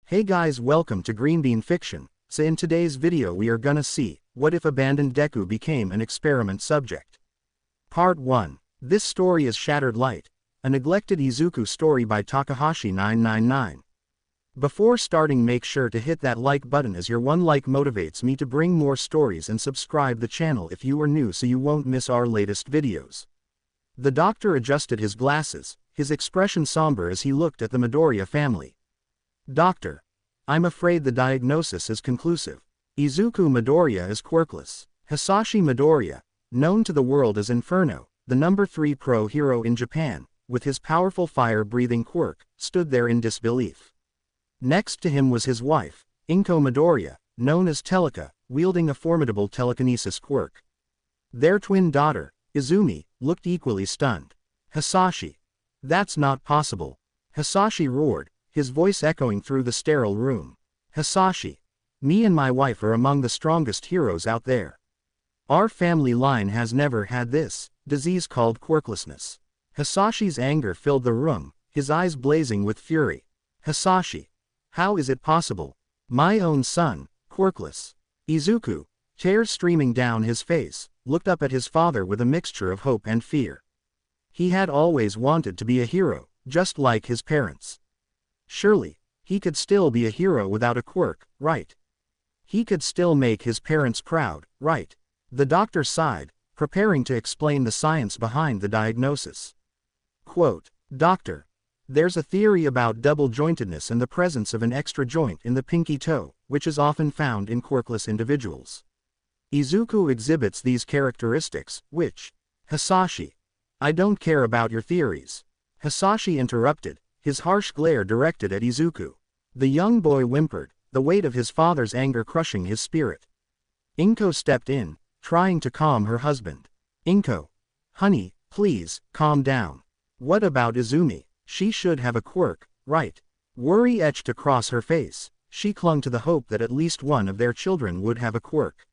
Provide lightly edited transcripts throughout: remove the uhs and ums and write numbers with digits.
Hey guys, welcome to Green Bean Fiction. So in today's video we are gonna see, what if abandoned Deku became an experiment subject? Part 1. This story is Shattered Light, a neglected Izuku story by Takahashi999. Before starting, make sure to hit that like button, as your one like motivates me to bring more stories, and subscribe the channel if you are new so you won't miss our latest videos. The doctor adjusted his glasses, his expression somber as he looked at the Midoriya family. Doctor, I'm afraid the diagnosis is conclusive. Izuku Midoriya is quirkless. Hisashi Midoriya, known to the world as Inferno, the number 3 pro hero in Japan, with his powerful fire-breathing quirk, stood there in disbelief. Next to him was his wife, Inko Midoriya, known as Teleka, wielding a formidable telekinesis quirk. Their twin daughter, Izumi, looked equally stunned. Hisashi. That's not possible. Hisashi roared, his voice echoing through the sterile room. Hisashi. Me and my wife are among the strongest heroes out there. Our family line has never had this disease called quirklessness. Hisashi's anger filled the room, his eyes blazing with fury. Hisashi. How is it possible? My own son, quirkless. Izuku, tears streaming down his face, looked up at his father with a mixture of hope and fear. He had always wanted to be a hero, just like his parents. Surely, he could still be a hero without a quirk, right? He could still make his parents proud, right? The doctor sighed, preparing to explain the science behind the diagnosis. Quote, Doctor, there's a theory about double-jointedness and the presence of an extra joint in the pinky toe, which is often found in quirkless individuals. Izuku exhibits these characteristics, which... Hisashi. I don't care about your theories. Hisashi interrupted, his harsh glare directed at Izuku. The young boy whimpered, the weight of his father's anger crushing his spirit. Inko stepped in, trying to calm her husband. Inko. Honey, please, calm down. What about Izumi? She should have a quirk, right? Worry etched across her face. She clung to the hope that at least one of their children would have a quirk.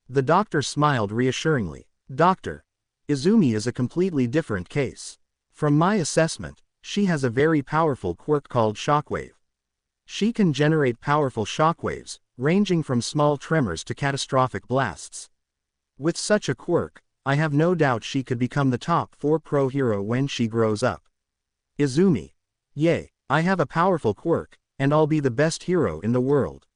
The doctor smiled reassuringly. Doctor, Izumi is a completely different case. From my assessment, she has a very powerful quirk called shockwave. She can generate powerful shockwaves, ranging from small tremors to catastrophic blasts. With such a quirk, I have no doubt she could become the top 4 pro hero when she grows up. Izumi. Yay, I have a powerful quirk, and I'll be the best hero in the world.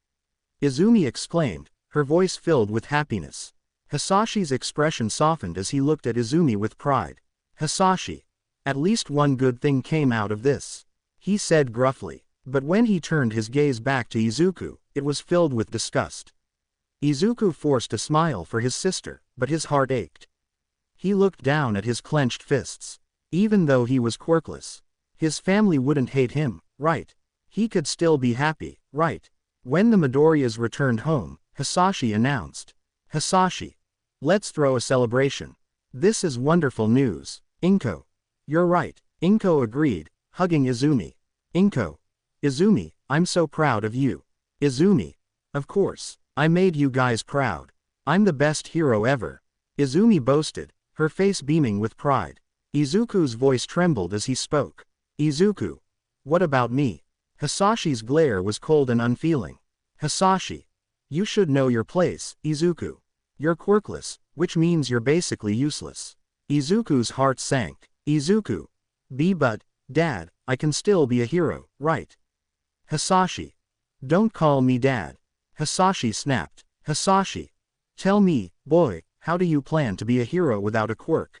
Izumi exclaimed, her voice filled with happiness. Hisashi's expression softened as he looked at Izumi with pride. Hisashi. At least one good thing came out of this, he said gruffly. But when he turned his gaze back to Izuku, it was filled with disgust. Izuku forced a smile for his sister, but his heart ached. He looked down at his clenched fists. Even though he was quirkless, his family wouldn't hate him, right? He could still be happy, right? When the Midoriyas returned home, Hisashi announced. Hisashi. Let's throw a celebration. This is wonderful news. Inko. You're right, Inko agreed, hugging Izumi. Inko. Izumi, I'm so proud of you. Izumi. Of course, I made you guys proud. I'm the best hero ever. Izumi boasted, her face beaming with pride. Izuku's voice trembled as he spoke. Izuku. What about me? Hisashi's glare was cold and unfeeling. Hisashi. You should know your place, Izuku. You're quirkless, which means you're basically useless. Izuku's heart sank. Izuku. But, Dad, I can still be a hero, right? Hisashi. Don't call me Dad. Hisashi snapped. Hisashi. Tell me, boy, how do you plan to be a hero without a quirk?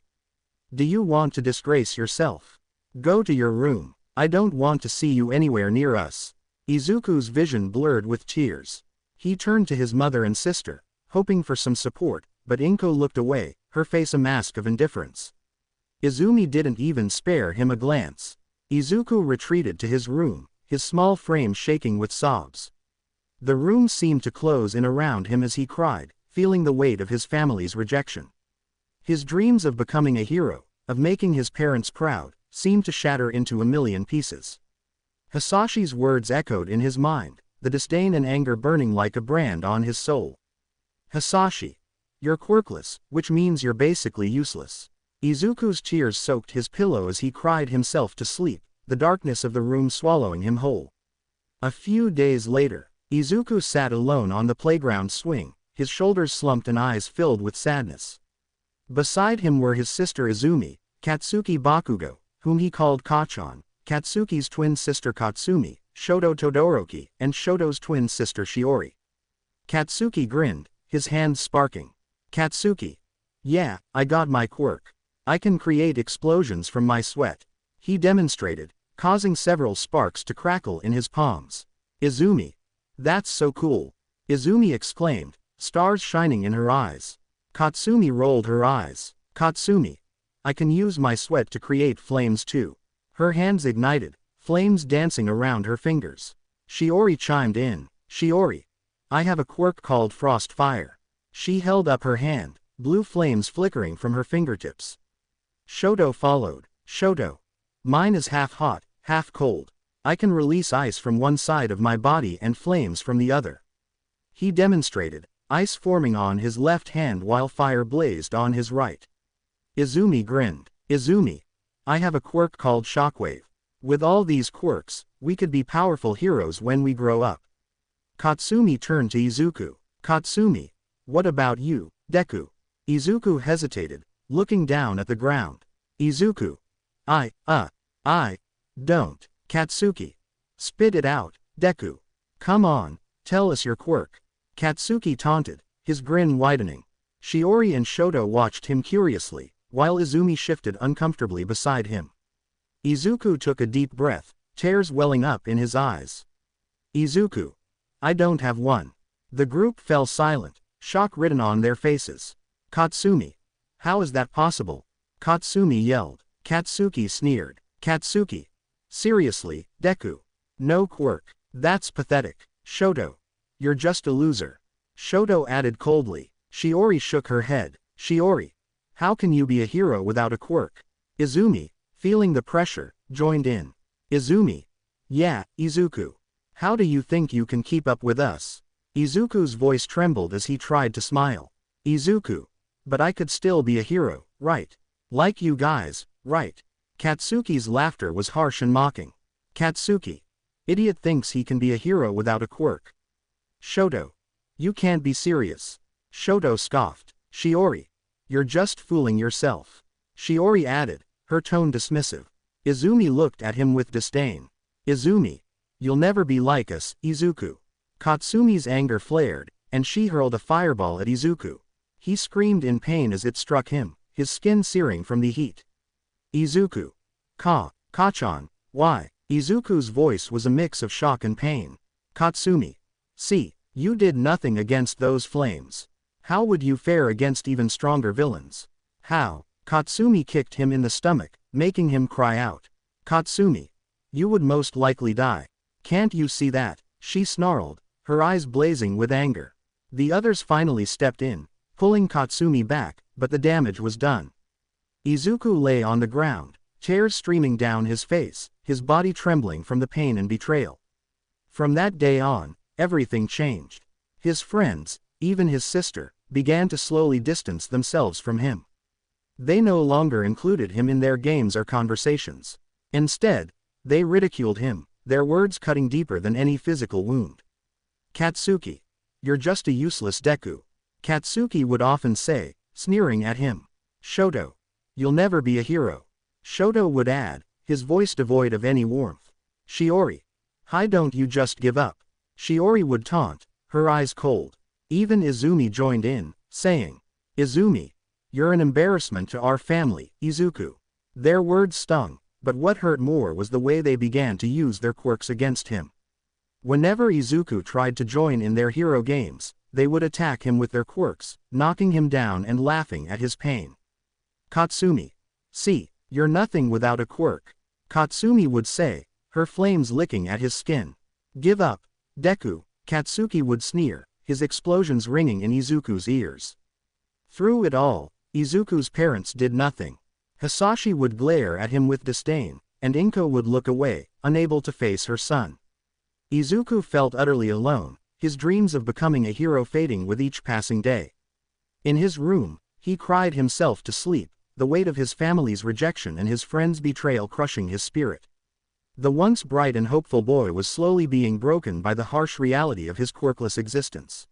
Do you want to disgrace yourself? Go to your room. I don't want to see you anywhere near us. Izuku's vision blurred with tears. He turned to his mother and sister, hoping for some support, but Inko looked away, her face a mask of indifference. Izumi didn't even spare him a glance. Izuku retreated to his room, his small frame shaking with sobs. The room seemed to close in around him as he cried, feeling the weight of his family's rejection. His dreams of becoming a hero, of making his parents proud, seemed to shatter into a million pieces. Hisashi's words echoed in his mind, the disdain and anger burning like a brand on his soul. Hisashi. You're quirkless, which means you're basically useless. Izuku's tears soaked his pillow as he cried himself to sleep, the darkness of the room swallowing him whole. A few days later, Izuku sat alone on the playground swing, his shoulders slumped and eyes filled with sadness. Beside him were his sister Izumi, Katsuki Bakugo, whom he called Kachan, Katsuki's twin sister Katsumi, Shoto Todoroki, and Shoto's twin sister Shiori. Katsuki grinned, his hands sparking. Katsuki. Yeah, I got my quirk. I can create explosions from my sweat. He demonstrated, causing several sparks to crackle in his palms. Izumi. That's so cool. Izumi exclaimed, stars shining in her eyes. Katsumi rolled her eyes. Katsumi. I can use my sweat to create flames too. Her hands ignited, flames dancing around her fingers. Shiori chimed in. Shiori. I have a quirk called Frost Fire. She held up her hand, blue flames flickering from her fingertips. Shoto followed. Shoto. Mine is half hot, half cold. I can release ice from one side of my body and flames from the other. He demonstrated, ice forming on his left hand while fire blazed on his right. Izumi grinned. Izumi. I have a quirk called Shockwave. With all these quirks, we could be powerful heroes when we grow up. Katsumi turned to Izuku. Katsumi. What about you, Deku? Izuku hesitated, looking down at the ground. Izuku. I don't. Katsuki. Spit it out, Deku. Come on, tell us your quirk. Katsuki taunted, his grin widening. Shiori and Shoto watched him curiously, while Izumi shifted uncomfortably beside him. Izuku took a deep breath, tears welling up in his eyes. Izuku. I don't have one. The group fell silent, shock written on their faces. Katsumi. How is that possible? Katsumi yelled. Katsuki sneered. Katsuki. Seriously, Deku. No quirk. That's pathetic. Shoto. You're just a loser. Shoto added coldly. Shiori shook her head. Shiori. How can you be a hero without a quirk? Izumi, feeling the pressure, joined in. Izumi. Yeah, Izuku. How do you think you can keep up with us? Izuku's voice trembled as he tried to smile. Izuku. But I could still be a hero, right? Like you guys, right? Katsuki's laughter was harsh and mocking. Katsuki. Idiot thinks he can be a hero without a quirk. Shoto. You can't be serious. Shoto scoffed. Shiori. You're just fooling yourself. Shiori added, her tone dismissive. Izumi looked at him with disdain. Izumi. You'll never be like us, Izuku. Katsumi's anger flared, and she hurled a fireball at Izuku. He screamed in pain as it struck him, his skin searing from the heat. Izuku. Kachan, why? Izuku's voice was a mix of shock and pain. Katsumi. See, you did nothing against those flames. How would you fare against even stronger villains? How? Katsumi kicked him in the stomach, making him cry out. Katsumi. You would most likely die. Can't you see that? She snarled, her eyes blazing with anger. The others finally stepped in, pulling Katsumi back, but the damage was done. Izuku lay on the ground, tears streaming down his face, his body trembling from the pain and betrayal. From that day on, everything changed. His friends, even his sister, began to slowly distance themselves from him. They no longer included him in their games or conversations. Instead, they ridiculed him, their words cutting deeper than any physical wound. Katsuki. You're just a useless Deku. Katsuki would often say, sneering at him. Shoto. You'll never be a hero. Shoto would add, his voice devoid of any warmth. Shiori. Why don't you just give up? Shiori would taunt, her eyes cold. Even Izumi joined in, saying, Izumi. You're an embarrassment to our family, Izuku. Their words stung, but what hurt more was the way they began to use their quirks against him. Whenever Izuku tried to join in their hero games, they would attack him with their quirks, knocking him down and laughing at his pain. Katsumi. See, you're nothing without a quirk. Katsumi would say, her flames licking at his skin. Give up, Deku. Katsuki would sneer, his explosions ringing in Izuku's ears. Through it all, Izuku's parents did nothing. Hisashi would glare at him with disdain, and Inko would look away, unable to face her son. Izuku felt utterly alone, his dreams of becoming a hero fading with each passing day. In his room, he cried himself to sleep, the weight of his family's rejection and his friend's betrayal crushing his spirit. The once bright and hopeful boy was slowly being broken by the harsh reality of his quirkless existence.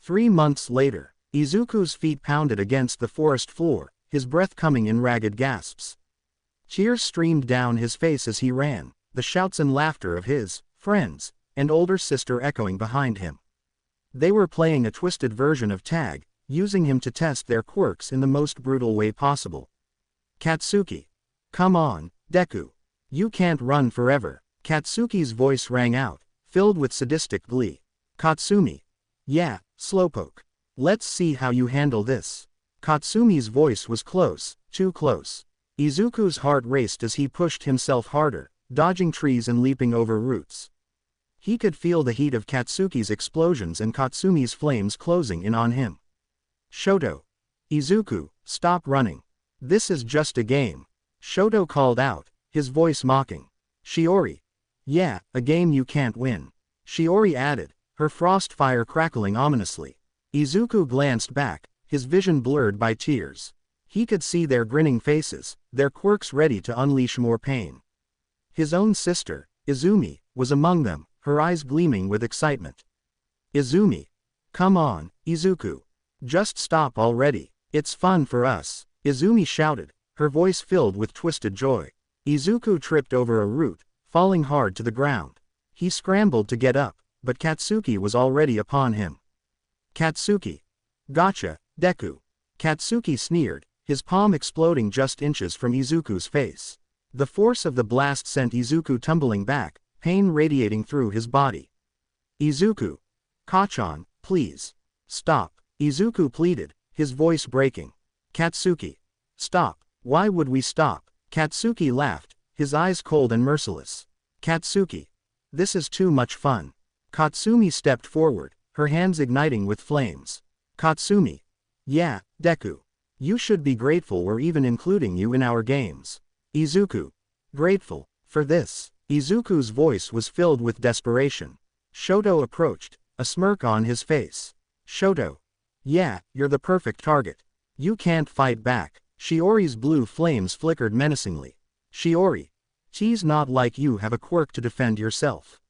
3 months later, Izuku's feet pounded against the forest floor, his breath coming in ragged gasps. Tears streamed down his face as he ran, the shouts and laughter of his friends and older sister echoing behind him. They were playing a twisted version of tag, using him to test their quirks in the most brutal way possible. Katsuki. Come on, Deku. You can't run forever. Katsuki's voice rang out, filled with sadistic glee. Katsumi. Yeah, slowpoke. Let's see how you handle this. Katsumi's voice was close, too close. Izuku's heart raced as he pushed himself harder, dodging trees and leaping over roots. He could feel the heat of Katsuki's explosions and Katsumi's flames closing in on him. Shoto. Izuku, stop running. This is just a game. Shoto called out, his voice mocking. Shiori. Yeah, a game you can't win. Shiori added, her frost fire crackling ominously. Izuku glanced back, his vision blurred by tears. He could see their grinning faces, their quirks ready to unleash more pain. His own sister, Izumi, was among them, her eyes gleaming with excitement. Izumi. Come on, Izuku. Just stop already. It's fun for us. Izumi shouted, her voice filled with twisted joy. Izuku tripped over a root, falling hard to the ground. He scrambled to get up, but Katsuki was already upon him. Katsuki. Gotcha, Deku. Katsuki sneered, his palm exploding just inches from Izuku's face. The force of the blast sent Izuku tumbling back, pain radiating through his body. Izuku. Kachan, please. Stop. Izuku pleaded, his voice breaking. Katsuki. Stop. Why would we stop? Katsuki laughed, his eyes cold and merciless. Katsuki. This is too much fun. Katsumi stepped forward, her hands igniting with flames. Katsumi. Yeah, Deku. You should be grateful we're even including you in our games. Izuku. Grateful. For this. Izuku's voice was filled with desperation. Shoto approached, a smirk on his face. Shoto. Yeah, you're the perfect target. You can't fight back. Shiori's blue flames flickered menacingly. Shiori. She's not like you have a quirk to defend yourself.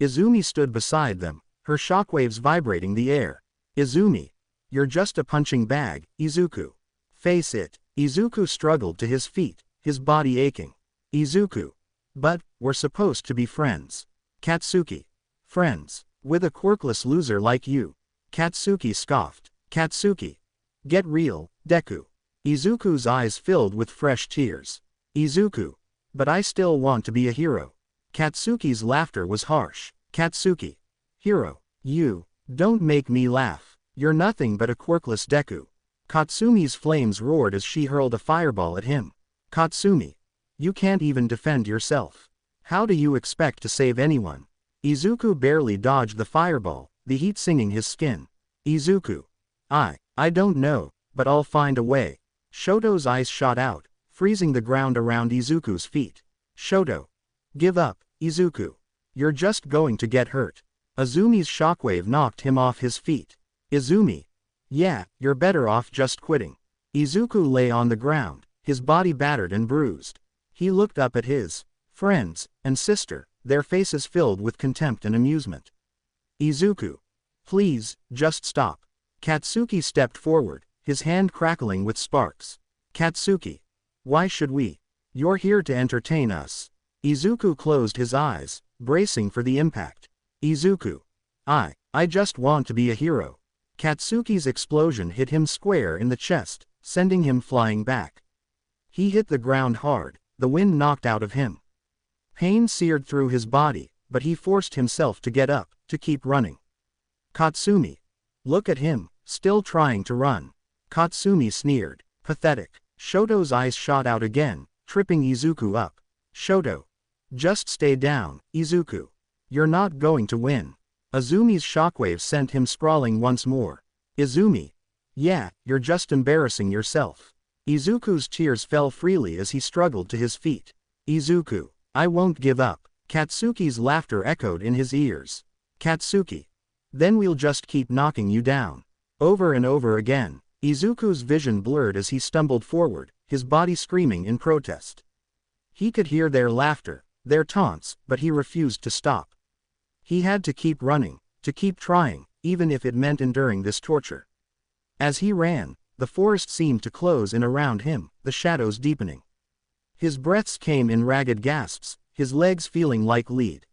Izumi stood beside them, her shockwaves vibrating the air. Izumi. You're just a punching bag, Izuku. Face it. Izuku struggled to his feet, his body aching. Izuku. But, we're supposed to be friends. Katsuki. Friends. With a quirkless loser like you. Katsuki scoffed. Katsuki. Get real, Deku. Izuku's eyes filled with fresh tears. Izuku. But I still want to be a hero. Katsuki's laughter was harsh. Katsuki. Hero. You. Don't make me laugh. You're nothing but a quirkless Deku. Katsumi's flames roared as she hurled a fireball at him. Katsumi. You can't even defend yourself. How do you expect to save anyone? Izuku barely dodged the fireball, the heat singing his skin. Izuku. I don't know, but I'll find a way. Shoto's eyes shot out, freezing the ground around Izuku's feet. Shoto. Give up, Izuku. You're just going to get hurt. Izumi's shockwave knocked him off his feet. Izumi. Yeah, you're better off just quitting. Izuku lay on the ground, his body battered and bruised. He looked up at his friends and sister, their faces filled with contempt and amusement. Izuku. Please, just stop. Katsuki stepped forward, his hand crackling with sparks. Katsuki. Why should we? You're here to entertain us. Izuku closed his eyes, bracing for the impact. Izuku. I just want to be a hero. Katsuki's explosion hit him square in the chest, sending him flying back. He hit the ground hard, the wind knocked out of him. Pain seared through his body, but he forced himself to get up, to keep running. Katsumi. Look at him, still trying to run. Katsumi sneered. Pathetic. Shoto's eyes shot out again, tripping Izuku up. Shoto. Just stay down, Izuku. You're not going to win. Izumi's shockwave sent him sprawling once more. Izumi. Yeah, you're just embarrassing yourself. Izuku's tears fell freely as he struggled to his feet. Izuku. I won't give up. Katsuki's laughter echoed in his ears. Katsuki. Then we'll just keep knocking you down. Over and over again. Izuku's vision blurred as he stumbled forward, his body screaming in protest. He could hear their laughter, their taunts, but he refused to stop. He had to keep running, to keep trying, even if it meant enduring this torture. As he ran, the forest seemed to close in around him, the shadows deepening. His breaths came in ragged gasps, his legs feeling like lead.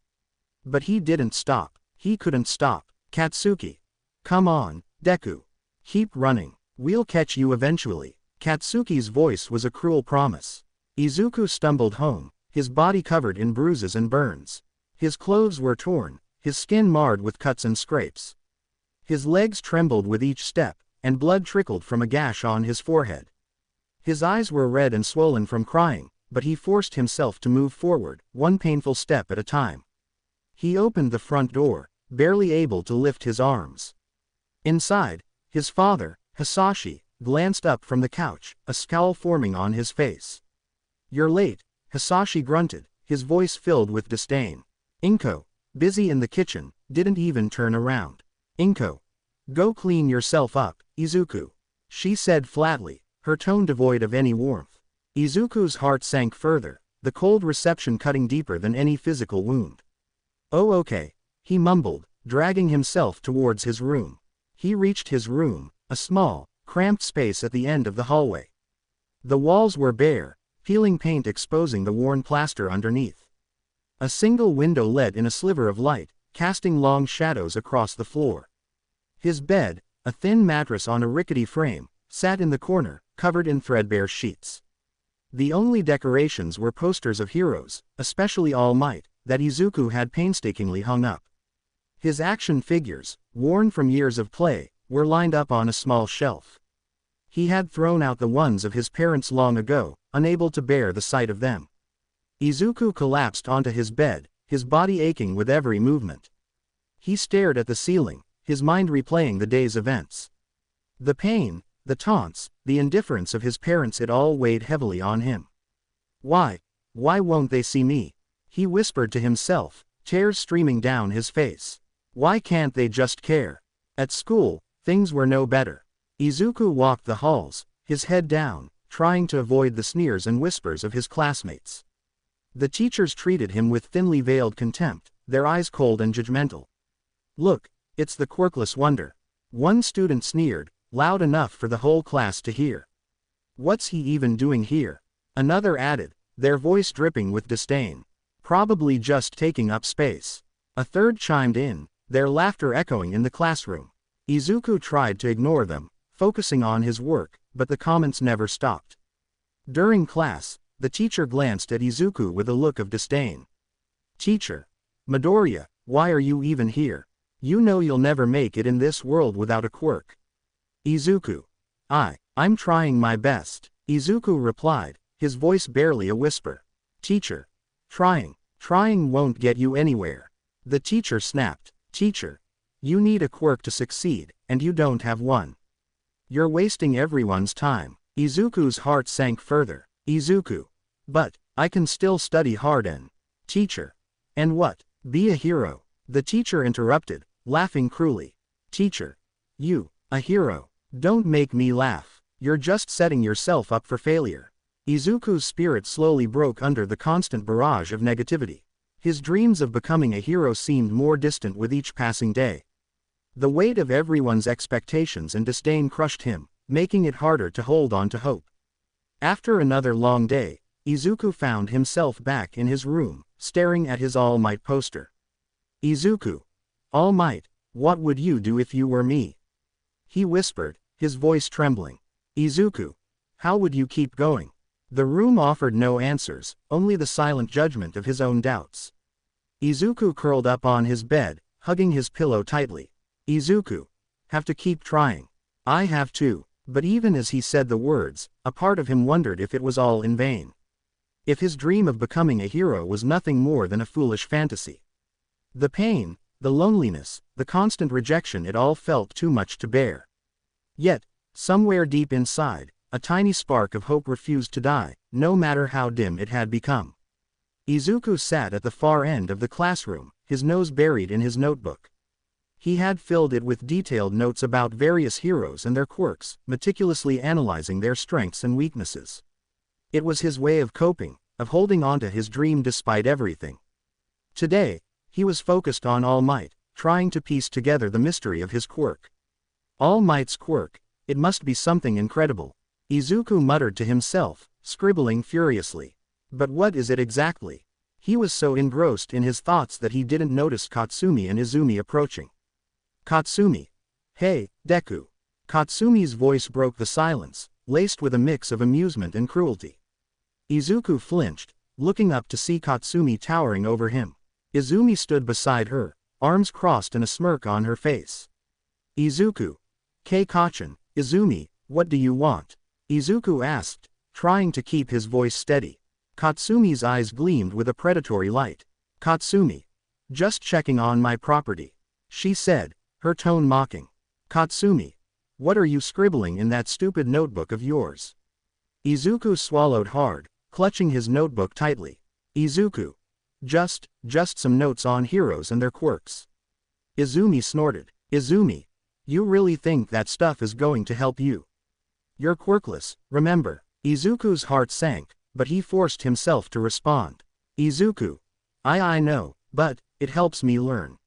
But he didn't stop. He couldn't stop. Katsuki. Come on, Deku. Keep running. We'll catch you eventually. Katsuki's voice was a cruel promise. Izuku stumbled home, his body covered in bruises and burns. His clothes were torn, his skin marred with cuts and scrapes. His legs trembled with each step, and blood trickled from a gash on his forehead. His eyes were red and swollen from crying, but he forced himself to move forward, one painful step at a time. He opened the front door, barely able to lift his arms. Inside, his father, Hisashi, glanced up from the couch, a scowl forming on his face. You're late, Hisashi grunted, his voice filled with disdain. Inko, busy in the kitchen, didn't even turn around. Inko. Go clean yourself up, Izuku. She said flatly, her tone devoid of any warmth. Izuku's heart sank further, the cold reception cutting deeper than any physical wound. Oh okay, he mumbled, dragging himself towards his room. He reached his room, a small, cramped space at the end of the hallway. The walls were bare, peeling paint exposing the worn plaster underneath. A single window let in a sliver of light, casting long shadows across the floor. His bed, a thin mattress on a rickety frame, sat in the corner, covered in threadbare sheets. The only decorations were posters of heroes, especially All Might, that Izuku had painstakingly hung up. His action figures, worn from years of play, were lined up on a small shelf. He had thrown out the ones of his parents long ago, unable to bear the sight of them. Izuku collapsed onto his bed, his body aching with every movement. He stared at the ceiling, his mind replaying the day's events. The pain, the taunts, the indifference of his parents, it all weighed heavily on him. Why won't they see me? He whispered to himself, tears streaming down his face. Why can't they just care? At school, things were no better. Izuku walked the halls, his head down, trying to avoid the sneers and whispers of his classmates. The teachers treated him with thinly veiled contempt, their eyes cold and judgmental. Look, it's the quirkless wonder. One student sneered, loud enough for the whole class to hear. What's he even doing here? Another added, their voice dripping with disdain. Probably just taking up space. A third chimed in, their laughter echoing in the classroom. Izuku tried to ignore them, focusing on his work, but the comments never stopped. During class, the teacher glanced at Izuku with a look of disdain. Teacher. Midoriya, why are you even here? You know you'll never make it in this world without a quirk. Izuku. I'm trying my best, Izuku replied, his voice barely a whisper. Teacher. Trying won't get you anywhere. The teacher snapped. Teacher. You need a quirk to succeed, and you don't have one. You're wasting everyone's time. Izuku's heart sank further. Izuku. But, I can still study hard and... Teacher. And what? Be a hero. The teacher interrupted, laughing cruelly. Teacher. You, a hero. Don't make me laugh. You're just setting yourself up for failure. Izuku's spirit slowly broke under the constant barrage of negativity. His dreams of becoming a hero seemed more distant with each passing day. The weight of everyone's expectations and disdain crushed him, making it harder to hold on to hope. After another long day, Izuku found himself back in his room, staring at his All Might poster. Izuku. All Might, what would you do if you were me? He whispered, his voice trembling. Izuku. How would you keep going? The room offered no answers, only the silent judgment of his own doubts. Izuku curled up on his bed, hugging his pillow tightly. Izuku. Have to keep trying. I have too. But even as he said the words, a part of him wondered if it was all in vain. If his dream of becoming a hero was nothing more than a foolish fantasy. The pain, the loneliness, the constant rejection, it all felt too much to bear. Yet, somewhere deep inside, a tiny spark of hope refused to die, no matter how dim it had become. Izuku sat at the far end of the classroom, his nose buried in his notebook. He had filled it with detailed notes about various heroes and their quirks, meticulously analyzing their strengths and weaknesses. It was his way of coping, of holding on to his dream despite everything. Today, he was focused on All Might, trying to piece together the mystery of his quirk. All Might's quirk, it must be something incredible. Izuku muttered to himself, scribbling furiously. But what is it exactly? He was so engrossed in his thoughts that he didn't notice Katsumi and Izumi approaching. Katsumi. Hey, Deku. Katsumi's voice broke the silence, laced with a mix of amusement and cruelty. Izuku flinched, looking up to see Katsumi towering over him. Izumi stood beside her, arms crossed and a smirk on her face. Izuku. Kei-kachan, Izumi, what do you want? Izuku asked, trying to keep his voice steady. Katsumi's eyes gleamed with a predatory light. Katsumi. Just checking on my property. She said, her tone mocking. Katsumi. What are you scribbling in that stupid notebook of yours? Izuku swallowed hard, clutching his notebook tightly. Izuku. Just some notes on heroes and their quirks. Izumi snorted. Izumi. You really think that stuff is going to help you? You're quirkless, remember. Izuku's heart sank, but he forced himself to respond. Izuku. I know, but it helps me learn.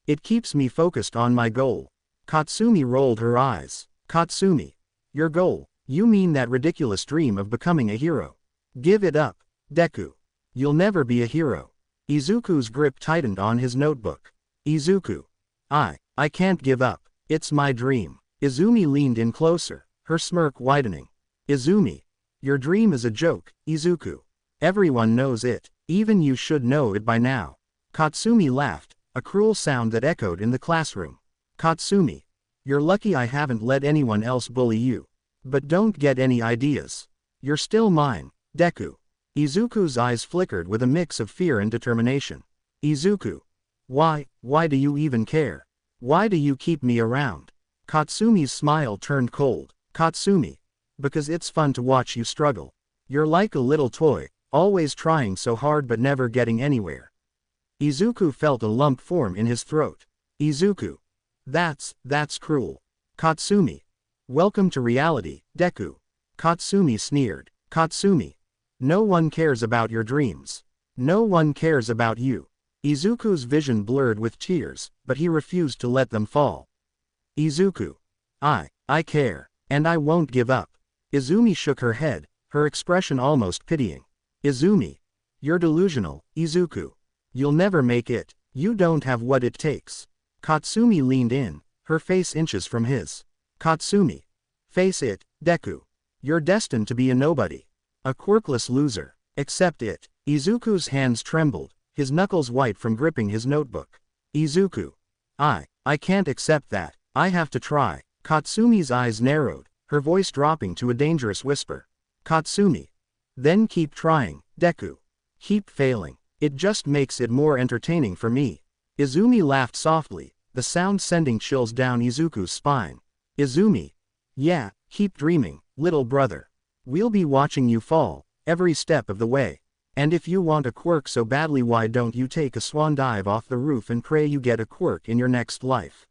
It keeps me focused on my goal. Katsumi rolled her eyes. Katsumi. Your goal, you mean that ridiculous dream of becoming a hero? Give it up, Deku. You'll never be a hero. Izuku's grip tightened on his notebook. Izuku. I can't give up. It's my dream. Izumi leaned in closer, her smirk widening. Izumi. Your dream is a joke, Izuku. Everyone knows it. Even you should know it by now. Katsumi laughed, a cruel sound that echoed in the classroom. Katsumi. You're lucky I haven't let anyone else bully you. But don't get any ideas. You're still mine, Deku. Izuku's eyes flickered with a mix of fear and determination. Izuku. Why do you even care? Why do you keep me around? Katsumi's smile turned cold. Katsumi. Because it's fun to watch you struggle. You're like a little toy, always trying so hard but never getting anywhere. Izuku felt a lump form in his throat. Izuku. That's cruel. Katsumi. Welcome to reality, Deku. Katsumi sneered. Katsumi. No one cares about your dreams. No one cares about you. Izuku's vision blurred with tears, but he refused to let them fall. Izuku. I care. And I won't give up. Izumi shook her head, her expression almost pitying. Izumi. You're delusional, Izuku. You'll never make it. You don't have what it takes. Katsumi leaned in, her face inches from his. Katsumi. Face it, Deku. You're destined to be a nobody. A quirkless loser. Accept it. Izuku's hands trembled, his knuckles white from gripping his notebook. Izuku. I can't accept that. I have to try. Katsumi's eyes narrowed, her voice dropping to a dangerous whisper. Katsumi. Then keep trying, Deku. Keep failing. It just makes it more entertaining for me. Izumi laughed softly, the sound sending chills down Izuku's spine. Izumi. Yeah, keep dreaming, little brother. We'll be watching you fall, every step of the way. And if you want a quirk so badly, why don't you take a swan dive off the roof and pray you get a quirk in your next life?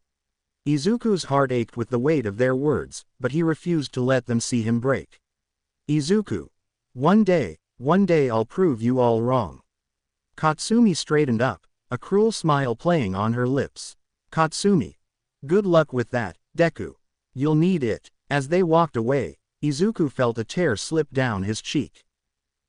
Izuku's heart ached with the weight of their words, but he refused to let them see him break. Izuku. One day I'll prove you all wrong. Katsumi straightened up, a cruel smile playing on her lips. Katsumi. Good luck with that, Deku. You'll need it. As they walked away, Izuku felt a tear slip down his cheek.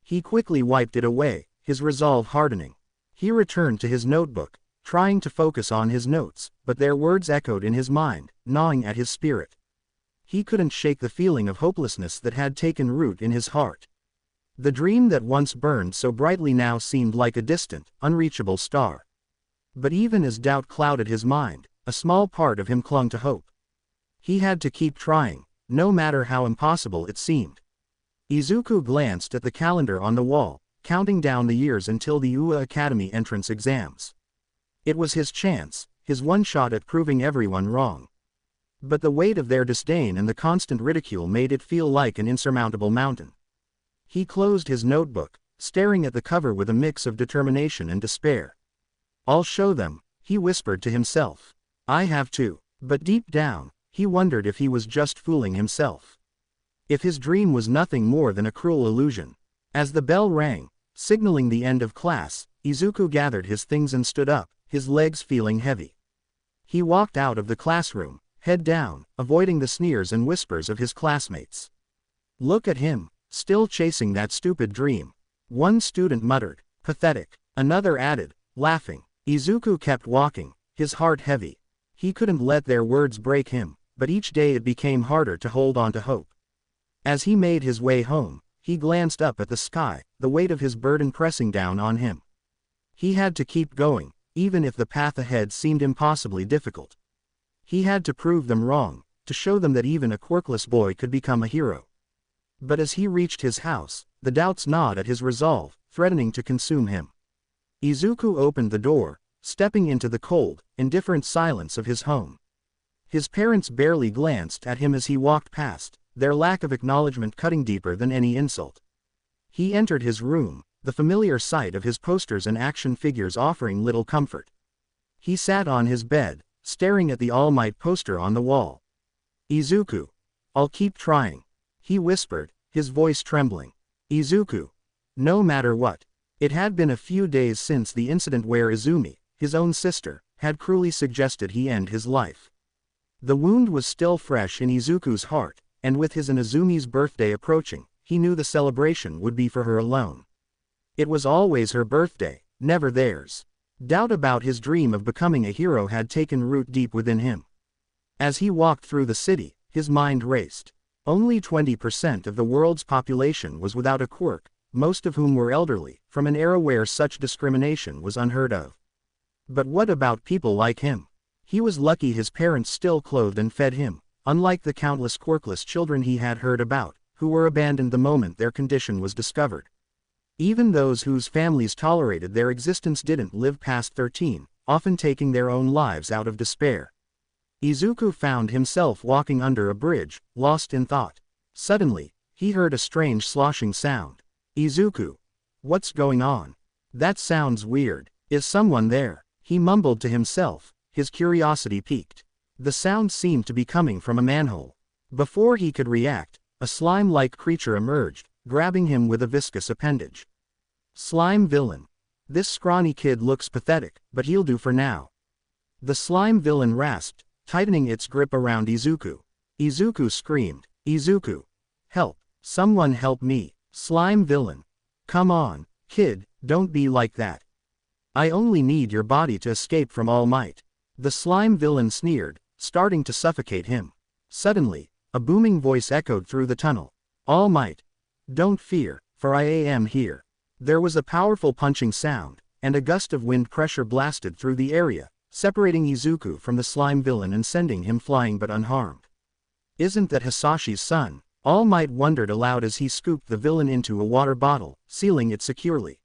He quickly wiped it away, his resolve hardening. He returned to his notebook, trying to focus on his notes, but their words echoed in his mind, gnawing at his spirit. He couldn't shake the feeling of hopelessness that had taken root in his heart. The dream that once burned so brightly now seemed like a distant, unreachable star. But even as doubt clouded his mind, a small part of him clung to hope. He had to keep trying, no matter how impossible it seemed. Izuku glanced at the calendar on the wall, counting down the years until the UA Academy entrance exams. It was his chance, his one shot at proving everyone wrong. But the weight of their disdain and the constant ridicule made it feel like an insurmountable mountain. He closed his notebook, staring at the cover with a mix of determination and despair. I'll show them, he whispered to himself. I have to. But deep down, he wondered if he was just fooling himself. If his dream was nothing more than a cruel illusion. As the bell rang, Signaling the end of class, Izuku gathered his things and stood up, his legs feeling heavy. He walked out of the classroom, head down, avoiding the sneers and whispers of his classmates. "Look at him, still chasing that stupid dream," one student muttered. "Pathetic," another added, laughing. Izuku kept walking, his heart heavy. He couldn't let their words break him, but each day it became harder to hold on to hope. As he made his way home, he glanced up at the sky, the weight of his burden pressing down on him. He had to keep going, even if the path ahead seemed impossibly difficult. He had to prove them wrong, to show them that even a quirkless boy could become a hero. But as he reached his house, the doubts gnawed at his resolve, threatening to consume him. Izuku opened the door, stepping into the cold, indifferent silence of his home. His parents barely glanced at him as he walked past, their lack of acknowledgement cutting deeper than any insult. He entered his room, the familiar sight of his posters and action figures offering little comfort. He sat on his bed, staring at the All Might poster on the wall. "Izuku, I'll keep trying," he whispered, his voice trembling. "Izuku, no matter what." It had been a few days since the incident where Izumi, his own sister, had cruelly suggested he end his life. The wound was still fresh in Izuku's heart, and with his and Izumi's birthday approaching, he knew the celebration would be for her alone. It was always her birthday, never theirs. Doubt about his dream of becoming a hero had taken root deep within him. As he walked through the city, his mind raced. Only 20% of the world's population was without a quirk, most of whom were elderly, from an era where such discrimination was unheard of. But what about people like him? He was lucky his parents still clothed and fed him, unlike the countless quirkless children he had heard about, who were abandoned the moment their condition was discovered. Even those whose families tolerated their existence didn't live past 13, often taking their own lives out of despair. Izuku found himself walking under a bridge, lost in thought. Suddenly, he heard a strange sloshing sound. "Izuku, what's going on? That sounds weird. Is someone there?" He mumbled to himself, his curiosity piqued. The sound seemed to be coming from a manhole. Before he could react, a slime-like creature emerged, grabbing him with a viscous appendage. "Slime villain. This scrawny kid looks pathetic, but he'll do for now." The slime villain rasped, tightening its grip around Izuku. Izuku screamed, "Izuku! Help! Someone help me! Slime villain! Come on, kid, don't be like that. I only need your body to escape from All Might." The slime villain sneered, starting to suffocate him. Suddenly, a booming voice echoed through the tunnel. "All Might! Don't fear, for I am here." There was a powerful punching sound, and a gust of wind pressure blasted through the area, separating Izuku from the slime villain and sending him flying but unharmed. "Isn't that Hisashi's son?" All Might wondered aloud as he scooped the villain into a water bottle, sealing it securely.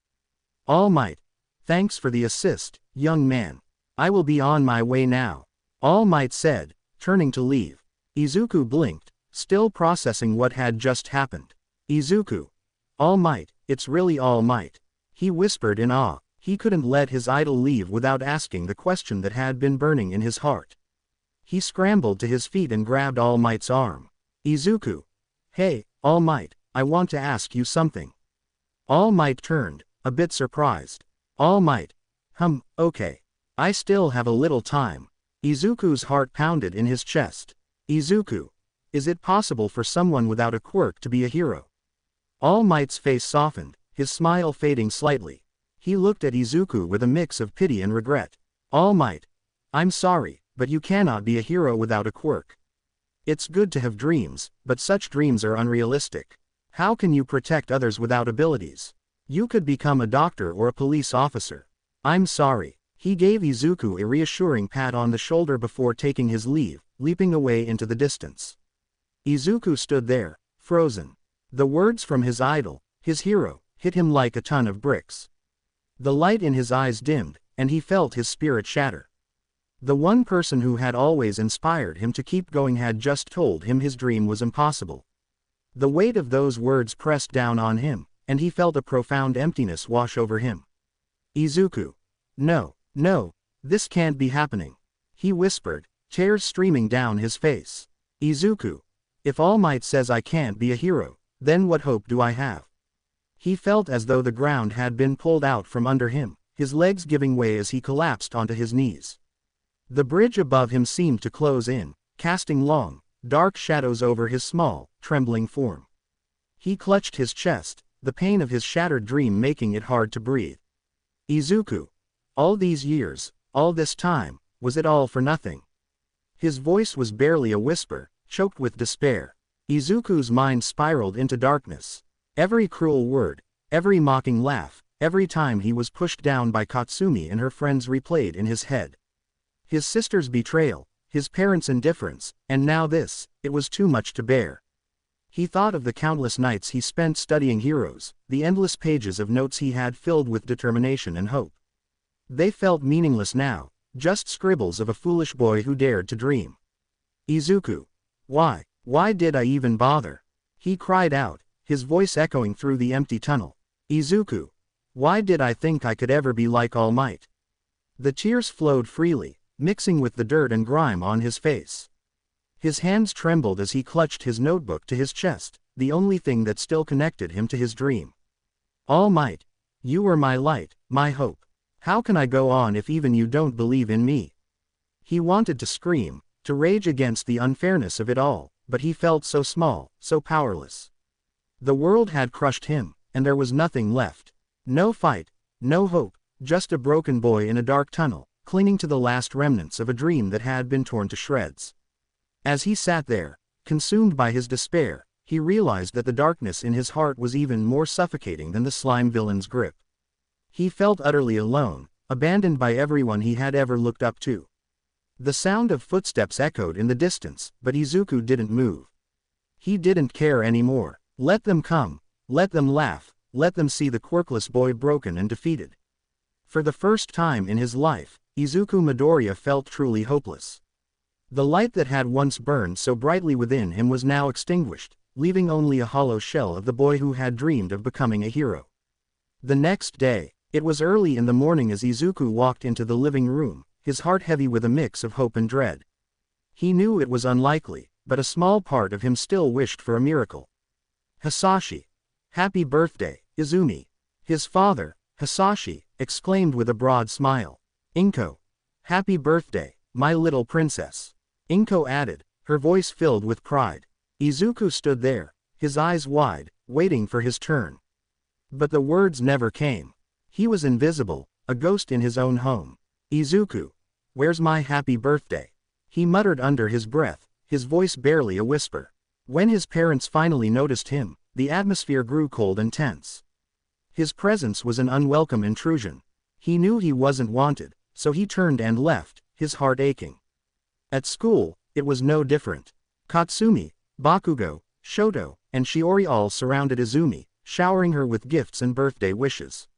"All Might, thanks for the assist, young man. I will be on my way now," All Might said, turning to leave. Izuku blinked, still processing what had just happened. "Izuku. All Might, it's really All Might," he whispered in awe. He couldn't let his idol leave without asking the question that had been burning in his heart. He scrambled to his feet and grabbed All Might's arm. "Izuku. Hey, All Might, I want to ask you something." All Might turned, a bit surprised. "All Might. Okay. I still have a little time." Izuku's heart pounded in his chest. "Izuku. Is it possible for someone without a quirk to be a hero?" All Might's face softened, his smile fading slightly. He looked at Izuku with a mix of pity and regret. "All Might. I'm sorry, but you cannot be a hero without a quirk. It's good to have dreams, but such dreams are unrealistic. How can you protect others without abilities? You could become a doctor or a police officer. I'm sorry." He gave Izuku a reassuring pat on the shoulder before taking his leave, leaping away into the distance. Izuku stood there, frozen. The words from his idol, his hero, hit him like a ton of bricks. The light in his eyes dimmed, and he felt his spirit shatter. The one person who had always inspired him to keep going had just told him his dream was impossible. The weight of those words pressed down on him, and he felt a profound emptiness wash over him. "Izuku. No, this can't be happening," he whispered, tears streaming down his face. "Izuku. If All Might says I can't be a hero, then what hope do I have?" He felt as though the ground had been pulled out from under him, his legs giving way as he collapsed onto his knees. The bridge above him seemed to close in, casting long, dark shadows over his small, trembling form. He clutched his chest, the pain of his shattered dream making it hard to breathe. Izuku. All these years, all this time, was it all for nothing? His voice was barely a whisper, choked with despair. Izuku's mind spiraled into darkness. Every cruel word, every mocking laugh, every time he was pushed down by Katsumi and her friends replayed in his head. His sister's betrayal, his parents' indifference, and now this, it was too much to bear. He thought of the countless nights he spent studying heroes, the endless pages of notes he had filled with determination and hope. They felt meaningless now, just scribbles of a foolish boy who dared to dream. Izuku. Why did I even bother? He cried out, his voice echoing through the empty tunnel. Izuku. Why did I think I could ever be like All Might? The tears flowed freely, mixing with the dirt and grime on his face. His hands trembled as he clutched his notebook to his chest, the only thing that still connected him to his dream. All Might. You were my light, my hope. How can I go on if even you don't believe in me? He wanted to scream, to rage against the unfairness of it all, but he felt so small, so powerless. The world had crushed him, and there was nothing left. No fight, no hope, just a broken boy in a dark tunnel, clinging to the last remnants of a dream that had been torn to shreds. As he sat there, consumed by his despair, he realized that the darkness in his heart was even more suffocating than the slime villain's grip. He felt utterly alone, abandoned by everyone he had ever looked up to. The sound of footsteps echoed in the distance, but Izuku didn't move. He didn't care anymore. Let them come, let them laugh, let them see the quirkless boy broken and defeated. For the first time in his life, Izuku Midoriya felt truly hopeless. The light that had once burned so brightly within him was now extinguished, leaving only a hollow shell of the boy who had dreamed of becoming a hero. The next day, it was early in the morning as Izuku walked into the living room, his heart heavy with a mix of hope and dread. He knew it was unlikely, but a small part of him still wished for a miracle. Hisashi. Happy birthday, Izumi. His father, Hisashi, exclaimed with a broad smile. Inko. Happy birthday, my little princess. Inko added, her voice filled with pride. Izuku stood there, his eyes wide, waiting for his turn. But the words never came. He was invisible, a ghost in his own home. Izuku. Where's my happy birthday? He muttered under his breath, his voice barely a whisper. When his parents finally noticed him, the atmosphere grew cold and tense. His presence was an unwelcome intrusion. He knew he wasn't wanted, so he turned and left, his heart aching. At school, it was no different. Katsumi, Bakugo, Shoto, and Shiori all surrounded Izumi, showering her with gifts and birthday wishes.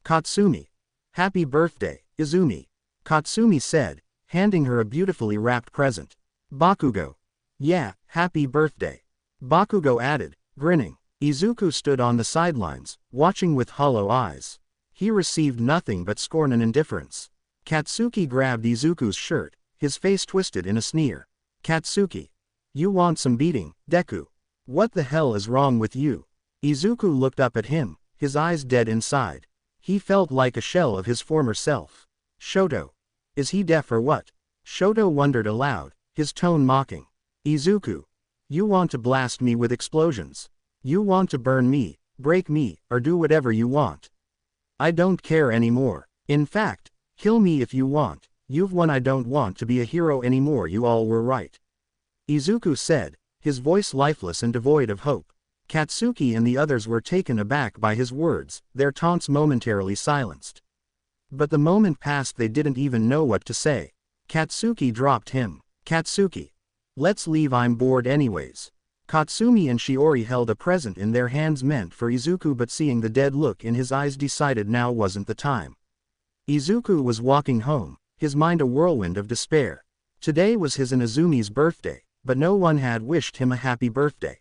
Katsumi. Happy birthday, Izumi. Katsumi said, handing her a beautifully wrapped present. Bakugo. Yeah, happy birthday. Bakugo added, grinning. Izuku stood on the sidelines, watching with hollow eyes. He received nothing but scorn and indifference. Katsuki grabbed Izuku's shirt, his face twisted in a sneer. Katsuki. You want some beating, Deku? What the hell is wrong with you? Izuku looked up at him, his eyes dead inside. He felt like a shell of his former self. Shoto. Is he deaf or what? Shoto wondered aloud, his tone mocking. Izuku. You want to blast me with explosions. You want to burn me, break me, or do whatever you want. I don't care anymore. In fact, kill me if you want. You've won. I don't want to be a hero anymore. You all were right. Izuku said, his voice lifeless and devoid of hope. Katsuki and the others were taken aback by his words, their taunts momentarily silenced. But the moment passed they didn't even know what to say. Katsuki dropped him. Katsuki. Let's leave, I'm bored anyways. Katsumi and Shiori held a present in their hands meant for Izuku, but seeing the dead look in his eyes decided now wasn't the time. Izuku was walking home, his mind a whirlwind of despair. Today was his and Izumi's birthday, but no one had wished him a happy birthday.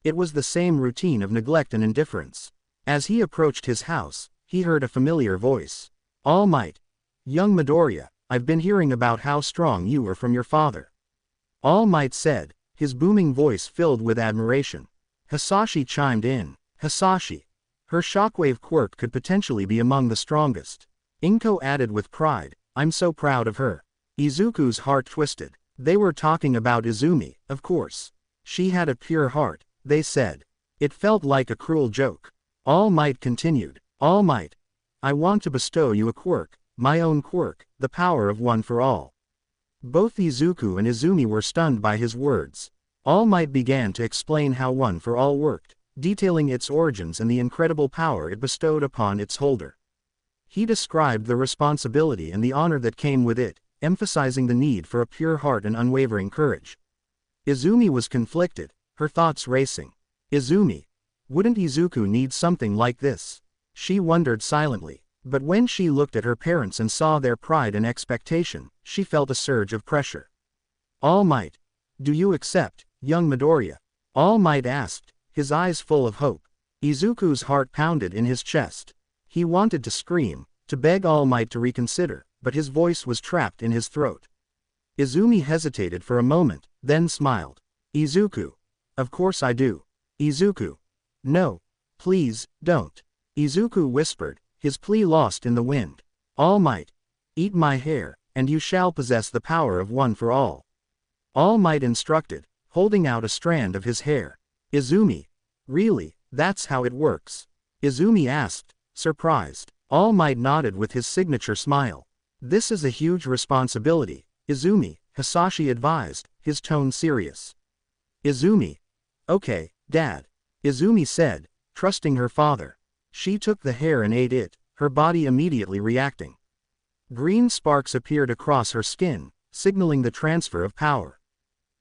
It was the same routine of neglect and indifference. As he approached his house, he heard a familiar voice. All Might. Young Midoriya, I've been hearing about how strong you were from your father. All Might said, his booming voice filled with admiration. Hisashi chimed in. Hisashi. Her shockwave quirk could potentially be among the strongest. Inko added with pride, I'm so proud of her. Izuku's heart twisted. They were talking about Izumi, of course. She had a pure heart, they said. It felt like a cruel joke. All Might continued. All Might. I want to bestow you a quirk, my own quirk, the power of one for all. Both Izuku and Izumi were stunned by his words. All Might began to explain how one for all worked, detailing its origins and the incredible power it bestowed upon its holder. He described the responsibility and the honor that came with it, emphasizing the need for a pure heart and unwavering courage. Izumi was conflicted, her thoughts racing. Izumi. Wouldn't Izuku need something like this? She wondered silently, but when she looked at her parents and saw their pride and expectation, she felt a surge of pressure. All Might. Do you accept, young Midoriya? All Might asked, his eyes full of hope. Izuku's heart pounded in his chest. He wanted to scream, to beg All Might to reconsider, but his voice was trapped in his throat. Izumi hesitated for a moment, then smiled. Izuku. Of course I do. Izuku. No. Please, don't. Izuku whispered, his plea lost in the wind. All Might. Eat my hair, and you shall possess the power of one for all. All Might instructed, holding out a strand of his hair. Izumi. Really, that's how it works? Izumi asked, surprised. All Might nodded with his signature smile. This is a huge responsibility, Izumi, Hisashi advised, his tone serious. Izumi. Okay, Dad. Izumi said, trusting her father. She took the hair and ate it, her body immediately reacting. Green sparks appeared across her skin, signaling the transfer of power.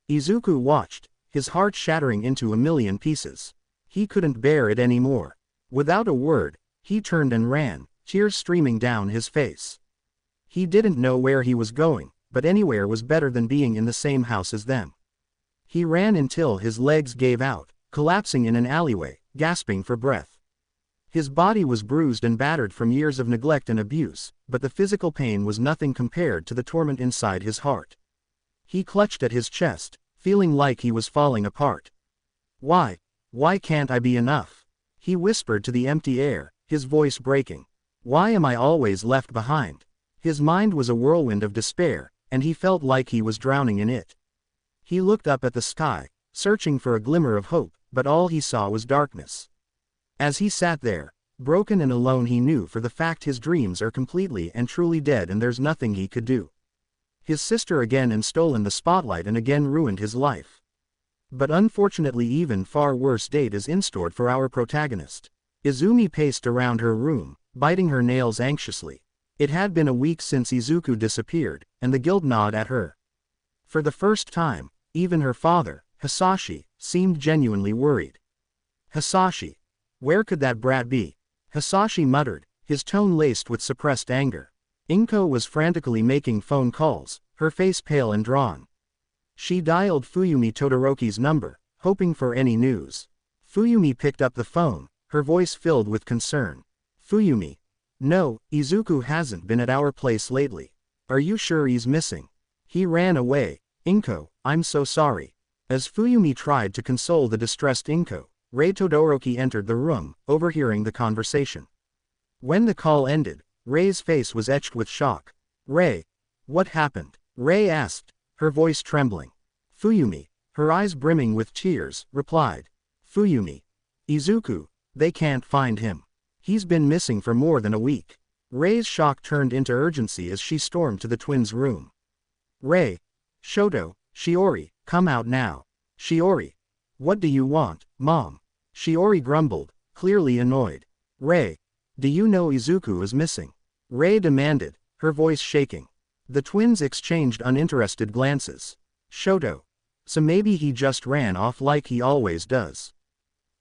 Izuku watched, his heart shattering into a million pieces. He couldn't bear it anymore. Without a word, he turned and ran, tears streaming down his face. He didn't know where he was going, but anywhere was better than being in the same house as them. He ran until his legs gave out, collapsing in an alleyway, gasping for breath. His body was bruised and battered from years of neglect and abuse, but the physical pain was nothing compared to the torment inside his heart. He clutched at his chest, feeling like he was falling apart. Why can't I be enough? He whispered to the empty air, his voice breaking. Why am I always left behind? His mind was a whirlwind of despair, and he felt like he was drowning in it. He looked up at the sky, searching for a glimmer of hope, but all he saw was darkness. As he sat there, broken and alone, he knew for the fact his dreams are completely and truly dead and there's nothing he could do. His sister again stolen the spotlight and again ruined his life. But unfortunately even far worse date is in store for our protagonist. Izumi paced around her room, biting her nails anxiously. It had been a week since Izuku disappeared, and the guild gnawed at her. For the first time, even her father, Hisashi, seemed genuinely worried. Hisashi. Where could that brat be? Hisashi muttered, his tone laced with suppressed anger. Inko was frantically making phone calls, her face pale and drawn. She dialed Fuyumi Todoroki's number, hoping for any news. Fuyumi picked up the phone, her voice filled with concern. Fuyumi. No, Izuku hasn't been at our place lately. Are you sure he's missing? He ran away. Inko, I'm so sorry. As Fuyumi tried to console the distressed Inko, Rei Todoroki entered the room, overhearing the conversation. When the call ended, Rei's face was etched with shock. Rei. What happened? Rei asked, her voice trembling. Fuyumi, her eyes brimming with tears, replied. Fuyumi. Izuku. They can't find him. He's been missing for more than a week. Rei's shock turned into urgency as she stormed to the twins' room. Rei. Shoto, Shiori, come out now. Shiori. What do you want, Mom? Shiori grumbled, clearly annoyed. Rei. Do you know Izuku is missing? Rei demanded, her voice shaking. The twins exchanged uninterested glances. Shoto. So maybe he just ran off like he always does.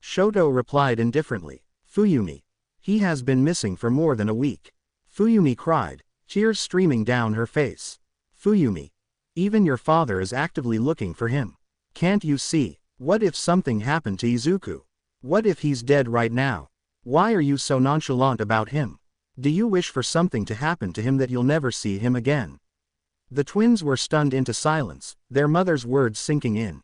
Shoto replied indifferently. Fuyumi. He has been missing for more than a week. Fuyumi cried, tears streaming down her face. Fuyumi. Even your father is actively looking for him. Can't you see? What if something happened to Izuku? What if he's dead right now? Why are you so nonchalant about him? Do you wish for something to happen to him that you'll never see him again? The twins were stunned into silence, their mother's words sinking in.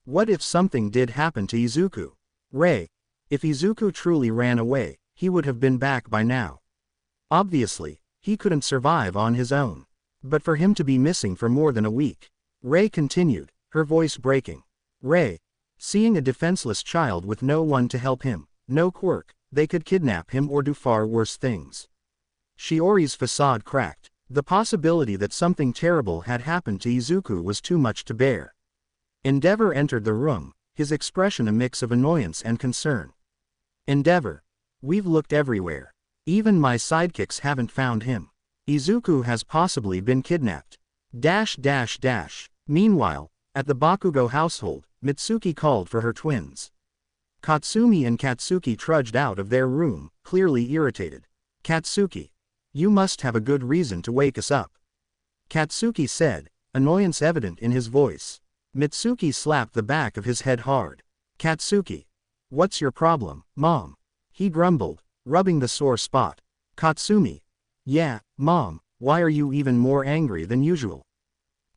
What if something did happen to Izuku? Rei. If Izuku truly ran away, he would have been back by now. Obviously, he couldn't survive on his own. But for him to be missing for more than a week. Rei continued, her voice breaking. Rei, seeing a defenseless child with no one to help him, no quirk, they could kidnap him or do far worse things. Shiori's facade cracked. The possibility that something terrible had happened to Izuku was too much to bear. Endeavor entered the room, his expression a mix of annoyance and concern. Endeavor. We've looked everywhere. Even my sidekicks haven't found him. Izuku has possibly been kidnapped. Meanwhile, at the Bakugo household, Mitsuki called for her twins. Katsumi and Katsuki trudged out of their room, clearly irritated. Katsuki. You must have a good reason to wake us up. Katsuki said, annoyance evident in his voice. Mitsuki slapped the back of his head hard. Katsuki. What's your problem, Mom? He grumbled, rubbing the sore spot. Katsumi. Yeah, Mom, why are you even more angry than usual?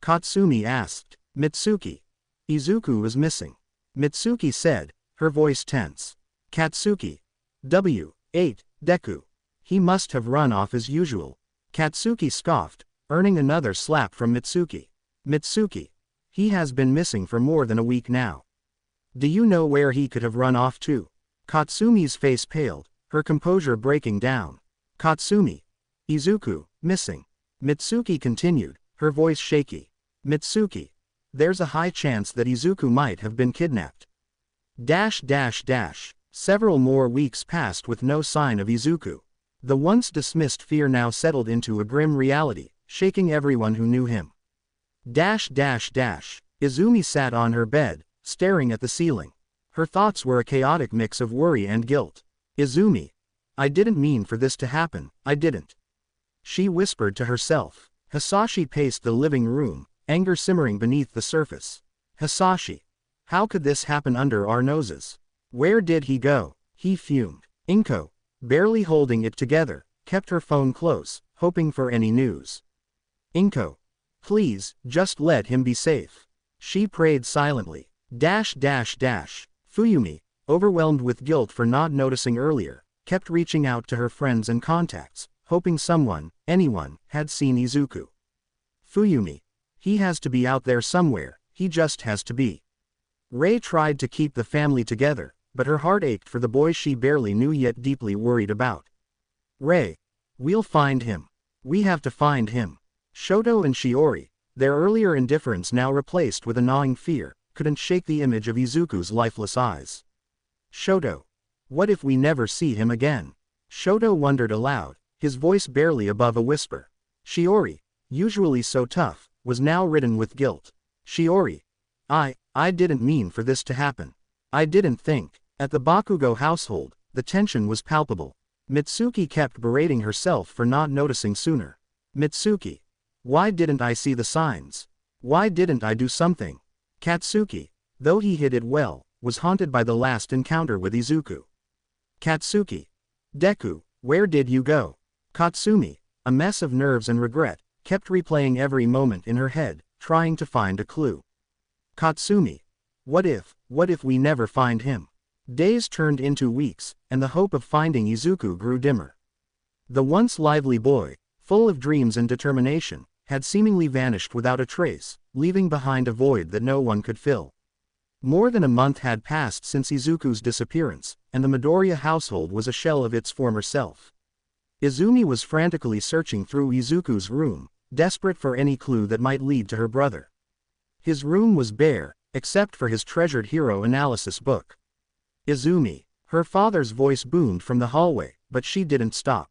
Katsumi asked. Mitsuki. Izuku is missing. Mitsuki said, her voice tense. Katsuki. Deku. He must have run off as usual. Katsuki scoffed, earning another slap from Mitsuki. Mitsuki. He has been missing for more than a week now. Do you know where he could have run off to? Katsumi's face paled, her composure breaking down. Katsumi. Izuku, missing. Mitsuki continued, her voice shaky. Mitsuki. There's a high chance that Izuku might have been kidnapped. Several more weeks passed with no sign of Izuku. The once dismissed fear now settled into a grim reality, shaking everyone who knew him. Izumi sat on her bed, staring at the ceiling. Her thoughts were a chaotic mix of worry and guilt. Izumi. I didn't mean for this to happen, I didn't. She whispered to herself. Hisashi paced the living room, anger simmering beneath the surface. Hisashi. How could this happen under our noses? Where did he go? He fumed. Inko, barely holding it together, kept her phone close, hoping for any news. Inko. Please, just let him be safe. She prayed silently. Fuyumi, overwhelmed with guilt for not noticing earlier, kept reaching out to her friends and contacts, hoping someone, anyone, had seen Izuku. Fuyumi. He has to be out there somewhere, he just has to be. Rei tried to keep the family together, but her heart ached for the boy she barely knew yet deeply worried about. Rei. We'll find him. We have to find him. Shoto and Shiori, their earlier indifference now replaced with a gnawing fear, couldn't shake the image of Izuku's lifeless eyes. Shoto. What if we never see him again? Shoto wondered aloud, his voice barely above a whisper. Shiori, usually so tough, was now ridden with guilt. Shiori. I didn't mean for this to happen. I didn't think. At the Bakugo household, the tension was palpable. Mitsuki kept berating herself for not noticing sooner. Mitsuki. Why didn't I see the signs? Why didn't I do something? Katsuki, though he hid it well, was haunted by the last encounter with Izuku. Katsuki. Deku, where did you go? Katsumi, a mess of nerves and regret, kept replaying every moment in her head, trying to find a clue. Katsumi. What if we never find him? Days turned into weeks, and the hope of finding Izuku grew dimmer. The once lively boy, full of dreams and determination, had seemingly vanished without a trace, leaving behind a void that no one could fill. More than a month had passed since Izuku's disappearance, and the Midoriya household was a shell of its former self. Izumi was frantically searching through Izuku's room, desperate for any clue that might lead to her brother. His room was bare, except for his treasured hero analysis book. Izumi. Her father's voice boomed from the hallway, but she didn't stop.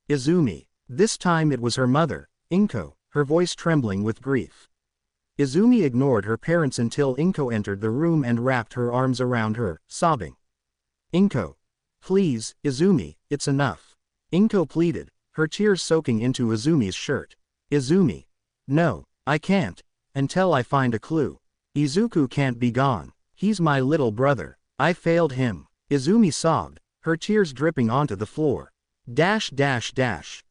Izumi. This time it was her mother, Inko, her voice trembling with grief. Izumi ignored her parents until Inko entered the room and wrapped her arms around her, sobbing. Inko. Please, Izumi, it's enough. Inko pleaded, her tears soaking into Izumi's shirt. Izumi. No, I can't. Until I find a clue. Izuku can't be gone. He's my little brother. I failed him. Izumi sobbed, her tears dripping onto the floor.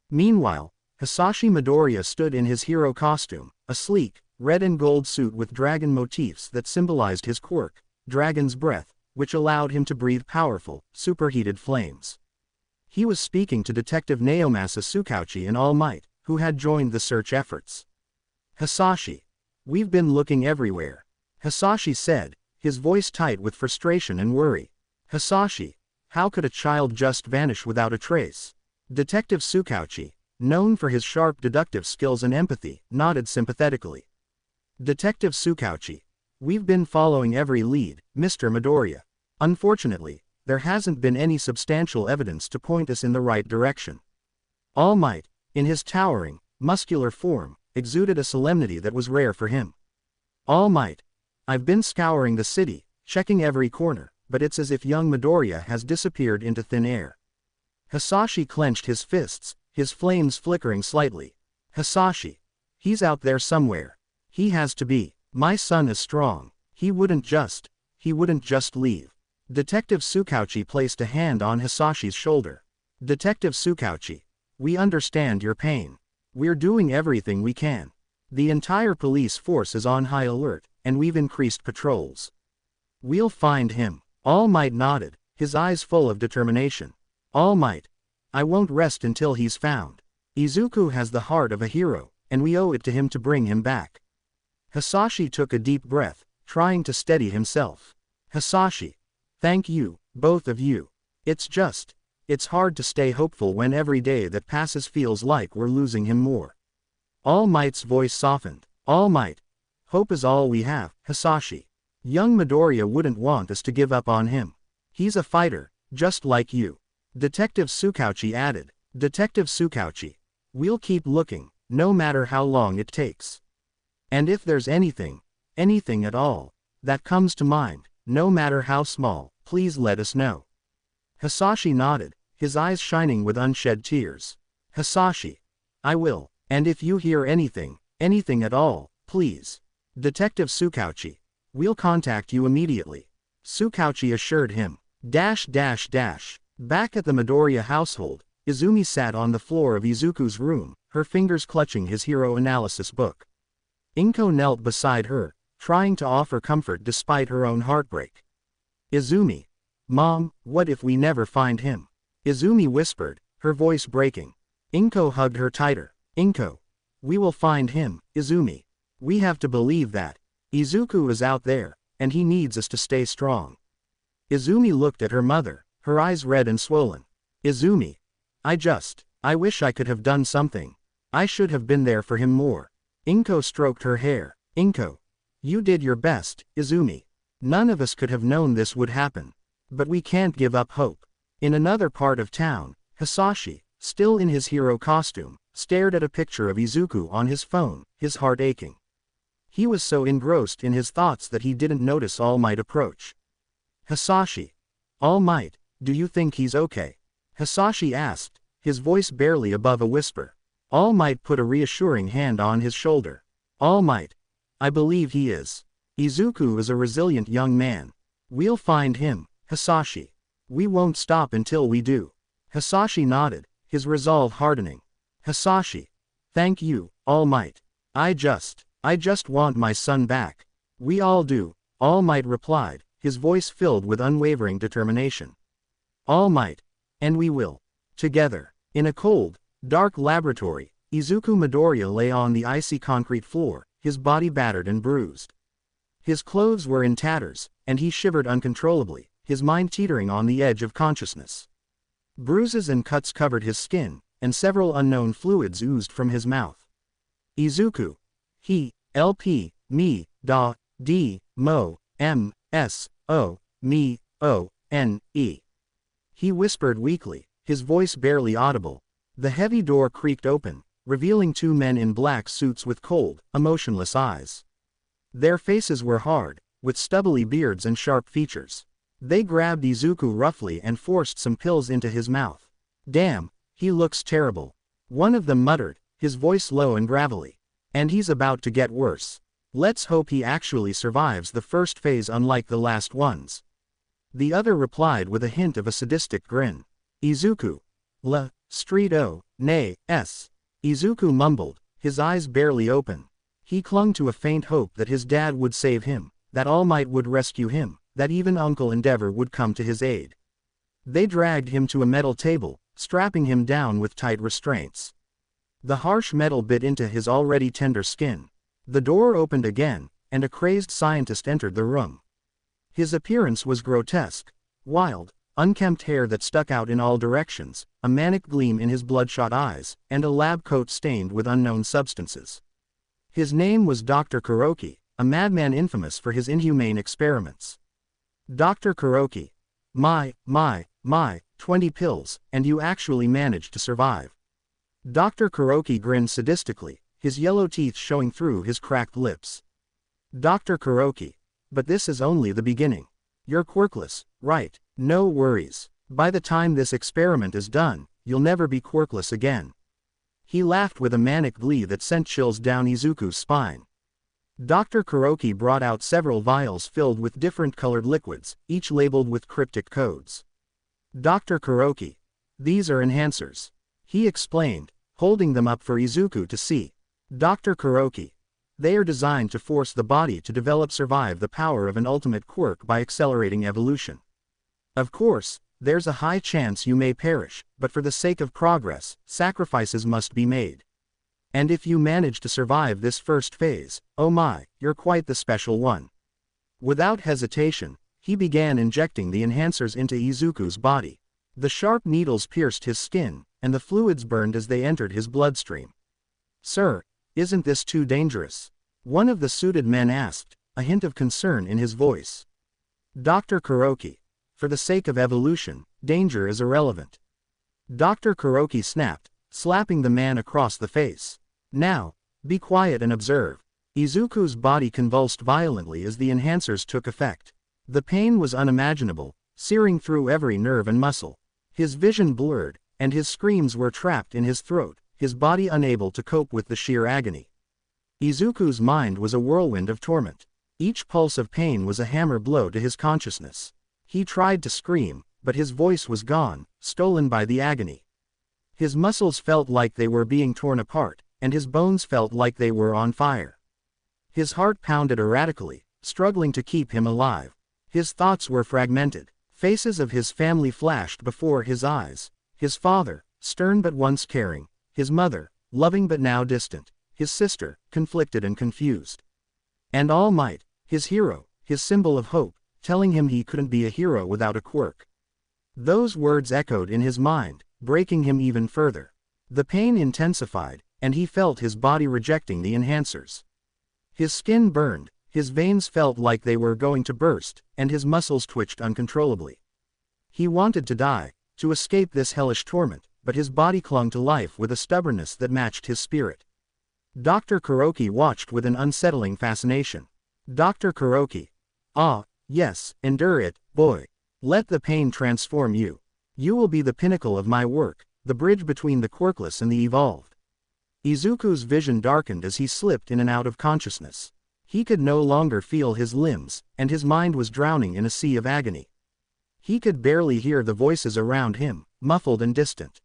Meanwhile, Hisashi Midoriya stood in his hero costume, a sleek, red and gold suit with dragon motifs that symbolized his quirk, Dragon's Breath, which allowed him to breathe powerful, superheated flames. He was speaking to Detective Naomasa Tsukauchi in All Might, who had joined the search efforts. "Hisashi. We've been looking everywhere," Hisashi said, his voice tight with frustration and worry. "Hisashi, how could a child just vanish without a trace?" Detective Tsukauchi, known for his sharp deductive skills and empathy, nodded sympathetically. "Detective Tsukauchi. We've been following every lead, Mr. Midoriya. Unfortunately, there hasn't been any substantial evidence to point us in the right direction." All Might, in his towering, muscular form, exuded a solemnity that was rare for him. "All Might. I've been scouring the city, checking every corner, but it's as if young Midoriya has disappeared into thin air." Hisashi clenched his fists, his flames flickering slightly. "Hisashi. He's out there somewhere. He has to be. My son is strong. He wouldn't just leave." Detective Tsukauchi placed a hand on Hisashi's shoulder. "Detective Tsukauchi. We understand your pain. We're doing everything we can. The entire police force is on high alert, and we've increased patrols. We'll find him." All Might nodded, his eyes full of determination. "All Might. I won't rest until he's found. Izuku has the heart of a hero, and we owe it to him to bring him back." Hisashi took a deep breath, trying to steady himself. "Hisashi. Thank you, both of you. It's hard to stay hopeful when every day that passes feels like we're losing him more." All Might's voice softened. "All Might. Hope is all we have, Hisashi. Young Midoriya wouldn't want us to give up on him. He's a fighter, just like you." Detective Tsukauchi added. "Detective Tsukauchi. We'll keep looking, no matter how long it takes. And if there's anything at all, that comes to mind, no matter how small, please let us know." Hisashi nodded, his eyes shining with unshed tears. "Hisashi. I will. And if you hear anything at all, please. Detective Tsukauchi. We'll contact you immediately." Tsukauchi assured him. Back at the Midoriya household, Izumi sat on the floor of Izuku's room, her fingers clutching his hero analysis book. Inko knelt beside her, trying to offer comfort despite her own heartbreak. "Izumi. Mom, what if we never find him?" Izumi whispered, her voice breaking. Inko hugged her tighter. "Inko. We will find him, Izumi. We have to believe that. Izuku is out there, and he needs us to stay strong." Izumi looked at her mother, her eyes red and swollen. "Izumi. I wish I could have done something. I should have been there for him more." Inko stroked her hair. "Inko. You did your best, Izumi. None of us could have known this would happen. But we can't give up hope." In another part of town, Hisashi, still in his hero costume, stared at a picture of Izuku on his phone, his heart aching. He was so engrossed in his thoughts that he didn't notice All Might approach. "Hisashi. All Might, do you think he's okay?" Hisashi asked, his voice barely above a whisper. All Might put a reassuring hand on his shoulder. "All Might. I believe he is. Izuku is a resilient young man. We'll find him, Hisashi. We won't stop until we do." Hisashi nodded, his resolve hardening. "Hisashi. Thank you, All Might. I just want my son back." "We all do," All Might replied, his voice filled with unwavering determination. "All Might. And we will. Together." In a cold, dark laboratory, Izuku Midoriya lay on the icy concrete floor, his body battered and bruised. His clothes were in tatters, and he shivered uncontrollably, his mind teetering on the edge of consciousness. Bruises and cuts covered his skin, and several unknown fluids oozed from his mouth. "Izuku. He, LP, me, da, d, mo, m, s, o, me, o, n, e." He whispered weakly, his voice barely audible. The heavy door creaked open, revealing two men in black suits with cold, emotionless eyes. Their faces were hard, with stubbly beards and sharp features. They grabbed Izuku roughly and forced some pills into his mouth. "Damn, he looks terrible," one of them muttered, his voice low and gravelly. "And he's about to get worse. Let's hope he actually survives the first phase unlike the last ones." The other replied with a hint of a sadistic grin. "Izuku. La, street o, nay, s." Izuku mumbled, his eyes barely open. He clung to a faint hope that his dad would save him, that All Might would rescue him, that even Uncle Endeavor would come to his aid. They dragged him to a metal table, strapping him down with tight restraints. The harsh metal bit into his already tender skin. The door opened again, and a crazed scientist entered the room. His appearance was grotesque. Wild, unkempt hair that stuck out in all directions, a manic gleam in his bloodshot eyes, and a lab coat stained with unknown substances. His name was Dr. Karoki, a madman infamous for his inhumane experiments. Dr. Karoki. My, 20 pills, and you actually managed to survive. Dr. Karoki grinned sadistically, his yellow teeth showing through his cracked lips. Dr. Karoki. But this is only the beginning. You're quirkless, right? No worries. By the time this experiment is done, you'll never be quirkless again. He laughed with a manic glee that sent chills down Izuku's spine. Dr. Karoki brought out several vials filled with different colored liquids, each labeled with cryptic codes. Dr. Karoki. These are enhancers. He explained, holding them up for Izuku to see. Dr. Karoki. They are designed to force the body to survive the power of an ultimate quirk by accelerating evolution. Of course, there's a high chance you may perish, but for the sake of progress, sacrifices must be made. And if you manage to survive this first phase, oh my, you're quite the special one. Without hesitation, he began injecting the enhancers into Izuku's body. The sharp needles pierced his skin, and the fluids burned as they entered his bloodstream. Sir, isn't this too dangerous? One of the suited men asked, a hint of concern in his voice. Dr. Karoki. For the sake of evolution, danger is irrelevant. Dr. Karoki snapped, slapping the man across the face. Now, be quiet and observe. Izuku's body convulsed violently as the enhancers took effect. The pain was unimaginable, searing through every nerve and muscle. His vision blurred, and his screams were trapped in his throat, his body unable to cope with the sheer agony. Izuku's mind was a whirlwind of torment. Each pulse of pain was a hammer blow to his consciousness. He tried to scream, but his voice was gone, stolen by the agony. His muscles felt like they were being torn apart, and his bones felt like they were on fire. His heart pounded erratically, struggling to keep him alive. His thoughts were fragmented. Faces of his family flashed before his eyes. His father, stern but once caring. His mother, loving but now distant. His sister, conflicted and confused. And All Might, his hero, his symbol of hope, telling him he couldn't be a hero without a quirk. Those words echoed in his mind, breaking him even further. The pain intensified, and he felt his body rejecting the enhancers. His skin burned, his veins felt like they were going to burst, and his muscles twitched uncontrollably. He wanted to die, to escape this hellish torment, but his body clung to life with a stubbornness that matched his spirit. Dr. Karoki watched with an unsettling fascination. Dr. Karoki. Ah, yes, endure it, boy. Let the pain transform you. You will be the pinnacle of my work, the bridge between the quirkless and the evolved. Izuku's vision darkened as he slipped in and out of consciousness. He could no longer feel his limbs, and his mind was drowning in a sea of agony. He could barely hear the voices around him, muffled and distant.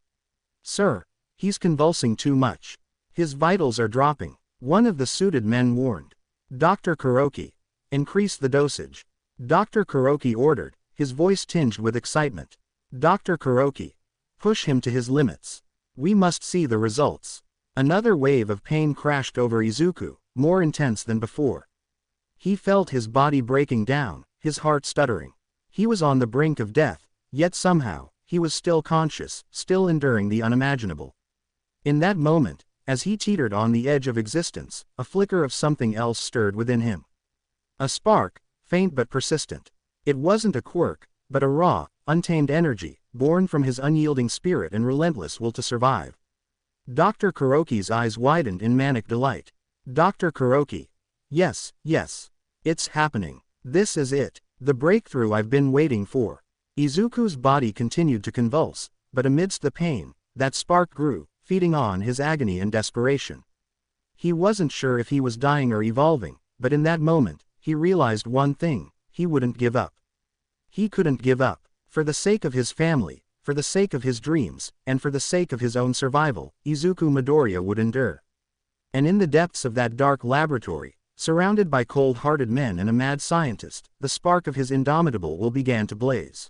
Sir, he's convulsing too much. His vitals are dropping, one of the suited men warned. Dr. Karoki. Increase the dosage. Dr. Karoki ordered, his voice tinged with excitement. Dr. Karoki. Push him to his limits. We must see the results. Another wave of pain crashed over Izuku, more intense than before. He felt his body breaking down, his heart stuttering. He was on the brink of death, yet somehow, he was still conscious, still enduring the unimaginable. In that moment, as he teetered on the edge of existence, a flicker of something else stirred within him. A spark, faint but persistent. It wasn't a quirk, but a raw, untamed energy, born from his unyielding spirit and relentless will to survive. Dr. Karoki's eyes widened in manic delight. Dr. Karoki. Yes, yes. It's happening. This is it. The breakthrough I've been waiting for. Izuku's body continued to convulse, but amidst the pain, that spark grew, feeding on his agony and desperation. He wasn't sure if he was dying or evolving, but in that moment, he realized one thing: he wouldn't give up. He couldn't give up. For the sake of his family, for the sake of his dreams, and for the sake of his own survival, Izuku Midoriya would endure. And in the depths of that dark laboratory, Surrounded by cold-hearted men and a mad scientist, the spark of his indomitable will began to blaze.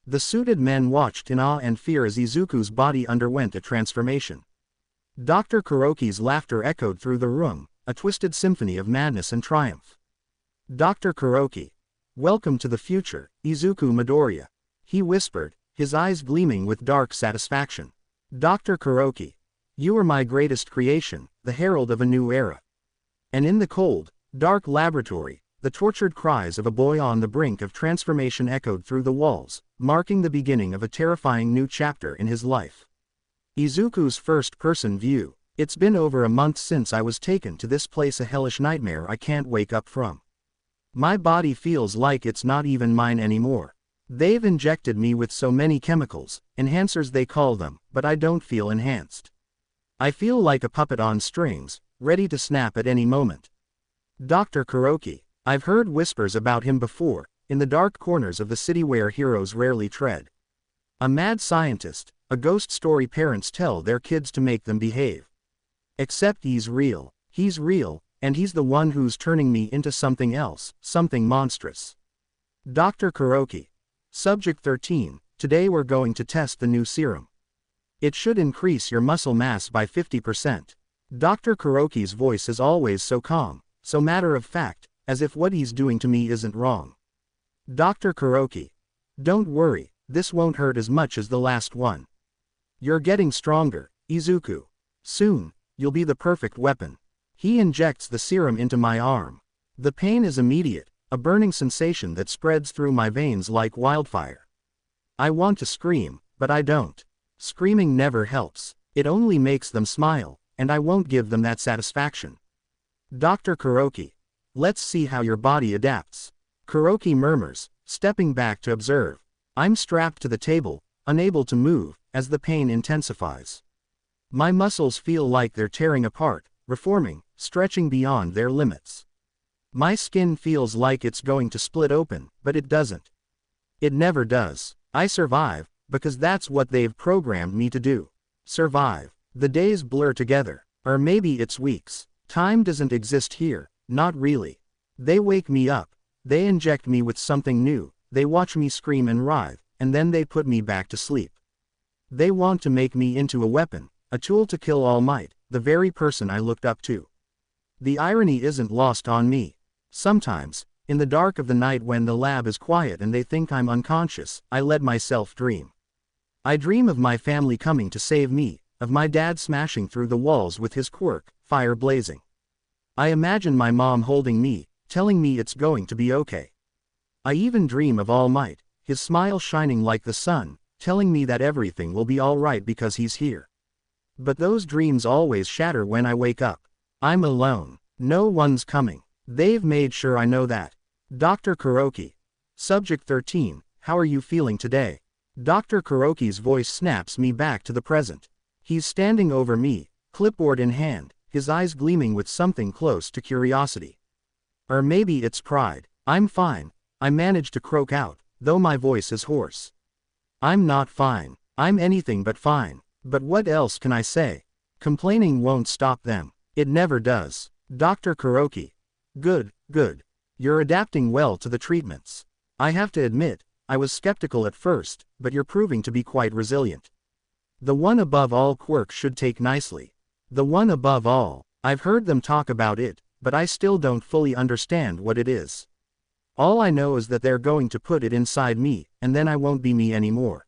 The suited men watched in awe and fear as Izuku's body underwent a transformation. Dr. Karoki's laughter echoed through the room, a twisted symphony of madness and triumph. Dr. Karoki. Welcome to the future, Izuku Midoriya. He whispered, his eyes gleaming with dark satisfaction. Dr. Karoki. You are my greatest creation, the herald of a new era. And in the cold, dark laboratory, the tortured cries of a boy on the brink of transformation echoed through the walls, marking the beginning of a terrifying new chapter in his life. Izuku's first-person view. It's been over a month since I was taken to this place, a hellish nightmare I can't wake up from. My body feels like it's not even mine anymore. They've injected me with so many chemicals, enhancers they call them, but I don't feel enhanced. I feel like a puppet on strings, ready to snap at any moment. Dr. Karoki. I've heard whispers about him before, in the dark corners of the city where heroes rarely tread. A mad scientist, a ghost story parents tell their kids to make them behave. Except he's real, and he's the one who's turning me into something else, something monstrous. Dr. Karoki. Subject 13, today we're going to test the new serum. It should increase your muscle mass by 50%. Dr. Karoki's voice is always so calm, so matter of fact, as if what he's doing to me isn't wrong. Dr. Karoki. Don't worry, this won't hurt as much as the last one. You're getting stronger, Izuku. Soon, you'll be the perfect weapon. He injects the serum into my arm. The pain is immediate, a burning sensation that spreads through my veins like wildfire. I want to scream, but I don't. Screaming never helps. It only makes them smile, and I won't give them that satisfaction. Dr. Karoki. Let's see how your body adapts. Karoki murmurs, stepping back to observe. I'm strapped to the table, unable to move, as the pain intensifies. My muscles feel like they're tearing apart, reforming, stretching beyond their limits. My skin feels like it's going to split open, but it doesn't. It never does. I survive, because that's what they've programmed me to do. Survive. The days blur together, or maybe it's weeks. Time doesn't exist here, not really. They wake me up, they inject me with something new, they watch me scream and writhe, and then they put me back to sleep. They want to make me into a weapon, a tool to kill All Might, the very person I looked up to. The irony isn't lost on me. Sometimes, in the dark of the night when the lab is quiet and they think I'm unconscious, I let myself dream. I dream of my family coming to save me, of my dad smashing through the walls with his quirk, fire blazing. I imagine my mom holding me, telling me it's going to be okay. I even dream of All Might, his smile shining like the sun, telling me that everything will be alright because he's here. But those dreams always shatter when I wake up. I'm alone. No one's coming. They've made sure I know that. Dr. Karoki. Subject 13, how are you feeling today? Dr. Karoki's voice snaps me back to the present. He's standing over me, clipboard in hand, his eyes gleaming with something close to curiosity. Or maybe it's pride. I'm fine, I managed to croak out, though my voice is hoarse. I'm not fine. I'm anything but fine. But what else can I say? Complaining won't stop them. It never does. Dr. Karoki. Good. You're adapting well to the treatments. I have to admit, I was skeptical at first, but you're proving to be quite resilient. The one above all quirk should take nicely. The one above all, I've heard them talk about it, but I still don't fully understand what it is. All I know is that they're going to put it inside me, and then I won't be me anymore.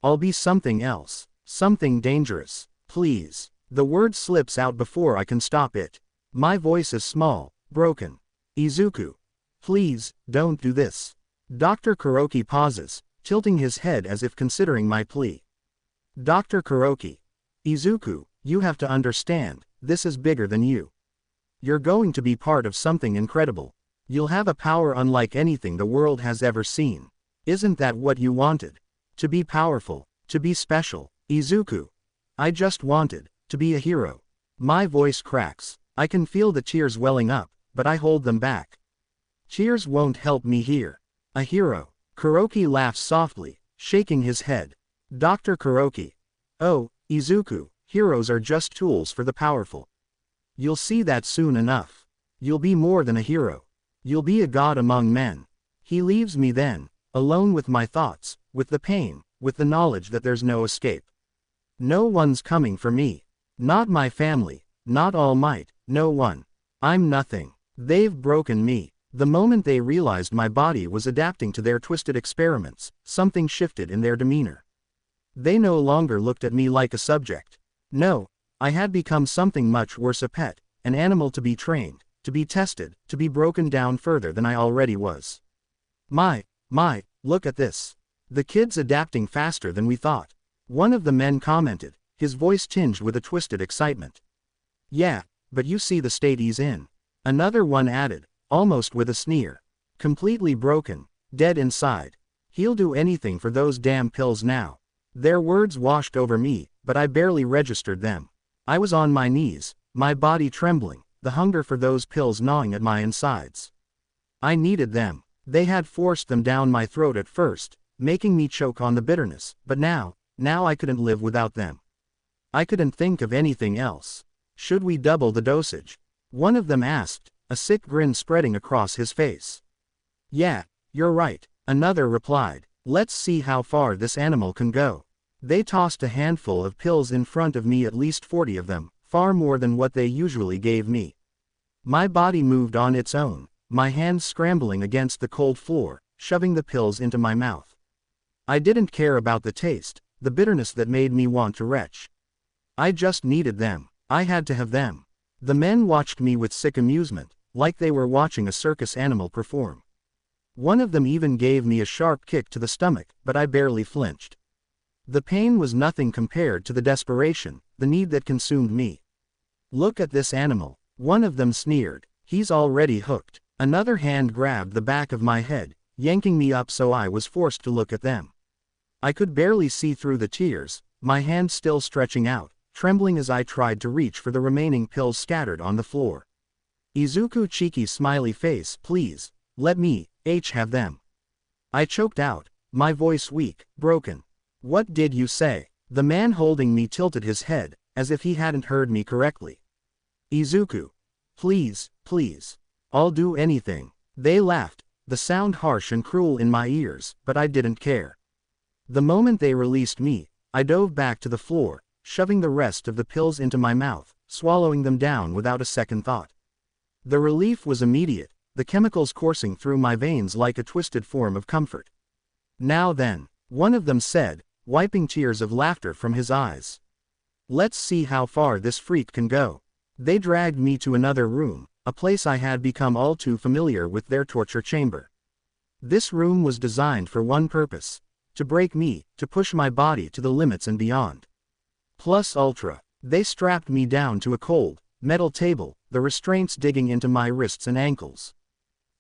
I'll be something else, something dangerous. Please. The word slips out before I can stop it. My voice is small, broken. Izuku. Please, don't do this. Dr. Karoki pauses, tilting his head as if considering my plea. Dr. Karoki. Izuku, you have to understand, this is bigger than you. You're going to be part of something incredible. You'll have a power unlike anything the world has ever seen. Isn't that what you wanted? To be powerful, to be special. Izuku. I just wanted to be a hero. My voice cracks. I can feel the tears welling up, but I hold them back. Tears won't help me here. A hero. Karoki laughs softly, shaking his head. Dr. Karoki. Oh, Izuku, heroes are just tools for the powerful. You'll see that soon enough. You'll be more than a hero. You'll be a god among men. He leaves me then, alone with my thoughts, with the pain, with the knowledge that there's no escape. No one's coming for me. Not my family, not All Might, no one. I'm nothing. They've broken me. The moment they realized my body was adapting to their twisted experiments, something shifted in their demeanor. They no longer looked at me like a subject. No, I had become something much worse, a pet, an animal to be trained, to be tested, to be broken down further than I already was. My, look at this. The kid's adapting faster than we thought. One of the men commented, his voice tinged with a twisted excitement. Yeah, but you see the state he's in. Another one added, almost with a sneer. Completely broken, dead inside. He'll do anything for those damn pills now. Their words washed over me, but I barely registered them. I was on my knees, my body trembling, the hunger for those pills gnawing at my insides. I needed them. They had forced them down my throat at first, making me choke on the bitterness, but now I couldn't live without them. I couldn't think of anything else. Should we double the dosage? One of them asked, a sick grin spreading across his face. Yeah, you're right, another replied. Let's see how far this animal can go. They tossed a handful of pills in front of me, at least 40 of them, far more than what they usually gave me. My body moved on its own, my hands scrambling against the cold floor, shoving the pills into my mouth. I didn't care about the taste, the bitterness that made me want to retch. I just needed them. I had to have them. The men watched me with sick amusement, like they were watching a circus animal perform. One of them even gave me a sharp kick to the stomach, but I barely flinched. The pain was nothing compared to the desperation, the need that consumed me. Look at this animal, one of them sneered. He's already hooked. Another hand grabbed the back of my head, yanking me up so I was forced to look at them. I could barely see through the tears, my hand still stretching out, trembling as I tried to reach for the remaining pills scattered on the floor. Izuku, cheeky smiley face, please, let me, have them. I choked out, my voice weak, broken. What did you say? The man holding me tilted his head, as if he hadn't heard me correctly. Izuku. Please, I'll do anything. They laughed, the sound harsh and cruel in my ears, but I didn't care. The moment they released me, I dove back to the floor, shoving the rest of the pills into my mouth, swallowing them down without a second thought. The relief was immediate, the chemicals coursing through my veins like a twisted form of comfort. Now then, one of them said, wiping tears of laughter from his eyes. Let's see how far this freak can go. They dragged me to another room, a place I had become all too familiar with, their torture chamber. This room was designed for one purpose: to break me, to push my body to the limits and beyond. Plus ultra. They strapped me down to a cold, metal table, the restraints digging into my wrists and ankles.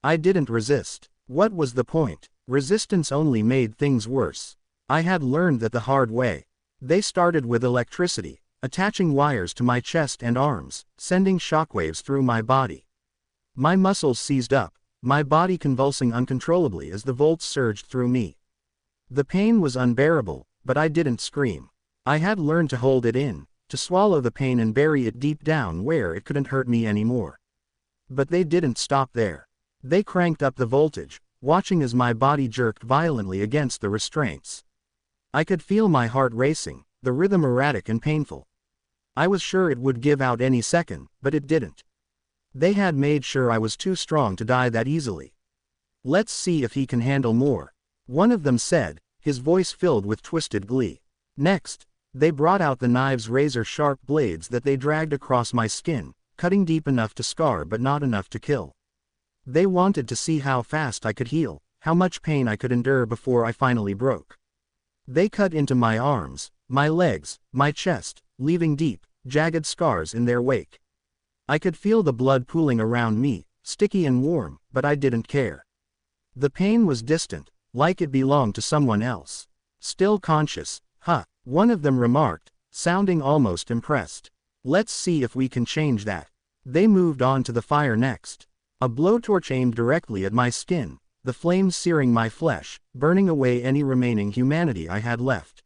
I didn't resist. What was the point? Resistance only made things worse. I had learned that the hard way. They started with electricity, attaching wires to my chest and arms, sending shockwaves through my body. My muscles seized up, my body convulsing uncontrollably as the volts surged through me. The pain was unbearable, but I didn't scream. I had learned to hold it in, to swallow the pain and bury it deep down where it couldn't hurt me anymore. But they didn't stop there. They cranked up the voltage, watching as my body jerked violently against the restraints. I could feel my heart racing, the rhythm erratic and painful. I was sure it would give out any second, but it didn't. They had made sure I was too strong to die that easily. Let's see if he can handle more, one of them said, his voice filled with twisted glee. Next, they brought out the knives, razor-sharp blades that they dragged across my skin, cutting deep enough to scar but not enough to kill. They wanted to see how fast I could heal, how much pain I could endure before I finally broke. They cut into my arms, my legs, my chest, leaving deep, jagged scars in their wake. I could feel the blood pooling around me, sticky and warm, but I didn't care. The pain was distant, like it belonged to someone else. Still conscious, one of them remarked, sounding almost impressed. Let's see if we can change that. They moved on to the fire next. A blowtorch aimed directly at my skin, the flames searing my flesh, burning away any remaining humanity I had left.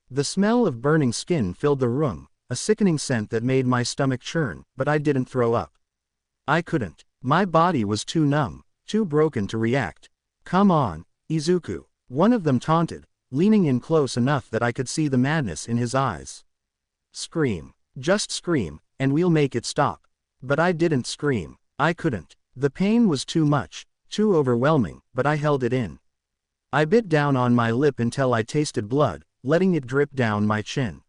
The smell of burning skin filled the room, a sickening scent that made my stomach churn, but I didn't throw up. I couldn't. My body was too numb, too broken to react. Come on, Izuku, one of them taunted, leaning in close enough that I could see the madness in his eyes. Scream. Just scream, and we'll make it stop. But I didn't scream. I couldn't. The pain was too much, too overwhelming, but I held it in. I bit down on my lip until I tasted blood, letting it drip down my chin.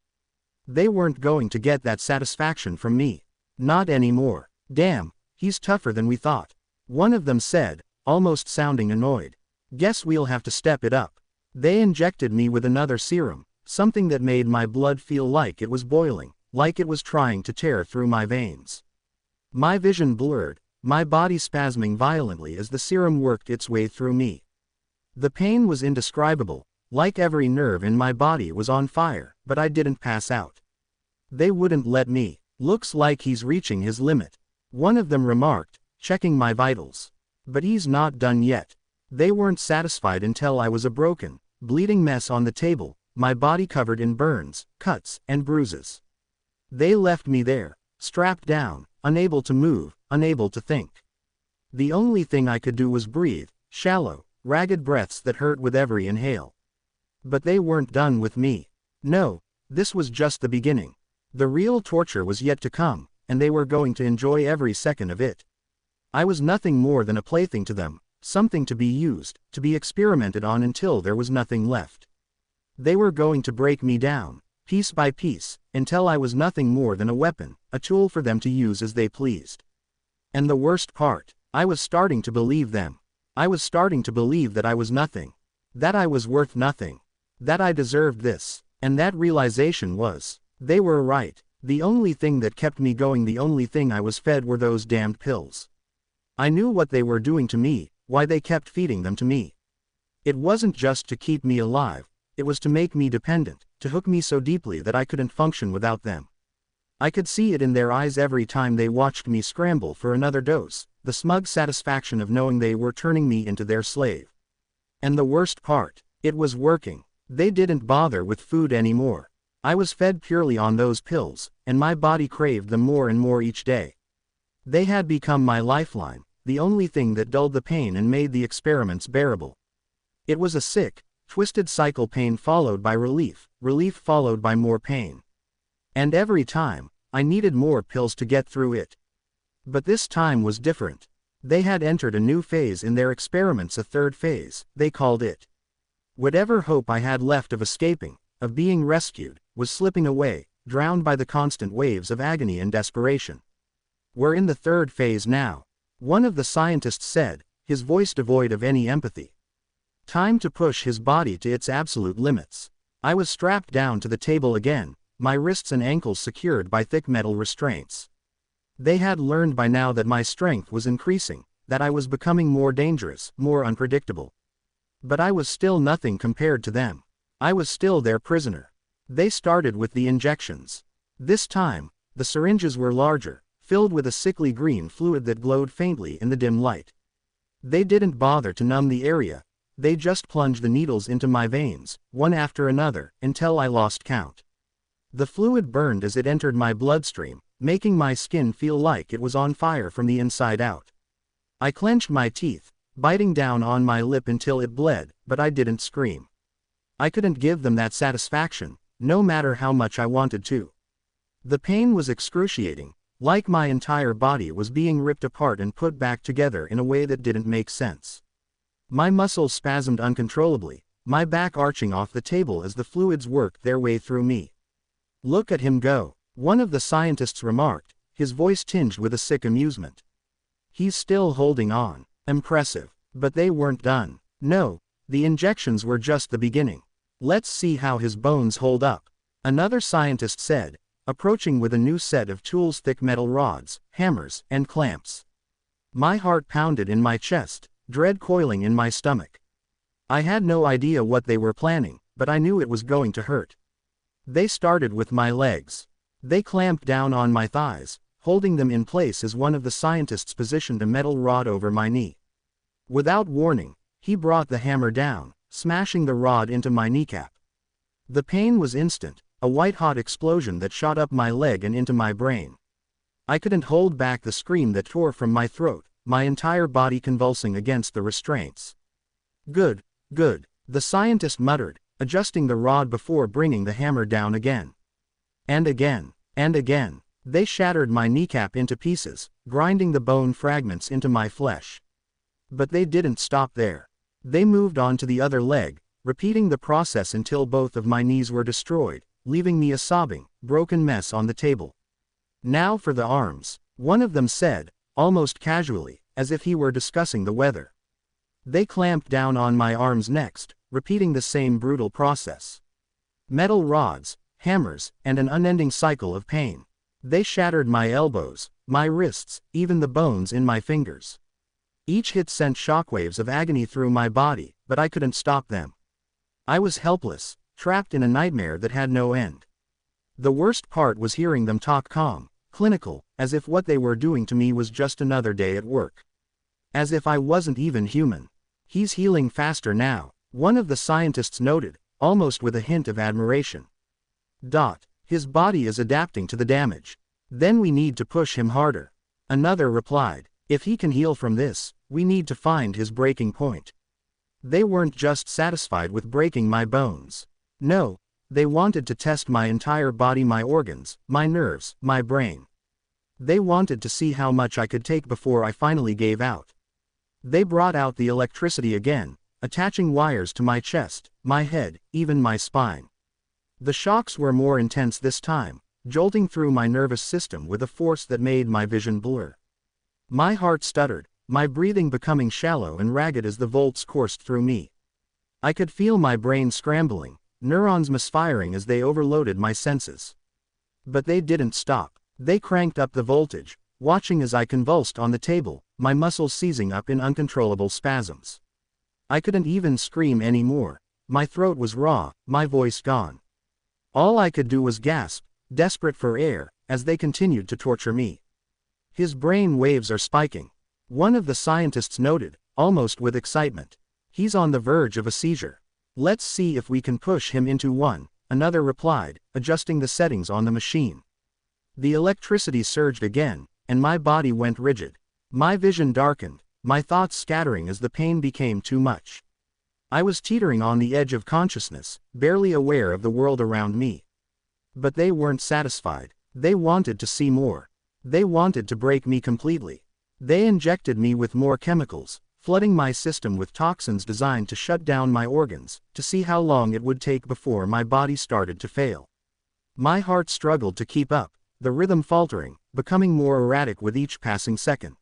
They weren't going to get that satisfaction from me. Not anymore. Damn, he's tougher than we thought. One of them said, almost sounding annoyed. Guess we'll have to step it up. They injected me with another serum, something that made my blood feel like it was boiling, like it was trying to tear through my veins. My vision blurred, my body spasming violently as the serum worked its way through me. The pain was indescribable, like every nerve in my body was on fire, but I didn't pass out. They wouldn't let me. Looks like he's reaching his limit. One of them remarked, checking my vitals. But he's not done yet. They weren't satisfied until I was a broken, bleeding mess on the table, my body covered in burns, cuts, and bruises. They left me there, strapped down, unable to move, unable to think. The only thing I could do was breathe, shallow, ragged breaths that hurt with every inhale. But they weren't done with me. No, this was just the beginning. The real torture was yet to come, and they were going to enjoy every second of it. I was nothing more than a plaything to them, something to be used, to be experimented on until there was nothing left. They were going to break me down, piece by piece, until I was nothing more than a weapon, a tool for them to use as they pleased. And the worst part, I was starting to believe them. I was starting to believe that I was nothing. That I was worth nothing. That I deserved this. And that realization was, they were right. The only thing that kept me going, the only thing I was fed were those damned pills. I knew what they were doing to me, why they kept feeding them to me. It wasn't just to keep me alive, it was to make me dependent, to hook me so deeply that I couldn't function without them. I could see it in their eyes every time they watched me scramble for another dose, the smug satisfaction of knowing they were turning me into their slave. And the worst part, it was working. They didn't bother with food anymore. I was fed purely on those pills, and my body craved them more and more each day. They had become my lifeline, the only thing that dulled the pain and made the experiments bearable. It was a sick, twisted cycle, pain followed by relief, relief followed by more pain. And every time, I needed more pills to get through it. But this time was different. They had entered a new phase in their experiments, a third phase, they called it. Whatever hope I had left of escaping, of being rescued, was slipping away, drowned by the constant waves of agony and desperation. We're in the third phase now, one of the scientists said, his voice devoid of any empathy. Time to push his body to its absolute limits. I was strapped down to the table again, my wrists and ankles secured by thick metal restraints. They had learned by now that my strength was increasing, that I was becoming more dangerous, more unpredictable. But I was still nothing compared to them. I was still their prisoner. They started with the injections. This time, the syringes were larger, filled with a sickly green fluid that glowed faintly in the dim light. They didn't bother to numb the area, they just plunged the needles into my veins, one after another, until I lost count. The fluid burned as it entered my bloodstream, making my skin feel like it was on fire from the inside out. I clenched my teeth, biting down on my lip until it bled, but I didn't scream. I couldn't give them that satisfaction, no matter how much I wanted to. The pain was excruciating, like my entire body was being ripped apart and put back together in a way that didn't make sense. My muscles spasmed uncontrollably, my back arching off the table as the fluids worked their way through me. Look at him go, one of the scientists remarked, his voice tinged with a sick amusement. He's still holding on. Impressive. But they weren't done. No, the injections were just the beginning. Let's see how his bones hold up. Another scientist said, approaching with a new set of tools, thick metal rods, hammers, and clamps. My heart pounded in my chest, dread coiling in my stomach. I had no idea what they were planning, but I knew it was going to hurt. They started with my legs. They clamped down on my thighs, holding them in place as one of the scientists positioned a metal rod over my knee. Without warning, he brought the hammer down, smashing the rod into my kneecap. The pain was instant, a white-hot explosion that shot up my leg and into my brain. I couldn't hold back the scream that tore from my throat, my entire body convulsing against the restraints. Good, good, the scientist muttered, adjusting the rod before bringing the hammer down again. And again, and again. They shattered my kneecap into pieces, grinding the bone fragments into my flesh. But they didn't stop there. They moved on to the other leg, repeating the process until both of my knees were destroyed, leaving me a sobbing, broken mess on the table. Now for the arms, one of them said, almost casually, as if he were discussing the weather. They clamped down on my arms next, repeating the same brutal process. Metal rods, hammers, and an unending cycle of pain. They shattered my elbows, my wrists, even the bones in my fingers. Each hit sent shockwaves of agony through my body, but I couldn't stop them. I was helpless, trapped in a nightmare that had no end. The worst part was hearing them talk calm, clinical, as if what they were doing to me was just another day at work. As if I wasn't even human. He's healing faster now, one of the scientists noted, almost with a hint of admiration. His body is adapting to the damage. Then we need to push him harder. Another replied, if he can heal from this, we need to find his breaking point. They weren't just satisfied with breaking my bones. No, they wanted to test my entire body, my organs, my nerves, my brain. They wanted to see how much I could take before I finally gave out. They brought out the electricity again, attaching wires to my chest, my head, even my spine. The shocks were more intense this time, jolting through my nervous system with a force that made my vision blur. My heart stuttered, my breathing becoming shallow and ragged as the volts coursed through me. I could feel my brain scrambling, neurons misfiring as they overloaded my senses. But they didn't stop. They cranked up the voltage, watching as I convulsed on the table, my muscles seizing up in uncontrollable spasms. I couldn't even scream anymore. My throat was raw, my voice gone. All I could do was gasp, desperate for air, as they continued to torture me. His brain waves are spiking. One of the scientists noted, almost with excitement. He's on the verge of a seizure. Let's see if we can push him into one, another replied, adjusting the settings on the machine. The electricity surged again, and my body went rigid. My vision darkened, my thoughts scattering as the pain became too much. I was teetering on the edge of consciousness, barely aware of the world around me. But they weren't satisfied. They wanted to see more. They wanted to break me completely. They injected me with more chemicals, flooding my system with toxins designed to shut down my organs, to see how long it would take before my body started to fail. My heart struggled to keep up, the rhythm faltering, becoming more erratic with each passing second.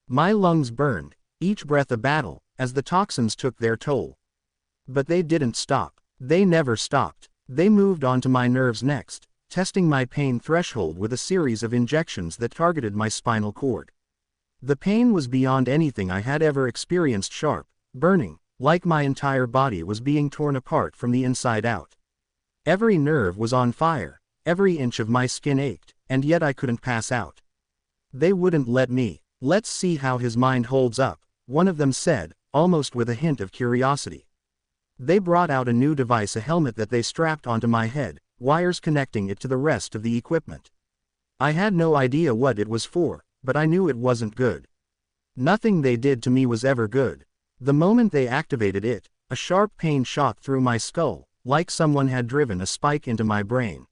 My lungs burned, each breath a battle, as the toxins took their toll. But they didn't stop. They never stopped. They moved on to my nerves next, testing my pain threshold with a series of injections that targeted my spinal cord. The pain was beyond anything I had ever experienced, sharp, burning, like my entire body was being torn apart from the inside out. Every nerve was on fire, every inch of my skin ached, and yet I couldn't pass out. They wouldn't let me. Let's see how his mind holds up, one of them said, almost with a hint of curiosity. They brought out a new device, a helmet that they strapped onto my head, wires connecting it to the rest of the equipment. I had no idea what it was for, but I knew it wasn't good. Nothing they did to me was ever good. The moment they activated it, a sharp pain shot through my skull, like someone had driven a spike into my brain.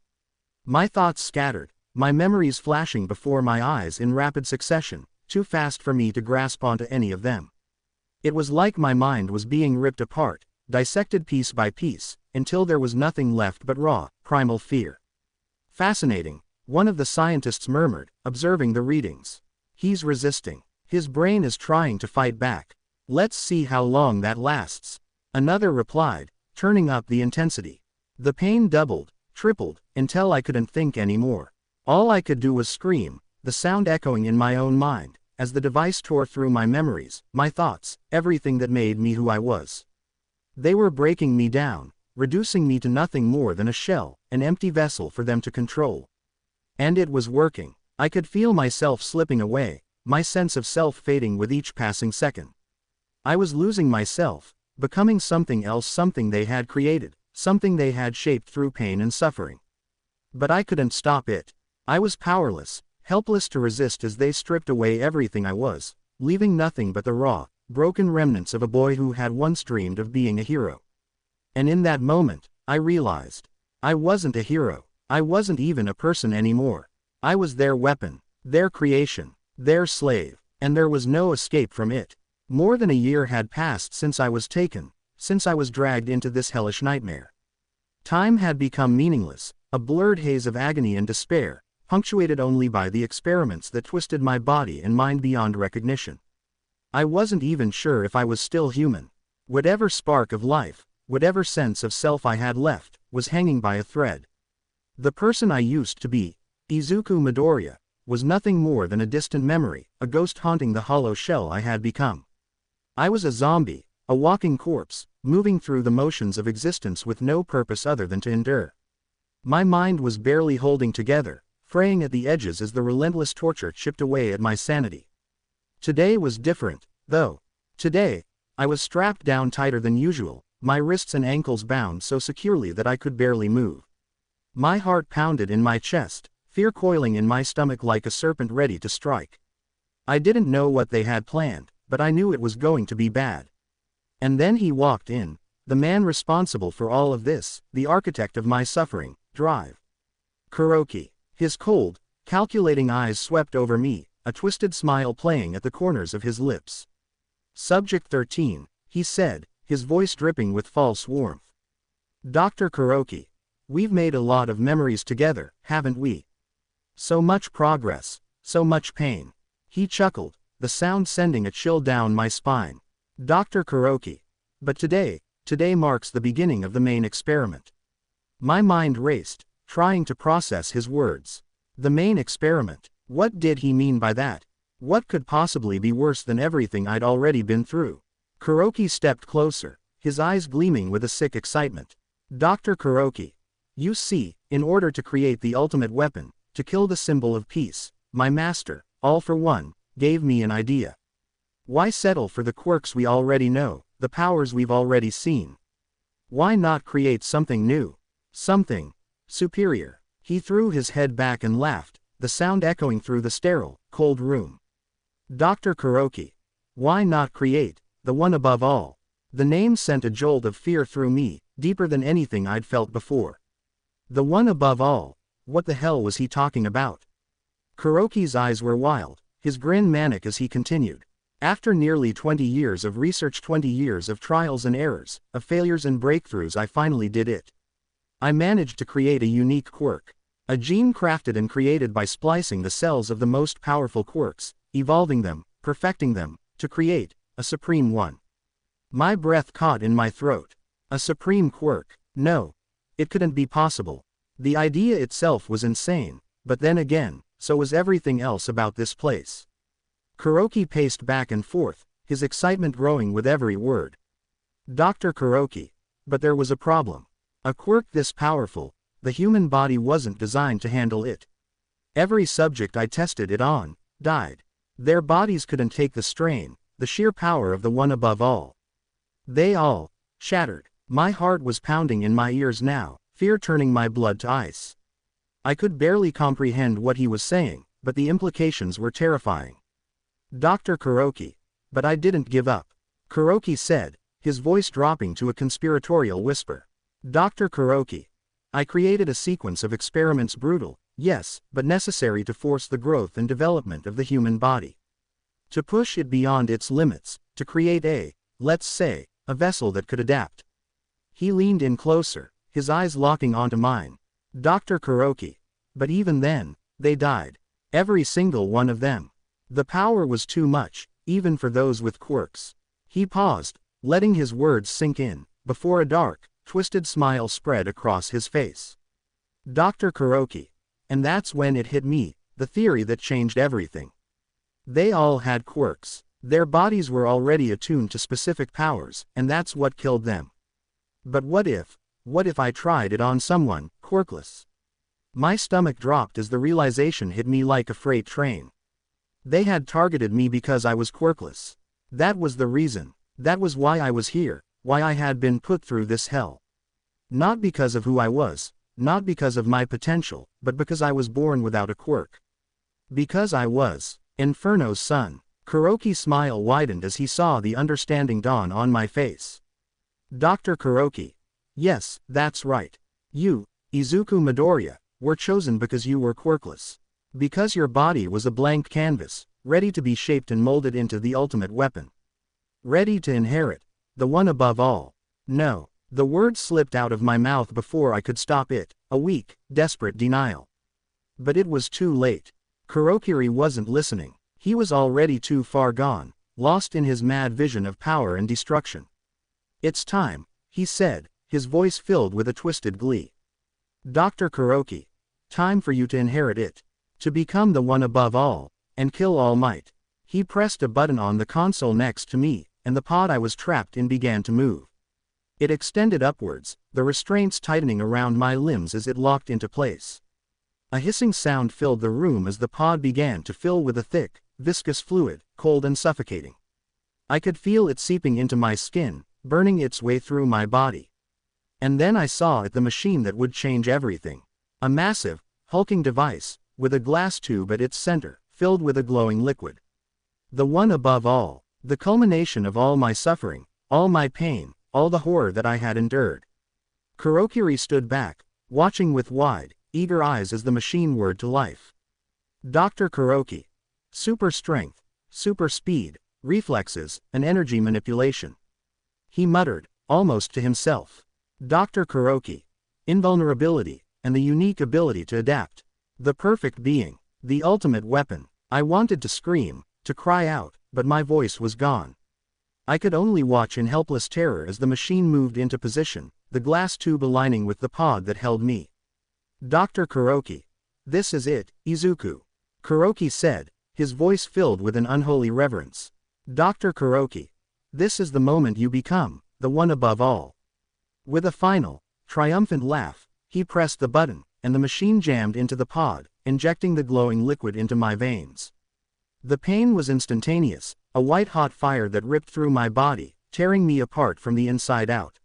My thoughts scattered, my memories flashing before my eyes in rapid succession, too fast for me to grasp onto any of them. It was like my mind was being ripped apart, dissected piece by piece, until there was nothing left but raw, primal fear. Fascinating, one of the scientists murmured, observing the readings. He's resisting. His brain is trying to fight back. Let's see how long that lasts. Another replied, turning up the intensity. The pain doubled, tripled, until I couldn't think anymore. All I could do was scream, the sound echoing in my own mind, as the device tore through my memories, my thoughts, everything that made me who I was. They were breaking me down, reducing me to nothing more than a shell, an empty vessel for them to control. And it was working. I could feel myself slipping away, my sense of self fading with each passing second. I was losing myself, becoming something else, something they had created, something they had shaped through pain and suffering. But I couldn't stop it. I was powerless, helpless to resist as they stripped away everything I was, leaving nothing but the raw, broken remnants of a boy who had once dreamed of being a hero. And in that moment, I realized. I wasn't a hero. I wasn't even a person anymore. I was their weapon, their creation, their slave, and there was no escape from it. More than a year had passed since I was taken, since I was dragged into this hellish nightmare. Time had become meaningless, a blurred haze of agony and despair, punctuated only by the experiments that twisted my body and mind beyond recognition. I wasn't even sure if I was still human. Whatever spark of life, whatever sense of self I had left, was hanging by a thread. The person I used to be, Izuku Midoriya, was nothing more than a distant memory, a ghost haunting the hollow shell I had become. I was a zombie, a walking corpse, moving through the motions of existence with no purpose other than to endure. My mind was barely holding together, fraying at the edges as the relentless torture chipped away at my sanity. Today was different, though. Today, I was strapped down tighter than usual, my wrists and ankles bound so securely that I could barely move. My heart pounded in my chest, fear coiling in my stomach like a serpent ready to strike. I didn't know what they had planned, but I knew it was going to be bad. And then he walked in, the man responsible for all of this, the architect of my suffering, drive. Karoki. His cold, calculating eyes swept over me, a twisted smile playing at the corners of his lips. Subject 13, he said, his voice dripping with false warmth. Dr. Karoki. We've made a lot of memories together, haven't we? So much progress, so much pain. He chuckled, the sound sending a chill down my spine. Dr. Karoki. But today marks the beginning of the main experiment. My mind raced, trying to process his words. The main experiment. What did he mean by that? What could possibly be worse than everything I'd already been through? Karoki stepped closer, his eyes gleaming with a sick excitement. Dr. Karoki. You see, in order to create the ultimate weapon, to kill the symbol of peace, my master, All for One, gave me an idea. Why settle for the quirks we already know, the powers we've already seen? Why not create something new? Something superior. He threw his head back and laughed, the sound echoing through the sterile, cold room. Dr. Karoki. Why not create the one above all? The name sent a jolt of fear through me, deeper than anything I'd felt before. The one above all. What the hell was he talking about? Karoki's eyes were wild, his grin manic as he continued. After nearly 20 years of research, 20 years of trials and errors, of failures and breakthroughs, I finally did it. I managed to create a unique quirk. A gene crafted and created by splicing the cells of the most powerful quirks, evolving them, perfecting them, to create a supreme one. My breath caught in my throat. A supreme quirk. No. It couldn't be possible. The idea itself was insane, but then again, so was everything else about this place. Karoki paced back and forth, his excitement growing with every word. Dr. Karoki. But there was a problem. A quirk this powerful, the human body wasn't designed to handle it. Every subject I tested it on, died. Their bodies couldn't take the strain, the sheer power of the one above all. They all shattered. My heart was pounding in my ears now, fear turning my blood to ice. I could barely comprehend what he was saying, but the implications were terrifying. Dr. Karoki. But I didn't give up. Karoki said, his voice dropping to a conspiratorial whisper. Dr. Karoki. I created a sequence of experiments brutal, yes, but necessary to force the growth and development of the human body. To push it beyond its limits, to create let's say, a vessel that could adapt. He leaned in closer, his eyes locking onto mine. Dr. Karoki. But even then, they died. Every single one of them. The power was too much, even for those with quirks. He paused, letting his words sink in, before a dark, twisted smile spread across his face. Dr. Karoki. And that's when it hit me, the theory that changed everything. They all had quirks. Their bodies were already attuned to specific powers, and that's what killed them. But what if I tried it on someone, quirkless? My stomach dropped as the realization hit me like a freight train. They had targeted me because I was quirkless. That was the reason. That was why I was here, why I had been put through this hell. Not because of who I was, not because of my potential, but because I was born without a quirk. Because I was Inferno's son. Karoki's smile widened as he saw the understanding dawn on my face. Dr. Karoki. Yes, that's right. You, Izuku Midoriya, were chosen because you were quirkless. Because your body was a blank canvas, ready to be shaped and molded into the ultimate weapon. Ready to inherit the one above all. No, the word slipped out of my mouth before I could stop it, a weak, desperate denial. But it was too late. Karoki wasn't listening. He was already too far gone, lost in his mad vision of power and destruction. It's time, he said, his voice filled with a twisted glee. Dr. Karoki. Time for you to inherit it. To become the one above all, and kill All Might. He pressed a button on the console next to me, and the pod I was trapped in began to move. It extended upwards, the restraints tightening around my limbs as it locked into place. A hissing sound filled the room as the pod began to fill with a thick, viscous fluid, cold and suffocating. I could feel it seeping into my skin, burning its way through my body. And then I saw it, the machine that would change everything. A massive, hulking device, with a glass tube at its center, filled with a glowing liquid. The one above all, the culmination of all my suffering, all my pain, all the horror that I had endured. Karoki stood back, watching with wide, eager eyes as the machine whirred to life. Dr. Karoki. Super strength, super speed, reflexes, and energy manipulation. He muttered, almost to himself. Dr. Karoki. Invulnerability, and the unique ability to adapt. The perfect being, the ultimate weapon. I wanted to scream, to cry out, but my voice was gone. I could only watch in helpless terror as the machine moved into position, the glass tube aligning with the pod that held me. Dr. Karoki. This is it, Izuku. Karoki said, his voice filled with an unholy reverence. Dr. Karoki. This is the moment you become the one above all. With a final, triumphant laugh, he pressed the button, and the machine jammed into the pod, injecting the glowing liquid into my veins. The pain was instantaneous, a white-hot fire that ripped through my body, tearing me apart from the inside out.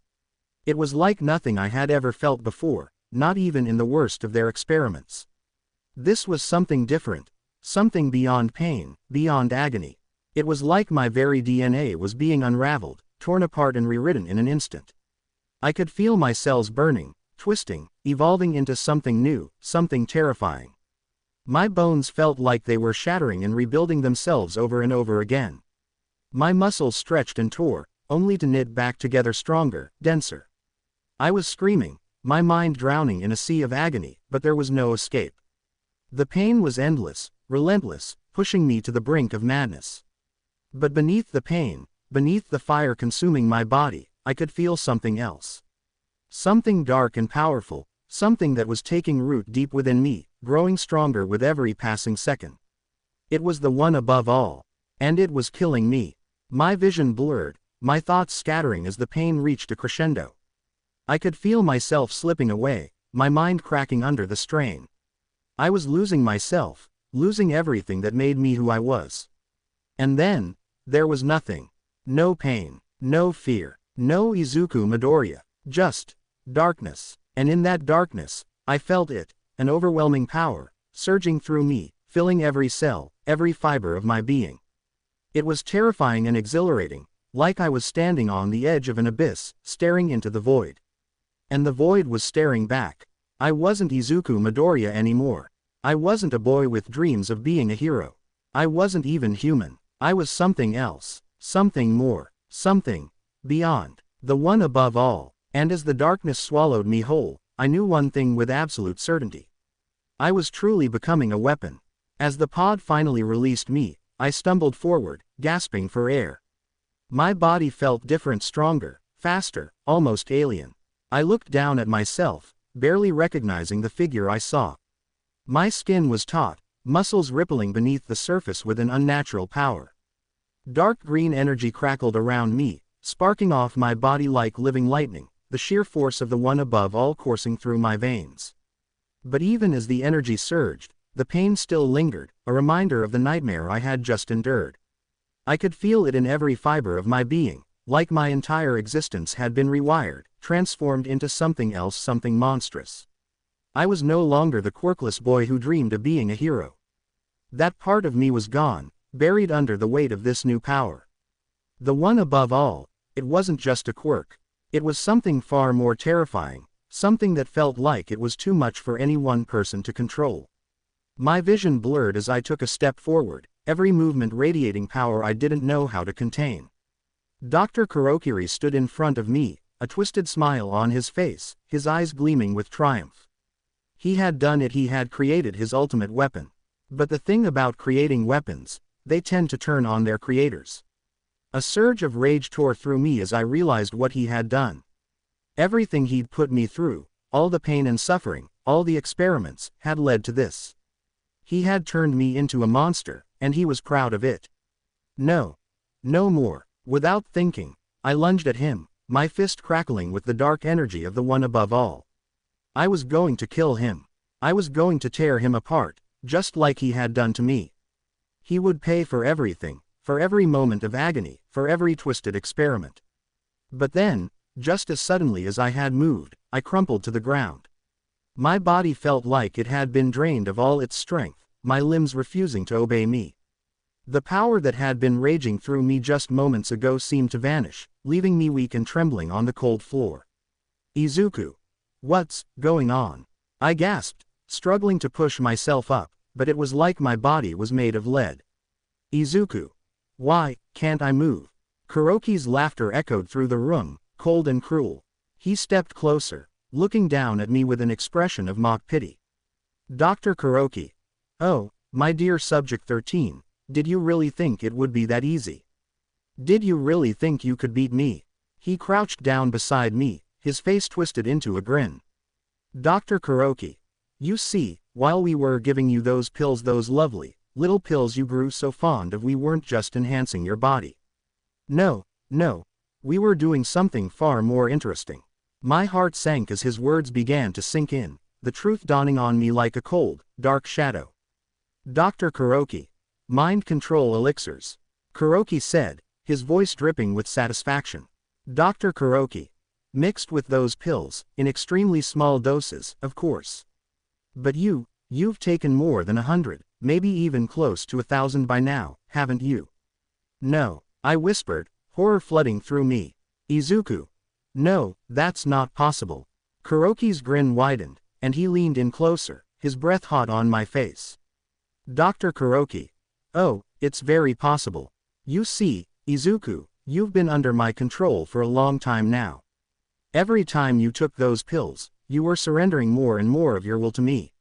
It was like nothing I had ever felt before, not even in the worst of their experiments. This was something different, something beyond pain, beyond agony. It was like my very DNA was being unraveled, torn apart and rewritten in an instant. I could feel my cells burning, twisting, evolving into something new, something terrifying. My bones felt like they were shattering and rebuilding themselves over and over again. My muscles stretched and tore, only to knit back together stronger, denser. I was screaming, my mind drowning in a sea of agony, but there was no escape. The pain was endless, relentless, pushing me to the brink of madness. But beneath the pain, beneath the fire consuming my body, I could feel something else. Something dark and powerful, something that was taking root deep within me, growing stronger with every passing second. It was the one above all. And it was killing me. My vision blurred, my thoughts scattering as the pain reached a crescendo. I could feel myself slipping away, my mind cracking under the strain. I was losing myself, losing everything that made me who I was. And then, there was nothing. No pain, no fear, no Izuku Midoriya, just darkness. And in that darkness, I felt it, an overwhelming power, surging through me, filling every cell, every fiber of my being. It was terrifying and exhilarating, like I was standing on the edge of an abyss, staring into the void. And the void was staring back. I wasn't Izuku Midoriya anymore. I wasn't a boy with dreams of being a hero. I wasn't even human. I was something else, something more, something beyond, the one above all. And as the darkness swallowed me whole, I knew one thing with absolute certainty. I was truly becoming a weapon. As the pod finally released me, I stumbled forward, gasping for air. My body felt different, stronger, faster, almost alien. I looked down at myself, barely recognizing the figure I saw. My skin was taut, muscles rippling beneath the surface with an unnatural power. Dark green energy crackled around me, sparking off my body like living lightning, the sheer force of the one above all coursing through my veins. But even as the energy surged, the pain still lingered, a reminder of the nightmare I had just endured. I could feel it in every fiber of my being, like my entire existence had been rewired, transformed into something else, something monstrous. I was no longer the quirkless boy who dreamed of being a hero. That part of me was gone, buried under the weight of this new power. The one above all, it wasn't just a quirk. It was something far more terrifying, something that felt like it was too much for any one person to control. My vision blurred as I took a step forward, every movement radiating power I didn't know how to contain. Dr. Karoki stood in front of me, a twisted smile on his face, his eyes gleaming with triumph. He had done it, he had created his ultimate weapon. But the thing about creating weapons, they tend to turn on their creators. A surge of rage tore through me as I realized what he had done. Everything he'd put me through, all the pain and suffering, all the experiments, had led to this. He had turned me into a monster, and he was proud of it. No. No more. Without thinking, I lunged at him, my fist crackling with the dark energy of the one above all. I was going to kill him. I was going to tear him apart, just like he had done to me. He would pay for everything, for every moment of agony, for every twisted experiment. But then, just as suddenly as I had moved, I crumpled to the ground. My body felt like it had been drained of all its strength, my limbs refusing to obey me. The power that had been raging through me just moments ago seemed to vanish, leaving me weak and trembling on the cold floor. Izuku. What's going on? I gasped, struggling to push myself up, but it was like my body was made of lead. Izuku. Why can't I move? Karoki's laughter echoed through the room, cold and cruel. He stepped closer, looking down at me with an expression of mock pity. Dr. Karoki. Oh, my dear Subject 13, did you really think it would be that easy? Did you really think you could beat me? He crouched down beside me, his face twisted into a grin. Dr. Karoki. You see, while we were giving you those pills, those lovely, little pills you grew so fond of, we weren't just enhancing your body. No. We were doing something far more interesting. My heart sank as his words began to sink in, the truth dawning on me like a cold, dark shadow. Dr. Karoki. Mind control elixirs. Karoki said, his voice dripping with satisfaction. Dr. Karoki. Mixed with those pills, in extremely small doses, of course. But you've taken more than 100, maybe even close to 1,000 by now, haven't you? No, I whispered, horror flooding through me. Izuku. No, that's not possible. Karoki's grin widened, and he leaned in closer, his breath hot on my face. Dr. Karoki. Oh, it's very possible. You see, Izuku, you've been under my control for a long time now. Every time you took those pills, you were surrendering more and more of your will to me.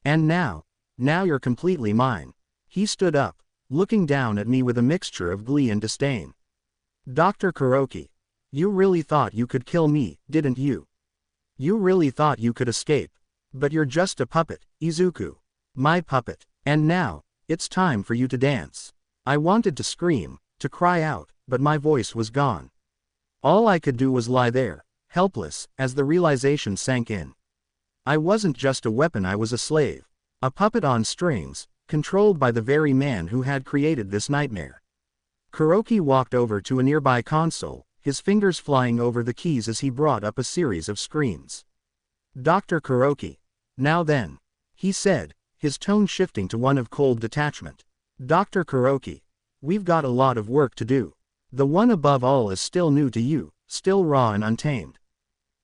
And now you're completely mine. He stood up, looking down at me with a mixture of glee and disdain. Dr. Karoki. You really thought you could kill me, didn't you? You really thought you could escape. But you're just a puppet, Izuku. My puppet. And now, it's time for you to dance. I wanted to scream, to cry out, but my voice was gone. All I could do was lie there, helpless, as the realization sank in. I wasn't just a weapon, I was a slave. A puppet on strings, controlled by the very man who had created this nightmare. Karoki walked over to a nearby console, his fingers flying over the keys as he brought up a series of screens. Dr. Karoki. Now then. He said, his tone shifting to one of cold detachment. Dr. Karoki. We've got a lot of work to do. The one above all is still new to you, still raw and untamed.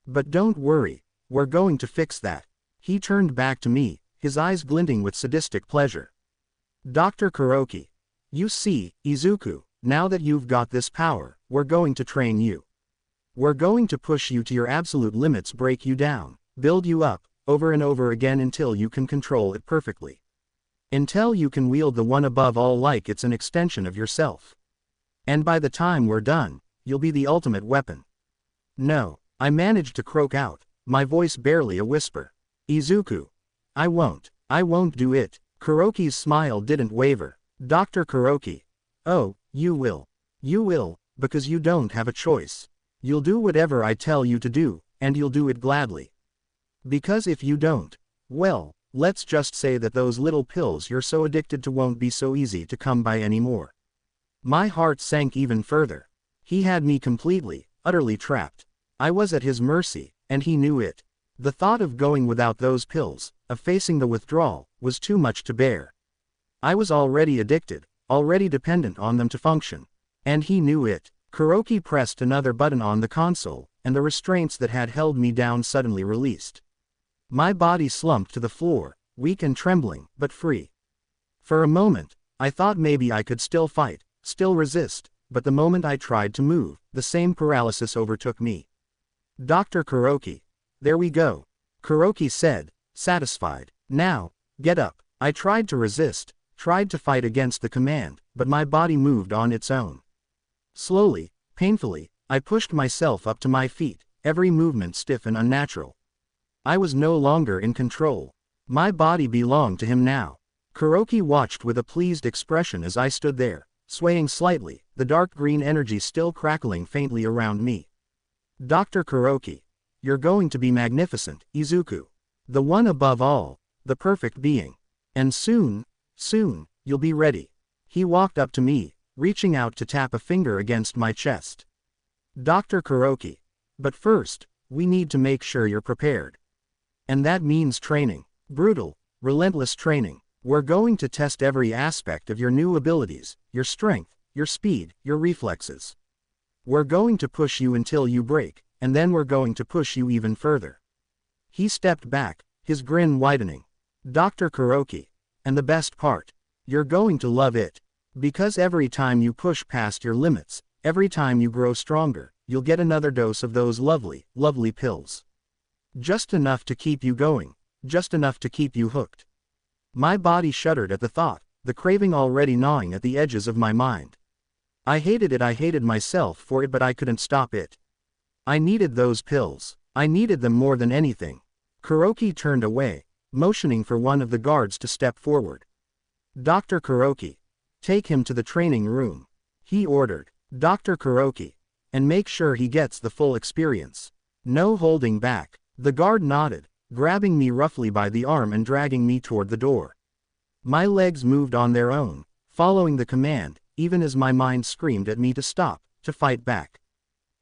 But don't worry, we're going to fix that. He turned back to me, his eyes glinting with sadistic pleasure. Dr. Karoki. You see, Izuku, now that you've got this power, we're going to train you. We're going to push you to your absolute limits, break you down, build you up, over and over again until you can control it perfectly. Until you can wield the one above all like it's an extension of yourself. And by the time we're done, you'll be the ultimate weapon. No, I managed to croak out, my voice barely a whisper. Izuku. I won't do it. Karoki's smile didn't waver. Dr. Karoki. Oh, you will. You will, because you don't have a choice. You'll do whatever I tell you to do, and you'll do it gladly. Because if you don't, well, let's just say that those little pills you're so addicted to won't be so easy to come by anymore. My heart sank even further. He had me completely, utterly trapped. I was at his mercy, and he knew it. The thought of going without those pills, of facing the withdrawal, was too much to bear. I was already addicted, already dependent on them to function. And he knew it. Karoki pressed another button on the console, and the restraints that had held me down suddenly released. My body slumped to the floor, weak and trembling, but free. For a moment, I thought maybe I could still fight, still resist, but the moment I tried to move, the same paralysis overtook me. Dr. Karoki. There we go. Karoki said, satisfied. Now, get up. I tried to resist, tried to fight against the command, but my body moved on its own. Slowly, painfully, I pushed myself up to my feet, every movement stiff and unnatural. I was no longer in control. My body belonged to him now. Karoki watched with a pleased expression as I stood there, swaying slightly, the dark green energy still crackling faintly around me. Dr. Karoki. You're going to be magnificent, Izuku. The one above all, the perfect being. And soon, you'll be ready. He walked up to me, reaching out to tap a finger against my chest. Dr. Karoki. But first, we need to make sure you're prepared. And that means training. Brutal, relentless training. We're going to test every aspect of your new abilities, your strength, your speed, your reflexes. We're going to push you until you break, and then we're going to push you even further. He stepped back, his grin widening. Dr. Karoki. And the best part. You're going to love it. Because every time you push past your limits, every time you grow stronger, you'll get another dose of those lovely, lovely pills. Just enough to keep you going, just enough to keep you hooked. My body shuddered at the thought, the craving already gnawing at the edges of my mind. I hated it, I hated myself for it, but I couldn't stop it. I needed those pills. I needed them more than anything. Karoki turned away, motioning for one of the guards to step forward. Dr. Karoki. Take him to the training room. He ordered. Dr. Karoki. And make sure he gets the full experience. No holding back. The guard nodded, grabbing me roughly by the arm and dragging me toward the door. My legs moved on their own, following the command, even as my mind screamed at me to stop, to fight back.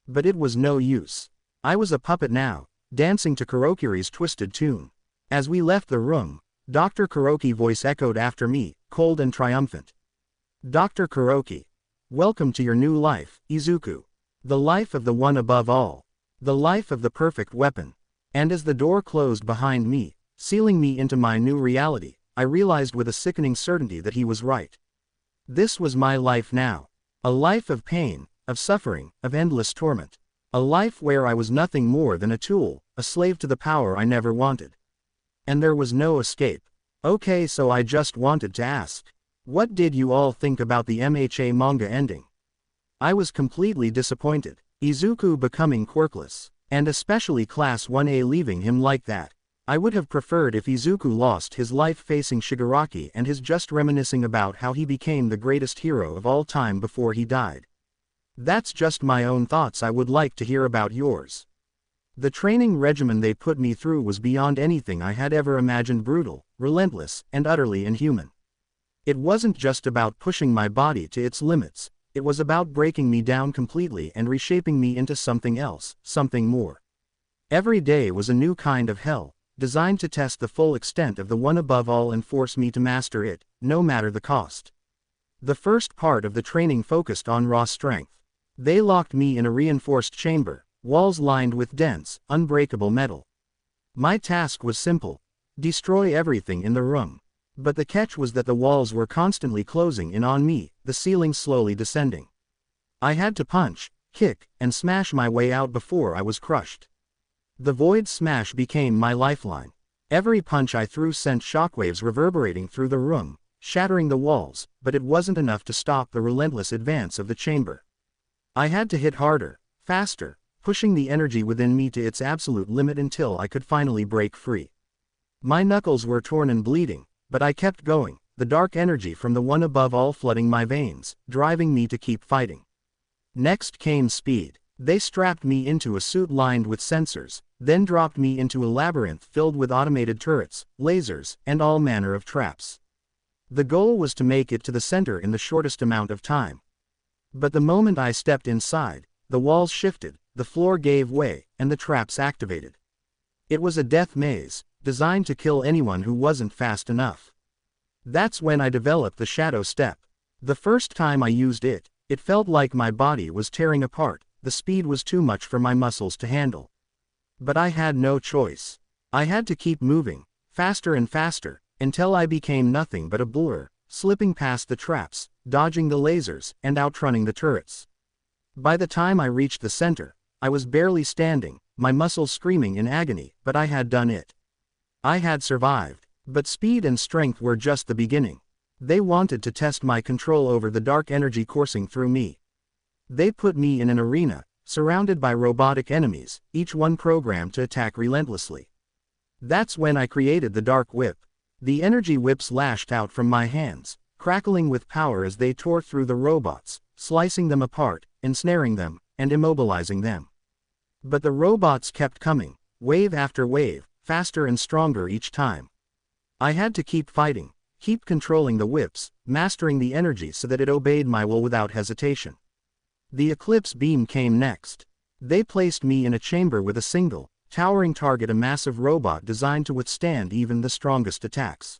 But it was no use. I was a puppet now, dancing to Karokiri's twisted tune. As we left the room, Dr. Karoki's voice echoed after me, cold and triumphant. Dr. Karoki. Welcome to your new life, Izuku. The life of the one above all. The life of the perfect weapon. And as the door closed behind me, sealing me into my new reality, I realized with a sickening certainty that he was right. This was my life now. A life of pain, of suffering, of endless torment. A life where I was nothing more than a tool, a slave to the power I never wanted. And there was no escape. Okay, so I just wanted to ask. What did you all think about the MHA manga ending? I was completely disappointed. Izuku becoming quirkless. And especially Class 1A leaving him like that. I would have preferred if Izuku lost his life facing Shigaraki and his just reminiscing about how he became the greatest hero of all time before he died. That's just my own thoughts, I would like to hear about yours. The training regimen they put me through was beyond anything I had ever imagined, brutal, relentless, and utterly inhuman. It wasn't just about pushing my body to its limits, it was about breaking me down completely and reshaping me into something else, something more. Every day was a new kind of hell, designed to test the full extent of the one above all and force me to master it, no matter the cost. The first part of the training focused on raw strength. They locked me in a reinforced chamber, walls lined with dense, unbreakable metal. My task was simple: destroy everything in the room. But the catch was that the walls were constantly closing in on me, the ceiling slowly descending. I had to punch, kick, and smash my way out before I was crushed. The void smash became my lifeline. Every punch I threw sent shockwaves reverberating through the room, shattering the walls, but it wasn't enough to stop the relentless advance of the chamber. I had to hit harder, faster, pushing the energy within me to its absolute limit until I could finally break free. My knuckles were torn and bleeding, but I kept going, the dark energy from the one above all flooding my veins, driving me to keep fighting. Next came speed. They strapped me into a suit lined with sensors, then dropped me into a labyrinth filled with automated turrets, lasers, and all manner of traps. The goal was to make it to the center in the shortest amount of time. But the moment I stepped inside, the walls shifted, the floor gave way, and the traps activated. It was a death maze, designed to kill anyone who wasn't fast enough. That's when I developed the shadow step. The first time I used it, it felt like my body was tearing apart, the speed was too much for my muscles to handle. But I had no choice. I had to keep moving, faster and faster, until I became nothing but a blur, slipping past the traps, dodging the lasers, and outrunning the turrets. By the time I reached the center, I was barely standing, my muscles screaming in agony, but I had done it. I had survived. But speed and strength were just the beginning. They wanted to test my control over the dark energy coursing through me. They put me in an arena, surrounded by robotic enemies, each one programmed to attack relentlessly. That's when I created the dark whip. The energy whips lashed out from my hands, crackling with power as they tore through the robots, slicing them apart, ensnaring them, and immobilizing them. But the robots kept coming, wave after wave, faster and stronger each time. I had to keep fighting, keep controlling the whips, mastering the energy so that it obeyed my will without hesitation. The eclipse beam came next. They placed me in a chamber with a single, towering target, a massive robot designed to withstand even the strongest attacks.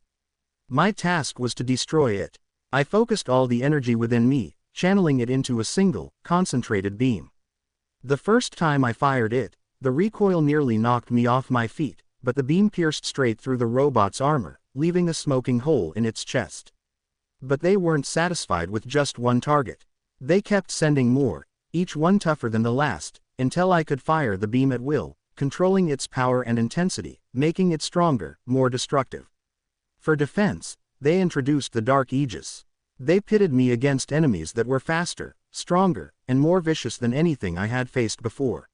My task was to destroy it. I focused all the energy within me, channeling it into a single, concentrated beam. The first time I fired it, the recoil nearly knocked me off my feet, but the beam pierced straight through the robot's armor, leaving a smoking hole in its chest. But they weren't satisfied with just one target. They kept sending more, each one tougher than the last, until I could fire the beam at will, controlling its power and intensity, making it stronger, more destructive. For defense, they introduced the Dark Aegis. They pitted me against enemies that were faster, stronger, and more vicious than anything I had faced before.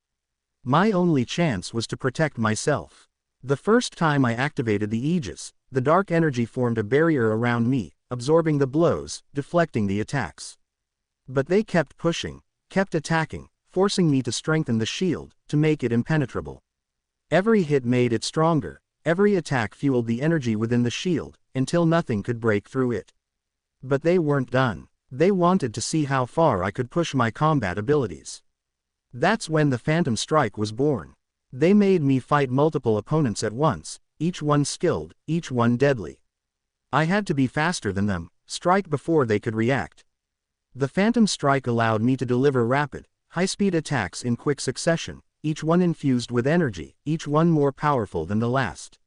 My only chance was to protect myself. The first time I activated the Aegis, the dark energy formed a barrier around me, absorbing the blows, deflecting the attacks. But they kept pushing, kept attacking, forcing me to strengthen the shield, to make it impenetrable. Every hit made it stronger, every attack fueled the energy within the shield, until nothing could break through it. But they weren't done. They wanted to see how far I could push my combat abilities. That's when the Phantom Strike was born. They made me fight multiple opponents at once, each one skilled, each one deadly. I had to be faster than them, strike before they could react. The Phantom Strike allowed me to deliver rapid, high-speed attacks in quick succession, each one infused with energy, each one more powerful than the last.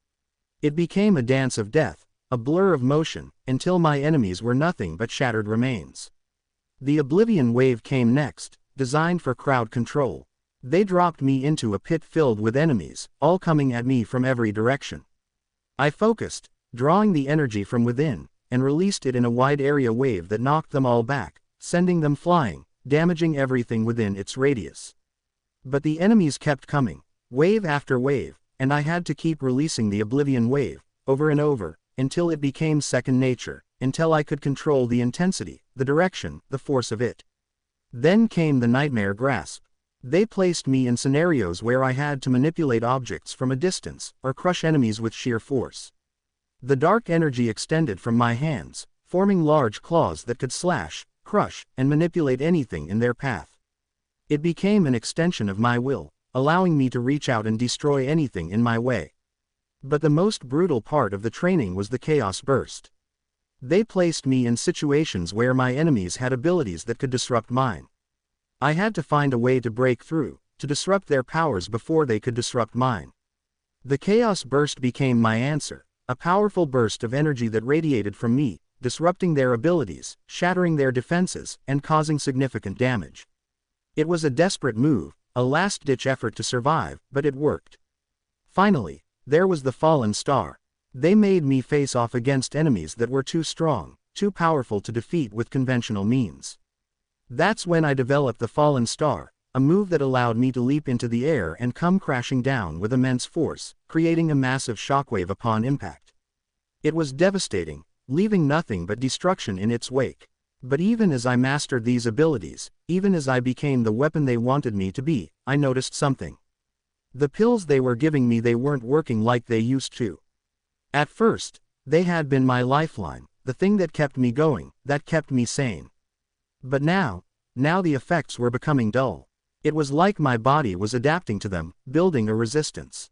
It became a dance of death, a blur of motion, until my enemies were nothing but shattered remains. The Oblivion Wave came next, designed for crowd control. They dropped me into a pit filled with enemies, all coming at me from every direction. I focused, drawing the energy from within, and released it in a wide area wave that knocked them all back, sending them flying, damaging everything within its radius. But the enemies kept coming, wave after wave, and I had to keep releasing the Oblivion Wave, over and over, until it became second nature, until I could control the intensity, the direction, the force of it. Then came the Nightmare Grasp. They placed me in scenarios where I had to manipulate objects from a distance, or crush enemies with sheer force. The dark energy extended from my hands, forming large claws that could slash, crush, and manipulate anything in their path. It became an extension of my will, allowing me to reach out and destroy anything in my way. But the most brutal part of the training was the Chaos Burst. They placed me in situations where my enemies had abilities that could disrupt mine. I had to find a way to break through, to disrupt their powers before they could disrupt mine. The Chaos Burst became my answer, a powerful burst of energy that radiated from me, disrupting their abilities, shattering their defenses, and causing significant damage. It was a desperate move, a last-ditch effort to survive, but it worked. Finally, there was the Fallen Star. They made me face off against enemies that were too strong, too powerful to defeat with conventional means. That's when I developed the Fallen Star, a move that allowed me to leap into the air and come crashing down with immense force, creating a massive shockwave upon impact. It was devastating, leaving nothing but destruction in its wake. But even as I mastered these abilities, even as I became the weapon they wanted me to be, I noticed something. The pills they were giving me, they weren't working like they used to. At first, they had been my lifeline, the thing that kept me going, that kept me sane. But now the effects were becoming dull. It was like my body was adapting to them, building a resistance.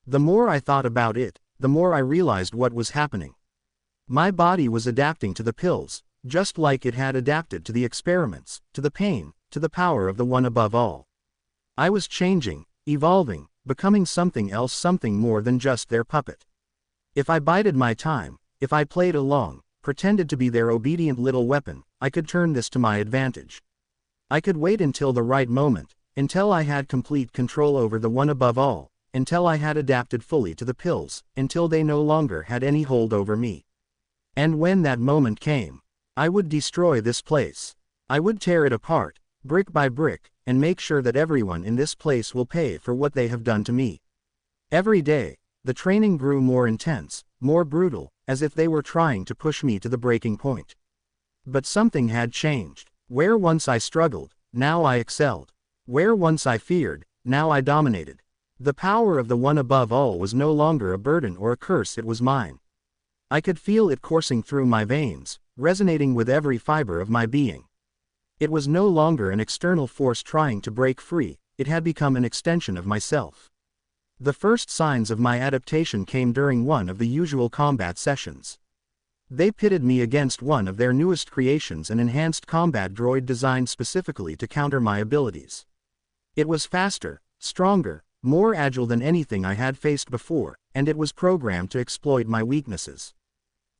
The more I thought about it, the more I realized what was happening. My body was adapting to the pills, just like it had adapted to the experiments, to the pain, to the power of the one above all. I was changing, evolving, becoming something else, something more than just their puppet. If I bided my time, if I played along, pretended to be their obedient little weapon, I could turn this to my advantage. I could wait until the right moment, until I had complete control over the one above all, until I had adapted fully to the pills, until they no longer had any hold over me. And when that moment came, I would destroy this place. I would tear it apart, brick by brick, and make sure that everyone in this place will pay for what they have done to me. Every day, the training grew more intense, more brutal, as if they were trying to push me to the breaking point. But something had changed. Where once I struggled, now I excelled. Where once I feared, now I dominated. The power of the one above all was no longer a burden or a curse, it was mine. I could feel it coursing through my veins, resonating with every fiber of my being. It was no longer an external force trying to break free, it had become an extension of myself. The first signs of my adaptation came during one of the usual combat sessions. They pitted me against one of their newest creations, an enhanced combat droid designed specifically to counter my abilities. It was faster, stronger, more agile than anything I had faced before, and it was programmed to exploit my weaknesses.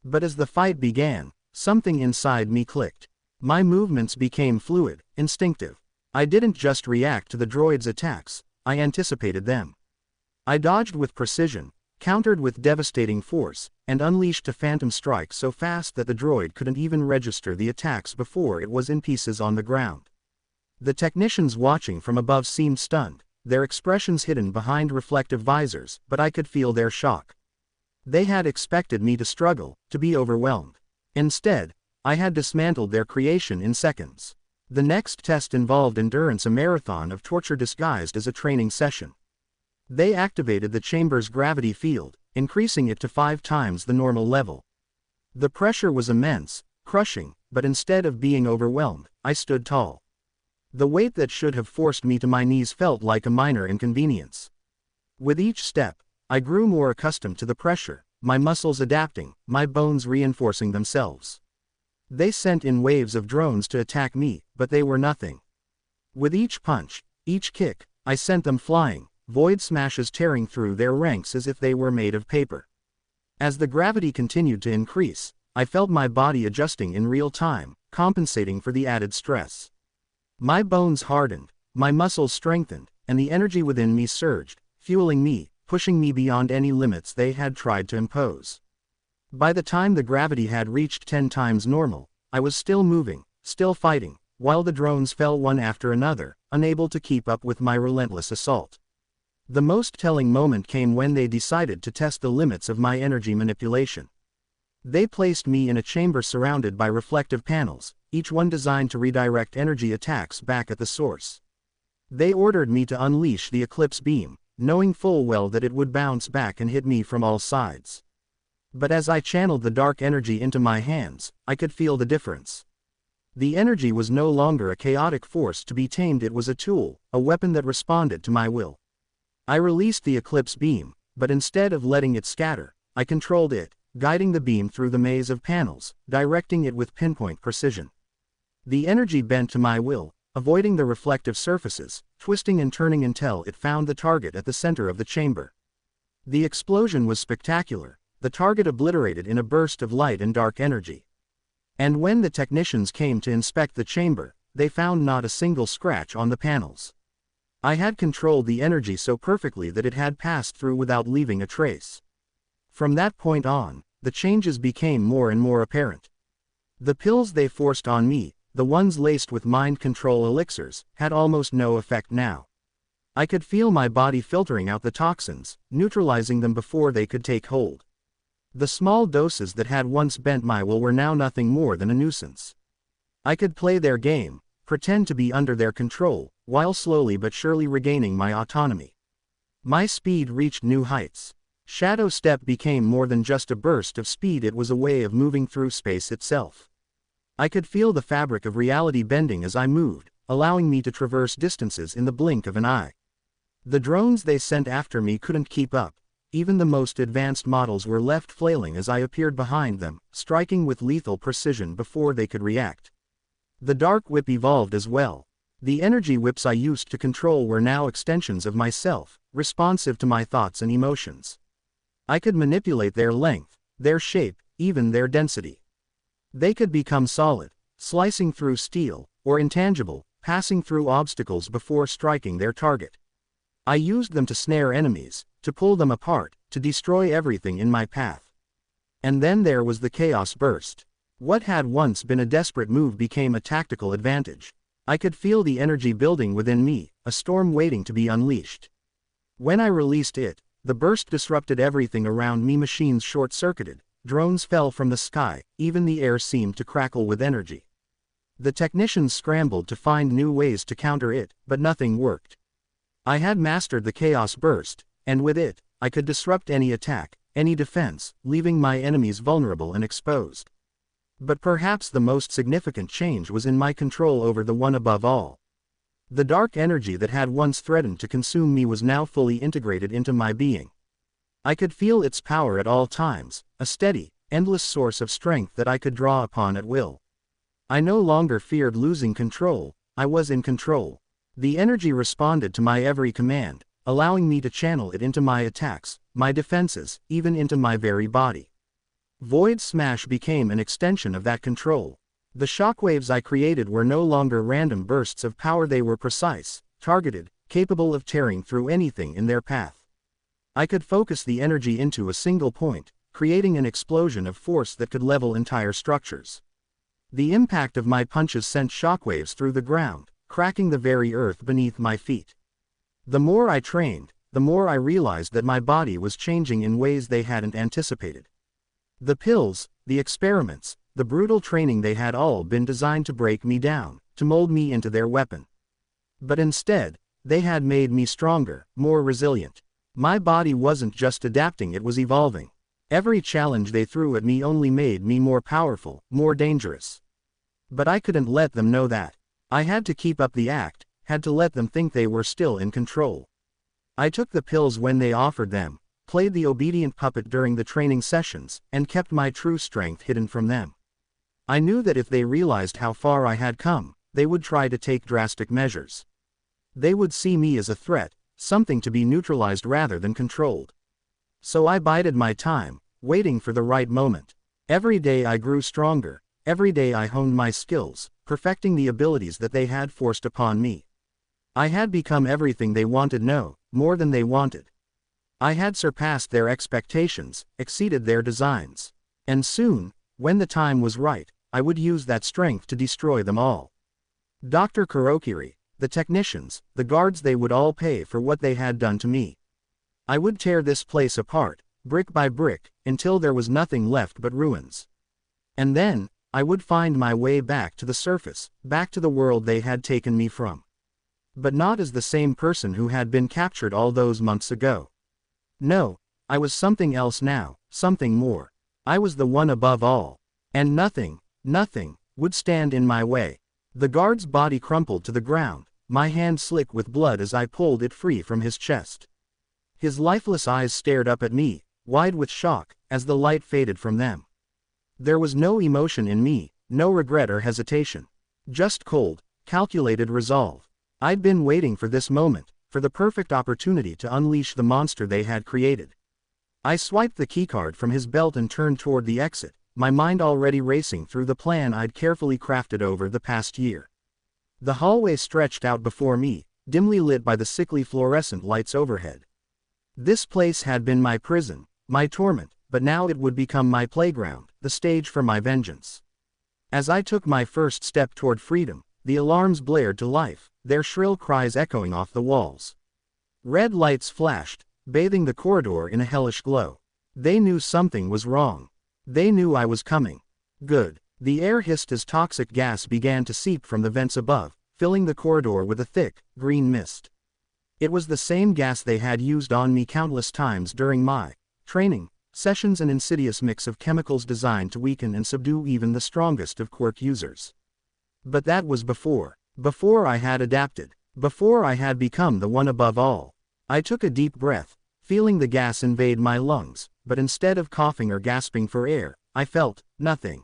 But as the fight began, something inside me clicked. My movements became fluid, instinctive. I didn't just react to the droid's attacks, I anticipated them. I dodged with precision, countered with devastating force, and unleashed a phantom strike so fast that the droid couldn't even register the attacks before it was in pieces on the ground. The technicians watching from above seemed stunned, their expressions hidden behind reflective visors, but I could feel their shock. They had expected me to struggle, to be overwhelmed. Instead, I had dismantled their creation in seconds. The next test involved endurance, a marathon of torture disguised as a training session. They activated the chamber's gravity field, increasing it to 5 times the normal level. The pressure was immense, crushing, but instead of being overwhelmed, I stood tall. The weight that should have forced me to my knees felt like a minor inconvenience. With each step, I grew more accustomed to the pressure, my muscles adapting, my bones reinforcing themselves. They sent in waves of drones to attack me, but they were nothing. With each punch, each kick, I sent them flying, void smashes tearing through their ranks as if they were made of paper. As the gravity continued to increase, I felt my body adjusting in real time, compensating for the added stress. My bones hardened, my muscles strengthened, and the energy within me surged, fueling me, pushing me beyond any limits they had tried to impose. By the time the gravity had reached 10 times normal, I was still moving, still fighting, while the drones fell one after another, unable to keep up with my relentless assault. The most telling moment came when they decided to test the limits of my energy manipulation. They placed me in a chamber surrounded by reflective panels, each one designed to redirect energy attacks back at the source. They ordered me to unleash the eclipse beam, knowing full well that it would bounce back and hit me from all sides. But as I channeled the dark energy into my hands, I could feel the difference. The energy was no longer a chaotic force to be tamed, it was a tool, a weapon that responded to my will. I released the eclipse beam, but instead of letting it scatter, I controlled it, guiding the beam through the maze of panels, directing it with pinpoint precision. The energy bent to my will, avoiding the reflective surfaces, twisting and turning until it found the target at the center of the chamber. The explosion was spectacular, the target obliterated in a burst of light and dark energy. And when the technicians came to inspect the chamber, they found not a single scratch on the panels. I had controlled the energy so perfectly that it had passed through without leaving a trace. From that point on, the changes became more and more apparent. The pills they forced on me, the ones laced with mind control elixirs, had almost no effect now. I could feel my body filtering out the toxins, neutralizing them before they could take hold. The small doses that had once bent my will were now nothing more than a nuisance. I could play their game, pretend to be under their control, while slowly but surely regaining my autonomy. My speed reached new heights. Shadow Step became more than just a burst of speed, it was a way of moving through space itself. I could feel the fabric of reality bending as I moved, allowing me to traverse distances in the blink of an eye. The drones they sent after me couldn't keep up. even the most advanced models were left flailing as I appeared behind them, striking with lethal precision before they could react. The dark whip evolved as well. The energy whips I used to control were now extensions of myself, responsive to my thoughts and emotions. I could manipulate their length, their shape, even their density. They could become solid, slicing through steel, or intangible, passing through obstacles before striking their target. I used them to snare enemies, to pull them apart, to destroy everything in my path. And then there was the chaos burst. What had once been a desperate move became a tactical advantage. I could feel the energy building within me, a storm waiting to be unleashed. When I released it, the burst disrupted everything around me. Machines short-circuited, drones fell from the sky, even the air seemed to crackle with energy. The technicians scrambled to find new ways to counter it, but nothing worked. I had mastered the chaos burst, and with it, I could disrupt any attack, any defense, leaving my enemies vulnerable and exposed. But perhaps the most significant change was in my control over the one above all. The dark energy that had once threatened to consume me was now fully integrated into my being. I could feel its power at all times, a steady, endless source of strength that I could draw upon at will. I no longer feared losing control, I was in control. The energy responded to my every command, allowing me to channel it into my attacks, my defenses, even into my very body. Void Smash became an extension of that control. The shockwaves I created were no longer random bursts of power, they were precise, targeted, capable of tearing through anything in their path. I could focus the energy into a single point, creating an explosion of force that could level entire structures. The impact of my punches sent shockwaves through the ground, cracking the very earth beneath my feet. The more I trained, the more I realized that my body was changing in ways they hadn't anticipated. The pills, the experiments, the brutal training, they had all been designed to break me down, to mold me into their weapon. But instead, they had made me stronger, more resilient. My body wasn't just adapting, it was evolving. Every challenge they threw at me only made me more powerful, more dangerous. But I couldn't let them know that. I had to keep up the act, had to let them think they were still in control. I took the pills when they offered them, played the obedient puppet during the training sessions, and kept my true strength hidden from them. I knew that if they realized how far I had come, they would try to take drastic measures. They would see me as a threat, something to be neutralized rather than controlled. So I bided my time, waiting for the right moment. Every day I grew stronger, every day I honed my skills, perfecting the abilities that they had forced upon me. I had become everything they wanted, no, more than they wanted. I had surpassed their expectations, exceeded their designs. And soon, when the time was right, I would use that strength to destroy them all. Dr. Karoki, the technicians, the guards, they would all pay for what they had done to me. I would tear this place apart, brick by brick, until there was nothing left but ruins. And then, I would find my way back to the surface, back to the world they had taken me from. But not as the same person who had been captured all those months ago. No, I was something else now, something more. I was the one above all. And nothing, would stand in my way. The guard's body crumpled to the ground, my hand slick with blood as I pulled it free from his chest. His lifeless eyes stared up at me, wide with shock, as the light faded from them. There was no emotion in me, no regret or hesitation. Just cold, calculated resolve. I'd been waiting for this moment, for the perfect opportunity to unleash the monster they had created. I swiped the keycard from his belt and turned toward the exit, my mind already racing through the plan I'd carefully crafted over the past year. The hallway stretched out before me, dimly lit by the sickly fluorescent lights overhead. This place had been my prison, my torment, but now it would become my playground, the stage for my vengeance. As I took my first step toward freedom, the alarms blared to life, their shrill cries echoing off the walls. Red lights flashed, bathing the corridor in a hellish glow. They knew something was wrong. They knew I was coming. Good. The air hissed as toxic gas began to seep from the vents above, filling the corridor with a thick, green mist. It was the same gas they had used on me countless times during my training sessions, an insidious mix of chemicals designed to weaken and subdue even the strongest of quirk users. But that was before I had adapted, before I had become the one above all. I took a deep breath, feeling the gas invade my lungs, but instead of coughing or gasping for air, I felt nothing.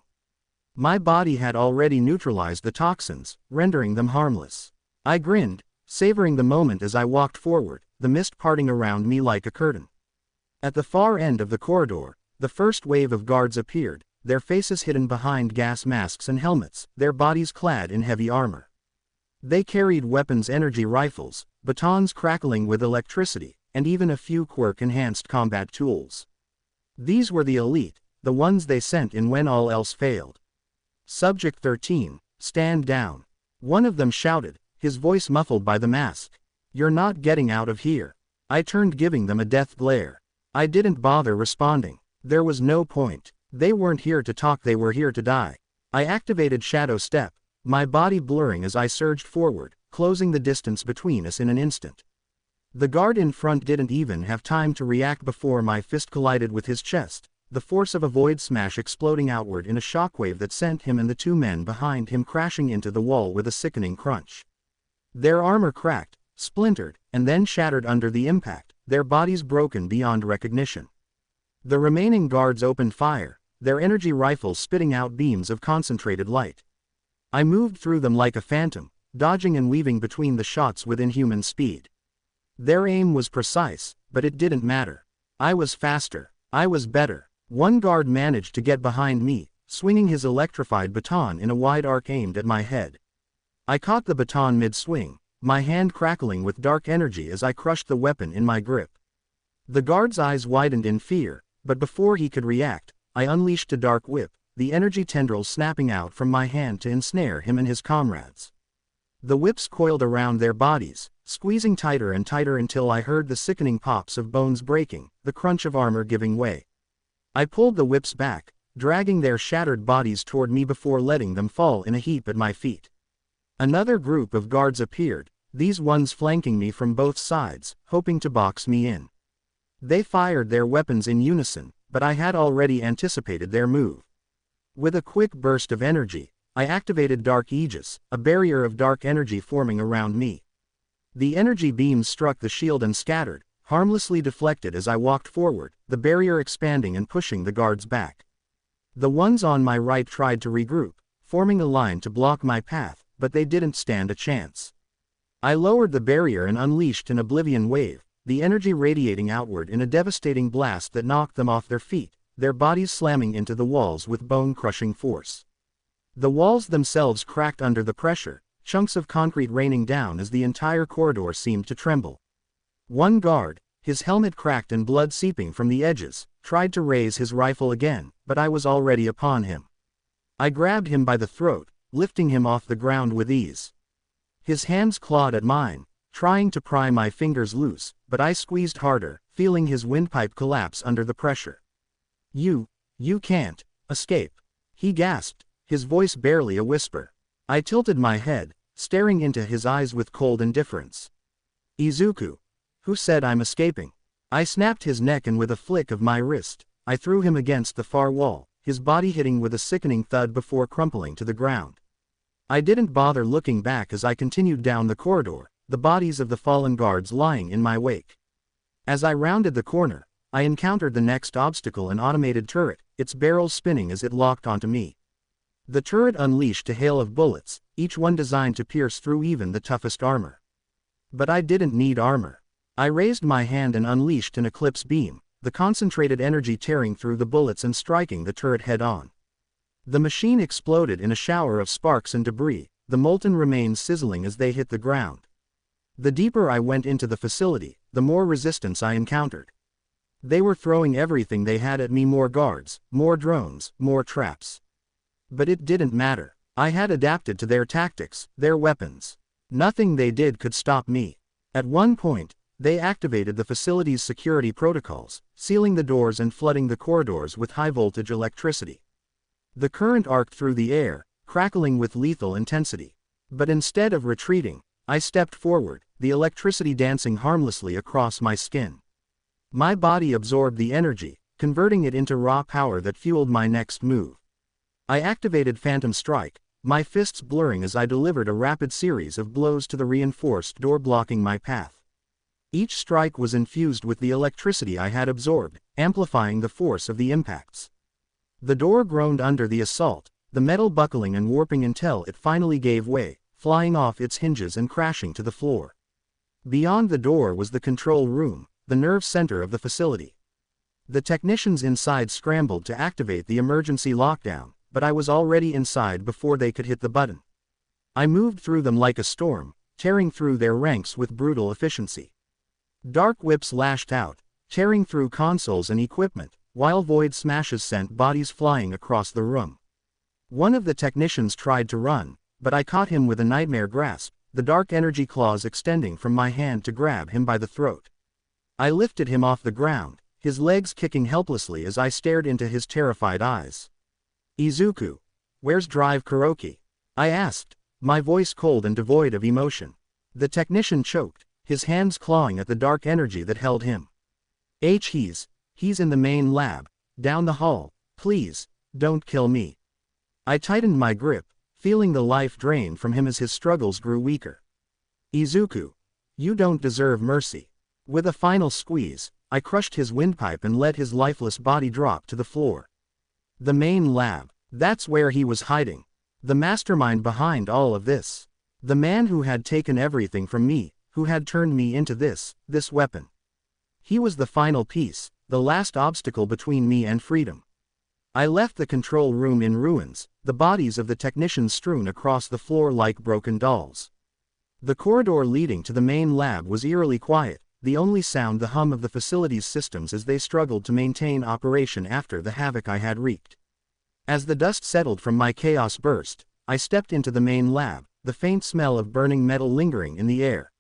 My body had already neutralized the toxins, rendering them harmless. I grinned, savoring the moment as I walked forward, the mist parting around me like a curtain. At the far end of the corridor, the first wave of guards appeared, their faces hidden behind gas masks and helmets, their bodies clad in heavy armor. They carried weapons, energy rifles, batons crackling with electricity, and even a few quirk-enhanced combat tools. These were the elite, the ones they sent in when all else failed. Subject 13, stand down. One of them shouted, his voice muffled by the mask. You're not getting out of here. I turned, giving them a death glare. I didn't bother responding. There was no point. They weren't here to talk, they were here to die. I activated Shadow Step, my body blurring as I surged forward, closing the distance between us in an instant. The guard in front didn't even have time to react before my fist collided with his chest, the force of a void smash exploding outward in a shockwave that sent him and the two men behind him crashing into the wall with a sickening crunch. Their armor cracked, splintered, and then shattered under the impact, their bodies broken beyond recognition. The remaining guards opened fire, their energy rifles spitting out beams of concentrated light. I moved through them like a phantom, dodging and weaving between the shots with inhuman speed. Their aim was precise, but it didn't matter. I was faster. I was better. One guard managed to get behind me, swinging his electrified baton in a wide arc aimed at my head. I caught the baton mid-swing, my hand crackling with dark energy as I crushed the weapon in my grip. The guard's eyes widened in fear, but before he could react, I unleashed a dark whip, the energy tendrils snapping out from my hand to ensnare him and his comrades. The whips coiled around their bodies, squeezing tighter and tighter until I heard the sickening pops of bones breaking, the crunch of armor giving way. I pulled the whips back, dragging their shattered bodies toward me before letting them fall in a heap at my feet. Another group of guards appeared, these ones flanking me from both sides, hoping to box me in. They fired their weapons in unison, but I had already anticipated their move. With a quick burst of energy, I activated Dark Aegis, a barrier of dark energy forming around me. The energy beams struck the shield and scattered, harmlessly deflected as I walked forward, the barrier expanding and pushing the guards back. The ones on my right tried to regroup, forming a line to block my path, but they didn't stand a chance. I lowered the barrier and unleashed an oblivion wave, the energy radiating outward in a devastating blast that knocked them off their feet, their bodies slamming into the walls with bone-crushing force. The walls themselves cracked under the pressure, chunks of concrete raining down as the entire corridor seemed to tremble. One guard, his helmet cracked and blood seeping from the edges, tried to raise his rifle again, but I was already upon him. I grabbed him by the throat, lifting him off the ground with ease. His hands clawed at mine, trying to pry my fingers loose, but I squeezed harder, feeling his windpipe collapse under the pressure. You can't escape," he gasped, his voice barely a whisper. I tilted my head, staring into his eyes with cold indifference. "Izuku. Who said I'm escaping?" I snapped his neck and with a flick of my wrist, I threw him against the far wall, his body hitting with a sickening thud before crumpling to the ground. I didn't bother looking back as I continued down the corridor, the bodies of the fallen guards lying in my wake. As I rounded the corner, I encountered the next obstacle, an automated turret, its barrel spinning as it locked onto me. The turret unleashed a hail of bullets, each one designed to pierce through even the toughest armor. But I didn't need armor. I raised my hand and unleashed an eclipse beam, the concentrated energy tearing through the bullets and striking the turret head-on. The machine exploded in a shower of sparks and debris, the molten remains sizzling as they hit the ground. The deeper I went into the facility, the more resistance I encountered. They were throwing everything they had at me, more guards, more drones, more traps. But it didn't matter. I had adapted to their tactics, their weapons. Nothing they did could stop me. At one point, they activated the facility's security protocols, sealing the doors and flooding the corridors with high-voltage electricity. The current arced through the air, crackling with lethal intensity. But instead of retreating, I stepped forward, the electricity dancing harmlessly across my skin. My body absorbed the energy, converting it into raw power that fueled my next move. I activated Phantom Strike, my fists blurring as I delivered a rapid series of blows to the reinforced door blocking my path. Each strike was infused with the electricity I had absorbed, amplifying the force of the impacts. The door groaned under the assault, the metal buckling and warping until it finally gave way, flying off its hinges and crashing to the floor. Beyond the door was the control room, the nerve center of the facility. The technicians inside scrambled to activate the emergency lockdown, but I was already inside before they could hit the button. I moved through them like a storm, tearing through their ranks with brutal efficiency. Dark whips lashed out, tearing through consoles and equipment, while void smashes sent bodies flying across the room. One of the technicians tried to run, but I caught him with a nightmare grasp, the dark energy claws extending from my hand to grab him by the throat. I lifted him off the ground, his legs kicking helplessly as I stared into his terrified eyes. "Izuku, where's Drive Karoki?" I asked, my voice cold and devoid of emotion. The technician choked, his hands clawing at the dark energy that held him. He's in the main lab, down the hall, please, don't kill me." I tightened my grip, feeling the life drain from him as his struggles grew weaker. "Izuku, you don't deserve mercy." With a final squeeze, I crushed his windpipe and let his lifeless body drop to the floor. The main lab, that's where he was hiding. The mastermind behind all of this. The man who had taken everything from me, who had turned me into this weapon. He was the final piece, the last obstacle between me and freedom. I left the control room in ruins, the bodies of the technicians strewn across the floor like broken dolls. The corridor leading to the main lab was eerily quiet, the only sound the hum of the facility's systems as they struggled to maintain operation after the havoc I had wreaked. As the dust settled from my chaos burst, I stepped into the main lab, the faint smell of burning metal lingering in the air.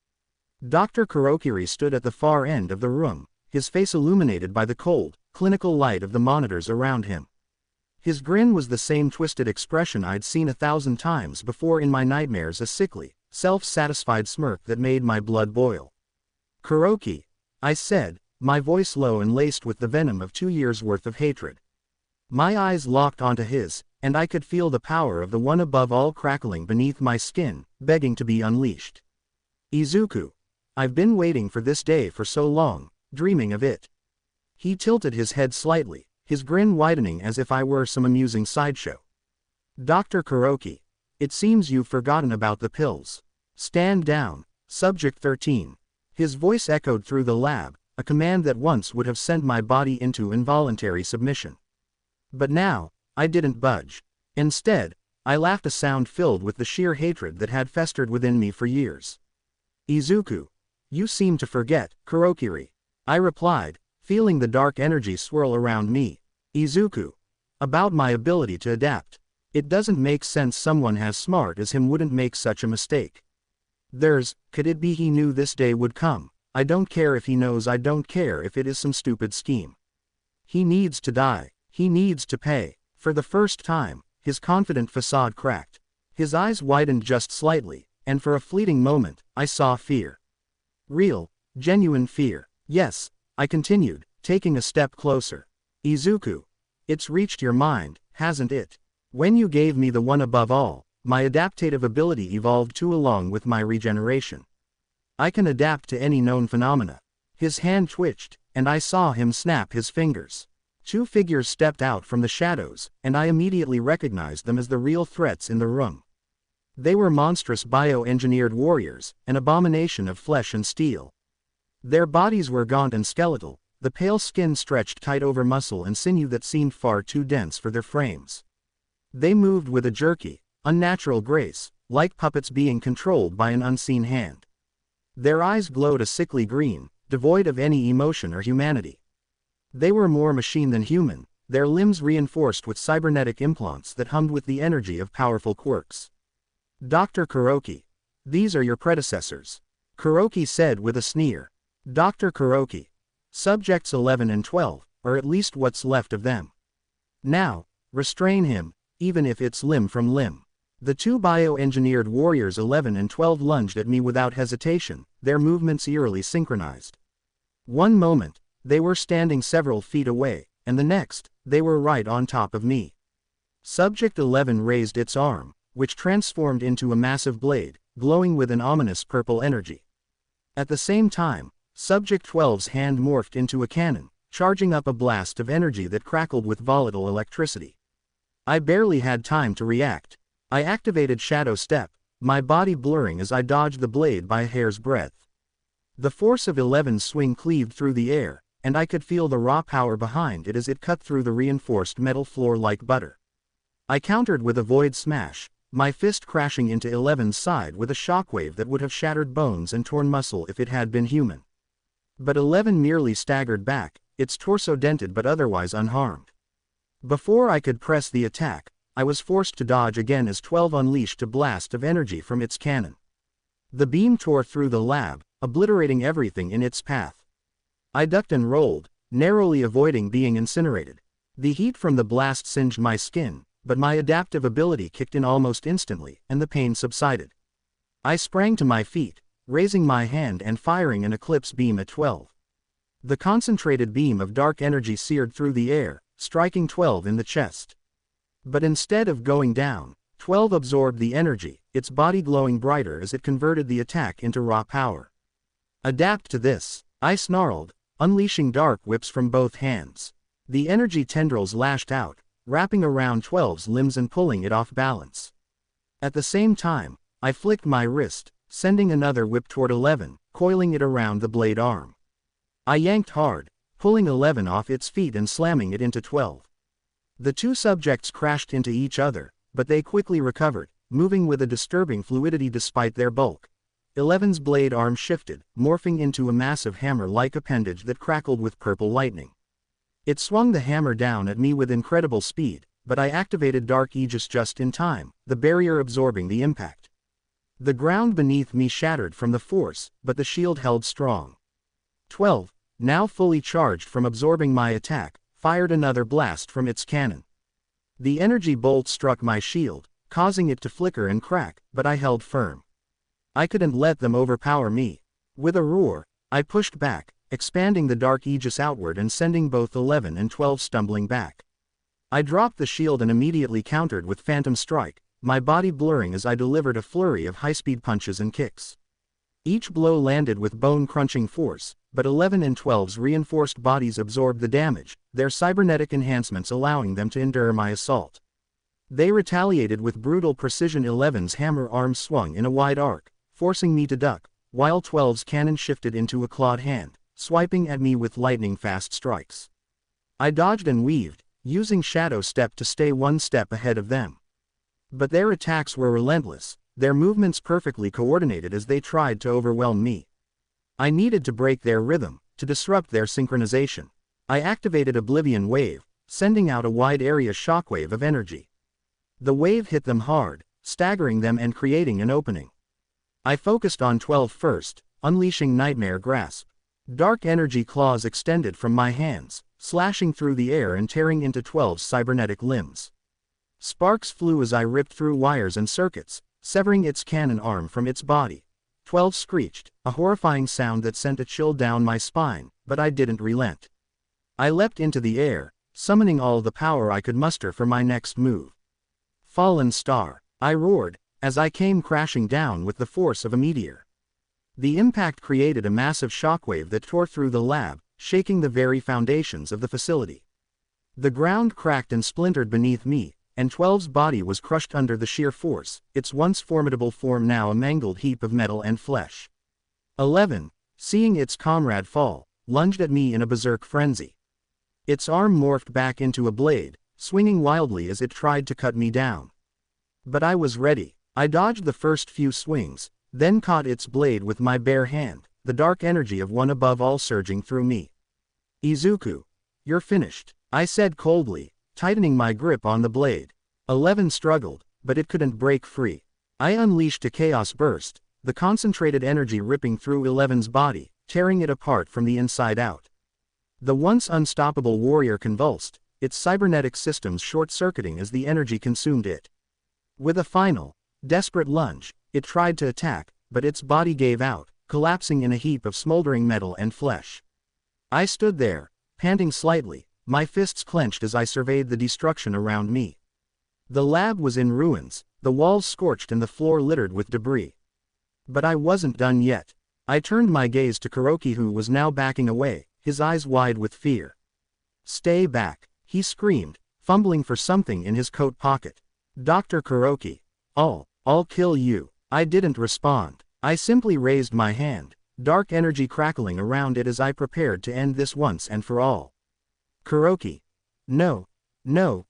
Dr. Karoki stood at the far end of the room, his face illuminated by the cold, clinical light of the monitors around him. His grin was the same twisted expression I'd seen 1,000 times before in my nightmares, a sickly, self-satisfied smirk that made my blood boil. "Karoki," I said, my voice low and laced with the venom of 2 years' worth of hatred. My eyes locked onto his, and I could feel the power of the one above all crackling beneath my skin, begging to be unleashed. "Izuku, I've been waiting for this day for so long, dreaming of it." He tilted his head slightly, his grin widening as if I were some amusing sideshow. "Dr. Karoki, it seems you've forgotten about the pills. Stand down, Subject 13. His voice echoed through the lab, a command that once would have sent my body into involuntary submission. But now, I didn't budge. Instead, I laughed, a sound filled with the sheer hatred that had festered within me for years. "Izuku, you seem to forget, Karoki," I replied, feeling the dark energy swirl around me. "Izuku, about my ability to adapt. It doesn't make sense someone as smart as him wouldn't make such a mistake. Could it be he knew this day would come? I don't care if he knows, I don't care if it is some stupid scheme. He needs to die, he needs to pay." For the first time, his confident facade cracked. His eyes widened just slightly, and for a fleeting moment, I saw fear. Real, genuine fear. "Yes," I continued, taking a step closer. "Izuku, it's reached your mind, hasn't it? When you gave me the one above all, my adaptative ability evolved too along with my regeneration. I can adapt to any known phenomena." His hand twitched, and I saw him snap his fingers. 2 figures stepped out from the shadows, and I immediately recognized them as the real threats in the room. They were monstrous bioengineered warriors, an abomination of flesh and steel. Their bodies were gaunt and skeletal, the pale skin stretched tight over muscle and sinew that seemed far too dense for their frames. They moved with a jerky, unnatural grace, like puppets being controlled by an unseen hand. Their eyes glowed a sickly green, devoid of any emotion or humanity. They were more machine than human, their limbs reinforced with cybernetic implants that hummed with the energy of powerful quirks. "Dr. Karoki, these are your predecessors," Karoki said with a sneer. "Dr. Karoki, Subjects 11 and 12, or at least what's left of them. Now, restrain him, even if it's limb from limb." The 2 bioengineered warriors 11 and 12 lunged at me without hesitation, their movements eerily synchronized. One moment, they were standing several feet away, and the next, they were right on top of me. Subject 11 raised its arm, which transformed into a massive blade, glowing with an ominous purple energy. At the same time, Subject 12's hand morphed into a cannon, charging up a blast of energy that crackled with volatile electricity. I barely had time to react. I activated Shadow Step, my body blurring as I dodged the blade by a hair's breadth. The force of 11's swing cleaved through the air, and I could feel the raw power behind it as it cut through the reinforced metal floor like butter. I countered with a void smash, my fist crashing into 11's side with a shockwave that would have shattered bones and torn muscle if it had been human. But 11 merely staggered back, its torso dented but otherwise unharmed. Before I could press the attack, I was forced to dodge again as 12 unleashed a blast of energy from its cannon. The beam tore through the lab, obliterating everything in its path. I ducked and rolled, narrowly avoiding being incinerated. The heat from the blast singed my skin, but my adaptive ability kicked in almost instantly, and the pain subsided. I sprang to my feet, raising my hand and firing an eclipse beam at 12. The concentrated beam of dark energy seared through the air, striking 12 in the chest. But instead of going down, 12 absorbed the energy, its body glowing brighter as it converted the attack into raw power. Adapt to this, I snarled, unleashing dark whips from both hands. The energy tendrils lashed out, wrapping around 12's limbs and pulling it off balance. At the same time, I flicked my wrist, sending another whip toward 11, coiling it around the blade arm. I yanked hard, pulling 11 off its feet and slamming it into 12. The two subjects crashed into each other, but they quickly recovered, moving with a disturbing fluidity despite their bulk. 11's blade arm shifted, morphing into a massive hammer-like appendage that crackled with purple lightning. It swung the hammer down at me with incredible speed, but I activated Dark Aegis just in time, the barrier absorbing the impact. The ground beneath me shattered from the force, but the shield held strong. 12, now fully charged from absorbing my attack, fired another blast from its cannon. The energy bolt struck my shield, causing it to flicker and crack, but I held firm. I couldn't let them overpower me. With a roar, I pushed back, expanding the Dark Aegis outward and sending both 11 and 12 stumbling back. I dropped the shield and immediately countered with Phantom Strike, my body blurring as I delivered a flurry of high-speed punches and kicks. Each blow landed with bone-crunching force, but 11 and 12's reinforced bodies absorbed the damage, their cybernetic enhancements allowing them to endure my assault. They retaliated with brutal precision. 11's hammer arm swung in a wide arc, forcing me to duck, while 12's cannon shifted into a clawed hand, swiping at me with lightning-fast strikes. I dodged and weaved, using Shadow Step to stay one step ahead of them. But their attacks were relentless, their movements perfectly coordinated as they tried to overwhelm me. I needed to break their rhythm, to disrupt their synchronization. I activated Oblivion Wave, sending out a wide-area shockwave of energy. The wave hit them hard, staggering them and creating an opening. I focused on 12 first, unleashing Nightmare Grasp. Dark energy claws extended from my hands, slashing through the air and tearing into 12's cybernetic limbs. Sparks flew as I ripped through wires and circuits, severing its cannon arm from its body. 12 screeched, a horrifying sound that sent a chill down my spine, but I didn't relent. I leapt into the air, summoning all the power I could muster for my next move. Fallen Star, I roared, as I came crashing down with the force of a meteor. The impact created a massive shockwave that tore through the lab, shaking the very foundations of the facility. The ground cracked and splintered beneath me, and 12's body was crushed under the sheer force, its once formidable form now a mangled heap of metal and flesh. 11, seeing its comrade fall, lunged at me in a berserk frenzy. Its arm morphed back into a blade, swinging wildly as it tried to cut me down. But I was ready. I dodged the first few swings, then caught its blade with my bare hand, the dark energy of one above all surging through me. Izuku, you're finished, I said coldly, tightening my grip on the blade. 11 struggled, but it couldn't break free. I unleashed a chaos burst, the concentrated energy ripping through 11's body, tearing it apart from the inside out. The once unstoppable warrior convulsed, its cybernetic systems short-circuiting as the energy consumed it. With a final, desperate lunge, it tried to attack, but its body gave out, collapsing in a heap of smoldering metal and flesh. I stood there, panting slightly, my fists clenched as I surveyed the destruction around me. The lab was in ruins, the walls scorched and the floor littered with debris. But I wasn't done yet. I turned my gaze to Karoki, who was now backing away, his eyes wide with fear. "Stay back," he screamed, fumbling for something in his coat pocket. "Dr. Karoki. I'll kill you." I didn't respond. I simply raised my hand, dark energy crackling around it as I prepared to end this once and for all. "Karoki. No,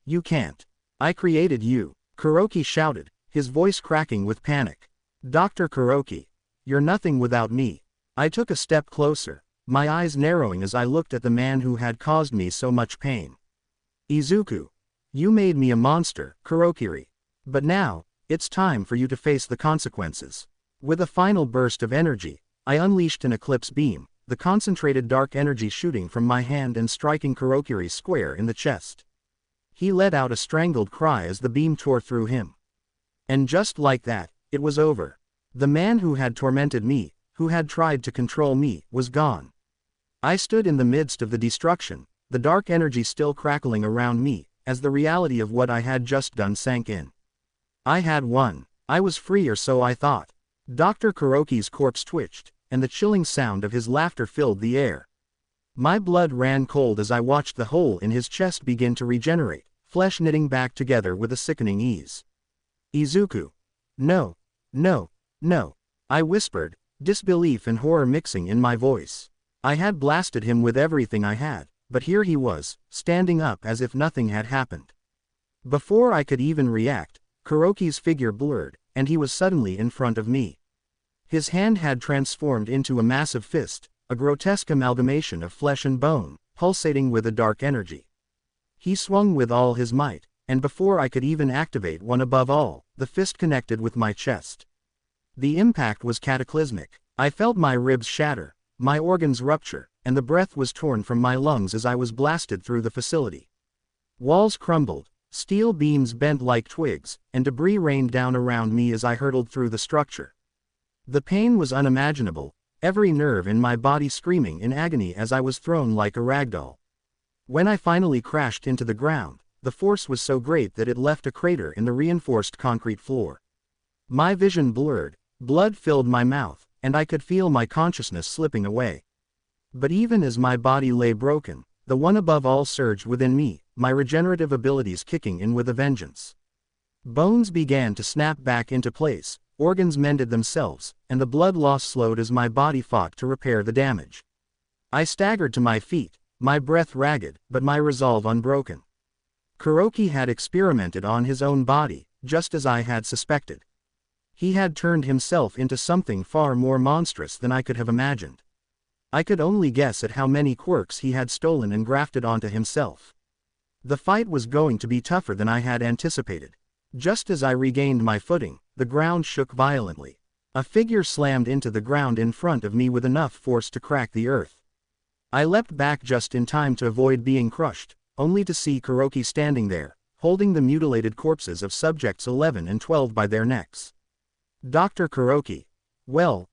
you can't. I created you," Karoki shouted, his voice cracking with panic. "Dr. Karoki. You're nothing without me." I took a step closer, my eyes narrowing as I looked at the man who had caused me so much pain. "Izuku. You made me a monster, Karoki. But now, it's time for you to face the consequences." With a final burst of energy, I unleashed an eclipse beam, the concentrated dark energy shooting from my hand and striking Karoki square in the chest. He let out a strangled cry as the beam tore through him. And just like that, it was over. The man who had tormented me, who had tried to control me, was gone. I stood in the midst of the destruction, the dark energy still crackling around me, as the reality of what I had just done sank in. I had won. I was free, or so I thought. Dr. Karoki's corpse twitched, and the chilling sound of his laughter filled the air. My blood ran cold as I watched the hole in his chest begin to regenerate, flesh knitting back together with a sickening ease. "Izuku. No. I whispered, disbelief and horror mixing in my voice. I had blasted him with everything I had, but here he was, standing up as if nothing had happened. Before I could even react, Karoki's figure blurred, and he was suddenly in front of me. His hand had transformed into a massive fist, a grotesque amalgamation of flesh and bone, pulsating with a dark energy. He swung with all his might, and before I could even activate one above all, the fist connected with my chest. The impact was cataclysmic. I felt my ribs shatter, my organs rupture, and the breath was torn from my lungs as I was blasted through the facility. Walls crumbled, steel beams bent like twigs, and debris rained down around me as I hurtled through the structure. The pain was unimaginable, every nerve in my body screaming in agony as I was thrown like a ragdoll. When I finally crashed into the ground, the force was so great that it left a crater in the reinforced concrete floor. My vision blurred, blood filled my mouth, and I could feel my consciousness slipping away. But even as my body lay broken, the one above all surged within me, my regenerative abilities kicking in with a vengeance. Bones began to snap back into place, organs mended themselves, and the blood loss slowed as my body fought to repair the damage. I staggered to my feet, my breath ragged, but my resolve unbroken. Karoki had experimented on his own body, just as I had suspected. He had turned himself into something far more monstrous than I could have imagined. I could only guess at how many quirks he had stolen and grafted onto himself. The fight was going to be tougher than I had anticipated. Just as I regained my footing, the ground shook violently. A figure slammed into the ground in front of me with enough force to crack the earth. I leapt back just in time to avoid being crushed, only to see Karoki standing there, holding the mutilated corpses of subjects 11 and 12 by their necks. "Dr. Karoki. Well,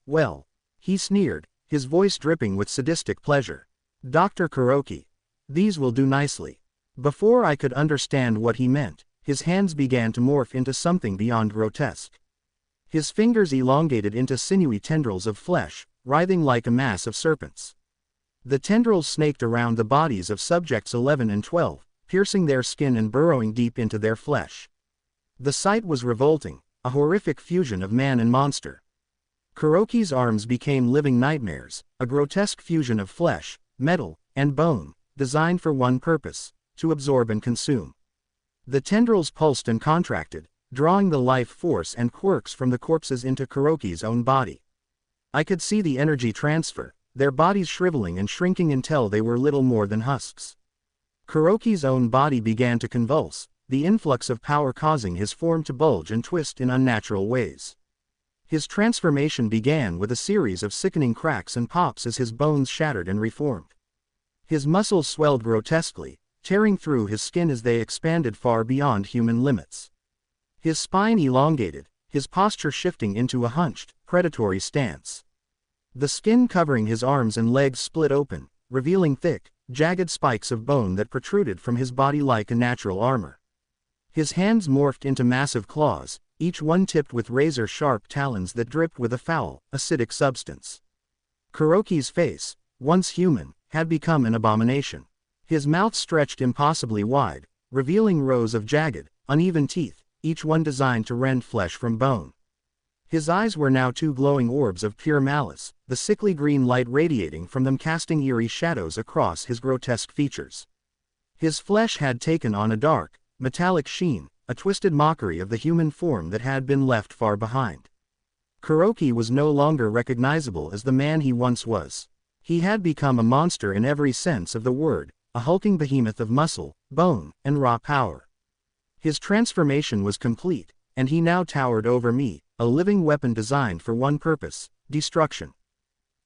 he sneered, his voice dripping with sadistic pleasure. "Dr. Karoki. These will do nicely." Before I could understand what he meant, his hands began to morph into something beyond grotesque. His fingers elongated into sinewy tendrils of flesh, writhing like a mass of serpents. The tendrils snaked around the bodies of subjects 11 and 12, piercing their skin and burrowing deep into their flesh. The sight was revolting, a horrific fusion of man and monster. Karoki's arms became living nightmares, a grotesque fusion of flesh, metal, and bone, designed for one purpose: to absorb and consume. The tendrils pulsed and contracted, drawing the life force and quirks from the corpses into Karoki's own body. I could see the energy transfer, their bodies shriveling and shrinking until they were little more than husks. Karoki's own body began to convulse, the influx of power causing his form to bulge and twist in unnatural ways. His transformation began with a series of sickening cracks and pops as his bones shattered and reformed. His muscles swelled grotesquely, tearing through his skin as they expanded far beyond human limits. His spine elongated, his posture shifting into a hunched, predatory stance. The skin covering his arms and legs split open, revealing thick, jagged spikes of bone that protruded from his body like a natural armor. His hands morphed into massive claws, each one tipped with razor-sharp talons that dripped with a foul, acidic substance. Karoki's face, once human, had become an abomination. His mouth stretched impossibly wide, revealing rows of jagged, uneven teeth, each one designed to rend flesh from bone. His eyes were now two glowing orbs of pure malice, the sickly green light radiating from them casting eerie shadows across his grotesque features. His flesh had taken on a dark, metallic sheen, a twisted mockery of the human form that had been left far behind. Karoki was no longer recognizable as the man he once was. He had become a monster in every sense of the word, a hulking behemoth of muscle, bone, and raw power. His transformation was complete, and he now towered over me, a living weapon designed for one purpose: destruction.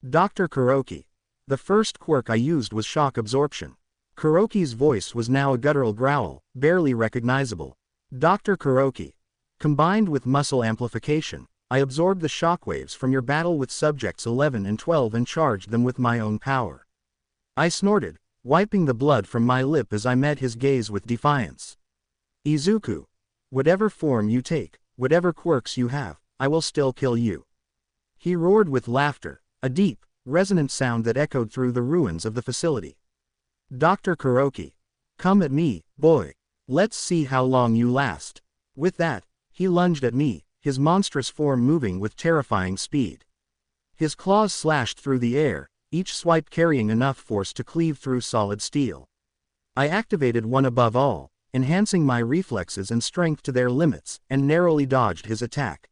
Dr. Karoki. The first quirk I used was shock absorption. Karoki's voice was now a guttural growl, barely recognizable. Dr. Karoki. Combined with muscle amplification, I absorbed the shockwaves from your battle with subjects 11 and 12 and charged them with my own power. I snorted, wiping the blood from my lip as I met his gaze with defiance. Izuku. Whatever form you take, whatever quirks you have, I will still kill you. He roared with laughter, a deep, resonant sound that echoed through the ruins of the facility. Dr. Karoki. Come at me, boy. Let's see how long you last. With that, he lunged at me, his monstrous form moving with terrifying speed. His claws slashed through the air, each swipe carrying enough force to cleave through solid steel. I activated one above all, enhancing my reflexes and strength to their limits, and narrowly dodged his attack.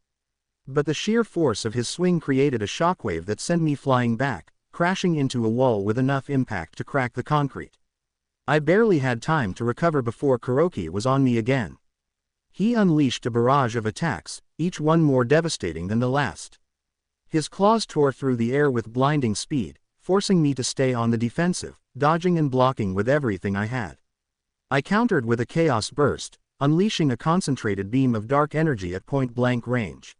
But the sheer force of his swing created a shockwave that sent me flying back, crashing into a wall with enough impact to crack the concrete. I barely had time to recover before Karoki was on me again. He unleashed a barrage of attacks, each one more devastating than the last. His claws tore through the air with blinding speed, forcing me to stay on the defensive, dodging and blocking with everything I had. I countered with a chaos burst, unleashing a concentrated beam of dark energy at point-blank range.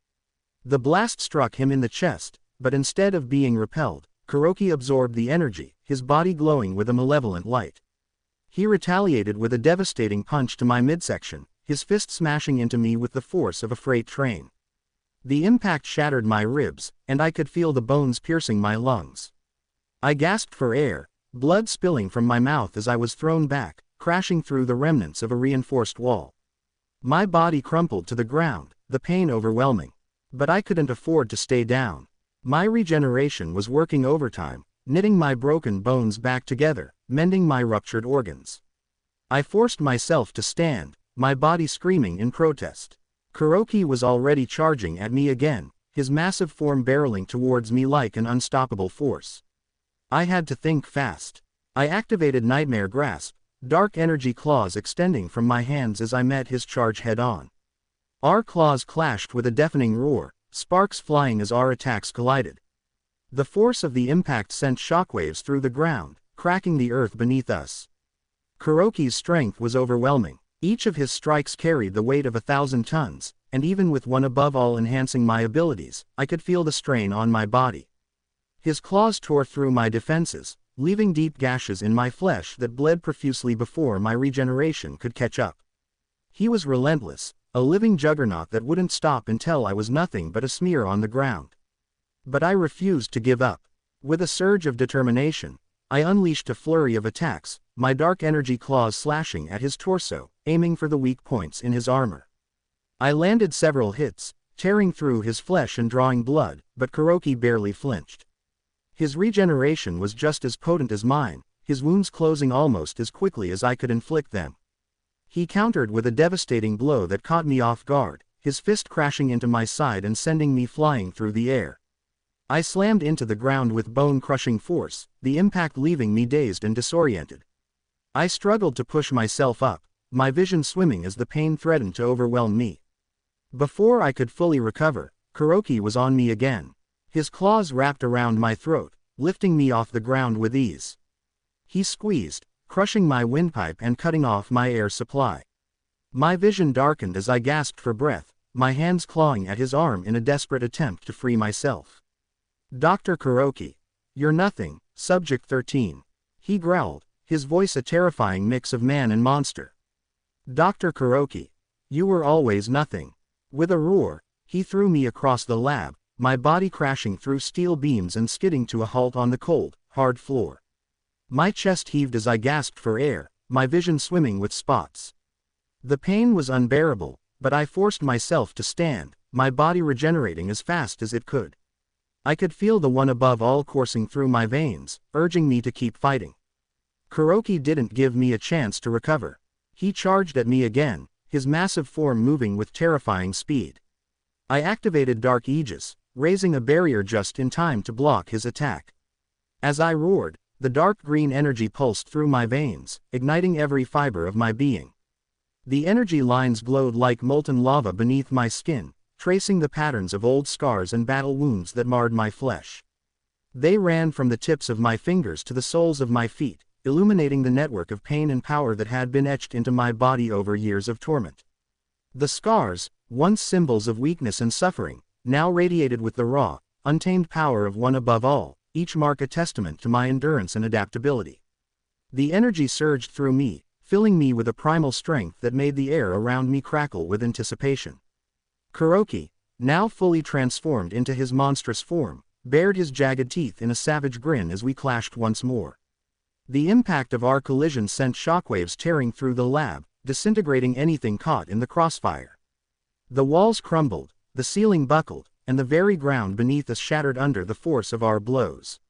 The blast struck him in the chest, but instead of being repelled, Karoki absorbed the energy, his body glowing with a malevolent light. He retaliated with a devastating punch to my midsection, his fist smashing into me with the force of a freight train. The impact shattered my ribs, and I could feel the bones piercing my lungs. I gasped for air, blood spilling from my mouth as I was thrown back, crashing through the remnants of a reinforced wall. My body crumpled to the ground, the pain overwhelming. But I couldn't afford to stay down. My regeneration was working overtime, knitting my broken bones back together, mending my ruptured organs. I forced myself to stand, my body screaming in protest. Karoki was already charging at me again, his massive form barreling towards me like an unstoppable force. I had to think fast. I activated Nightmare Grasp, dark energy claws extending from my hands as I met his charge head-on. Our claws clashed with a deafening roar, sparks flying as our attacks collided. The force of the impact sent shockwaves through the ground, cracking the earth beneath us. Karoki's strength was overwhelming. Each of his strikes carried the weight of 1,000 tons, and even with one above all enhancing my abilities, I could feel the strain on my body. His claws tore through my defenses, leaving deep gashes in my flesh that bled profusely before my regeneration could catch up. He was relentless, a living juggernaut that wouldn't stop until I was nothing but a smear on the ground. But I refused to give up. With a surge of determination, I unleashed a flurry of attacks, my dark energy claws slashing at his torso, aiming for the weak points in his armor. I landed several hits, tearing through his flesh and drawing blood, but Karoki barely flinched. His regeneration was just as potent as mine, his wounds closing almost as quickly as I could inflict them. He countered with a devastating blow that caught me off guard, his fist crashing into my side and sending me flying through the air. I slammed into the ground with bone-crushing force, the impact leaving me dazed and disoriented. I struggled to push myself up, my vision swimming as the pain threatened to overwhelm me. Before I could fully recover, Karoki was on me again. His claws wrapped around my throat, lifting me off the ground with ease. He squeezed, crushing my windpipe and cutting off my air supply. My vision darkened as I gasped for breath, my hands clawing at his arm in a desperate attempt to free myself. Dr. Karoki. You're nothing, Subject 13. He growled, his voice a terrifying mix of man and monster. Dr. Karoki. You were always nothing. With a roar, he threw me across the lab, my body crashing through steel beams and skidding to a halt on the cold, hard floor. My chest heaved as I gasped for air, my vision swimming with spots. The pain was unbearable, but I forced myself to stand, my body regenerating as fast as it could. I could feel the one above all coursing through my veins, urging me to keep fighting. Karoki didn't give me a chance to recover. He charged at me again, his massive form moving with terrifying speed. I activated Dark Aegis, raising a barrier just in time to block his attack. As I roared, the dark green energy pulsed through my veins, igniting every fiber of my being. The energy lines glowed like molten lava beneath my skin, tracing the patterns of old scars and battle wounds that marred my flesh. They ran from the tips of my fingers to the soles of my feet, illuminating the network of pain and power that had been etched into my body over years of torment. The scars, once symbols of weakness and suffering, now radiated with the raw, untamed power of one above all, each mark a testament to my endurance and adaptability. The energy surged through me, filling me with a primal strength that made the air around me crackle with anticipation. Karoki, now fully transformed into his monstrous form, bared his jagged teeth in a savage grin as we clashed once more. The impact of our collision sent shockwaves tearing through the lab, disintegrating anything caught in the crossfire. The walls crumbled, the ceiling buckled, and the very ground beneath us shattered under the force of our blows.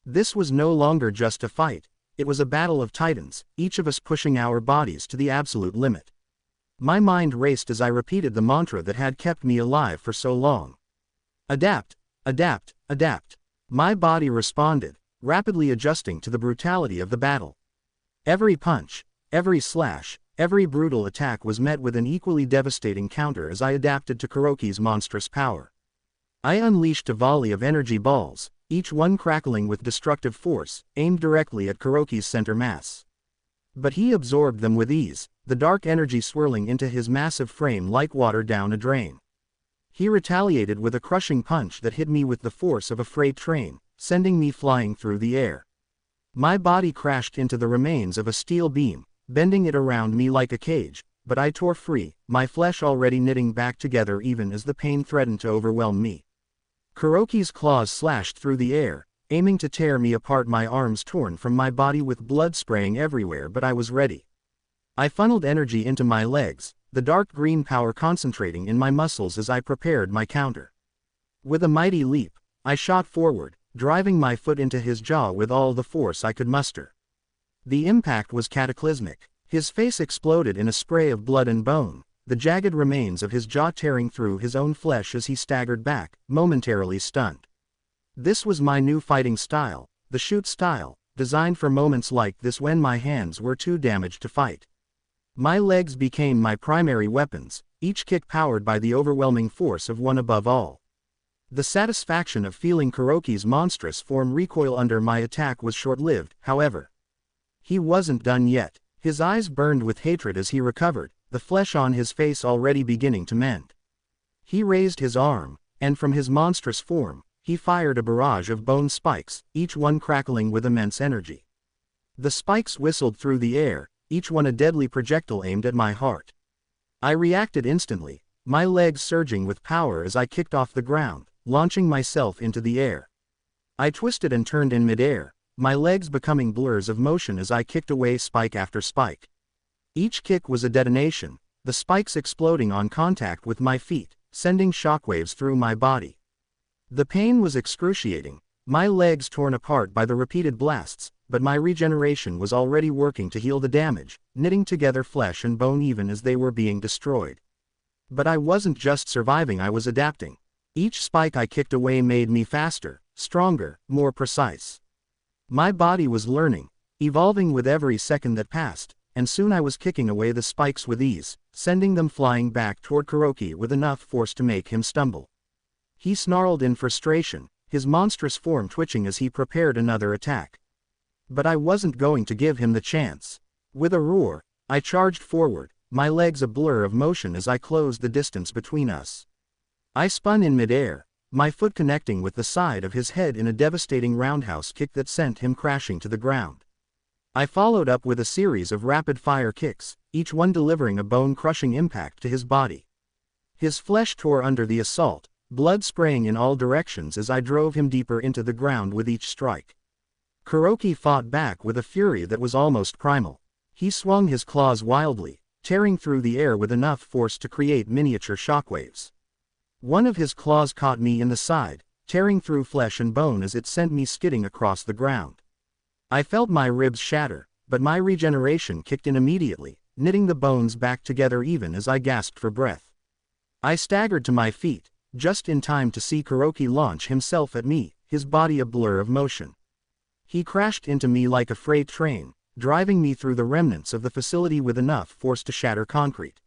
This was no longer just a fight, it was a battle of titans, each of us pushing our bodies to the absolute limit. My mind raced as I repeated the mantra that had kept me alive for so long. Adapt, adapt, adapt. My body responded, rapidly adjusting to the brutality of the battle. Every punch, every slash, every brutal attack was met with an equally devastating counter as I adapted to Karoki's monstrous power. I unleashed a volley of energy balls, each one crackling with destructive force, aimed directly at Karoki's center mass. But he absorbed them with ease, the dark energy swirling into his massive frame like water down a drain. He retaliated with a crushing punch that hit me with the force of a freight train, sending me flying through the air. My body crashed into the remains of a steel beam, bending it around me like a cage, but I tore free, my flesh already knitting back together even as the pain threatened to overwhelm me. Karoki's claws slashed through the air, aiming to tear me apart, my arms torn from my body with blood spraying everywhere, but I was ready. I funneled energy into my legs, the dark green power concentrating in my muscles as I prepared my counter. With a mighty leap, I shot forward, driving my foot into his jaw with all the force I could muster. The impact was cataclysmic. His face exploded in a spray of blood and bone, the jagged remains of his jaw tearing through his own flesh as he staggered back, momentarily stunned. This was my new fighting style, the shoot style, designed for moments like this when my hands were too damaged to fight. My legs became my primary weapons, each kick powered by the overwhelming force of one above all. The satisfaction of feeling Karoki's monstrous form recoil under my attack was short-lived, however. He wasn't done yet. His eyes burned with hatred as he recovered, the flesh on his face already beginning to mend. He raised his arm, and from his monstrous form, he fired a barrage of bone spikes, each one crackling with immense energy. The spikes whistled through the air, each one a deadly projectile aimed at my heart. I reacted instantly, my legs surging with power as I kicked off the ground, launching myself into the air. I twisted and turned in midair, my legs becoming blurs of motion as I kicked away spike after spike. Each kick was a detonation, the spikes exploding on contact with my feet, sending shockwaves through my body. The pain was excruciating, my legs torn apart by the repeated blasts, but my regeneration was already working to heal the damage, knitting together flesh and bone even as they were being destroyed. But I wasn't just surviving, I was adapting. Each spike I kicked away made me faster, stronger, more precise. My body was learning, evolving with every second that passed, and soon I was kicking away the spikes with ease, sending them flying back toward Karoki with enough force to make him stumble. He snarled in frustration, his monstrous form twitching as he prepared another attack. But I wasn't going to give him the chance. With a roar, I charged forward, my legs a blur of motion as I closed the distance between us. I spun in midair, my foot connecting with the side of his head in a devastating roundhouse kick that sent him crashing to the ground. I followed up with a series of rapid-fire kicks, each one delivering a bone-crushing impact to his body. His flesh tore under the assault, blood spraying in all directions as I drove him deeper into the ground with each strike. Karoki fought back with a fury that was almost primal. He swung his claws wildly, tearing through the air with enough force to create miniature shockwaves. One of his claws caught me in the side, tearing through flesh and bone as it sent me skidding across the ground. I felt my ribs shatter, but my regeneration kicked in immediately, knitting the bones back together even as I gasped for breath. I staggered to my feet, just in time to see Karoki launch himself at me, his body a blur of motion. He crashed into me like a freight train, driving me through the remnants of the facility with enough force to shatter concrete.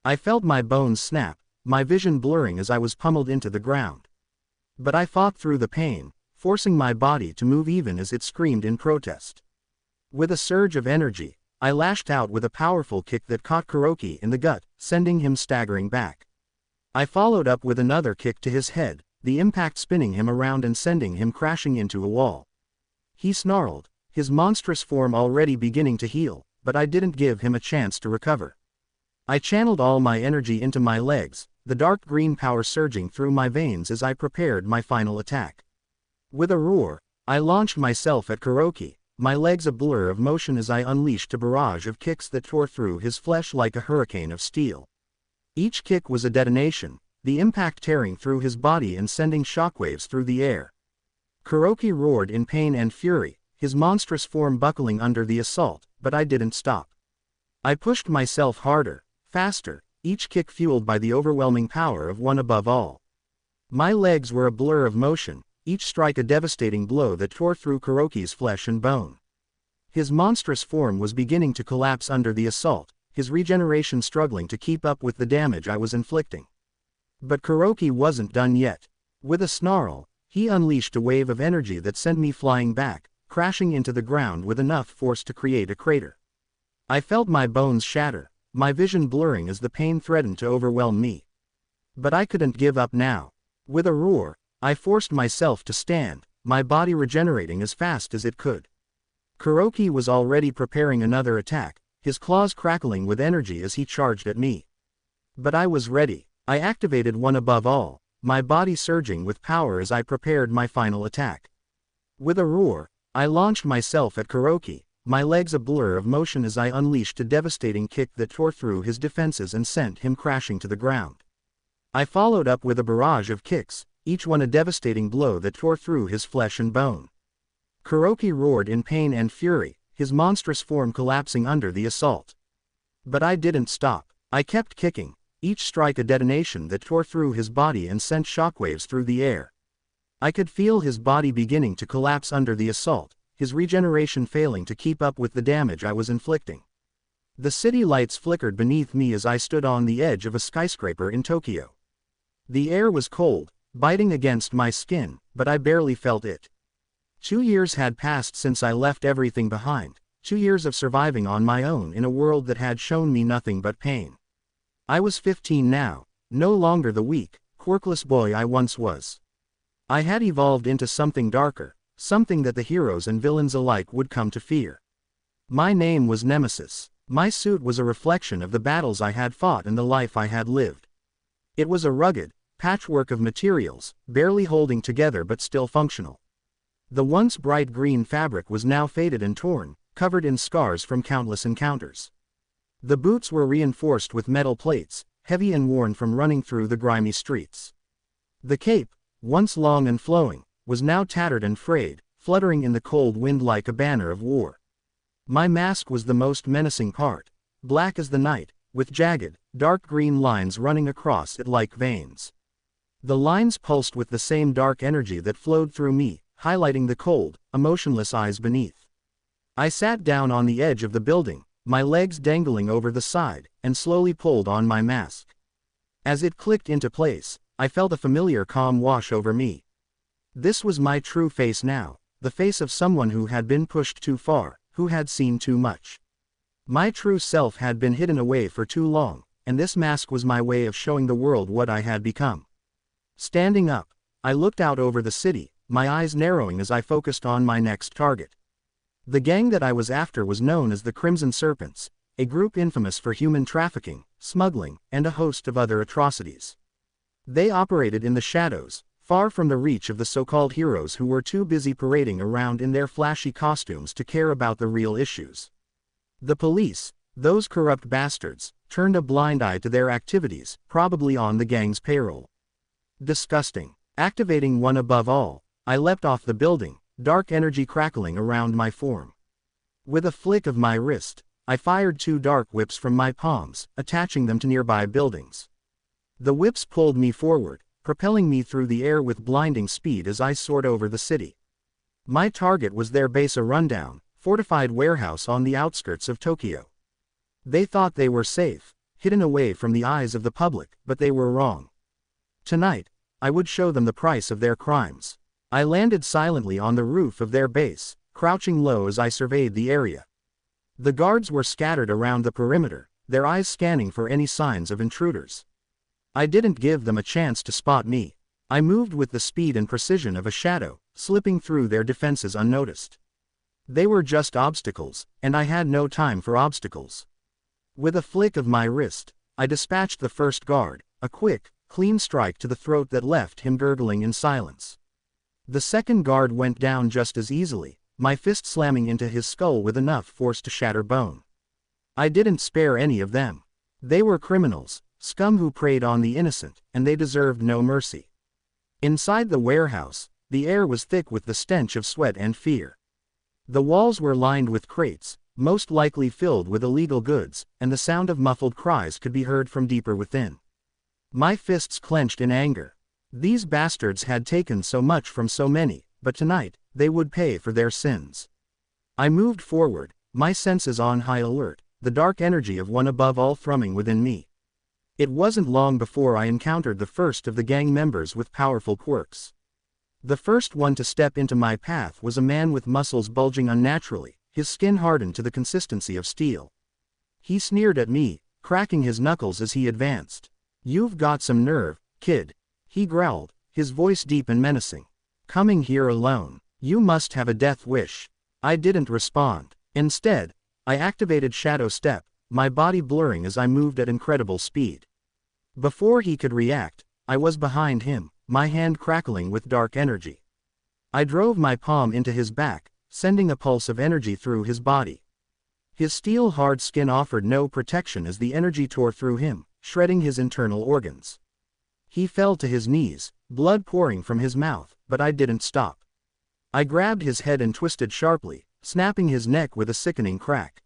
I felt my bones snap, my vision blurring as I was pummeled into the ground. But I fought through the pain, forcing my body to move even as it screamed in protest. With a surge of energy, I lashed out with a powerful kick that caught Karoki in the gut, sending him staggering back. I followed up with another kick to his head, the impact spinning him around and sending him crashing into a wall. He snarled, his monstrous form already beginning to heal, but I didn't give him a chance to recover. I channeled all my energy into my legs, the dark green power surging through my veins as I prepared my final attack. With a roar, I launched myself at Karoki, my legs a blur of motion as I unleashed a barrage of kicks that tore through his flesh like a hurricane of steel. Each kick was a detonation, the impact tearing through his body and sending shockwaves through the air. Karoki roared in pain and fury, his monstrous form buckling under the assault, but I didn't stop. I pushed myself harder, faster, each kick fueled by the overwhelming power of one above all. My legs were a blur of motion, each strike a devastating blow that tore through Karoki's flesh and bone. His monstrous form was beginning to collapse under the assault, his regeneration struggling to keep up with the damage I was inflicting. But Karoki wasn't done yet. With a snarl, he unleashed a wave of energy that sent me flying back, crashing into the ground with enough force to create a crater. I felt my bones shatter, my vision blurring as the pain threatened to overwhelm me. But I couldn't give up now. With a roar, I forced myself to stand, my body regenerating as fast as it could. Karoki was already preparing another attack, his claws crackling with energy as he charged at me. But I was ready. I activated one above all, my body surging with power as I prepared my final attack. With a roar, I launched myself at Karoki, my legs a blur of motion as I unleashed a devastating kick that tore through his defenses and sent him crashing to the ground. I followed up with a barrage of kicks, each one a devastating blow that tore through his flesh and bone. Karoki roared in pain and fury, his monstrous form collapsing under the assault. But I didn't stop. I kept kicking, each strike a detonation that tore through his body and sent shockwaves through the air. I could feel his body beginning to collapse under the assault, his regeneration failing to keep up with the damage I was inflicting. The city lights flickered beneath me as I stood on the edge of a skyscraper in Tokyo. The air was cold, biting against my skin, but I barely felt it. 2 years had passed since I left everything behind, 2 years of surviving on my own in a world that had shown me nothing but pain. I was 15 now, no longer the weak, quirkless boy I once was. I had evolved into something darker, something that the heroes and villains alike would come to fear. My name was Nemesis. My suit was a reflection of the battles I had fought and the life I had lived. It was a rugged patchwork of materials, barely holding together but still functional. The once bright green fabric was now faded and torn, covered in scars from countless encounters. The boots were reinforced with metal plates, heavy and worn from running through the grimy streets. The cape, once long and flowing, was now tattered and frayed, fluttering in the cold wind like a banner of war. My mask was the most menacing part, black as the night, with jagged, dark green lines running across it like veins. The lines pulsed with the same dark energy that flowed through me, highlighting the cold, emotionless eyes beneath. I sat down on the edge of the building, my legs dangling over the side, and slowly pulled on my mask. As it clicked into place, I felt a familiar calm wash over me. This was my true face now, the face of someone who had been pushed too far, who had seen too much. My true self had been hidden away for too long, and this mask was my way of showing the world what I had become. Standing up, I looked out over the city, my eyes narrowing as I focused on my next target. The gang that I was after was known as the Crimson Serpents, a group infamous for human trafficking, smuggling, and a host of other atrocities. They operated in the shadows, far from the reach of the so-called heroes who were too busy parading around in their flashy costumes to care about the real issues. The police, those corrupt bastards, turned a blind eye to their activities, probably on the gang's payroll. Disgusting. Activating one above all, I leapt off the building, dark energy crackling around my form. With a flick of my wrist, I fired 2 dark whips from my palms, attaching them to nearby buildings. The whips pulled me forward, propelling me through the air with blinding speed as I soared over the city. My target was their base, a rundown, fortified warehouse on the outskirts of Tokyo. They thought they were safe, hidden away from the eyes of the public, but they were wrong. Tonight, I would show them the price of their crimes. I landed silently on the roof of their base, crouching low as I surveyed the area. The guards were scattered around the perimeter, their eyes scanning for any signs of intruders. I didn't give them a chance to spot me. I moved with the speed and precision of a shadow, slipping through their defenses unnoticed. They were just obstacles, and I had no time for obstacles. With a flick of my wrist, I dispatched the first guard, a quick, clean strike to the throat that left him gurgling in silence. The second guard went down just as easily, my fist slamming into his skull with enough force to shatter bone. I didn't spare any of them. They were criminals, scum who preyed on the innocent, and they deserved no mercy. Inside the warehouse, the air was thick with the stench of sweat and fear. The walls were lined with crates, most likely filled with illegal goods, and the sound of muffled cries could be heard from deeper within. My fists clenched in anger. These bastards had taken so much from so many, but tonight, they would pay for their sins. I moved forward, my senses on high alert, the dark energy of one above all thrumming within me. It wasn't long before I encountered the first of the gang members with powerful quirks. The first one to step into my path was a man with muscles bulging unnaturally, his skin hardened to the consistency of steel. He sneered at me, cracking his knuckles as he advanced. "You've got some nerve, kid," he growled, his voice deep and menacing. "Coming here alone. You must have a death wish." I didn't respond. Instead, I activated Shadow Step, my body blurring as I moved at incredible speed. Before he could react, I was behind him, my hand crackling with dark energy. I drove my palm into his back, sending a pulse of energy through his body. His steel-hard skin offered no protection as the energy tore through him, shredding his internal organs. He fell to his knees, blood pouring from his mouth, but I didn't stop. I grabbed his head and twisted sharply, snapping his neck with a sickening crack.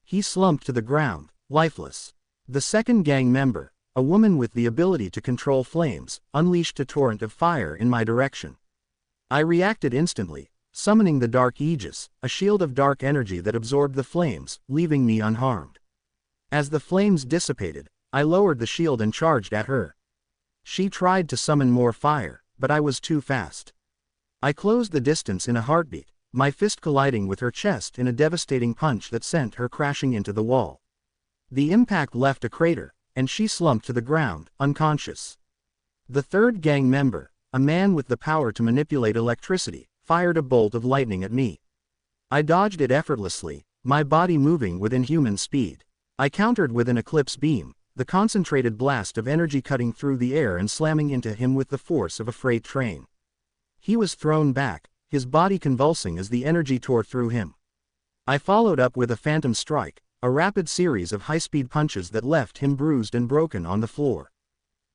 He slumped to the ground, lifeless. The second gang member, a woman with the ability to control flames, unleashed a torrent of fire in my direction. I reacted instantly, summoning the Dark Aegis, a shield of dark energy that absorbed the flames, leaving me unharmed. As the flames dissipated, I lowered the shield and charged at her. She tried to summon more fire, but I was too fast. I closed the distance in a heartbeat, my fist colliding with her chest in a devastating punch that sent her crashing into the wall. The impact left a crater, and she slumped to the ground, unconscious. The third gang member, a man with the power to manipulate electricity, fired a bolt of lightning at me. I dodged it effortlessly, my body moving with inhuman speed. I countered with an eclipse beam, the concentrated blast of energy cutting through the air and slamming into him with the force of a freight train. He was thrown back, his body convulsing as the energy tore through him. I followed up with a phantom strike, a rapid series of high-speed punches that left him bruised and broken on the floor.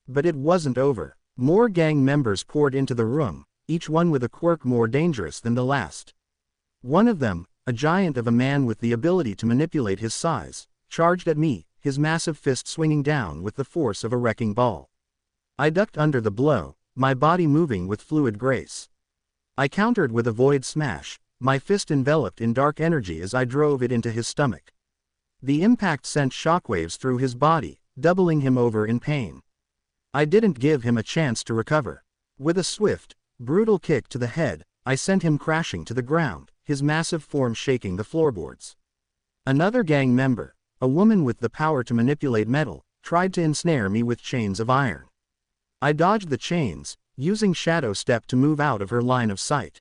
But it wasn't over. More gang members poured into the room, each one with a quirk more dangerous than the last. One of them, a giant of a man with the ability to manipulate his size, charged at me, his massive fist swinging down with the force of a wrecking ball. I ducked under the blow, my body moving with fluid grace. I countered with a void smash, my fist enveloped in dark energy as I drove it into his stomach. The impact sent shockwaves through his body, doubling him over in pain. I didn't give him a chance to recover. With a swift, brutal kick to the head, I sent him crashing to the ground, his massive form shaking the floorboards. Another gang member, a woman with the power to manipulate metal, tried to ensnare me with chains of iron. I dodged the chains, using Shadow Step to move out of her line of sight.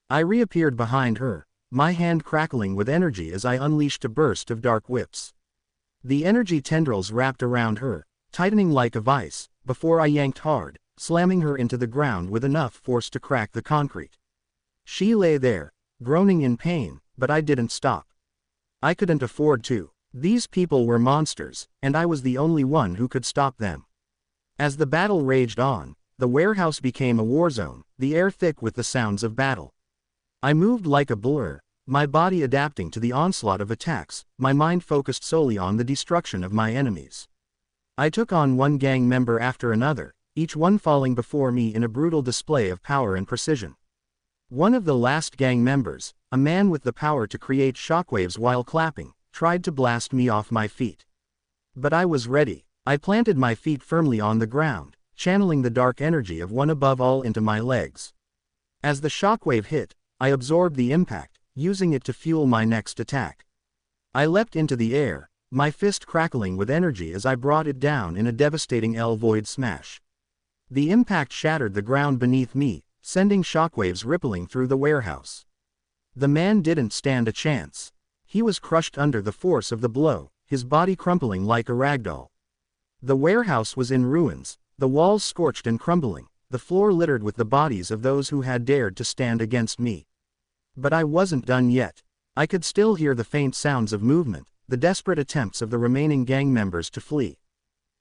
I reappeared behind her, my hand crackling with energy as I unleashed a burst of dark whips. The energy tendrils wrapped around her, tightening like a vice, before I yanked hard, slamming her into the ground with enough force to crack the concrete. She lay there, groaning in pain, but I didn't stop. I couldn't afford to. These people were monsters, and I was the only one who could stop them. As the battle raged on, the warehouse became a war zone, the air thick with the sounds of battle. I moved like a blur, my body adapting to the onslaught of attacks, my mind focused solely on the destruction of my enemies. I took on one gang member after another, each one falling before me in a brutal display of power and precision. One of the last gang members, a man with the power to create shockwaves while clapping, tried to blast me off my feet. But I was ready. I planted my feet firmly on the ground, channeling the dark energy of one above all into my legs. As the shockwave hit, I absorbed the impact, using it to fuel my next attack. I leapt into the air, my fist crackling with energy as I brought it down in a devastating L-void smash. The impact shattered the ground beneath me, sending shockwaves rippling through the warehouse. The man didn't stand a chance. He was crushed under the force of the blow, his body crumpling like a ragdoll. The warehouse was in ruins, the walls scorched and crumbling, the floor littered with the bodies of those who had dared to stand against me. But I wasn't done yet. I could still hear the faint sounds of movement, the desperate attempts of the remaining gang members to flee.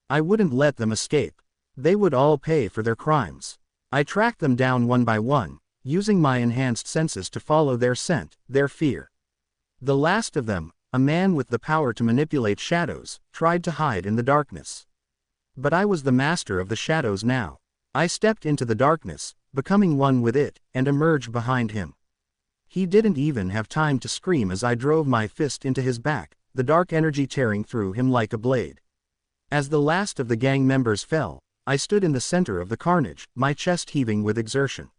I wouldn't let them escape. They would all pay for their crimes. I tracked them down one by one, using my enhanced senses to follow their scent, their fear. The last of them, a man with the power to manipulate shadows, tried to hide in the darkness. But I was the master of the shadows now. I stepped into the darkness, becoming one with it, and emerged behind him. He didn't even have time to scream as I drove my fist into his back, the dark energy tearing through him like a blade. As the last of the gang members fell, I stood in the center of the carnage, my chest heaving with exertion.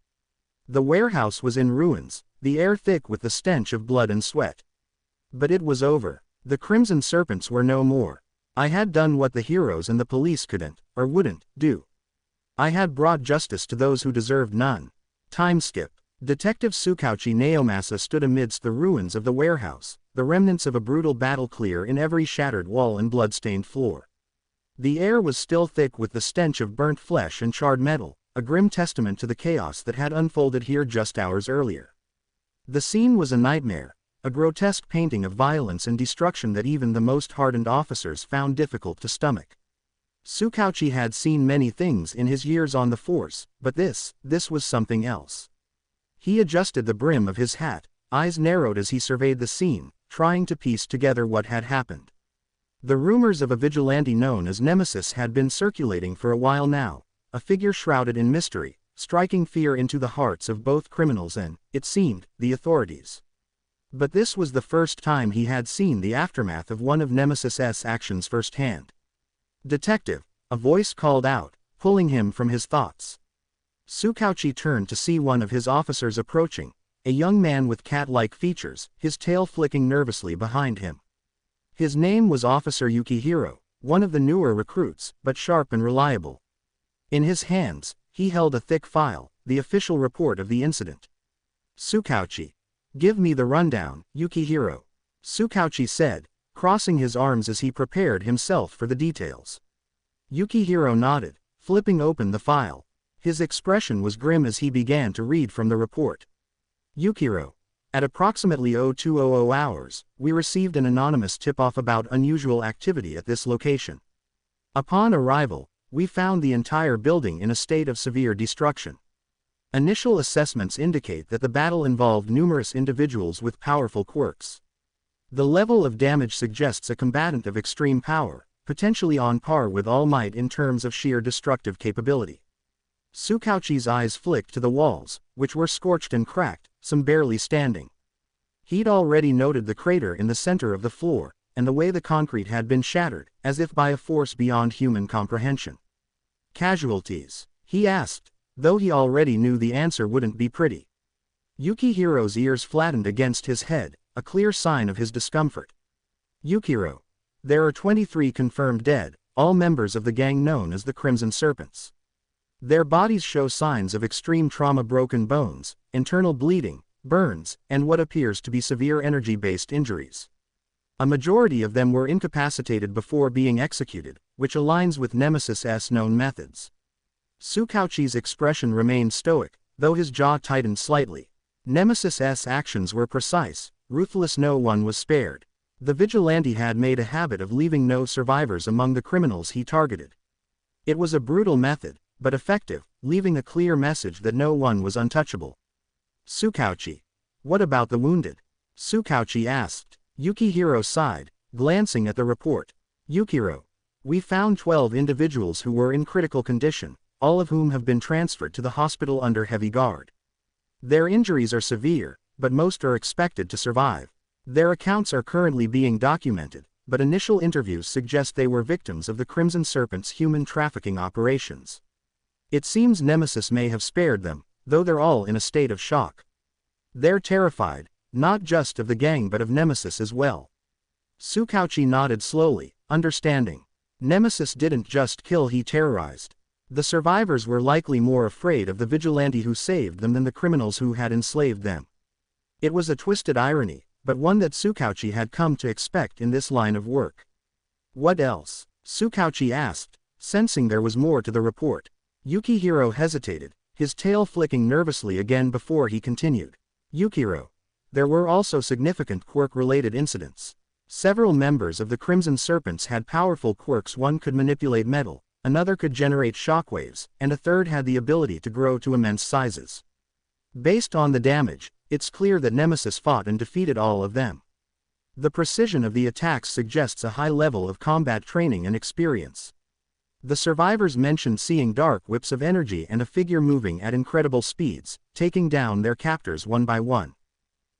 The warehouse was in ruins, the air thick with the stench of blood and sweat. But it was over. The Crimson Serpents were no more. I had done what the heroes and the police couldn't, or wouldn't, do. I had brought justice to those who deserved none. Time skip. Detective Tsukauchi Naomasa stood amidst the ruins of the warehouse, the remnants of a brutal battle clear in every shattered wall and blood-stained floor. The air was still thick with the stench of burnt flesh and charred metal, a grim testament to the chaos that had unfolded here just hours earlier. The scene was a nightmare, a grotesque painting of violence and destruction that even the most hardened officers found difficult to stomach. Tsukauchi had seen many things in his years on the force, but this was something else. He adjusted the brim of his hat, eyes narrowed as he surveyed the scene, trying to piece together what had happened. The rumors of a vigilante known as Nemesis had been circulating for a while now, a figure shrouded in mystery, striking fear into the hearts of both criminals and, it seemed, the authorities. But this was the first time he had seen the aftermath of one of Nemesis's actions firsthand. "Detective," a voice called out, pulling him from his thoughts. Tsukauchi turned to see one of his officers approaching, a young man with cat-like features, his tail flicking nervously behind him. His name was Officer Yukihiro, one of the newer recruits, but sharp and reliable. In his hands, he held a thick file, the official report of the incident. "Tsukauchi. Give me the rundown, Yukihiro," Tsukauchi said, crossing his arms as he prepared himself for the details. Yukihiro nodded, flipping open the file. His expression was grim as he began to read from the report. "Yukihiro. At approximately 0200 hours, we received an anonymous tip-off about unusual activity at this location. Upon arrival, we found the entire building in a state of severe destruction. Initial assessments indicate that the battle involved numerous individuals with powerful quirks. The level of damage suggests a combatant of extreme power, potentially on par with All Might in terms of sheer destructive capability." Tsukauchi's eyes flicked to the walls, which were scorched and cracked, some barely standing. He'd already noted the crater in the center of the floor, and the way the concrete had been shattered, as if by a force beyond human comprehension. "Casualties?" he asked, though he already knew the answer wouldn't be pretty. Yukihiro's ears flattened against his head, a clear sign of his discomfort. "Yukihiro. There are 23 confirmed dead, all members of the gang known as the Crimson Serpents. Their bodies show signs of extreme trauma, broken bones, internal bleeding, burns, and what appears to be severe energy-based injuries. A majority of them were incapacitated before being executed, which aligns with Nemesis's known methods. Tsukauchi's expression remained stoic, though his jaw tightened slightly. Nemesis's actions were precise, ruthless, no one was spared. The vigilante had made a habit of leaving no survivors among the criminals he targeted. It was a brutal method, but effective, leaving a clear message that no one was untouchable. Tsukauchi. What about the wounded? Tsukauchi asked. Yukihiro sighed, glancing at the report. Yukiro. We found 12 individuals who were in critical condition, all of whom have been transferred to the hospital under heavy guard. Their injuries are severe, but most are expected to survive. Their accounts are currently being documented, but initial interviews suggest they were victims of the Crimson Serpent's human trafficking operations. It seems Nemesis may have spared them, though they're all in a state of shock. They're terrified, not just of the gang but of Nemesis as well. Tsukauchi nodded slowly, understanding. Nemesis didn't just kill, he terrorized. The survivors were likely more afraid of the vigilante who saved them than the criminals who had enslaved them. It was a twisted irony, but one that Tsukauchi had come to expect in this line of work. What else? Tsukauchi asked, sensing there was more to the report. Yukihiro hesitated, his tail flicking nervously again before he continued. Yukiro. There were also significant quirk-related incidents. Several members of the Crimson Serpents had powerful quirks. One could manipulate metal, another could generate shockwaves, and a third had the ability to grow to immense sizes. Based on the damage, it's clear that Nemesis fought and defeated all of them. The precision of the attacks suggests a high level of combat training and experience. The survivors mentioned seeing dark whips of energy and a figure moving at incredible speeds, taking down their captors one by one.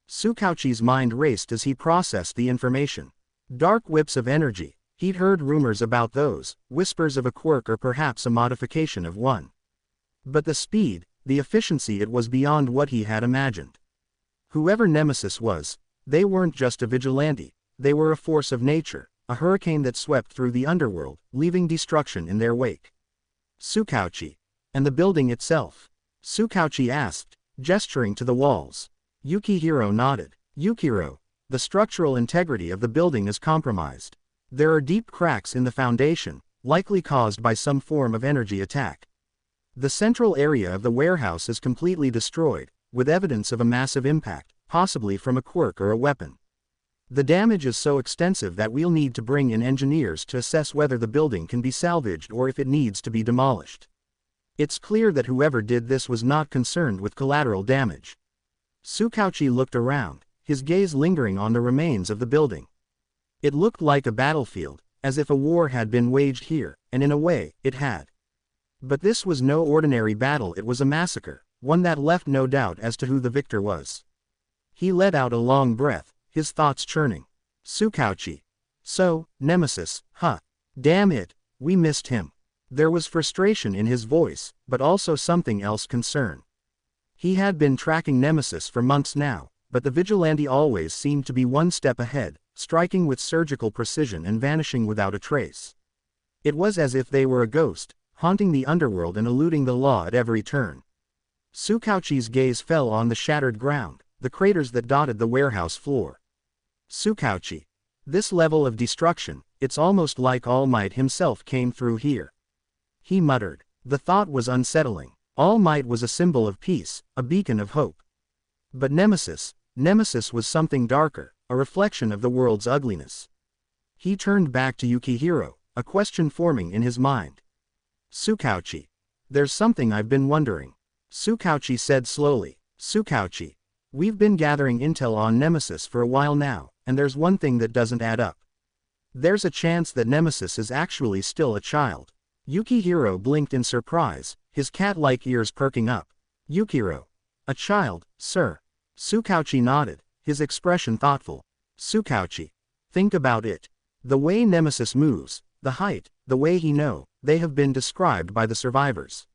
Tsukauchi's mind raced as he processed the information. Dark whips of energy, he'd heard rumors about those, whispers of a quirk or perhaps a modification of one. But the speed, the efficiency, it was beyond what he had imagined. Whoever Nemesis was, they weren't just a vigilante, they were a force of nature, a hurricane that swept through the underworld, leaving destruction in their wake. Tsukauchi. And the building itself? Tsukauchi asked, gesturing to the walls. Yukihiro nodded. Yukiro. The structural integrity of the building is compromised. There are deep cracks in the foundation, likely caused by some form of energy attack. The central area of the warehouse is completely destroyed, with evidence of a massive impact, possibly from a quirk or a weapon. The damage is so extensive that we'll need to bring in engineers to assess whether the building can be salvaged or if it needs to be demolished. It's clear that whoever did this was not concerned with collateral damage. Tsukauchi looked around, his gaze lingering on the remains of the building. It looked like a battlefield, as if a war had been waged here, and in a way, it had. But this was no ordinary battle, it was a massacre, one that left no doubt as to who the victor was. He let out a long breath, his thoughts churning. Tsukauchi. So, Nemesis, huh? Damn it, we missed him. There was frustration in his voice, but also something else, concern. He had been tracking Nemesis for months now, but the vigilante always seemed to be one step ahead, striking with surgical precision and vanishing without a trace. It was as if they were a ghost, haunting the underworld and eluding the law at every turn. Tsukauchi's gaze fell on the shattered ground, the craters that dotted the warehouse floor. Tsukauchi. This level of destruction, it's almost like All Might himself came through here. He muttered. The thought was unsettling. All Might was a symbol of peace, a beacon of hope. But Nemesis was something darker, a reflection of the world's ugliness. He turned back to Yukihiro, a question forming in his mind. Tsukauchi. There's something I've been wondering. Tsukauchi said slowly. Tsukauchi. We've been gathering intel on Nemesis for a while now, and there's one thing that doesn't add up. There's a chance that Nemesis is actually still a child. Yukihiro blinked in surprise, his cat-like ears perking up. Yukiro. A child, sir. Tsukauchi nodded, his expression thoughtful. Tsukauchi. Think about it. The way Nemesis moves, the height, the way he knows, they have been described by the survivors.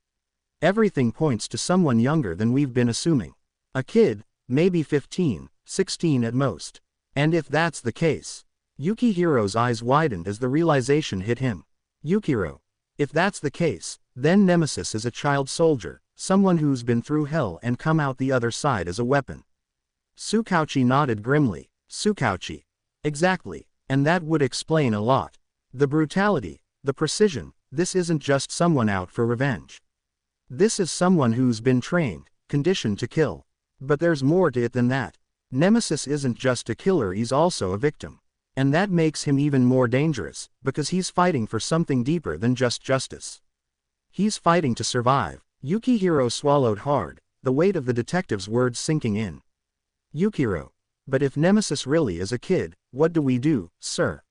Everything points to someone younger than we've been assuming. A kid, maybe 15, 16 at most. And if that's the case... Yukihiro's eyes widened as the realization hit him. Yukiro. If that's the case, then Nemesis is a child soldier, someone who's been through hell and come out the other side as a weapon. Tsukauchi nodded grimly. Tsukauchi. Exactly. And that would explain a lot. The brutality, the precision, this isn't just someone out for revenge. This is someone who's been trained, conditioned to kill. But there's more to it than that. Nemesis isn't just a killer, he's also a victim. And that makes him even more dangerous, because he's fighting for something deeper than just justice. He's fighting to survive. Yukihiro swallowed hard, the weight of the detective's words sinking in. Yukihiro. But if Nemesis really is a kid, what do we do, sir?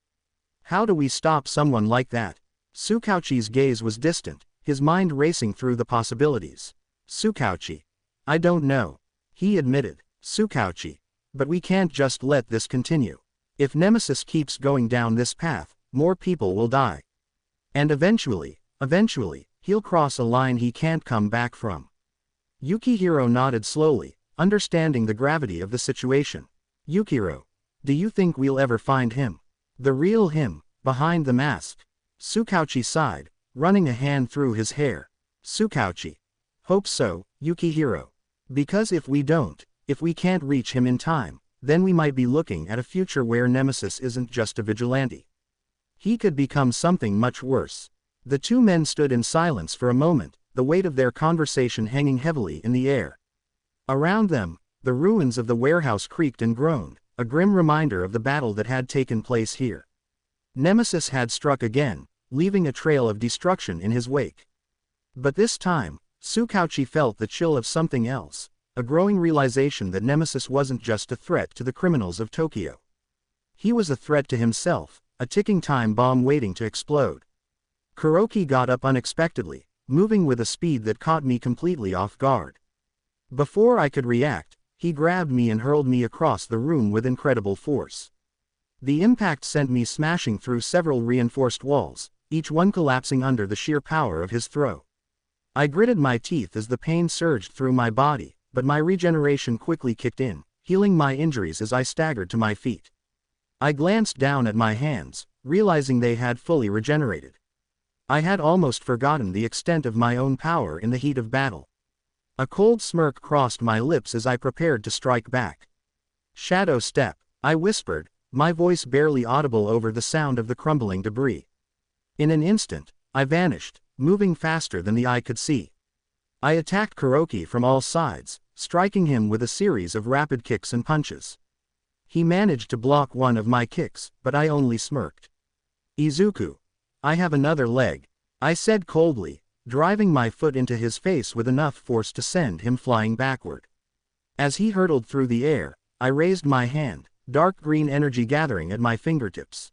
How do we stop someone like that? Tsukauchi's gaze was distant, his mind racing through the possibilities. Tsukauchi. I don't know. He admitted. Tsukauchi. But we can't just let this continue. If Nemesis keeps going down this path, more people will die. And eventually, he'll cross a line he can't come back from. Yukihiro nodded slowly, understanding the gravity of the situation. Yukihiro. Do you think we'll ever find him? The real him, behind the mask? Tsukauchi sighed, running a hand through his hair. Tsukauchi. Hope so, Yukihiro. Because if we don't, if we can't reach him in time, then we might be looking at a future where Nemesis isn't just a vigilante. He could become something much worse. The two men stood in silence for a moment, the weight of their conversation hanging heavily in the air. Around them, the ruins of the warehouse creaked and groaned, a grim reminder of the battle that had taken place here. Nemesis had struck again, leaving a trail of destruction in his wake. But this time, Tsukauchi felt the chill of something else, a growing realization that Nemesis wasn't just a threat to the criminals of Tokyo. He was a threat to himself, a ticking time bomb waiting to explode. Karoki got up unexpectedly, moving with a speed that caught me completely off guard. Before I could react, he grabbed me and hurled me across the room with incredible force. The impact sent me smashing through several reinforced walls, each one collapsing under the sheer power of his throw. I gritted my teeth as the pain surged through my body, but my regeneration quickly kicked in, healing my injuries as I staggered to my feet. I glanced down at my hands, realizing they had fully regenerated. I had almost forgotten the extent of my own power in the heat of battle. A cold smirk crossed my lips as I prepared to strike back. Shadow step, I whispered, my voice barely audible over the sound of the crumbling debris. In an instant, I vanished, moving faster than the eye could see. I attacked Karoki from all sides, striking him with a series of rapid kicks and punches. He managed to block one of my kicks, but I only smirked. Izuku. I have another leg, I said coldly, driving my foot into his face with enough force to send him flying backward. As he hurtled through the air, I raised my hand, dark green energy gathering at my fingertips.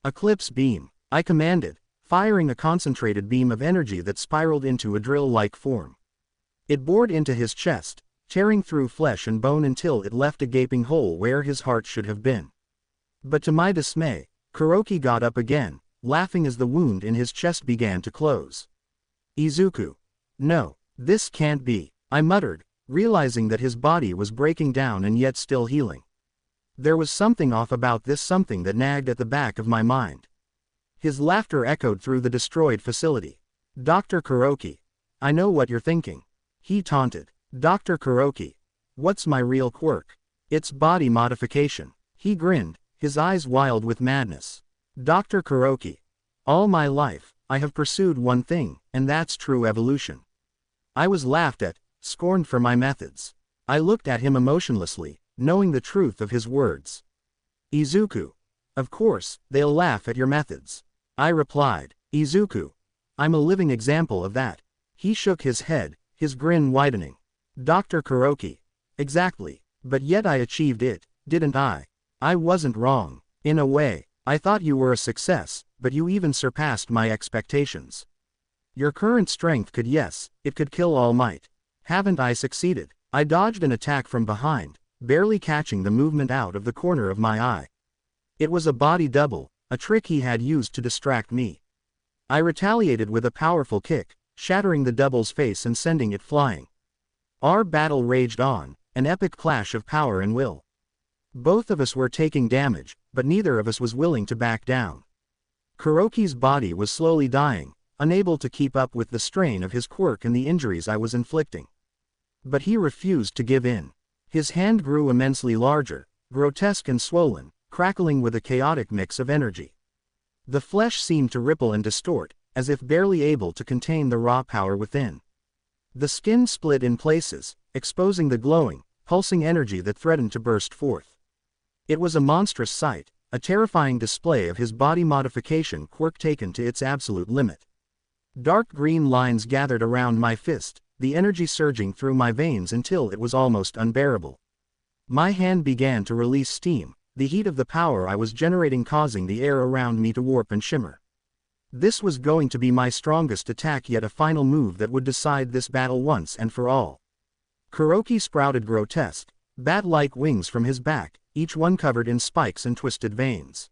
Eclipse beam, I commanded, firing a concentrated beam of energy that spiraled into a drill-like form. It bored into his chest, tearing through flesh and bone until it left a gaping hole where his heart should have been. But to my dismay, Karoki got up again, laughing as the wound in his chest began to close. Izuku. No, this can't be, I muttered, realizing that his body was breaking down and yet still healing. There was something off about this, something that nagged at the back of my mind. His laughter echoed through the destroyed facility. Dr. Karoki. I know what you're thinking. He taunted. Dr. Karoki. What's my real quirk? It's body modification. He grinned, his eyes wild with madness. Dr. Karoki. All my life, I have pursued one thing, and that's true evolution. I was laughed at, scorned for my methods. I looked at him emotionlessly, knowing the truth of his words. Izuku. Of course, they'll laugh at your methods. I replied. Izuku. I'm a living example of that. He shook his head, his grin widening. Dr. Karoki. Exactly. But yet I achieved it, didn't I? I wasn't wrong. In a way, I thought you were a success, but you even surpassed my expectations. Your current strength could, yes, it could kill All Might. Haven't I succeeded? I dodged an attack from behind, barely catching the movement out of the corner of my eye. It was a body double, a trick he had used to distract me. I retaliated with a powerful kick, shattering the double's face and sending it flying. Our battle raged on, an epic clash of power and will. Both of us were taking damage, but neither of us was willing to back down. Karoki's body was slowly dying, unable to keep up with the strain of his quirk and the injuries I was inflicting. But he refused to give in. His hand grew immensely larger, grotesque and swollen, crackling with a chaotic mix of energy. The flesh seemed to ripple and distort, as if barely able to contain the raw power within. The skin split in places, exposing the glowing, pulsing energy that threatened to burst forth. It was a monstrous sight, a terrifying display of his body modification quirk taken to its absolute limit. Dark green lines gathered around my fist, the energy surging through my veins until it was almost unbearable. My hand began to release steam, the heat of the power I was generating causing the air around me to warp and shimmer. This was going to be my strongest attack, yet a final move that would decide this battle once and for all. Karoki sprouted grotesque, bat-like wings from his back, each one covered in spikes and twisted veins.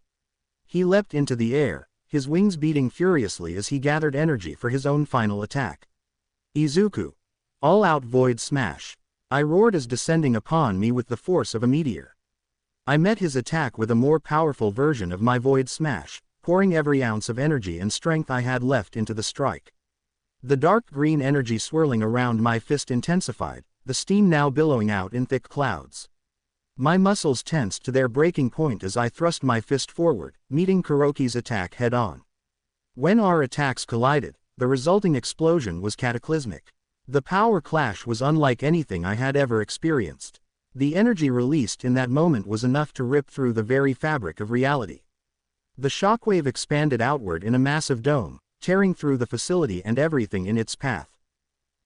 He leapt into the air, his wings beating furiously as he gathered energy for his own final attack. Izuku. All-out void smash. I roared as descending upon me with the force of a meteor. I met his attack with a more powerful version of my void smash, pouring every ounce of energy and strength I had left into the strike. The dark green energy swirling around my fist intensified, the steam now billowing out in thick clouds. My muscles tensed to their breaking point as I thrust my fist forward, meeting Karoki's attack head-on. When our attacks collided, the resulting explosion was cataclysmic. The power clash was unlike anything I had ever experienced. The energy released in that moment was enough to rip through the very fabric of reality. The shockwave expanded outward in a massive dome, tearing through the facility and everything in its path.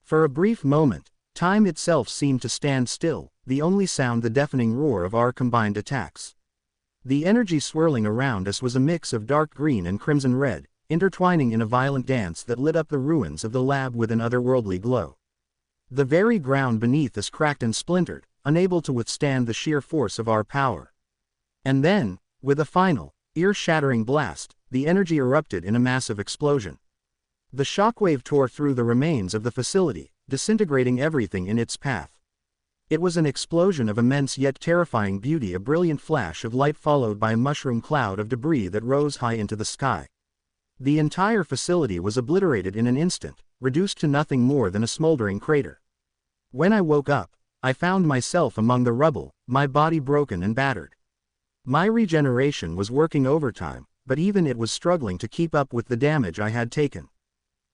For a brief moment, time itself seemed to stand still, the only sound the deafening roar of our combined attacks. The energy swirling around us was a mix of dark green and crimson red, intertwining in a violent dance that lit up the ruins of the lab with an otherworldly glow. The very ground beneath us cracked and splintered, unable to withstand the sheer force of our power. And then, with a final, ear-shattering blast, the energy erupted in a massive explosion. The shockwave tore through the remains of the facility, disintegrating everything in its path. It was an explosion of immense yet terrifying beauty, a brilliant flash of light followed by a mushroom cloud of debris that rose high into the sky. The entire facility was obliterated in an instant, reduced to nothing more than a smoldering crater. When I woke up, I found myself among the rubble, my body broken and battered. My regeneration was working overtime, but even it was struggling to keep up with the damage I had taken.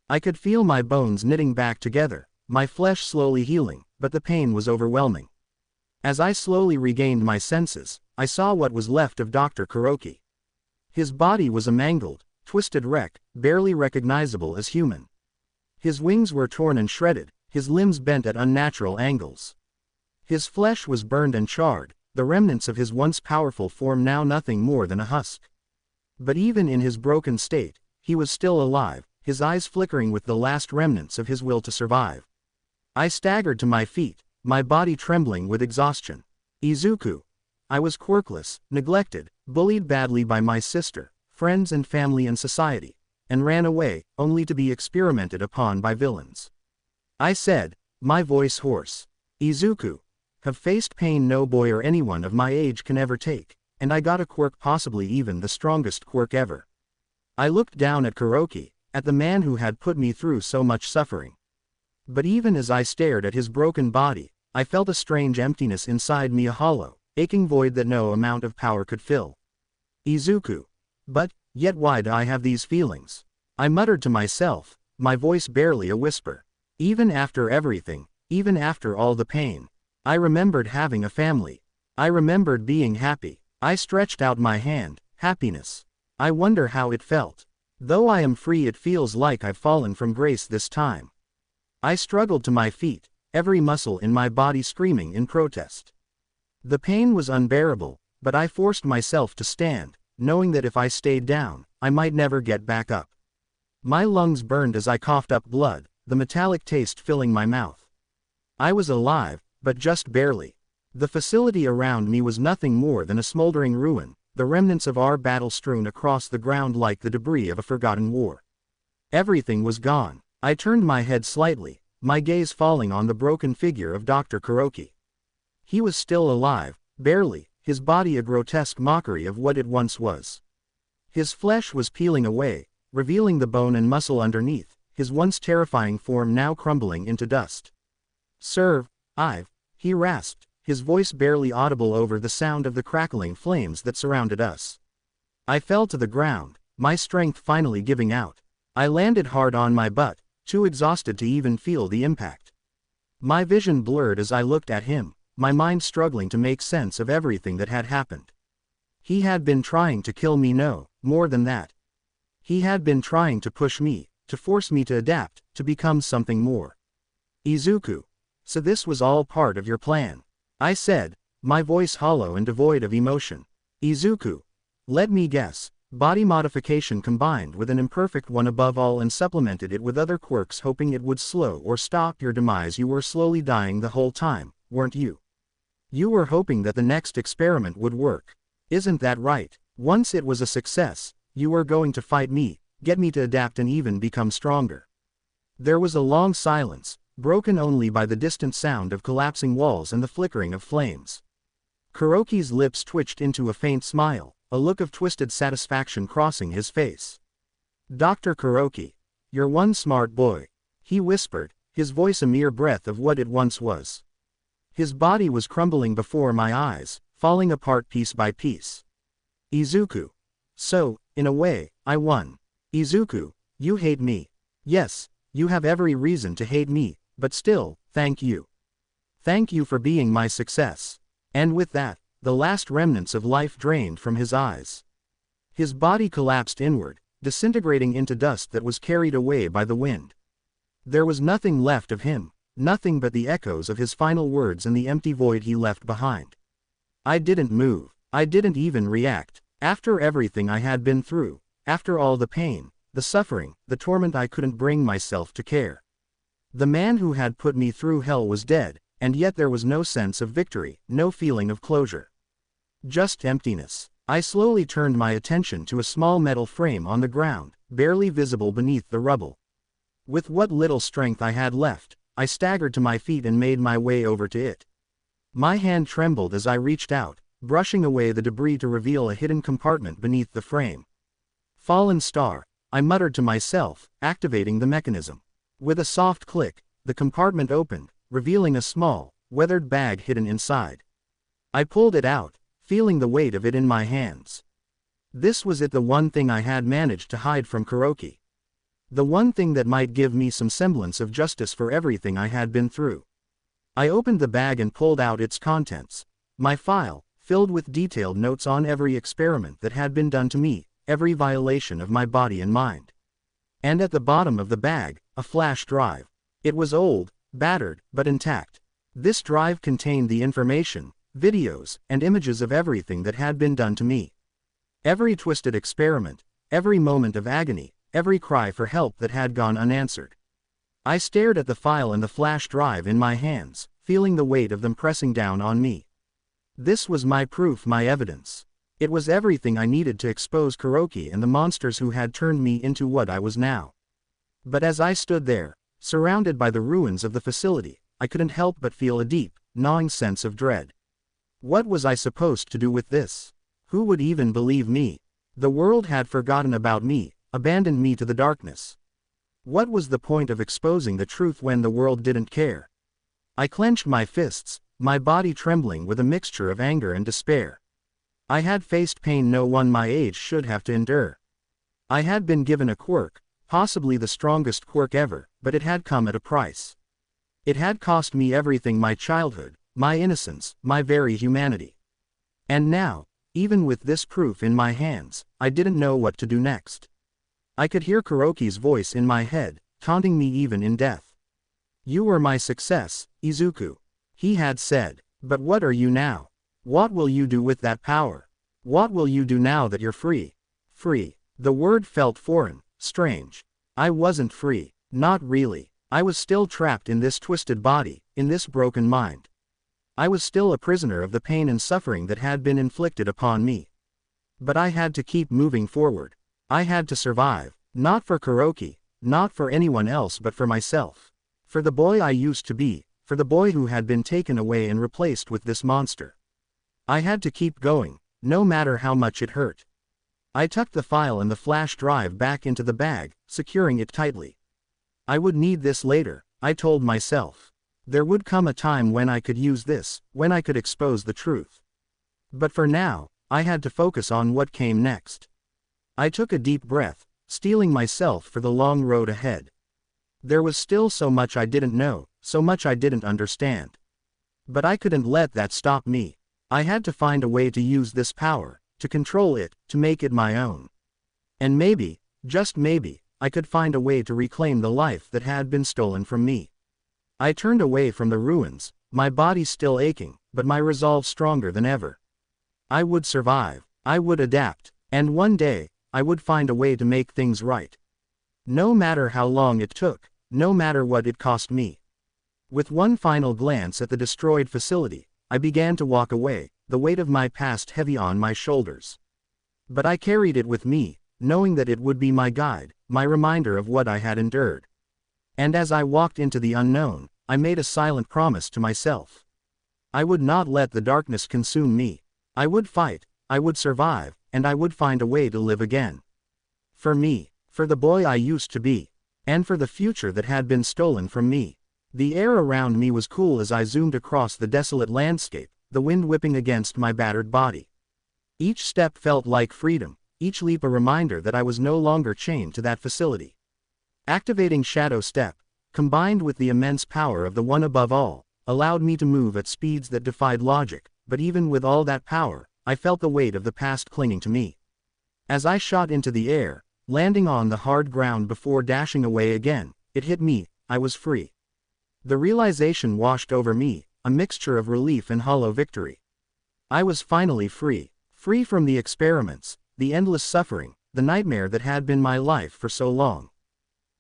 I could feel my bones knitting back together, my flesh slowly healing, but the pain was overwhelming. As I slowly regained my senses, I saw what was left of Dr. Karoki. His body was a mangled, twisted wreck, barely recognizable as human. His wings were torn and shredded, his limbs bent at unnatural angles. His flesh was burned and charred, the remnants of his once powerful form now nothing more than a husk. But even in his broken state, he was still alive, his eyes flickering with the last remnants of his will to survive. I staggered to my feet, my body trembling with exhaustion. Izuku. I was quirkless, neglected, bullied badly by my sister, friends and family and society, and ran away, only to be experimented upon by villains. I said, my voice hoarse. Izuku. Have faced pain no boy or anyone of my age can ever take, and I got a quirk, possibly even the strongest quirk ever. I looked down at Karoki, at the man who had put me through so much suffering. But even as I stared at his broken body, I felt a strange emptiness inside me, a hollow, aching void that no amount of power could fill. Izuku. But, yet why do I have these feelings? I muttered to myself, my voice barely a whisper. Even after everything, even after all the pain, I remembered having a family. I remembered being happy. I stretched out my hand, happiness. I wonder how it felt. Though I am free, it feels like I've fallen from grace this time. I struggled to my feet, every muscle in my body screaming in protest. The pain was unbearable, but I forced myself to stand, knowing that if I stayed down, I might never get back up. My lungs burned as I coughed up blood, the metallic taste filling my mouth. I was alive, but just barely. The facility around me was nothing more than a smoldering ruin, the remnants of our battle strewn across the ground like the debris of a forgotten war. Everything was gone. I turned my head slightly, my gaze falling on the broken figure of Dr. Karoki. He was still alive, barely, his body a grotesque mockery of what it once was. His flesh was peeling away, revealing the bone and muscle underneath, his once terrifying form now crumbling into dust. Serve, he rasped, his voice barely audible over the sound of the crackling flames that surrounded us. I fell to the ground, my strength finally giving out. I landed hard on my butt, too exhausted to even feel the impact. My vision blurred as I looked at him, my mind struggling to make sense of everything that had happened. He had been trying to kill me, no, more than that. He had been trying to push me, to force me to adapt, to become something more. Izuku. So this was all part of your plan? I said, my voice hollow and devoid of emotion. Izuku. Let me guess, body modification combined with an imperfect one above all and supplemented it with other quirks hoping it would slow or stop your demise. You were slowly dying the whole time, weren't you? You were hoping that the next experiment would work. Isn't that right? Once it was a success, you were going to fight me, get me to adapt and even become stronger. There was a long silence, broken only by the distant sound of collapsing walls and the flickering of flames. Karoki's lips twitched into a faint smile, a look of twisted satisfaction crossing his face. Dr. Karoki. You're one smart boy, he whispered, his voice a mere breath of what it once was. His body was crumbling before my eyes, falling apart piece by piece. Izuku. So, in a way, I won. Izuku, you hate me. Yes, you have every reason to hate me, but still, thank you. Thank you for being my success. And with that, the last remnants of life drained from his eyes. His body collapsed inward, disintegrating into dust that was carried away by the wind. There was nothing left of him, nothing but the echoes of his final words and the empty void he left behind. I didn't move, I didn't even react. After everything I had been through, after all the pain, the suffering, the torment, I couldn't bring myself to care. The man who had put me through hell was dead, and yet there was no sense of victory, no feeling of closure. Just emptiness. I slowly turned my attention to a small metal frame on the ground, barely visible beneath the rubble. With what little strength I had left, I staggered to my feet and made my way over to it. My hand trembled as I reached out, brushing away the debris to reveal a hidden compartment beneath the frame. Fallen star, I muttered to myself, activating the mechanism. With a soft click, the compartment opened, revealing a small, weathered bag hidden inside. I pulled it out, feeling the weight of it in my hands. This was it, the one thing I had managed to hide from Karoki. The one thing that might give me some semblance of justice for everything I had been through. I opened the bag and pulled out its contents. My file, filled with detailed notes on every experiment that had been done to me, every violation of my body and mind. And at the bottom of the bag, a flash drive. It was old, battered, but intact. This drive contained the information, videos, and images of everything that had been done to me. Every twisted experiment, every moment of agony, every cry for help that had gone unanswered. I stared at the file and the flash drive in my hands, feeling the weight of them pressing down on me. This was my proof, my evidence. It was everything I needed to expose Karoki and the monsters who had turned me into what I was now. But as I stood there, surrounded by the ruins of the facility, I couldn't help but feel a deep, gnawing sense of dread. What was I supposed to do with this? Who would even believe me? The world had forgotten about me, abandoned me to the darkness. What was the point of exposing the truth when the world didn't care? I clenched my fists, my body trembling with a mixture of anger and despair. I had faced pain no one my age should have to endure. I had been given a quirk, possibly the strongest quirk ever, but it had come at a price. It had cost me everything: my childhood, my innocence, my very humanity. And now, even with this proof in my hands, I didn't know what to do next. I could hear Karoki's voice in my head, taunting me even in death. You were my success, Izuku, he had said, but what are you now? What will you do with that power? What will you do now that you're free? Free. The word felt foreign, strange. I wasn't free, not really. I was still trapped in this twisted body, in this broken mind. I was still a prisoner of the pain and suffering that had been inflicted upon me. But I had to keep moving forward. I had to survive, not for Karoki, not for anyone else, but for myself. For the boy I used to be, for the boy who had been taken away and replaced with this monster. I had to keep going, no matter how much it hurt. I tucked the file and the flash drive back into the bag, securing it tightly. I would need this later, I told myself. There would come a time when I could use this, when I could expose the truth. But for now, I had to focus on what came next. I took a deep breath, steeling myself for the long road ahead. There was still so much I didn't know, so much I didn't understand. But I couldn't let that stop me. I had to find a way to use this power, to control it, to make it my own. And maybe, just maybe, I could find a way to reclaim the life that had been stolen from me. I turned away from the ruins, my body still aching, but my resolve stronger than ever. I would survive, I would adapt, and one day, I would find a way to make things right. No matter how long it took, no matter what it cost me. With one final glance at the destroyed facility, I began to walk away, the weight of my past heavy on my shoulders. But I carried it with me, knowing that it would be my guide, my reminder of what I had endured. And as I walked into the unknown, I made a silent promise to myself. I would not let the darkness consume me. I would fight, I would survive, and I would find a way to live again. For me, for the boy I used to be, and for the future that had been stolen from me. The air around me was cool as I zoomed across the desolate landscape, the wind whipping against my battered body. Each step felt like freedom, each leap a reminder that I was no longer chained to that facility. Activating Shadow Step, combined with the immense power of the One above all, allowed me to move at speeds that defied logic, but even with all that power, I felt the weight of the past clinging to me. As I shot into the air, landing on the hard ground before dashing away again, it hit me, I was free. The realization washed over me, a mixture of relief and hollow victory. I was finally free, free from the experiments, the endless suffering, the nightmare that had been my life for so long.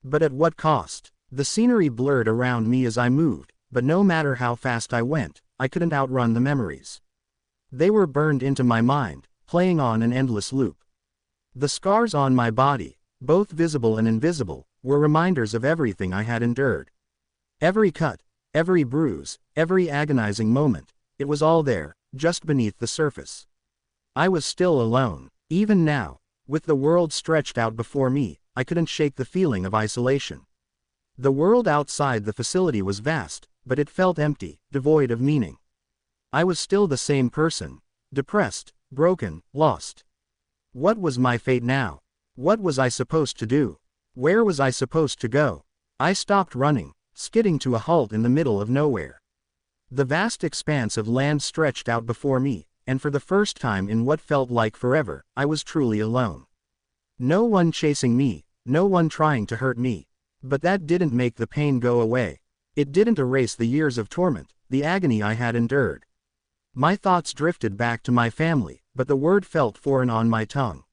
But at what cost? The scenery blurred around me as I moved, but no matter how fast I went, I couldn't outrun the memories. They were burned into my mind, playing on an endless loop. The scars on my body, both visible and invisible, were reminders of everything I had endured. Every cut, every bruise, every agonizing moment, it was all there, just beneath the surface. I was still alone. Even now, with the world stretched out before me, I couldn't shake the feeling of isolation. The world outside the facility was vast, but it felt empty, devoid of meaning. I was still the same person, depressed, broken, lost. What was my fate now? What was I supposed to do? Where was I supposed to go? I stopped running, skidding to a halt in the middle of nowhere. The vast expanse of land stretched out before me, and for the first time in what felt like forever, I was truly alone. No one chasing me, no one trying to hurt me. But that didn't make the pain go away. It didn't erase the years of torment, the agony I had endured. My thoughts drifted back to my family, but the word felt foreign on my tongue.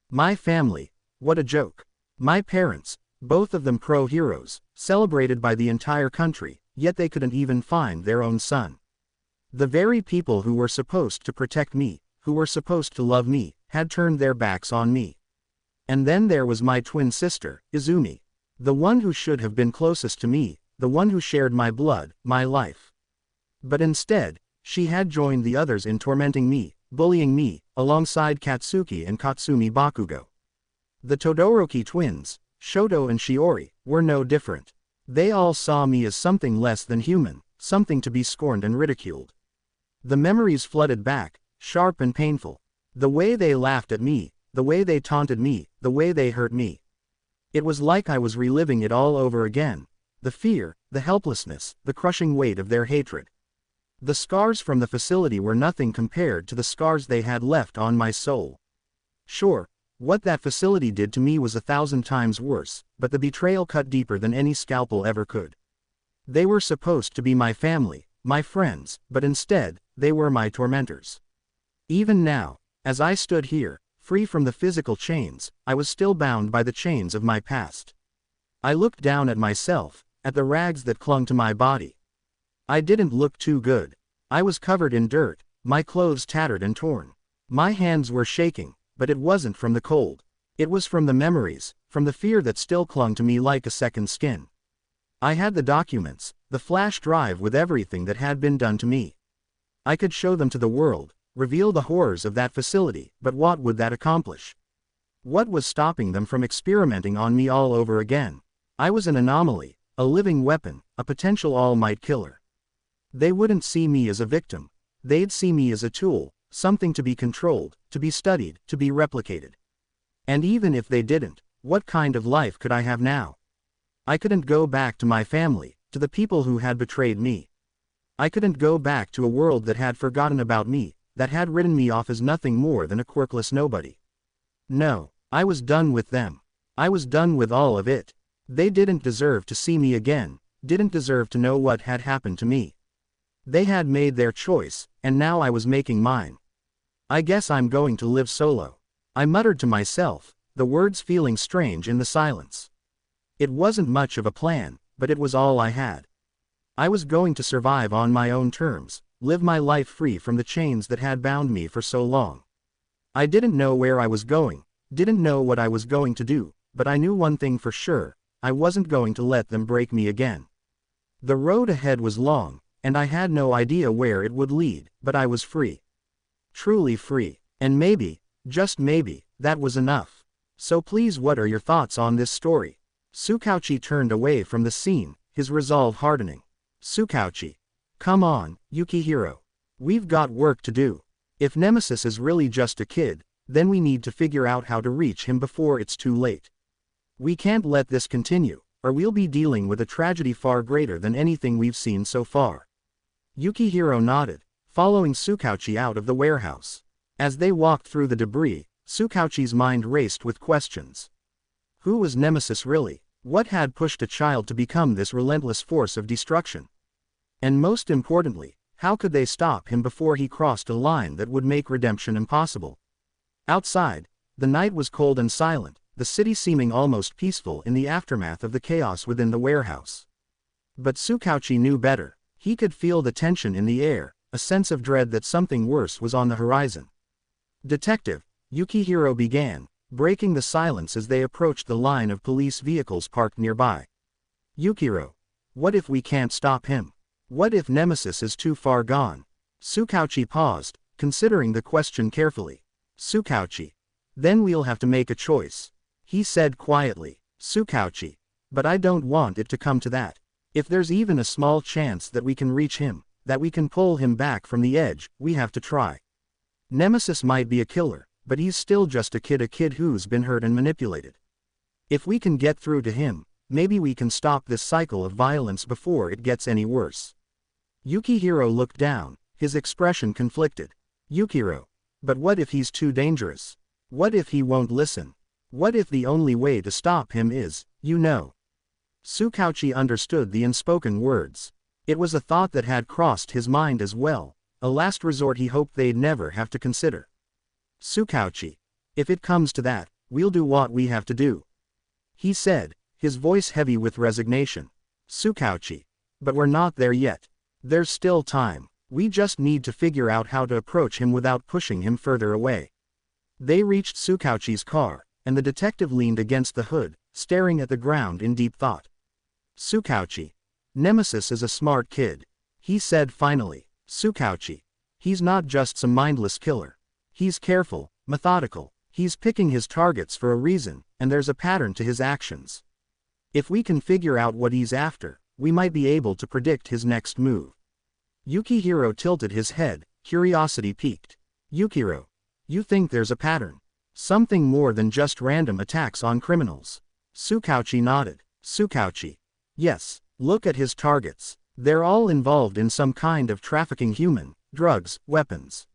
My family, what a joke. My parents, both of them pro-heroes, celebrated by the entire country, yet they couldn't even find their own son. The very people who were supposed to protect me, who were supposed to love me, had turned their backs on me. And then there was my twin sister, Izumi. The one who should have been closest to me, the one who shared my blood, my life. But instead, she had joined the others in tormenting me, bullying me, alongside Katsuki and Katsumi Bakugo. The Todoroki twins, Shoto and Shiori, were no different. They all saw me as something less than human, something to be scorned and ridiculed. The memories flooded back, sharp and painful. The way they laughed at me, the way they taunted me, the way they hurt me. It was like I was reliving it all over again. The fear, the helplessness, the crushing weight of their hatred. The scars from the facility were nothing compared to the scars they had left on my soul. Sure, what that facility did to me was 1,000 times worse, but the betrayal cut deeper than any scalpel ever could. They were supposed to be my family, my friends, but instead, they were my tormentors. Even now, as I stood here, free from the physical chains, I was still bound by the chains of my past. I looked down at myself, at the rags that clung to my body. I didn't look too good. I was covered in dirt, my clothes tattered and torn. My hands were shaking, but it wasn't from the cold. It was from the memories, from the fear that still clung to me like a second skin. I had the documents, the flash drive with everything that had been done to me. I could show them to the world, reveal the horrors of that facility, but what would that accomplish? What was stopping them from experimenting on me all over again? I was an anomaly, A living weapon, a potential all-might killer. They wouldn't see me as a victim. They'd see me as a tool, something to be controlled, to be studied, to be replicated. And even if they didn't, what kind of life could I have now? I couldn't go back to my family, to the people who had betrayed me. I couldn't go back to a world that had forgotten about me, that had written me off as nothing more than a quirkless nobody. No, I was done with them. I was done with all of it. They didn't deserve to see me again, didn't deserve to know what had happened to me. They had made their choice, and now I was making mine. I guess I'm going to live solo. I muttered to myself, the words feeling strange in the silence. It wasn't much of a plan, but it was all I had. I was going to survive on my own terms, live my life free from the chains that had bound me for so long. I didn't know where I was going, didn't know what I was going to do, but I knew one thing for sure, I wasn't going to let them break me again. The road ahead was long, and I had no idea where it would lead, but I was free. Truly free. And maybe, just maybe, that was enough. So please, what are your thoughts on this story? Tsukauchi turned away from the scene, his resolve hardening. Tsukauchi. Come on, Yukihiro. We've got work to do. If Nemesis is really just a kid, then we need to figure out how to reach him before it's too late. We can't let this continue, or we'll be dealing with a tragedy far greater than anything we've seen so far. Yukihiro nodded, following Tsukauchi out of the warehouse. As they walked through the debris, Tsukauchi's mind raced with questions. Who was Nemesis really? What had pushed a child to become this relentless force of destruction? And most importantly, how could they stop him before he crossed a line that would make redemption impossible? Outside, the night was cold and silent, the city seeming almost peaceful in the aftermath of the chaos within the warehouse. But Tsukauchi knew better. He could feel the tension in the air, a sense of dread that something worse was on the horizon. Detective, Yukihiro began, breaking the silence as they approached the line of police vehicles parked nearby. Yukihiro. What if we can't stop him? What if Nemesis is too far gone? Tsukauchi paused, considering the question carefully. Tsukauchi. Then we'll have to make a choice. He said quietly. Tsukauchi. But I don't want it to come to that. If there's even a small chance that we can reach him, that we can pull him back from the edge, we have to try. Nemesis might be a killer, but he's still just a kid who's been hurt and manipulated. If we can get through to him, maybe we can stop this cycle of violence before it gets any worse. Yukihiro looked down, his expression conflicted. Yukihiro. But what if he's too dangerous? What if he won't listen? What if the only way to stop him is, you know? Tsukauchi understood the unspoken words. It was a thought that had crossed his mind as well, a last resort he hoped they'd never have to consider. Tsukauchi. If it comes to that, we'll do what we have to do. He said, his voice heavy with resignation. Tsukauchi. But we're not there yet. There's still time. We just need to figure out how to approach him without pushing him further away. They reached Tsukauchi's car, and the detective leaned against the hood, staring at the ground in deep thought. Tsukauchi. Nemesis is a smart kid. He said finally. Tsukauchi. He's not just some mindless killer. He's careful, methodical, he's picking his targets for a reason, and there's a pattern to his actions. If we can figure out what he's after, we might be able to predict his next move. Yukihiro tilted his head, curiosity piqued. Yukihiro. You think there's a pattern? Something more than just random attacks on criminals? Tsukauchi nodded. Tsukauchi. Yes, look at his targets. They're all involved in some kind of trafficking human, drugs, weapons.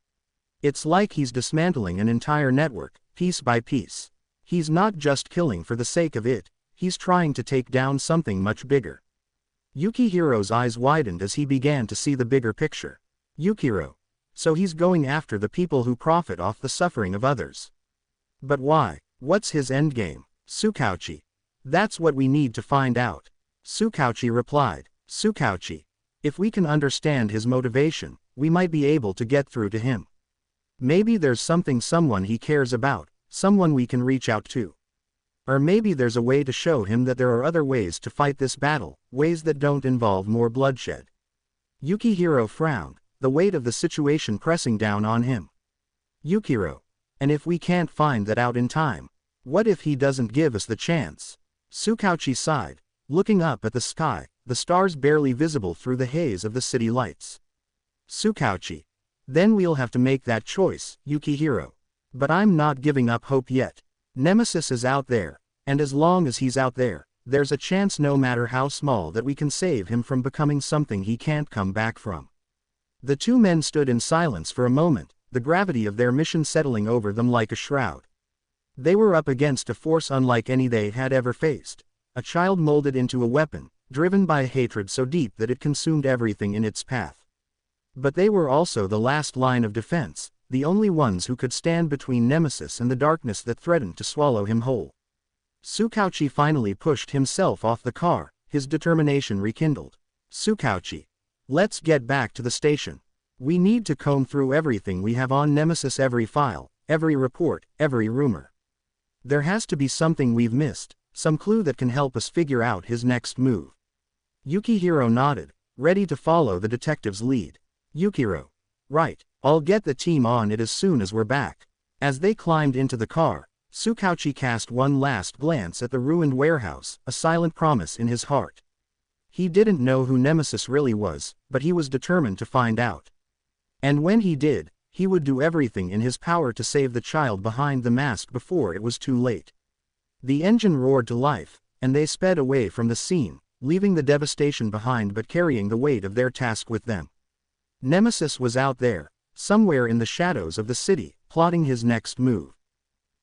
It's like he's dismantling an entire network, piece by piece. He's not just killing for the sake of it, he's trying to take down something much bigger. Yukihiro's eyes widened as he began to see the bigger picture. Yukihiro. So he's going after the people who profit off the suffering of others. But why? What's his endgame? Tsukauchi. That's what we need to find out. Tsukauchi replied. Tsukauchi. If we can understand his motivation, we might be able to get through to him. Maybe there's someone he cares about, someone we can reach out to. Or maybe there's a way to show him that there are other ways to fight this battle, ways that don't involve more bloodshed. Yukihiro frowned, the weight of the situation pressing down on him. Yukihiro. And if we can't find that out in time, what if he doesn't give us the chance? Tsukauchi sighed. looking up at the sky, the stars barely visible through the haze of the city lights. Tsukauchi. Then we'll have to make that choice, Yukihiro. But I'm not giving up hope yet. Nemesis is out there, and as long as he's out there, there's a chance, no matter how small, that we can save him from becoming something he can't come back from. The two men stood in silence for a moment, the gravity of their mission settling over them like a shroud. They were up against a force unlike any they had ever faced, a child molded into a weapon, driven by a hatred so deep that it consumed everything in its path. But they were also the last line of defense, the only ones who could stand between Nemesis and the darkness that threatened to swallow him whole. Tsukauchi finally pushed himself off the car, his determination rekindled. Tsukauchi. Let's get back to the station. We need to comb through everything we have on Nemesis, every file, every report, every rumor. There has to be something we've missed, some clue that can help us figure out his next move. Yukihiro nodded, ready to follow the detective's lead. Yukihiro. Right, I'll get the team on it as soon as we're back. As they climbed into the car, Tsukauchi cast one last glance at the ruined warehouse, a silent promise in his heart. He didn't know who Nemesis really was, but he was determined to find out. And when he did, he would do everything in his power to save the child behind the mask before it was too late. The engine roared to life, and they sped away from the scene, leaving the devastation behind but carrying the weight of their task with them. Nemesis was out there, somewhere in the shadows of the city, plotting his next move.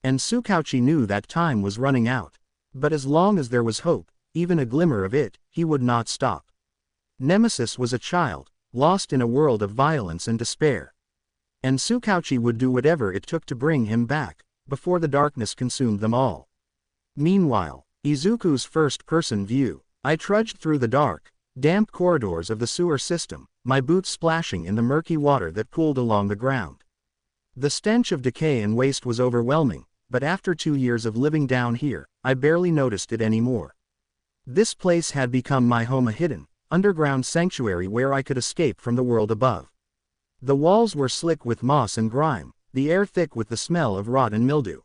And Tsukauchi knew that time was running out. But as long as there was hope, even a glimmer of it, he would not stop. Nemesis was a child, lost in a world of violence and despair. And Tsukauchi would do whatever it took to bring him back, before the darkness consumed them all. Meanwhile, Izuku's first-person view. I trudged through the dark, damp corridors of the sewer system, my boots splashing in the murky water that pooled along the ground. The stench of decay and waste was overwhelming, but after 2 years of living down here, I barely noticed it anymore. This place had become my home, a hidden, underground sanctuary where I could escape from the world above. The walls were slick with moss and grime, the air thick with the smell of rot and mildew.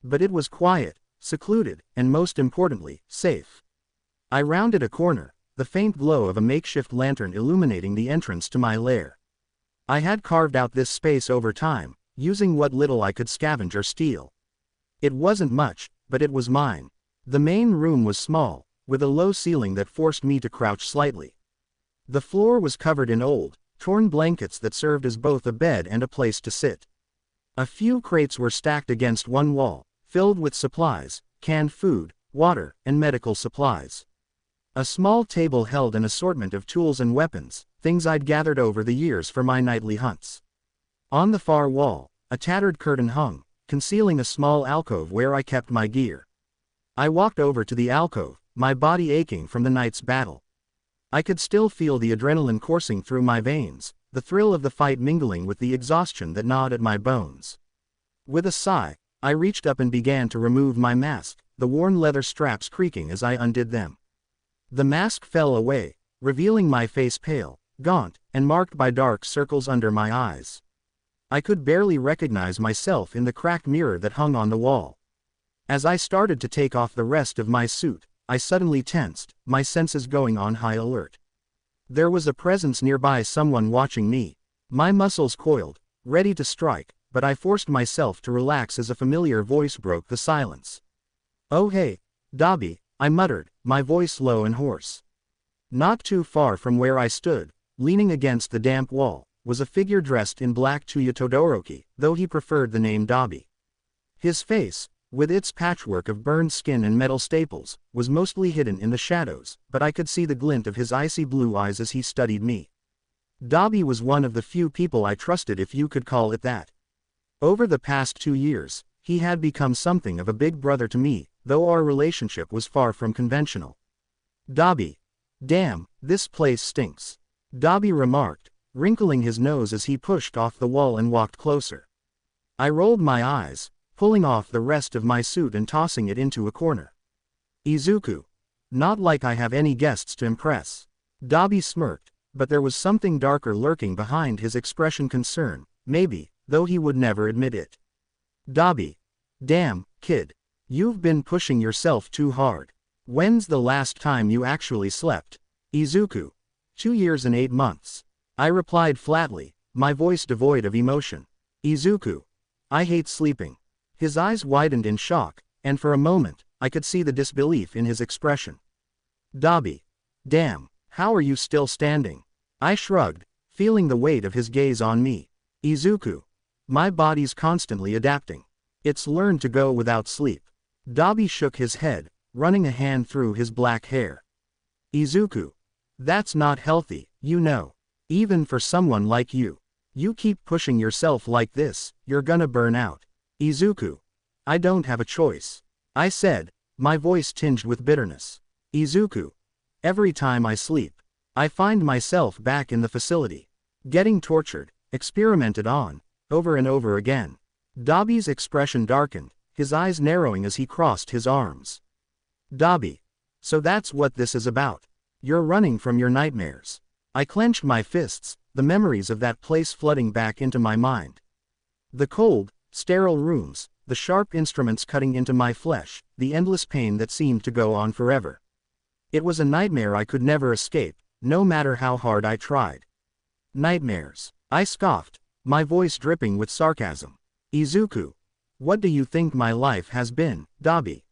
But it was quiet, secluded, and most importantly, safe. I rounded a corner, the faint glow of a makeshift lantern illuminating the entrance to my lair. I had carved out this space over time, using what little I could scavenge or steal. It wasn't much, but it was mine. The main room was small, with a low ceiling that forced me to crouch slightly. The floor was covered in old, torn blankets that served as both a bed and a place to sit. A few crates were stacked against one wall, filled with supplies, canned food, water, and medical supplies. A small table held an assortment of tools and weapons, things I'd gathered over the years for my nightly hunts. On the far wall, a tattered curtain hung, concealing a small alcove where I kept my gear. I walked over to the alcove, my body aching from the night's battle. I could still feel the adrenaline coursing through my veins, the thrill of the fight mingling with the exhaustion that gnawed at my bones. With a sigh, I reached up and began to remove my mask, the worn leather straps creaking as I undid them. The mask fell away, revealing my face pale, gaunt, and marked by dark circles under my eyes. I could barely recognize myself in the cracked mirror that hung on the wall. As I started to take off the rest of my suit, I suddenly tensed, my senses going on high alert. There was a presence nearby, someone watching me. My muscles coiled, ready to strike, but I forced myself to relax as a familiar voice broke the silence. "Oh hey, Dabi," I muttered, my voice low and hoarse. Not too far from where I stood, leaning against the damp wall, was a figure dressed in black Todoroki, though he preferred the name Dabi. His face, with its patchwork of burned skin and metal staples, was mostly hidden in the shadows, but I could see the glint of his icy blue eyes as he studied me. Dabi was one of the few people I trusted, if you could call it that. Over the past 2 years, he had become something of a big brother to me, though our relationship was far from conventional. "Dabi. Damn, this place stinks," Dabi remarked, wrinkling his nose as he pushed off the wall and walked closer. I rolled my eyes, pulling off the rest of my suit and tossing it into a corner. "Izuku. Not like I have any guests to impress." Dabi smirked, but there was something darker lurking behind his expression, concern, maybe, though he would never admit it. "Dabi. Damn, kid. You've been pushing yourself too hard." When's the last time you actually slept? Izuku. 2 years and 8 months. I replied flatly, my voice devoid of emotion. Izuku. I hate sleeping. His eyes widened in shock, and for a moment, I could see the disbelief in his expression. Dabi. Damn, how are you still standing? I shrugged, feeling the weight of his gaze on me. Izuku. My body's constantly adapting. It's learned to go without sleep. Dabi shook his head, running a hand through his black hair. Izuku. That's not healthy, you know. Even for someone like you. You keep pushing yourself like this, you're gonna burn out. Izuku. I don't have a choice. I said, my voice tinged with bitterness. Izuku. Every time I sleep, I find myself back in the facility. Getting tortured, experimented on, over and over again. Dabi's expression darkened, his eyes narrowing as he crossed his arms. Dabi. So that's what this is about. You're running from your nightmares. I clenched my fists, the memories of that place flooding back into my mind. The cold, sterile rooms, the sharp instruments cutting into my flesh, the endless pain that seemed to go on forever. It was a nightmare I could never escape, no matter how hard I tried. Nightmares. I scoffed, my voice dripping with sarcasm. Izuku. What do you think my life has been, Dabi?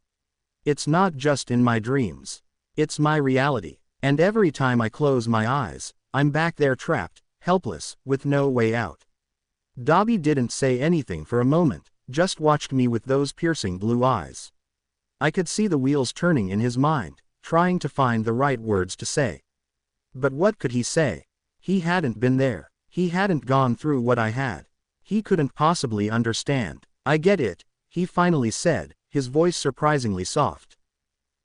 It's not just in my dreams. It's my reality, and every time I close my eyes, I'm back there trapped, helpless, with no way out. Dabi didn't say anything for a moment, just watched me with those piercing blue eyes. I could see the wheels turning in his mind, trying to find the right words to say. But what could he say? He hadn't been there. He hadn't gone through what I had. He couldn't possibly understand. I get it, he finally said, his voice surprisingly soft.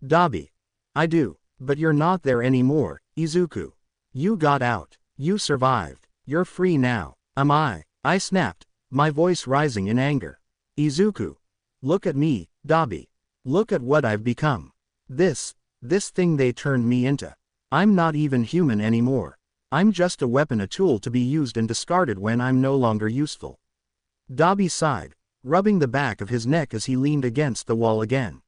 Dabi. I do, but you're not there anymore, Izuku. You got out. You survived. You're free now. Am I? I snapped, my voice rising in anger. Izuku. Look at me, Dabi. Look at what I've become. This thing they turned me into. I'm not even human anymore. I'm just a weapon, a tool to be used and discarded when I'm no longer useful. Dabi sighed, rubbing the back of his neck as he leaned against the wall again.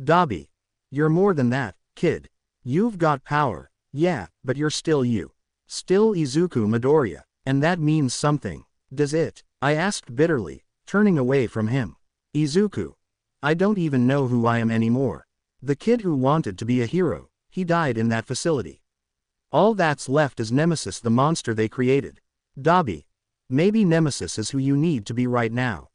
Dabi. You're more than that, kid. You've got power, yeah, but you're still you. Still Izuku Midoriya, and that means something. Does it? I asked bitterly, turning away from him. Izuku. I don't even know who I am anymore. The kid who wanted to be a hero, he died in that facility. All that's left is Nemesis, the monster they created. Dabi. Maybe Nemesis is who you need to be right now.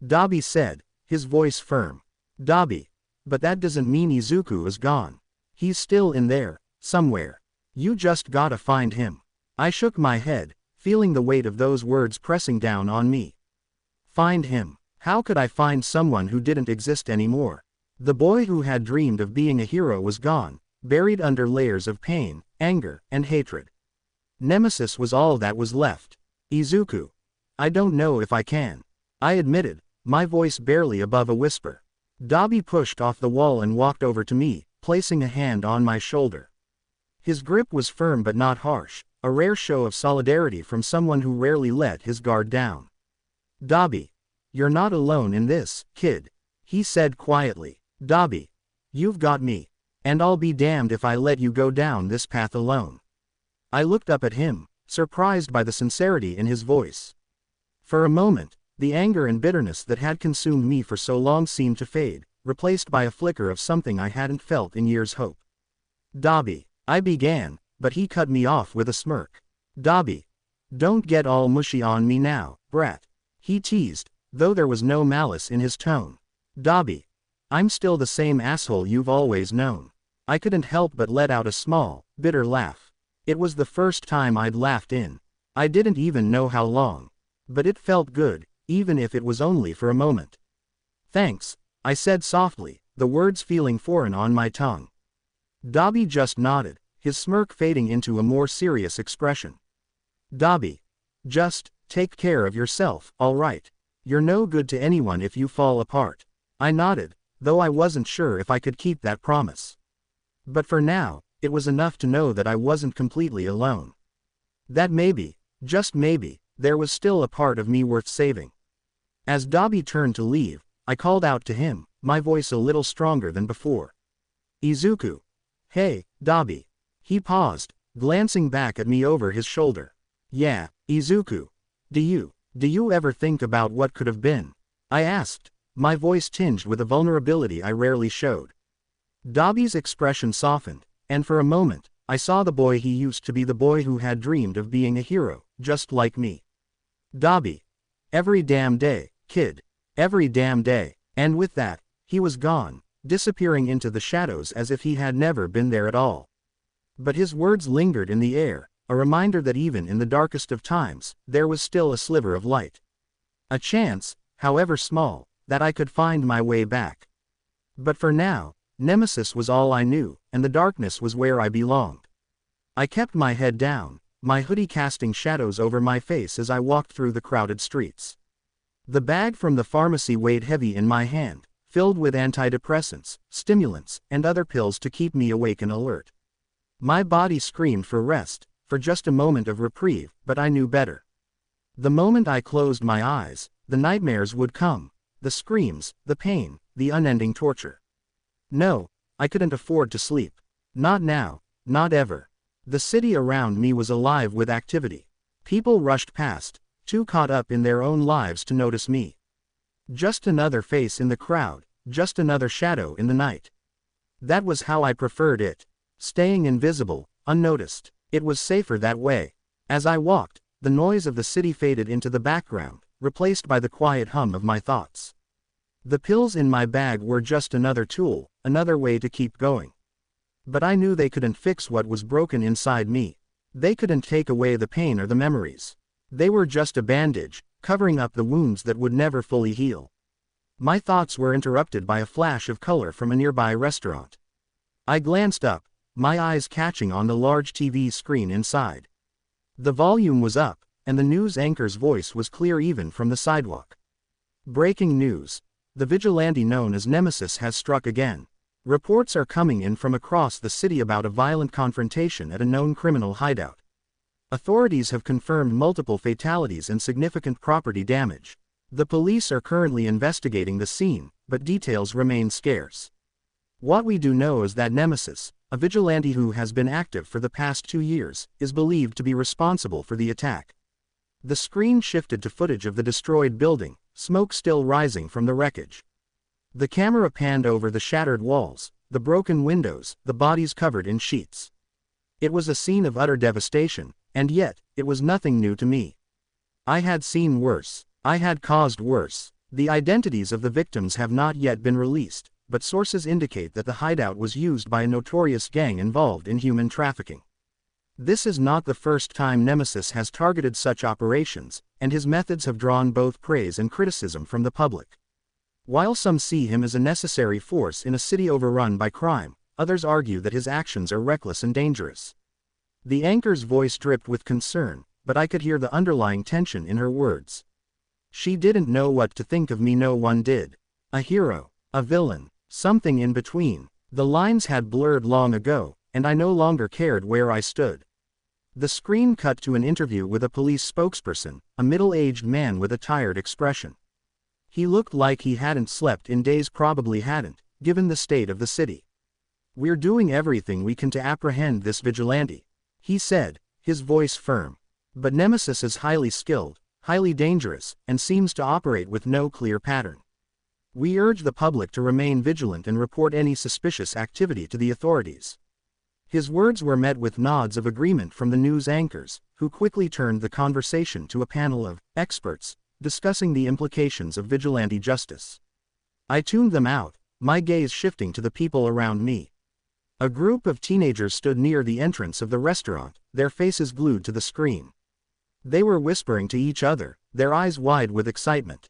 Dabi said, his voice firm. Dabi. But that doesn't mean Izuku is gone. He's still in there, somewhere. You just gotta find him. I shook my head, feeling the weight of those words pressing down on me. Find him. How could I find someone who didn't exist anymore? The boy who had dreamed of being a hero was gone, buried under layers of pain, anger, and hatred. Nemesis was all that was left. Izuku. I don't know if I can. I admitted, my voice barely above a whisper. Dabi pushed off the wall and walked over to me, placing a hand on my shoulder. His grip was firm but not harsh, a rare show of solidarity from someone who rarely let his guard down. Dabi. You're not alone in this, kid. He said quietly. Dabi. You've got me. And I'll be damned if I let you go down this path alone. I looked up at him, surprised by the sincerity in his voice. For a moment, the anger and bitterness that had consumed me for so long seemed to fade, replaced by a flicker of something I hadn't felt in years. Hope. Dabi. I began, but he cut me off with a smirk. Dabi. Don't get all mushy on me now, brat. He teased, though there was no malice in his tone. Dabi. I'm still the same asshole you've always known. I couldn't help but let out a small, bitter laugh. It was the first time I'd laughed in. I didn't even know how long. But it felt good, even if it was only for a moment. Thanks, I said softly, the words feeling foreign on my tongue. Dabi just nodded, his smirk fading into a more serious expression. Dabi. Just, take care of yourself, alright? You're no good to anyone if you fall apart. I nodded, though I wasn't sure if I could keep that promise. But for now, it was enough to know that I wasn't completely alone. That maybe, just maybe, there was still a part of me worth saving. As Dabi turned to leave, I called out to him, my voice a little stronger than before. Izuku. Hey, Dabi. He paused, glancing back at me over his shoulder. Yeah, Izuku. Do you ever think about what could have been? I asked, my voice tinged with a vulnerability I rarely showed. Dabi's expression softened, and for a moment, I saw the boy he used to be, the boy who had dreamed of being a hero, just like me. Dabi. Every damn day, kid. Every damn day. And with that, he was gone, disappearing into the shadows as if he had never been there at all. But his words lingered in the air, a reminder that even in the darkest of times, there was still a sliver of light. A chance, however small, that I could find my way back. But for now, Nemesis was all I knew, and the darkness was where I belonged. I kept my head down, my hoodie casting shadows over my face as I walked through the crowded streets. The bag from the pharmacy weighed heavy in my hand, filled with antidepressants, stimulants, and other pills to keep me awake and alert. My body screamed for rest, for just a moment of reprieve, but I knew better. The moment I closed my eyes, the nightmares would come, the screams, the pain, the unending torture. No, I couldn't afford to sleep. Not now, not ever. The city around me was alive with activity. People rushed past, too caught up in their own lives to notice me. Just another face in the crowd, just another shadow in the night. That was how I preferred it. Staying invisible, unnoticed. It was safer that way. As I walked, the noise of the city faded into the background, replaced by the quiet hum of my thoughts. The pills in my bag were just another tool, another way to keep going. But I knew they couldn't fix what was broken inside me. They couldn't take away the pain or the memories. They were just a bandage, covering up the wounds that would never fully heal. My thoughts were interrupted by a flash of color from a nearby restaurant. I glanced up, my eyes catching on the large TV screen inside. The volume was up, and the news anchor's voice was clear even from the sidewalk. Breaking news. The vigilante known as Nemesis has struck again. Reports are coming in from across the city about a violent confrontation at a known criminal hideout. Authorities have confirmed multiple fatalities and significant property damage. The police are currently investigating the scene, but details remain scarce. What we do know is that Nemesis, a vigilante who has been active for the past 2 years, is believed to be responsible for the attack. The screen shifted to footage of the destroyed building, smoke still rising from the wreckage. The camera panned over the shattered walls, the broken windows, the bodies covered in sheets. It was a scene of utter devastation, and yet, it was nothing new to me. I had seen worse. I had caused worse. The identities of the victims have not yet been released, but sources indicate that the hideout was used by a notorious gang involved in human trafficking. This is not the first time Nemesis has targeted such operations, and his methods have drawn both praise and criticism from the public. While some see him as a necessary force in a city overrun by crime, others argue that his actions are reckless and dangerous. The anchor's voice dripped with concern, but I could hear the underlying tension in her words. She didn't know what to think of me, no one did. A hero, a villain, something in between. The lines had blurred long ago, and I no longer cared where I stood. The screen cut to an interview with a police spokesperson, a middle-aged man with a tired expression. He looked like he hadn't slept in days, probably hadn't, given the state of the city. "We're doing everything we can to apprehend this vigilante," he said, his voice firm. "But Nemesis is highly skilled, highly dangerous, and seems to operate with no clear pattern. We urge the public to remain vigilant and report any suspicious activity to the authorities." His words were met with nods of agreement from the news anchors, who quickly turned the conversation to a panel of experts, discussing the implications of vigilante justice. I tuned them out, my gaze shifting to the people around me. A group of teenagers stood near the entrance of the restaurant, their faces glued to the screen. They were whispering to each other, their eyes wide with excitement.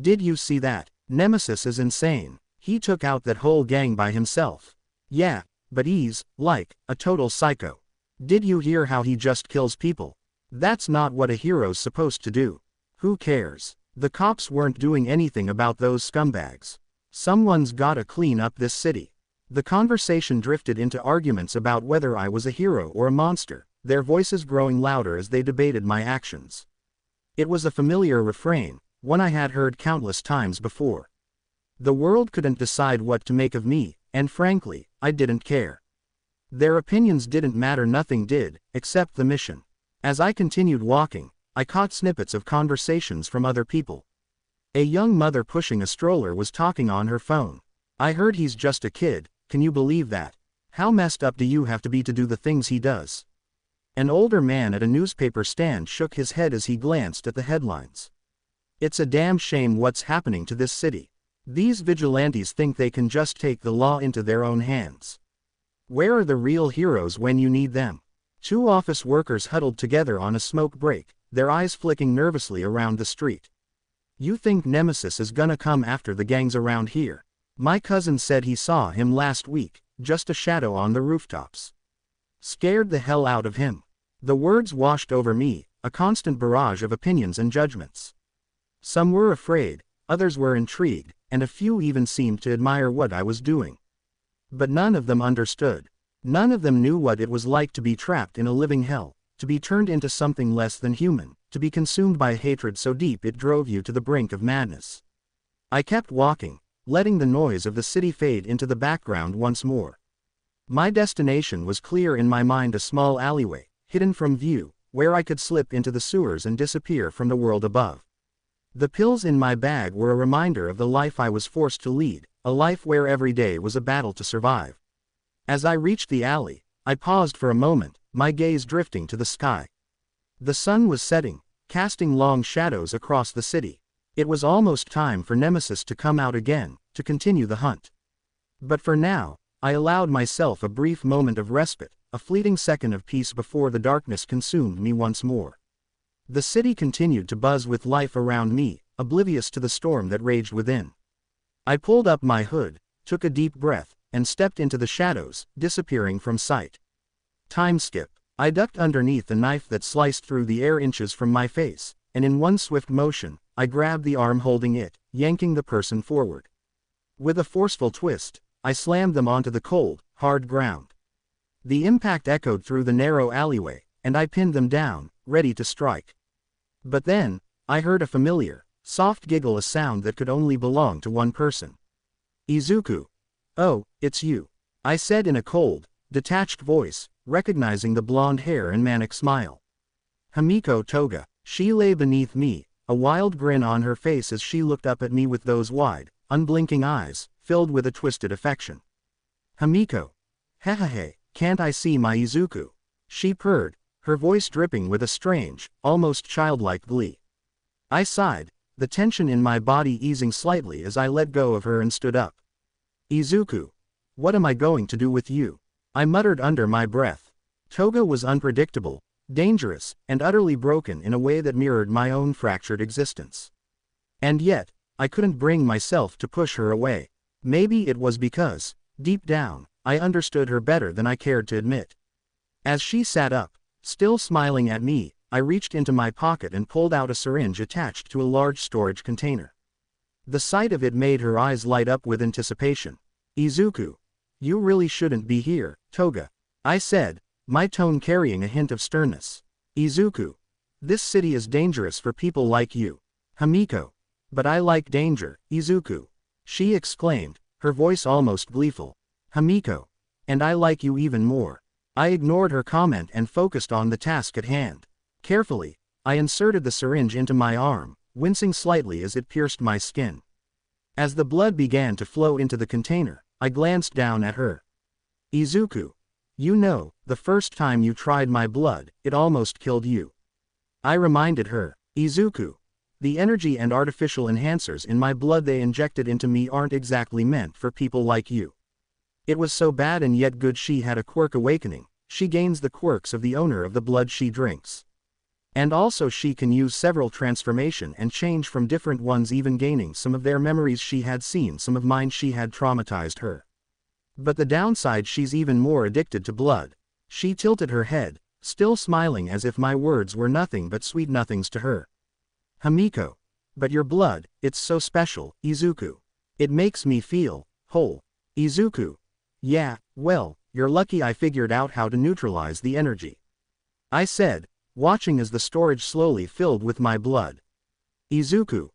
"Did you see that? Nemesis is insane. He took out that whole gang by himself. Yeah, but he's, like, a total psycho. Did you hear how he just kills people? That's not what a hero's supposed to do. Who cares? The cops weren't doing anything about those scumbags. Someone's gotta clean up this city." The conversation drifted into arguments about whether I was a hero or a monster, their voices growing louder as they debated my actions. It was a familiar refrain, one I had heard countless times before. The world couldn't decide what to make of me, And frankly, I didn't care. Their opinions didn't matter, nothing did, except the mission. As I continued walking, I caught snippets of conversations from other people. A young mother pushing a stroller was talking on her phone. I heard he's just a kid, can you believe that? How messed up do you have to be to do the things he does? An older man at a newspaper stand shook his head as he glanced at the headlines. It's a damn shame what's happening to this city. These vigilantes think they can just take the law into their own hands. Where are the real heroes when you need them? Two office workers huddled together on a smoke break, their eyes flicking nervously around the street. You think Nemesis is gonna come after the gangs around here? My cousin said he saw him last week, just a shadow on the rooftops. Scared the hell out of him. The words washed over me, a constant barrage of opinions and judgments. Some were afraid, others were intrigued, and a few even seemed to admire what I was doing. But none of them understood. None of them knew what it was like to be trapped in a living hell, to be turned into something less than human, to be consumed by hatred so deep it drove you to the brink of madness. I kept walking, letting the noise of the city fade into the background once more. My destination was clear in my mind, a small alleyway, hidden from view, where I could slip into the sewers and disappear from the world above. The pills in my bag were a reminder of the life I was forced to lead, a life where every day was a battle to survive. As I reached the alley, I paused for a moment, my gaze drifting to the sky. The sun was setting, casting long shadows across the city. It was almost time for Nemesis to come out again, to continue the hunt. But for now, I allowed myself a brief moment of respite, a fleeting second of peace before the darkness consumed me once more. The city continued to buzz with life around me, oblivious to the storm that raged within. I pulled up my hood, took a deep breath, and stepped into the shadows, disappearing from sight. Time skip. I ducked underneath the knife that sliced through the air inches from my face, and in one swift motion, I grabbed the arm holding it, yanking the person forward. With a forceful twist, I slammed them onto the cold, hard ground. The impact echoed through the narrow alleyway, and I pinned them down, ready to strike. But then, I heard a familiar, soft giggle, a sound that could only belong to one person. Izuku. Oh, it's you. I said in a cold, detached voice, recognizing the blonde hair and manic smile. Himiko Toga. She lay beneath me, a wild grin on her face as she looked up at me with those wide, unblinking eyes, filled with a twisted affection. Himiko. Hehehe, can't I see my Izuku? She purred, her voice dripping with a strange, almost childlike glee. I sighed, the tension in my body easing slightly as I let go of her and stood up. Izuku. What am I going to do with you? I muttered under my breath. Toga was unpredictable, dangerous, and utterly broken in a way that mirrored my own fractured existence. And yet, I couldn't bring myself to push her away. Maybe it was because, deep down, I understood her better than I cared to admit. As she sat up, still smiling at me, I reached into my pocket and pulled out a syringe attached to a large storage container. The sight of it made her eyes light up with anticipation. Izuku. You really shouldn't be here, Toga. I said, my tone carrying a hint of sternness. Izuku. This city is dangerous for people like you. Himiko. But I like danger, Izuku. She exclaimed, her voice almost gleeful. Himiko. And I like you even more. I ignored her comment and focused on the task at hand. Carefully, I inserted the syringe into my arm, wincing slightly as it pierced my skin. As the blood began to flow into the container, I glanced down at her. Izuku. You know, the first time you tried my blood, it almost killed you. I reminded her. Izuku. The energy and artificial enhancers in my blood they injected into me aren't exactly meant for people like you. It was so bad and yet good. She had a quirk awakening. She gains the quirks of the owner of the blood she drinks. And also she can use several transformation and change from different ones, even gaining some of their memories she had seen, some of mine. She had traumatized her. But the downside, she's even more addicted to blood. She tilted her head, still smiling as if my words were nothing but sweet nothings to her. Himiko. But your blood, it's so special, Izuku. It makes me feel whole. Izuku. Yeah, well, you're lucky I figured out how to neutralize the energy. I said, watching as the storage slowly filled with my blood. Izuku.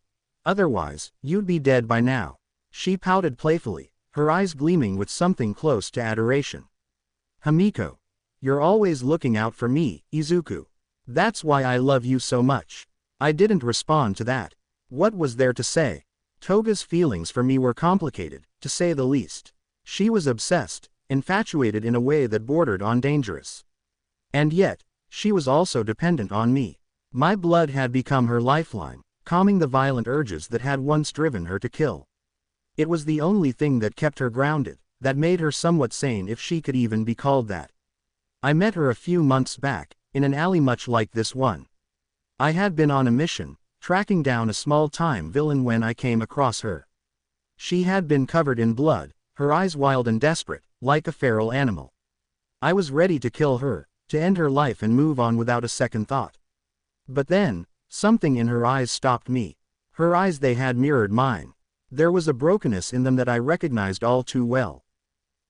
Otherwise, you'd be dead by now. She pouted playfully, her eyes gleaming with something close to adoration. "Hamiko. You're always looking out for me, Izuku. That's why I love you so much." I didn't respond to that. What was there to say? Toga's feelings for me were complicated, to say the least. She was obsessed, infatuated in a way that bordered on dangerous. And yet, she was also dependent on me. My blood had become her lifeline, calming the violent urges that had once driven her to kill. It was the only thing that kept her grounded, that made her somewhat sane if she could even be called that. I met her a few months back, in an alley much like this one. I had been on a mission, tracking down a small-time villain when I came across her. She had been covered in blood, her eyes wild and desperate, like a feral animal. I was ready to kill her, to end her life and move on without a second thought. But then, something in her eyes stopped me. Her eyes, they had mirrored mine. There was a brokenness in them that I recognized all too well.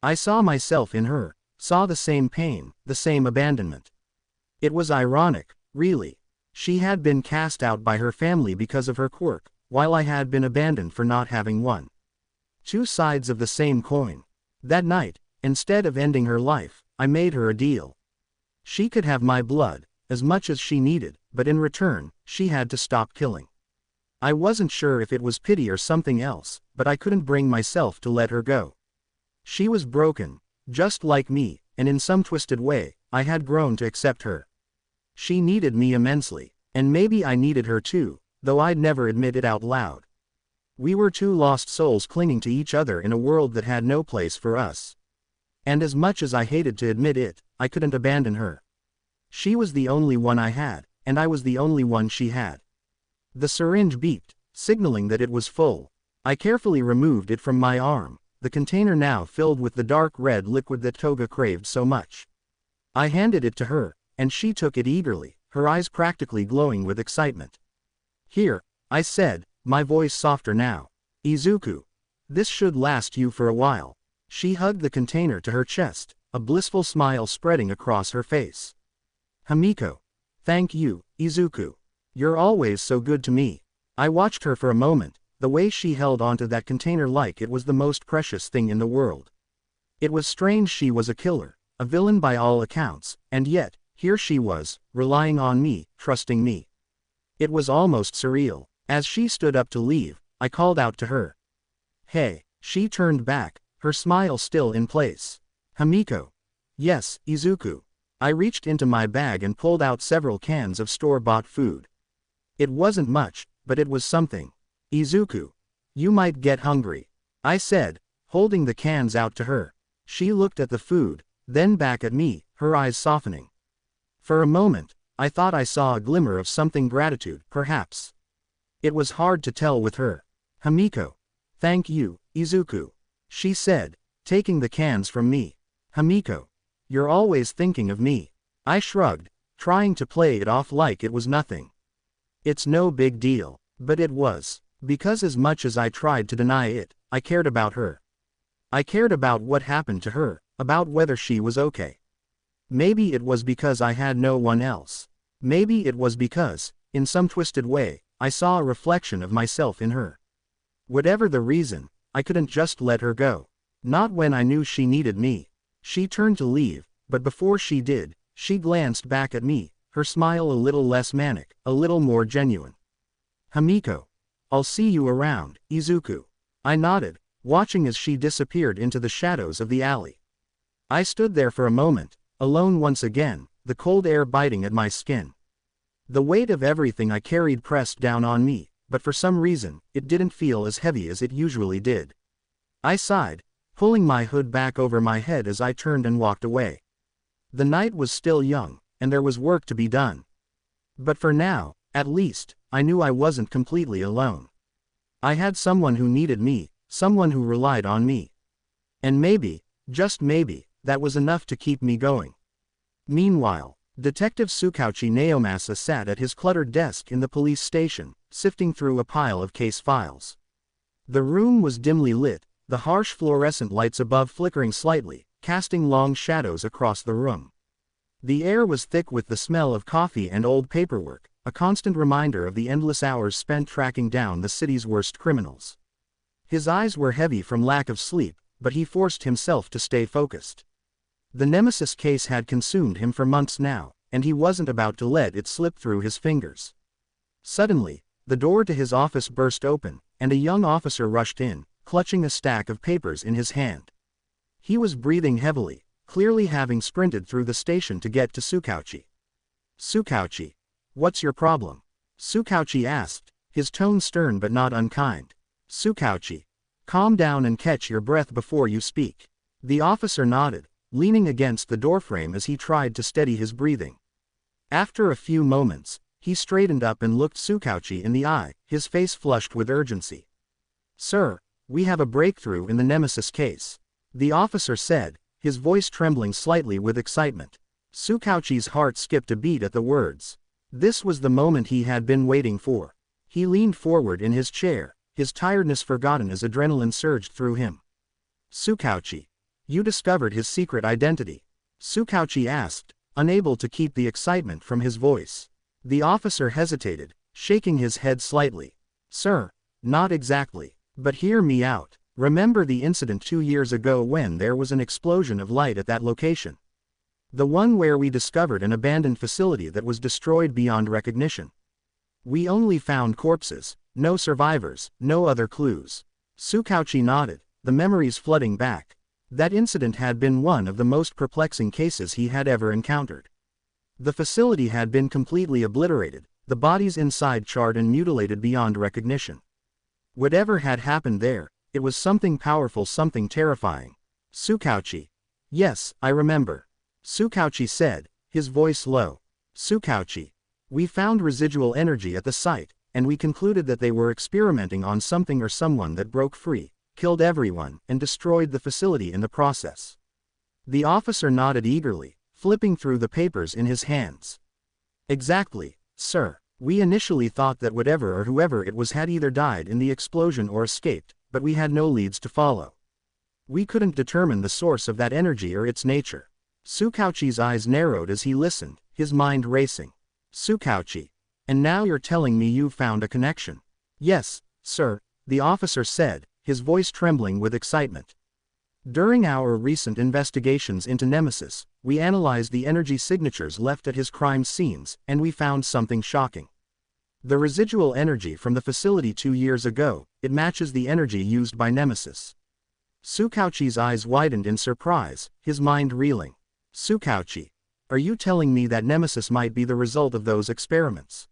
I saw myself in her, saw the same pain, the same abandonment. It was ironic, really. She had been cast out by her family because of her quirk, while I had been abandoned for not having one. Two sides of the same coin. That night, instead of ending her life, I made her a deal. She could have my blood, as much as she needed, but in return, she had to stop killing. I wasn't sure if it was pity or something else, but I couldn't bring myself to let her go. She was broken, just like me, and in some twisted way, I had grown to accept her. She needed me immensely, and maybe I needed her too, though I'd never admit it out loud. We were two lost souls clinging to each other in a world that had no place for us. And as much as I hated to admit it, I couldn't abandon her. She was the only one I had, and I was the only one she had. The syringe beeped, signaling that it was full. I carefully removed it from my arm, the container now filled with the dark red liquid that Toga craved so much. I handed it to her, and she took it eagerly, her eyes practically glowing with excitement. "Here," I said, my voice softer now. "Izuku. This should last you for a while." She hugged the container to her chest, a blissful smile spreading across her face. "Hamiko. Thank you, Izuku. You're always so good to me." I watched her for a moment, the way she held onto that container like it was the most precious thing in the world. It was strange. She was a killer, a villain by all accounts, and yet, here she was, relying on me, trusting me. It was almost surreal. As she stood up to leave, I called out to her. "Hey." She turned back, her smile still in place. "Hamiko." "Yes, Izuku." I reached into my bag and pulled out several cans of store-bought food. It wasn't much, but it was something. "Izuku. You might get hungry," I said, holding the cans out to her. She looked at the food, then back at me, her eyes softening. For a moment, I thought I saw a glimmer of something gratitude, perhaps. It was hard to tell with her. "Hamiko. Thank you, Izuku," she said, taking the cans from me. "Hamiko. You're always thinking of me." I shrugged, trying to play it off like it was nothing. "It's no big deal." But it was, because as much as I tried to deny it, I cared about her. I cared about what happened to her, about whether she was okay. Maybe it was because I had no one else. Maybe it was because, in some twisted way, I saw a reflection of myself in her. Whatever the reason, I couldn't just let her go. Not when I knew she needed me. She turned to leave, but before she did, she glanced back at me, her smile a little less manic, a little more genuine. "Hamiko. I'll see you around, Izuku." I nodded, watching as she disappeared into the shadows of the alley. I stood there for a moment, alone once again, the cold air biting at my skin. The weight of everything I carried pressed down on me, but for some reason, it didn't feel as heavy as it usually did. I sighed, pulling my hood back over my head as I turned and walked away. The night was still young, and there was work to be done. But for now, at least, I knew I wasn't completely alone. I had someone who needed me, someone who relied on me. And maybe, just maybe, that was enough to keep me going. Meanwhile, Detective Tsukauchi Naomasa sat at his cluttered desk in the police station, sifting through a pile of case files. The room was dimly lit, the harsh fluorescent lights above flickering slightly, casting long shadows across the room. The air was thick with the smell of coffee and old paperwork, a constant reminder of the endless hours spent tracking down the city's worst criminals. His eyes were heavy from lack of sleep, but he forced himself to stay focused. The Nemesis case had consumed him for months now, and he wasn't about to let it slip through his fingers. Suddenly, the door to his office burst open, and a young officer rushed in, clutching a stack of papers in his hand. He was breathing heavily, clearly having sprinted through the station to get to Tsukauchi. "Tsukauchi, what's your problem?" Tsukauchi asked, his tone stern but not unkind. "Tsukauchi, calm down and catch your breath before you speak." The officer nodded, leaning against the doorframe as he tried to steady his breathing. After a few moments, he straightened up and looked Tsukauchi in the eye, his face flushed with urgency. "Sir, we have a breakthrough in the Nemesis case," the officer said, his voice trembling slightly with excitement. Tsukauchi's heart skipped a beat at the words. This was the moment he had been waiting for. He leaned forward in his chair, his tiredness forgotten as adrenaline surged through him. "Tsukauchi, you discovered his secret identity?" Tsukauchi asked, unable to keep the excitement from his voice. The officer hesitated, shaking his head slightly. "Sir, not exactly. But hear me out. Remember the incident 2 years ago when there was an explosion of light at that location? The one where we discovered an abandoned facility that was destroyed beyond recognition. We only found corpses, no survivors, no other clues." Tsukauchi nodded, the memories flooding back. That incident had been one of the most perplexing cases he had ever encountered. The facility had been completely obliterated, the bodies inside charred and mutilated beyond recognition. Whatever had happened there, it was something powerful, something terrifying. "Tsukauchi. Yes, I remember," Tsukauchi said, his voice low. "Tsukauchi. We found residual energy at the site, and we concluded that they were experimenting on something or someone that broke free, killed everyone, and destroyed the facility in the process." The officer nodded eagerly, flipping through the papers in his hands. "Exactly, sir. We initially thought that whatever or whoever it was had either died in the explosion or escaped, but we had no leads to follow. We couldn't determine the source of that energy or its nature." Tsukauchi's eyes narrowed as he listened, his mind racing. "Tsukauchi. And now you're telling me you've found a connection?" "Yes, sir," the officer said, his voice trembling with excitement. "During our recent investigations into Nemesis, we analyzed the energy signatures left at his crime scenes, and we found something shocking. The residual energy from the facility 2 years ago, it matches the energy used by Nemesis." Tsukauchi's eyes widened in surprise, his mind reeling. "Tsukauchi, are you telling me that Nemesis might be the result of those experiments?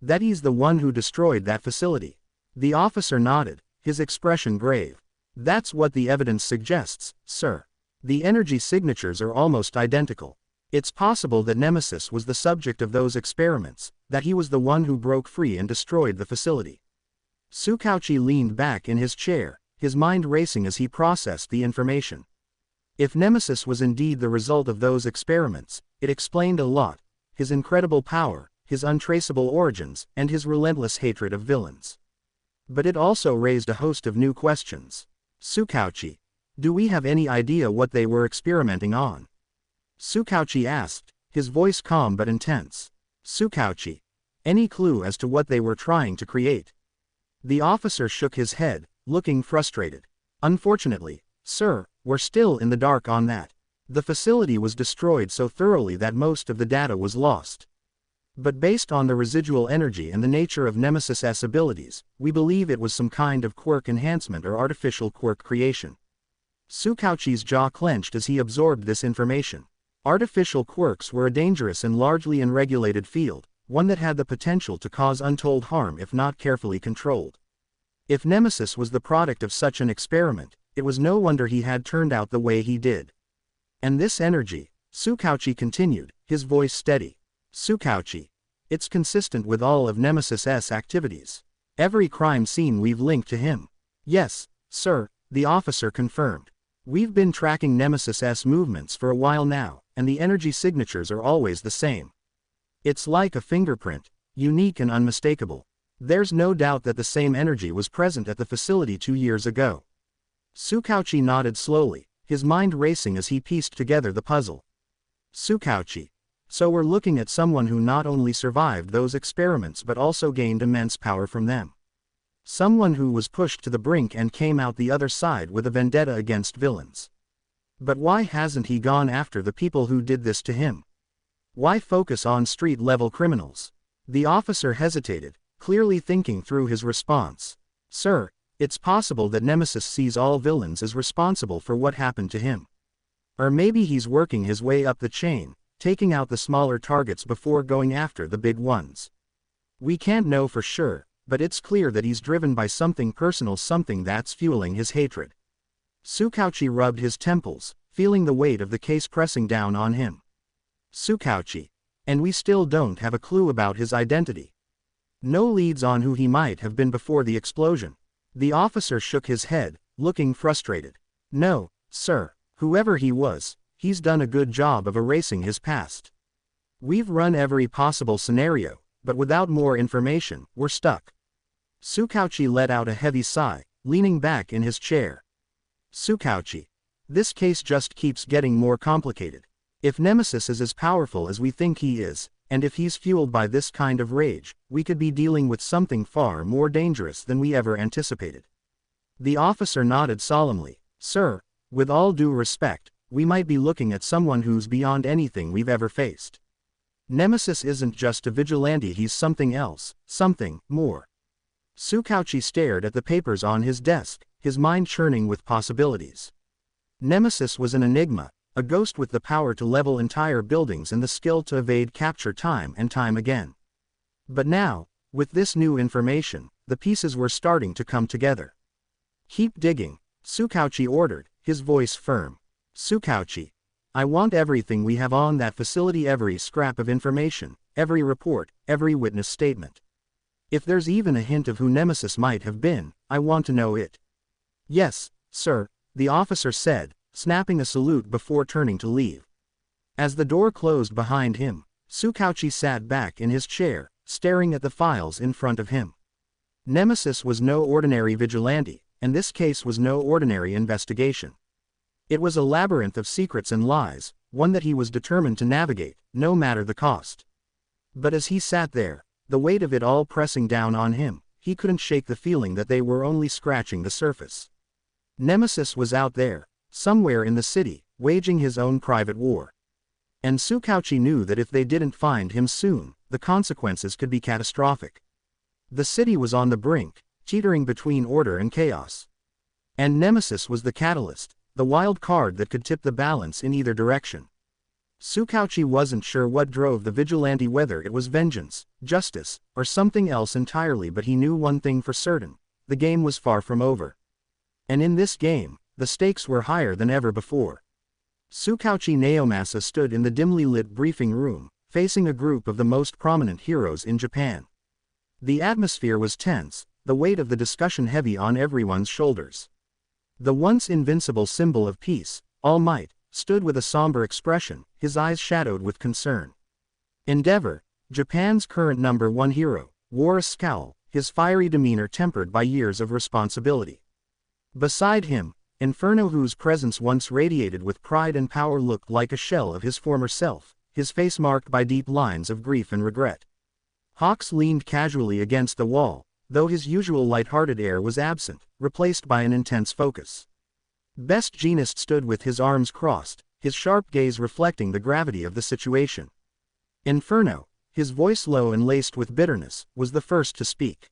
That he's the one who destroyed that facility?" The officer nodded, his expression grave. "That's what the evidence suggests, sir. The energy signatures are almost identical. It's possible that Nemesis was the subject of those experiments, that he was the one who broke free and destroyed the facility." Tsukauchi leaned back in his chair, his mind racing as he processed the information. If Nemesis was indeed the result of those experiments, it explained a lot: his incredible power, his untraceable origins, and his relentless hatred of villains. But it also raised a host of new questions. "Tsukauchi, do we have any idea what they were experimenting on?" Tsukauchi asked, his voice calm but intense. "Tsukauchi, any clue as to what they were trying to create?" The officer shook his head, looking frustrated. "Unfortunately, sir, we're still in the dark on that. The facility was destroyed so thoroughly that most of the data was lost. But based on the residual energy and the nature of Nemesis's abilities, we believe it was some kind of quirk enhancement or artificial quirk creation." Tsukauchi's jaw clenched as he absorbed this information. Artificial quirks were a dangerous and largely unregulated field, one that had the potential to cause untold harm if not carefully controlled. If Nemesis was the product of such an experiment, it was no wonder he had turned out the way he did. "And this energy," Tsukauchi continued, his voice steady. "Tsukauchi, it's consistent with all of Nemesis's activities. Every crime scene we've linked to him." "Yes, sir," the officer confirmed. "We've been tracking Nemesis's movements for a while now, and the energy signatures are always the same. It's like a fingerprint, unique and unmistakable. There's no doubt that the same energy was present at the facility 2 years ago." Tsukauchi nodded slowly, his mind racing as he pieced together the puzzle. "Tsukauchi, so we're looking at someone who not only survived those experiments but also gained immense power from them. Someone who was pushed to the brink and came out the other side with a vendetta against villains. But why hasn't he gone after the people who did this to him? Why focus on street-level criminals? The officer hesitated, clearly thinking through his response. Sir, it's possible that Nemesis sees all villains as responsible for what happened to him. Or maybe he's working his way up the chain, taking out the smaller targets before going after the big ones. We can't know for sure, but it's clear that he's driven by something personal, something that's fueling his hatred. Tsukauchi rubbed his temples, feeling the weight of the case pressing down on him. Tsukauchi. And we still don't have a clue about his identity. No leads on who he might have been before the explosion. The officer shook his head, looking frustrated. No, sir, whoever he was, he's done a good job of erasing his past. We've run every possible scenario, but without more information, we're stuck. Tsukauchi let out a heavy sigh, leaning back in his chair. Tsukauchi. This case just keeps getting more complicated. If Nemesis is as powerful as we think he is, and if he's fueled by this kind of rage, we could be dealing with something far more dangerous than we ever anticipated. The officer nodded solemnly. Sir, with all due respect, we might be looking at someone who's beyond anything we've ever faced. Nemesis isn't just a vigilante, he's something else, something more. Tsukauchi stared at the papers on his desk, his mind churning with possibilities. Nemesis was an enigma, a ghost with the power to level entire buildings and the skill to evade capture time and time again. But now, with this new information, the pieces were starting to come together. Keep digging, Tsukauchi ordered, his voice firm. Tsukauchi. I want everything we have on that facility, every scrap of information, every report, every witness statement. If there's even a hint of who Nemesis might have been, I want to know it. Yes, sir, the officer said, snapping a salute before turning to leave. As the door closed behind him, Tsukauchi sat back in his chair, staring at the files in front of him. Nemesis was no ordinary vigilante, and this case was no ordinary investigation. It was a labyrinth of secrets and lies, one that he was determined to navigate, no matter the cost. But as he sat there, the weight of it all pressing down on him, he couldn't shake the feeling that they were only scratching the surface. Nemesis was out there, somewhere in the city, waging his own private war. And Tsukauchi knew that if they didn't find him soon, the consequences could be catastrophic. The city was on the brink, teetering between order and chaos. And Nemesis was the catalyst, the wild card that could tip the balance in either direction. Tsukauchi wasn't sure what drove the vigilante, whether it was vengeance, justice, or something else entirely, but he knew one thing for certain: the game was far from over. And in this game, the stakes were higher than ever before. Tsukauchi Naomasa stood in the dimly lit briefing room, facing a group of the most prominent heroes in Japan. The atmosphere was tense, the weight of the discussion heavy on everyone's shoulders. The once invincible symbol of peace, All Might, stood with a somber expression, his eyes shadowed with concern. Endeavor, Japan's current #1 hero, wore a scowl, his fiery demeanor tempered by years of responsibility. Beside him, Inferno, whose presence once radiated with pride and power, looked like a shell of his former self, his face marked by deep lines of grief and regret. Hawks leaned casually against the wall, though his usual light-hearted air was absent, replaced by an intense focus. Best Jeanist stood with his arms crossed, his sharp gaze reflecting the gravity of the situation. Inferno, his voice low and laced with bitterness, was the first to speak.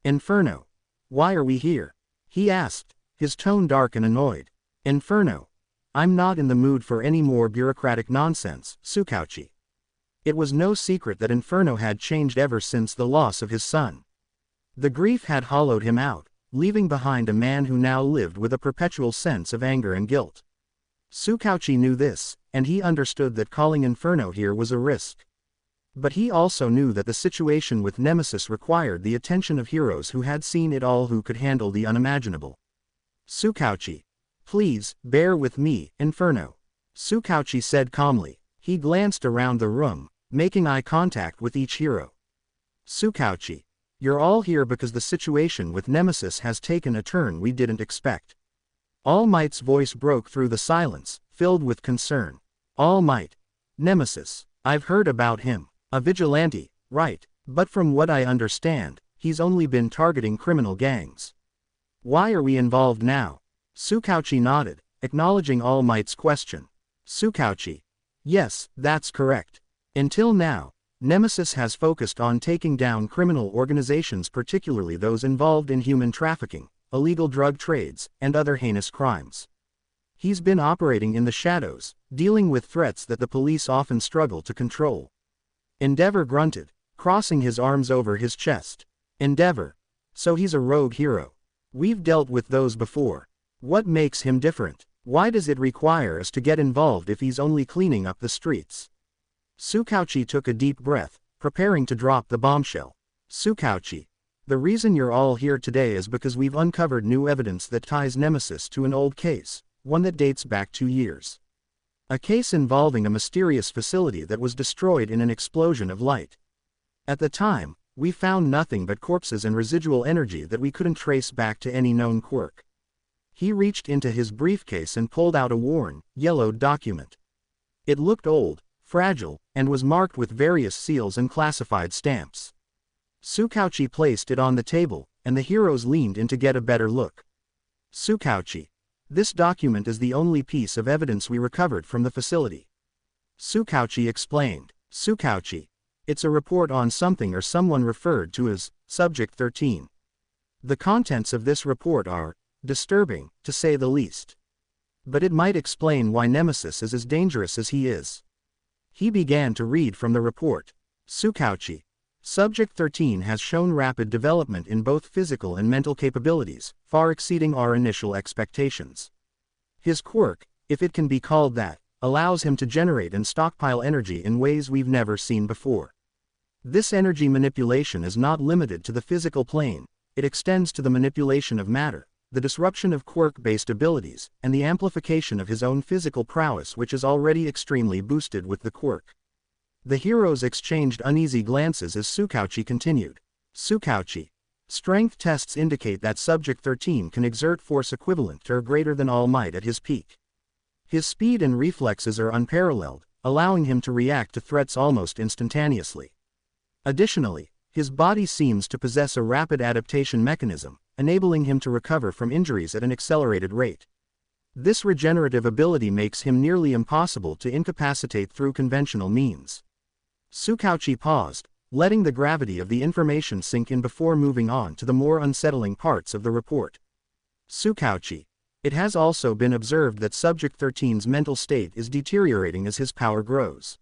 Inferno. Why are we here? He asked, his tone dark and annoyed. Inferno. I'm not in the mood for any more bureaucratic nonsense, Tsukauchi. It was no secret that Inferno had changed ever since the loss of his son. The grief had hollowed him out, leaving behind a man who now lived with a perpetual sense of anger and guilt. Tsukauchi knew this, and he understood that calling Inferno here was a risk. But he also knew that the situation with Nemesis required the attention of heroes who had seen it all, who could handle the unimaginable. Tsukauchi. Please, bear with me, Inferno. Tsukauchi said calmly. He glanced around the room, making eye contact with each hero. Tsukauchi. You're all here because the situation with Nemesis has taken a turn we didn't expect. All Might's voice broke through the silence, filled with concern. All Might. Nemesis. I've heard about him. A vigilante, right, but from what I understand, he's only been targeting criminal gangs. Why are we involved now? Tsukauchi nodded, acknowledging All Might's question. Tsukauchi. Yes, that's correct. Until now, Nemesis has focused on taking down criminal organizations, particularly those involved in human trafficking, illegal drug trades, and other heinous crimes. He's been operating in the shadows, dealing with threats that the police often struggle to control. Endeavor grunted, crossing his arms over his chest. Endeavor. So he's a rogue hero. We've dealt with those before. What makes him different? Why does it require us to get involved if he's only cleaning up the streets? Tsukauchi took a deep breath, preparing to drop the bombshell. Tsukauchi. The reason you're all here today is because we've uncovered new evidence that ties Nemesis to an old case, one that dates back 2 years. A case involving a mysterious facility that was destroyed in an explosion of light. At the time, we found nothing but corpses and residual energy that we couldn't trace back to any known quirk. He reached into his briefcase and pulled out a worn, yellowed document. It looked old, fragile, and was marked with various seals and classified stamps. Tsukauchi placed it on the table, and the heroes leaned in to get a better look. Tsukauchi. This document is the only piece of evidence we recovered from the facility. Tsukauchi explained. Tsukauchi. It's a report on something or someone referred to as Subject 13. The contents of this report are disturbing, to say the least. But it might explain why Nemesis is as dangerous as he is. He began to read from the report. Tsukauchi. Subject 13 has shown rapid development in both physical and mental capabilities, far exceeding our initial expectations. His quirk, if it can be called that, allows him to generate and stockpile energy in ways we've never seen before. This energy manipulation is not limited to the physical plane, it extends to the manipulation of matter, the disruption of quirk-based abilities, and the amplification of his own physical prowess, which is already extremely boosted with the quirk. The heroes exchanged uneasy glances as Tsukauchi continued. Tsukauchi. Strength tests indicate that Subject 13 can exert force equivalent to or greater than All Might at his peak. His speed and reflexes are unparalleled, allowing him to react to threats almost instantaneously. Additionally, his body seems to possess a rapid adaptation mechanism, enabling him to recover from injuries at an accelerated rate. This regenerative ability makes him nearly impossible to incapacitate through conventional means. Tsukauchi paused, letting the gravity of the information sink in before moving on to the more unsettling parts of the report. Tsukauchi. It has also been observed that Subject 13's mental state is deteriorating as his power grows.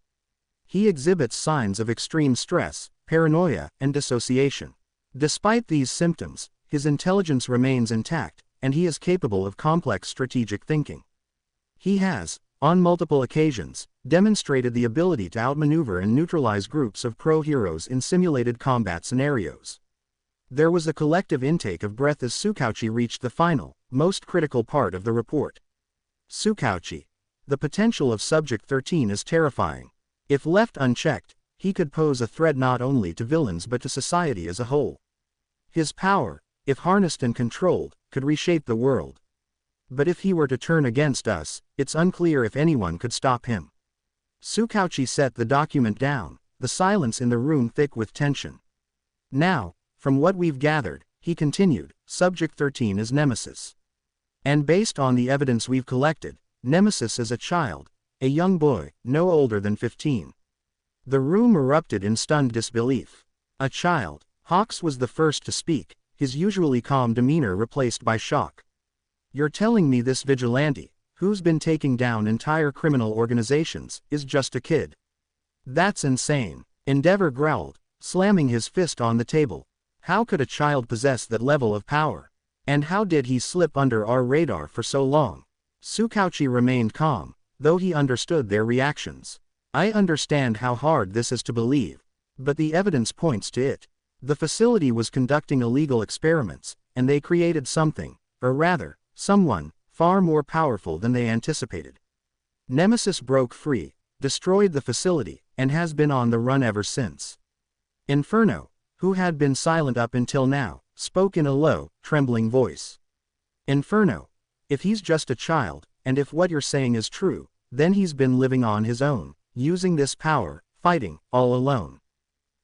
He exhibits signs of extreme stress, paranoia, and dissociation. Despite these symptoms, his intelligence remains intact, and he is capable of complex strategic thinking. He has, on multiple occasions, demonstrated the ability to outmaneuver and neutralize groups of pro-heroes in simulated combat scenarios. There was a collective intake of breath as Tsukauchi reached the final, most critical part of the report. Tsukauchi. The potential of Subject 13 is terrifying. If left unchecked, he could pose a threat not only to villains but to society as a whole. His power, if harnessed and controlled, could reshape the world. But if he were to turn against us, it's unclear if anyone could stop him. Tsukauchi set the document down, the silence in the room thick with tension. Now, from what we've gathered, he continued, Subject 13 is Nemesis. And based on the evidence we've collected, Nemesis is a child, a young boy, no older than 15. The room erupted in stunned disbelief. A child. Hawks was the first to speak, his usually calm demeanor replaced by shock. You're telling me this vigilante, who's been taking down entire criminal organizations, is just a kid? That's insane. Endeavor growled, slamming his fist on the table. How could a child possess that level of power? And how did he slip under our radar for so long? Tsukauchi remained calm, though he understood their reactions. I understand how hard this is to believe, but the evidence points to it. The facility was conducting illegal experiments, and they created something, or rather, someone, far more powerful than they anticipated. Nemesis broke free, destroyed the facility, and has been on the run ever since. Inferno, who had been silent up until now, spoke in a low, trembling voice. Inferno. If he's just a child, and if what you're saying is true, then he's been living on his own, using this power, fighting, all alone.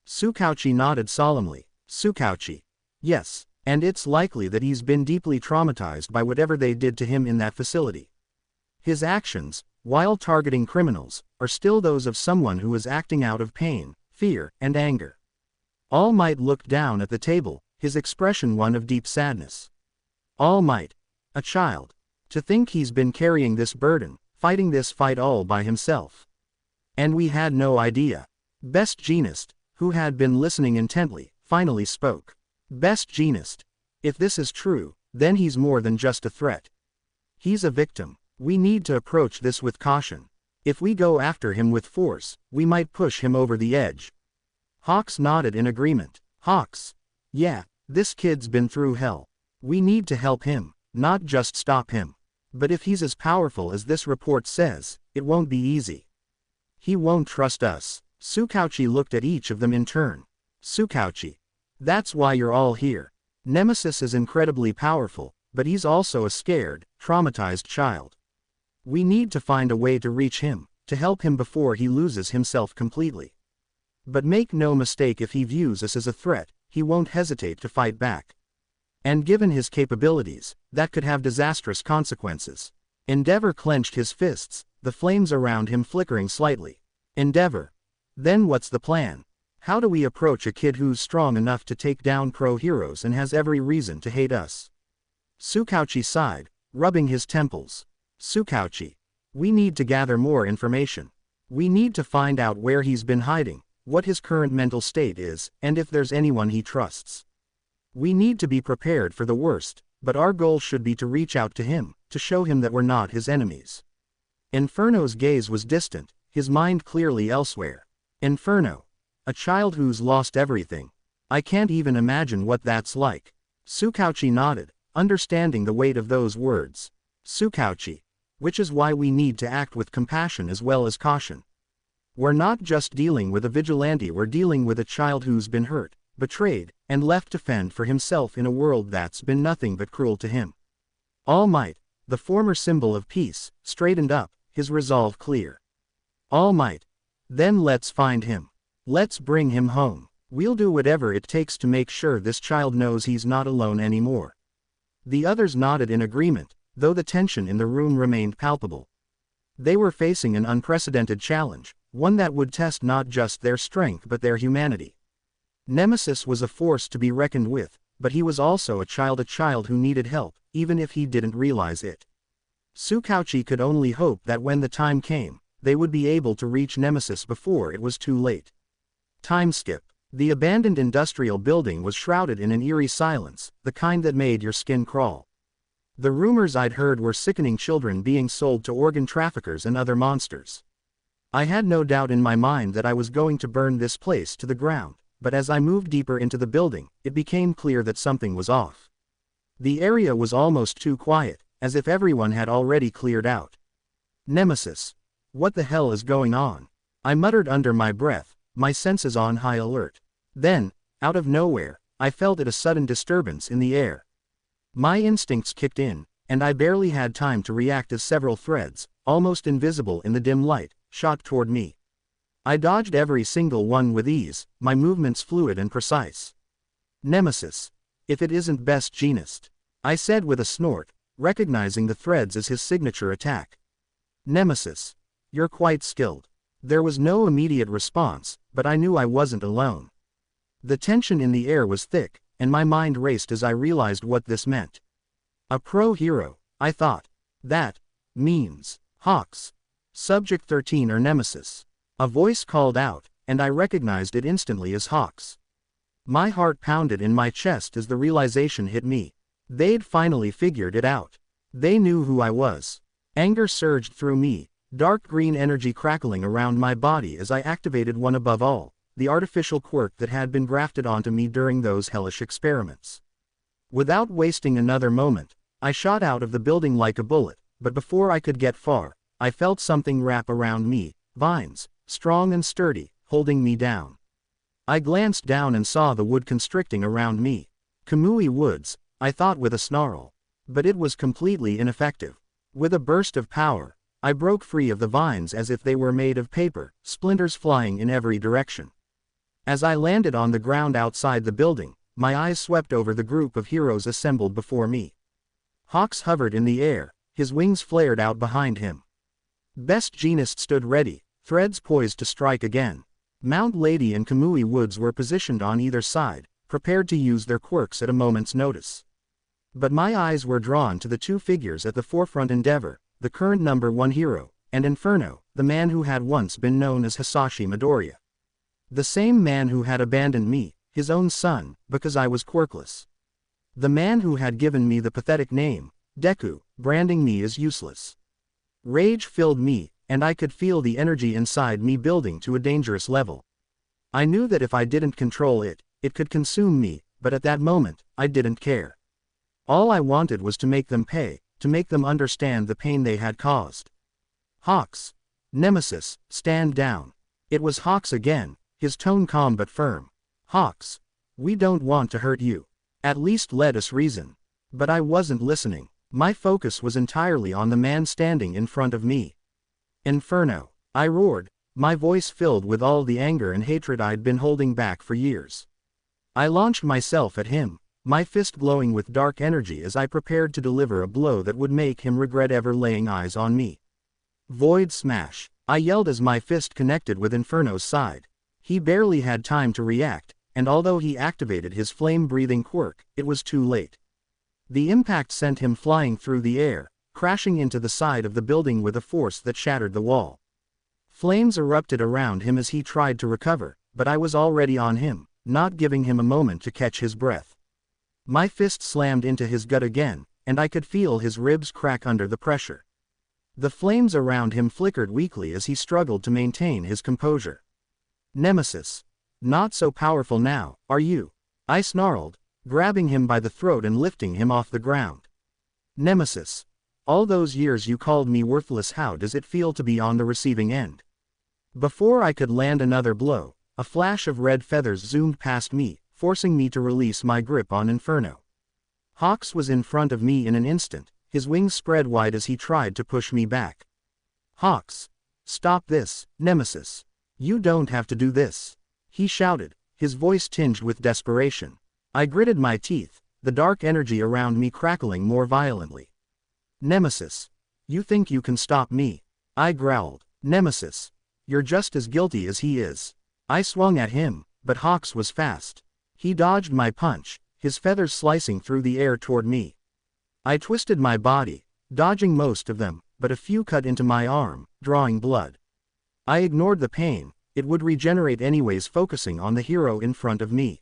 Tsukauchi nodded solemnly, Tsukauchi. Yes, and it's likely that he's been deeply traumatized by whatever they did to him in that facility. His actions, while targeting criminals, are still those of someone who is acting out of pain, fear, and anger. All Might looked down at the table, his expression one of deep sadness. All Might. A child. To think he's been carrying this burden, fighting this fight all by himself. And we had no idea. Best Jeanist, who had been listening intently, finally spoke. Best Jeanist. If this is true, then he's more than just a threat. He's a victim. We need to approach this with caution. If we go after him with force, we might push him over the edge. Hawks nodded in agreement. Hawks. Yeah, this kid's been through hell. We need to help him, not just stop him. But if he's as powerful as this report says, it won't be easy. He won't trust us. Tsukauchi looked at each of them in turn. Tsukauchi. That's why you're all here. Nemesis is incredibly powerful, but he's also a scared, traumatized child. We need to find a way to reach him, to help him before he loses himself completely. But make no mistake, if he views us as a threat, he won't hesitate to fight back. And given his capabilities, that could have disastrous consequences. Endeavor clenched his fists, the flames around him flickering slightly. Endeavor. Then what's the plan? How do we approach a kid who's strong enough to take down pro-heroes and has every reason to hate us? Tsukauchi sighed, rubbing his temples. Tsukauchi. We need to gather more information. We need to find out where he's been hiding, what his current mental state is, and if there's anyone he trusts. We need to be prepared for the worst, but our goal should be to reach out to him, to show him that we're not his enemies. Inferno's gaze was distant, his mind clearly elsewhere. Inferno. A child who's lost everything. I can't even imagine what that's like. Tsukauchi nodded, understanding the weight of those words. Tsukauchi. Which is why we need to act with compassion as well as caution. We're not just dealing with a vigilante, we're dealing with a child who's been hurt, betrayed, and left to fend for himself in a world that's been nothing but cruel to him. All Might, the former symbol of peace, straightened up, his resolve clear. All Might. Then let's find him. Let's bring him home. We'll do whatever it takes to make sure this child knows he's not alone anymore. The others nodded in agreement, though the tension in the room remained palpable. They were facing an unprecedented challenge, one that would test not just their strength but their humanity. Nemesis was a force to be reckoned with, but he was also a child who needed help, even if he didn't realize it. Tsukauchi could only hope that when the time came, they would be able to reach Nemesis before it was too late. Time skip. The abandoned industrial building was shrouded in an eerie silence, the kind that made your skin crawl. The rumors I'd heard were sickening, children being sold to organ traffickers and other monsters. I had no doubt in my mind that I was going to burn this place to the ground, but as I moved deeper into the building, it became clear that something was off. The area was almost too quiet, as if everyone had already cleared out. Nemesis. What the hell is going on? I muttered under my breath, my senses on high alert. Then, out of nowhere, I felt a sudden disturbance in the air. My instincts kicked in, and I barely had time to react as several threads, almost invisible in the dim light, shot toward me. I dodged every single one with ease, my movements fluid and precise. Nemesis. If it isn't Best Jeanist, I said with a snort, recognizing the threads as his signature attack. Nemesis. You're quite skilled. There was no immediate response, but I knew I wasn't alone. The tension in the air was thick, and my mind raced as I realized what this meant. A pro-hero, I thought. That means Hawks. Subject 13 or Nemesis. A voice called out, and I recognized it instantly as Hawks. My heart pounded in my chest as the realization hit me. They'd finally figured it out. They knew who I was. Anger surged through me, dark green energy crackling around my body as I activated one above all, the artificial quirk that had been grafted onto me during those hellish experiments. Without wasting another moment, I shot out of the building like a bullet, but before I could get far, I felt something wrap around me, vines, strong and sturdy, holding me down. I glanced down and saw the wood constricting around me. Kamui woods, I thought with a snarl. But it was completely ineffective. With a burst of power, I broke free of the vines as if they were made of paper, splinters flying in every direction. As I landed on the ground outside the building, my eyes swept over the group of heroes assembled before me. Hawks hovered in the air, his wings flared out behind him. Best Jeanist stood ready, threads poised to strike again. Mount Lady and Kamui Woods were positioned on either side, prepared to use their quirks at a moment's notice. But my eyes were drawn to the two figures at the forefront: Endeavor, the current #1 hero, and Inferno, the man who had once been known as Hisashi Midoriya. The same man who had abandoned me, his own son, because I was quirkless. The man who had given me the pathetic name, Deku, branding me as useless. Rage filled me, and I could feel the energy inside me building to a dangerous level. I knew that if I didn't control it, it could consume me, but at that moment, I didn't care. All I wanted was to make them pay, to make them understand the pain they had caused. Hawks. Nemesis, stand down. It was Hawks again, his tone calm but firm. Hawks. We don't want to hurt you. At least let us reason. But I wasn't listening. My focus was entirely on the man standing in front of me. Inferno. I roared, my voice filled with all the anger and hatred I'd been holding back for years. I launched myself at him, my fist glowing with dark energy as I prepared to deliver a blow that would make him regret ever laying eyes on me. Void Smash. I yelled as my fist connected with Inferno's side. He barely had time to react, and although he activated his flame-breathing quirk, it was too late. The impact sent him flying through the air, crashing into the side of the building with a force that shattered the wall. Flames erupted around him as he tried to recover, but I was already on him, not giving him a moment to catch his breath. My fist slammed into his gut again, and I could feel his ribs crack under the pressure. The flames around him flickered weakly as he struggled to maintain his composure. Nemesis. Not so powerful now, are you? I snarled, grabbing him by the throat and lifting him off the ground. Nemesis. All those years you called me worthless, how does it feel to be on the receiving end? Before I could land another blow, a flash of red feathers zoomed past me, forcing me to release my grip on Inferno. Hawks was in front of me in an instant, his wings spread wide as he tried to push me back. Hawks. Stop this, Nemesis. You don't have to do this. He shouted, his voice tinged with desperation. I gritted my teeth, the dark energy around me crackling more violently. Nemesis. You think you can stop me? I growled. Nemesis. You're just as guilty as he is. I swung at him, but Hawks was fast. He dodged my punch, his feathers slicing through the air toward me. I twisted my body, dodging most of them, but a few cut into my arm, drawing blood. I ignored the pain, it would regenerate anyways, focusing on the hero in front of me.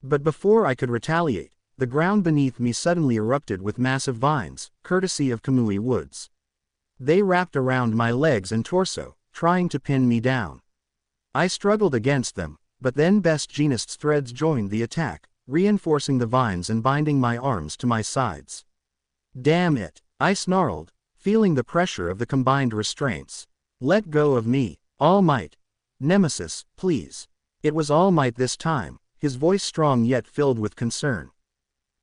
But before I could retaliate, the ground beneath me suddenly erupted with massive vines, courtesy of Kamui Woods. They wrapped around my legs and torso, trying to pin me down. I struggled against them, but then Best Jeanist's threads joined the attack, reinforcing the vines and binding my arms to my sides. Damn it, I snarled, feeling the pressure of the combined restraints. Let go of me, All Might. Nemesis, please. It was All Might this time, his voice strong yet filled with concern.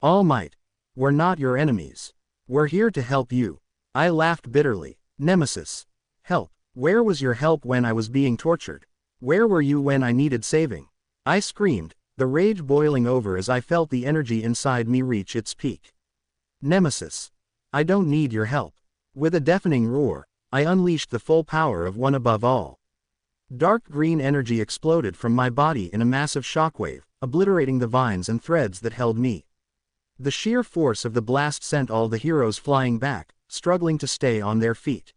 All Might. We're not your enemies. We're here to help you. I laughed bitterly. Nemesis. Help. Where was your help when I was being tortured? Where were you when I needed saving? I screamed, the rage boiling over as I felt the energy inside me reach its peak. Nemesis. I don't need your help. With a deafening roar, I unleashed the full power of One Above All. Dark green energy exploded from my body in a massive shockwave, obliterating the vines and threads that held me. The sheer force of the blast sent all the heroes flying back, struggling to stay on their feet.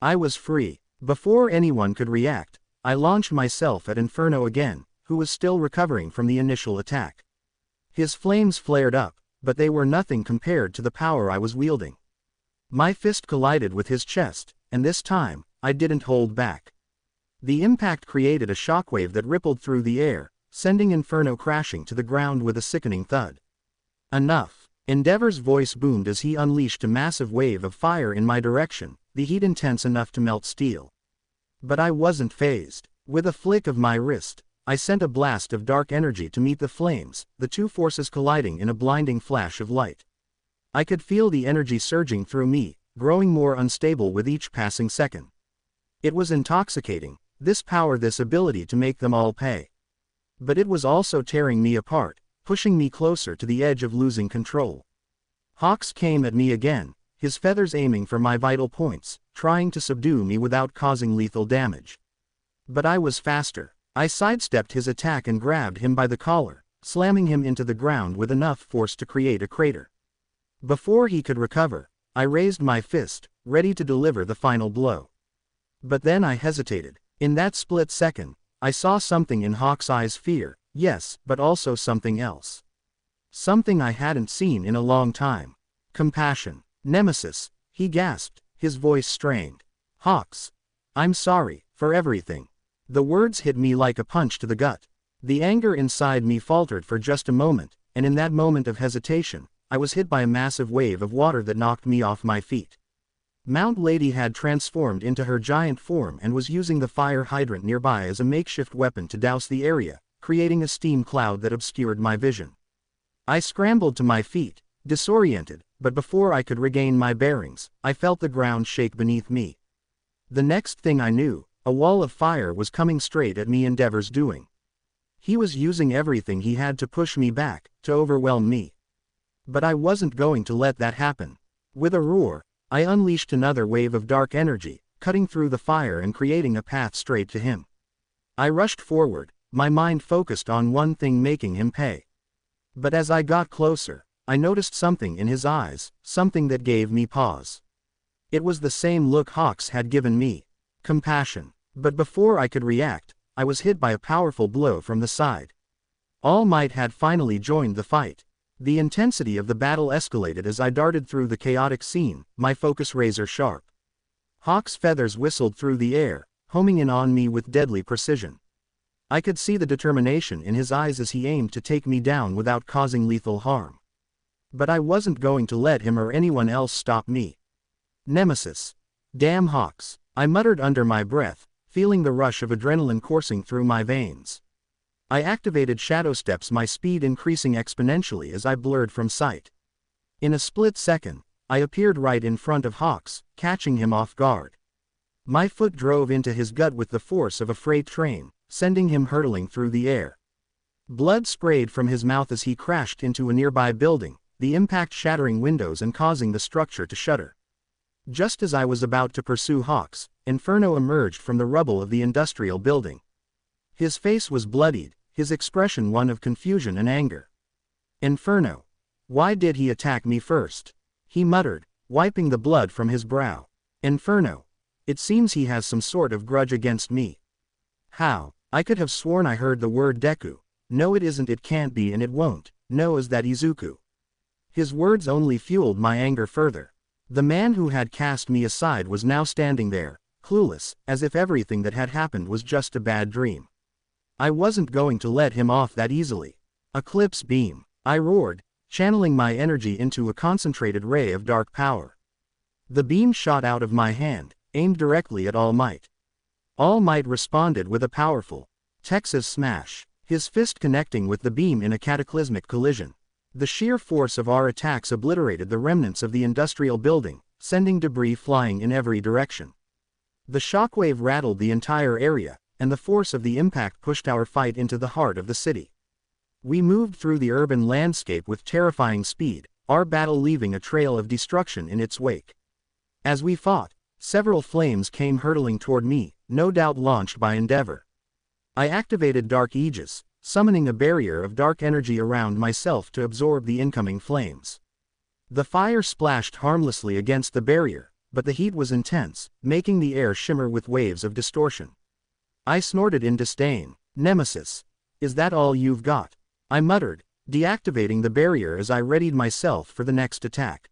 I was free. Before anyone could react, I launched myself at Inferno again, who was still recovering from the initial attack. His flames flared up, but they were nothing compared to the power I was wielding. My fist collided with his chest, and this time, I didn't hold back. The impact created a shockwave that rippled through the air, sending Inferno crashing to the ground with a sickening thud. Enough. Endeavor's voice boomed as he unleashed a massive wave of fire in my direction, the heat intense enough to melt steel. But I wasn't fazed. With a flick of my wrist, I sent a blast of dark energy to meet the flames, the two forces colliding in a blinding flash of light. I could feel the energy surging through me, growing more unstable with each passing second. It was intoxicating, this power, this ability to make them all pay. But it was also tearing me apart, pushing me closer to the edge of losing control. Hawks came at me again, his feathers aiming for my vital points, trying to subdue me without causing lethal damage. But I was faster. I sidestepped his attack and grabbed him by the collar, slamming him into the ground with enough force to create a crater. Before he could recover, I raised my fist, ready to deliver the final blow. But then I hesitated. In that split second, I saw something in Hawk's eyes: fear, yes, but also something else. Something I hadn't seen in a long time. Compassion. Nemesis, he gasped, his voice strained. Hawks. I'm sorry, for everything. The words hit me like a punch to the gut. The anger inside me faltered for just a moment, and in that moment of hesitation, I was hit by a massive wave of water that knocked me off my feet. Mount Lady had transformed into her giant form and was using the fire hydrant nearby as a makeshift weapon to douse the area, creating a steam cloud that obscured my vision. I scrambled to my feet, disoriented, but before I could regain my bearings, I felt the ground shake beneath me. The next thing I knew, a wall of fire was coming straight at me. Endeavor's doing. He was using everything he had to push me back, to overwhelm me. But I wasn't going to let that happen. With a roar, I unleashed another wave of dark energy, cutting through the fire and creating a path straight to him. I rushed forward, my mind focused on one thing: making him pay. But as I got closer, I noticed something in his eyes, something that gave me pause. It was the same look Hawks had given me. Compassion. But before I could react, I was hit by a powerful blow from the side. All Might had finally joined the fight. The intensity of the battle escalated as I darted through the chaotic scene, my focus razor sharp. Hawk's feathers whistled through the air, homing in on me with deadly precision. I could see the determination in his eyes as he aimed to take me down without causing lethal harm. But I wasn't going to let him or anyone else stop me. Nemesis. Damn Hawks, I muttered under my breath, feeling the rush of adrenaline coursing through my veins. I activated shadow steps, my speed increasing exponentially as I blurred from sight. In a split second, I appeared right in front of Hawks, catching him off guard. My foot drove into his gut with the force of a freight train, sending him hurtling through the air. Blood sprayed from his mouth as he crashed into a nearby building, the impact shattering windows and causing the structure to shudder. Just as I was about to pursue Hawks, Inferno emerged from the rubble of the industrial building. His face was bloodied, his expression one of confusion and anger. Inferno. Why did he attack me first? He muttered, wiping the blood from his brow. Inferno. It seems he has some sort of grudge against me. How? I could have sworn I heard the word Deku. No, it isn't, it can't be, and it won't. No, is that Izuku? His words only fueled my anger further. The man who had cast me aside was now standing there, clueless, as if everything that had happened was just a bad dream. I wasn't going to let him off that easily. Eclipse beam, I roared, channeling my energy into a concentrated ray of dark power. The beam shot out of my hand, aimed directly at All Might. All Might responded with a powerful Texas smash, his fist connecting with the beam in a cataclysmic collision. The sheer force of our attacks obliterated the remnants of the industrial building, sending debris flying in every direction. The shockwave rattled the entire area, and the force of the impact pushed our fight into the heart of the city. We moved through the urban landscape with terrifying speed, our battle leaving a trail of destruction in its wake. As we fought, several flames came hurtling toward me, no doubt launched by Endeavor. I activated Dark Aegis, summoning a barrier of dark energy around myself to absorb the incoming flames. The fire splashed harmlessly against the barrier, but the heat was intense, making the air shimmer with waves of distortion. I snorted in disdain. Nemesis. Is that all you've got? I muttered, deactivating the barrier as I readied myself for the next attack.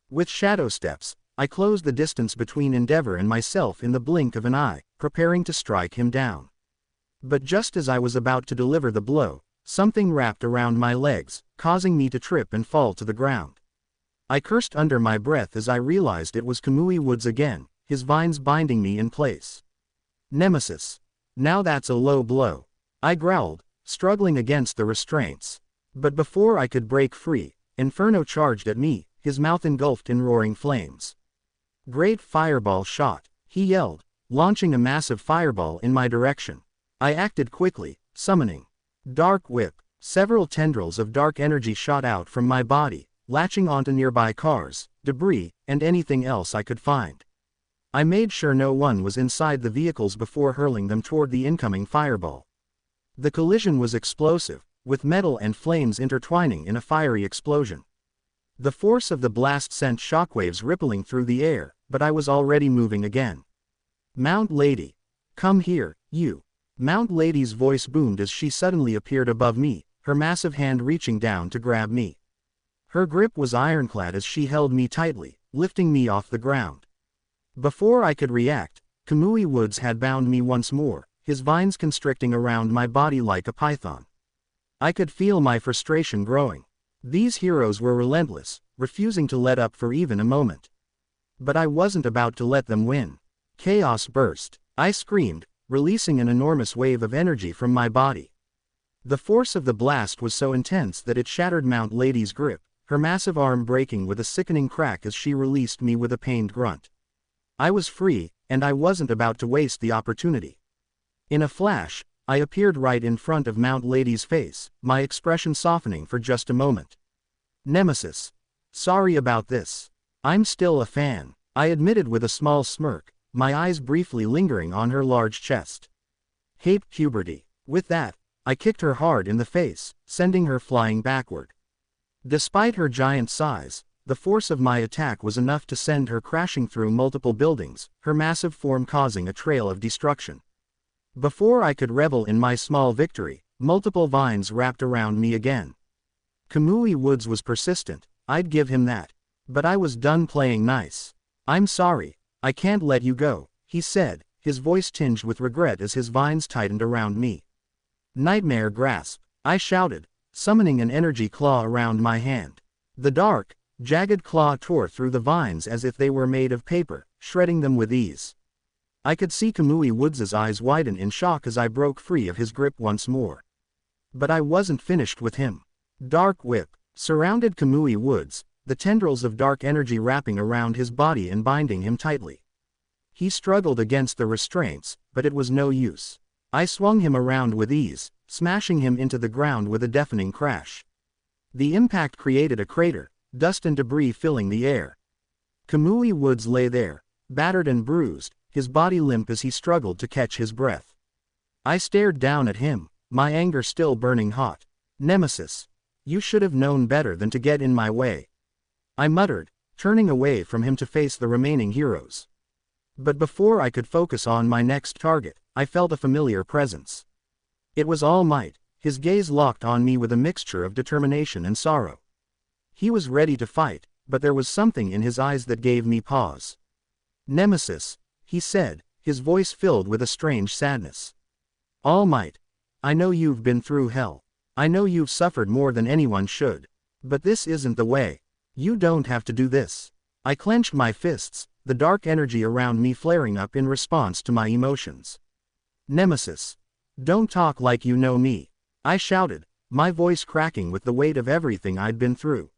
With shadow steps, I closed the distance between Endeavor and myself in the blink of an eye, preparing to strike him down. But just as I was about to deliver the blow, something wrapped around my legs, causing me to trip and fall to the ground. I cursed under my breath as I realized it was Kamui Woods again, his vines binding me in place. Nemesis. Now that's a low blow. I growled, struggling against the restraints. But before I could break free, Inferno charged at me, his mouth engulfed in roaring flames. Great fireball shot, he yelled, launching a massive fireball in my direction. I acted quickly, summoning Dark Whip, Several tendrils of dark energy shot out from my body, latching onto nearby cars, debris, and anything else I could find. I made sure no one was inside the vehicles before hurling them toward the incoming fireball. The collision was explosive, with metal and flames intertwining in a fiery explosion. The force of the blast sent shockwaves rippling through the air, but I was already moving again. "Mount Lady. Come here, you." Mount Lady's voice boomed as she suddenly appeared above me, her massive hand reaching down to grab me. Her grip was ironclad as she held me tightly, lifting me off the ground. Before I could react, Kamui Woods had bound me once more, his vines constricting around my body like a python. I could feel my frustration growing. These heroes were relentless, refusing to let up for even a moment. But I wasn't about to let them win. Chaos burst. I screamed, releasing an enormous wave of energy from my body. The force of the blast was so intense that it shattered Mount Lady's grip, her massive arm breaking with a sickening crack as she released me with a pained grunt. I was free, and I wasn't about to waste the opportunity. In a flash, I appeared right in front of Mount Lady's face, my expression softening for just a moment. "Nemesis. Sorry about this. I'm still a fan," I admitted with a small smirk, my eyes briefly lingering on her large chest. "Hate puberty." With that, I kicked her hard in the face, sending her flying backward. Despite her giant size, the force of my attack was enough to send her crashing through multiple buildings, her massive form causing a trail of destruction. Before I could revel in my small victory, multiple vines wrapped around me again. Kamui Woods was persistent, I'd give him that. But I was done playing nice. "I'm sorry, I can't let you go," he said, his voice tinged with regret as his vines tightened around me. "Nightmare grasp," I shouted, summoning an energy claw around my hand. The dark, jagged claw tore through the vines as if they were made of paper, shredding them with ease. I could see Kamui Woods' eyes widen in shock as I broke free of his grip once more. But I wasn't finished with him. Dark Whip surrounded Kamui Woods, the tendrils of dark energy wrapping around his body and binding him tightly. He struggled against the restraints, but it was no use. I swung him around with ease, smashing him into the ground with a deafening crash. The impact created a crater, dust and debris filling the air. Kamui Woods lay there, battered and bruised, his body limp as he struggled to catch his breath. I stared down at him, my anger still burning hot. "Nemesis. You should have known better than to get in my way," I muttered, turning away from him to face the remaining heroes. But before I could focus on my next target, I felt a familiar presence. It was All Might, his gaze locked on me with a mixture of determination and sorrow. He was ready to fight, but there was something in his eyes that gave me pause. "Nemesis," he said, his voice filled with a strange sadness. "All Might. I know you've been through hell. I know you've suffered more than anyone should. But this isn't the way. You don't have to do this." I clenched my fists, the dark energy around me flaring up in response to my emotions. "Nemesis. Don't talk like you know me," I shouted, my voice cracking with the weight of everything I'd been through.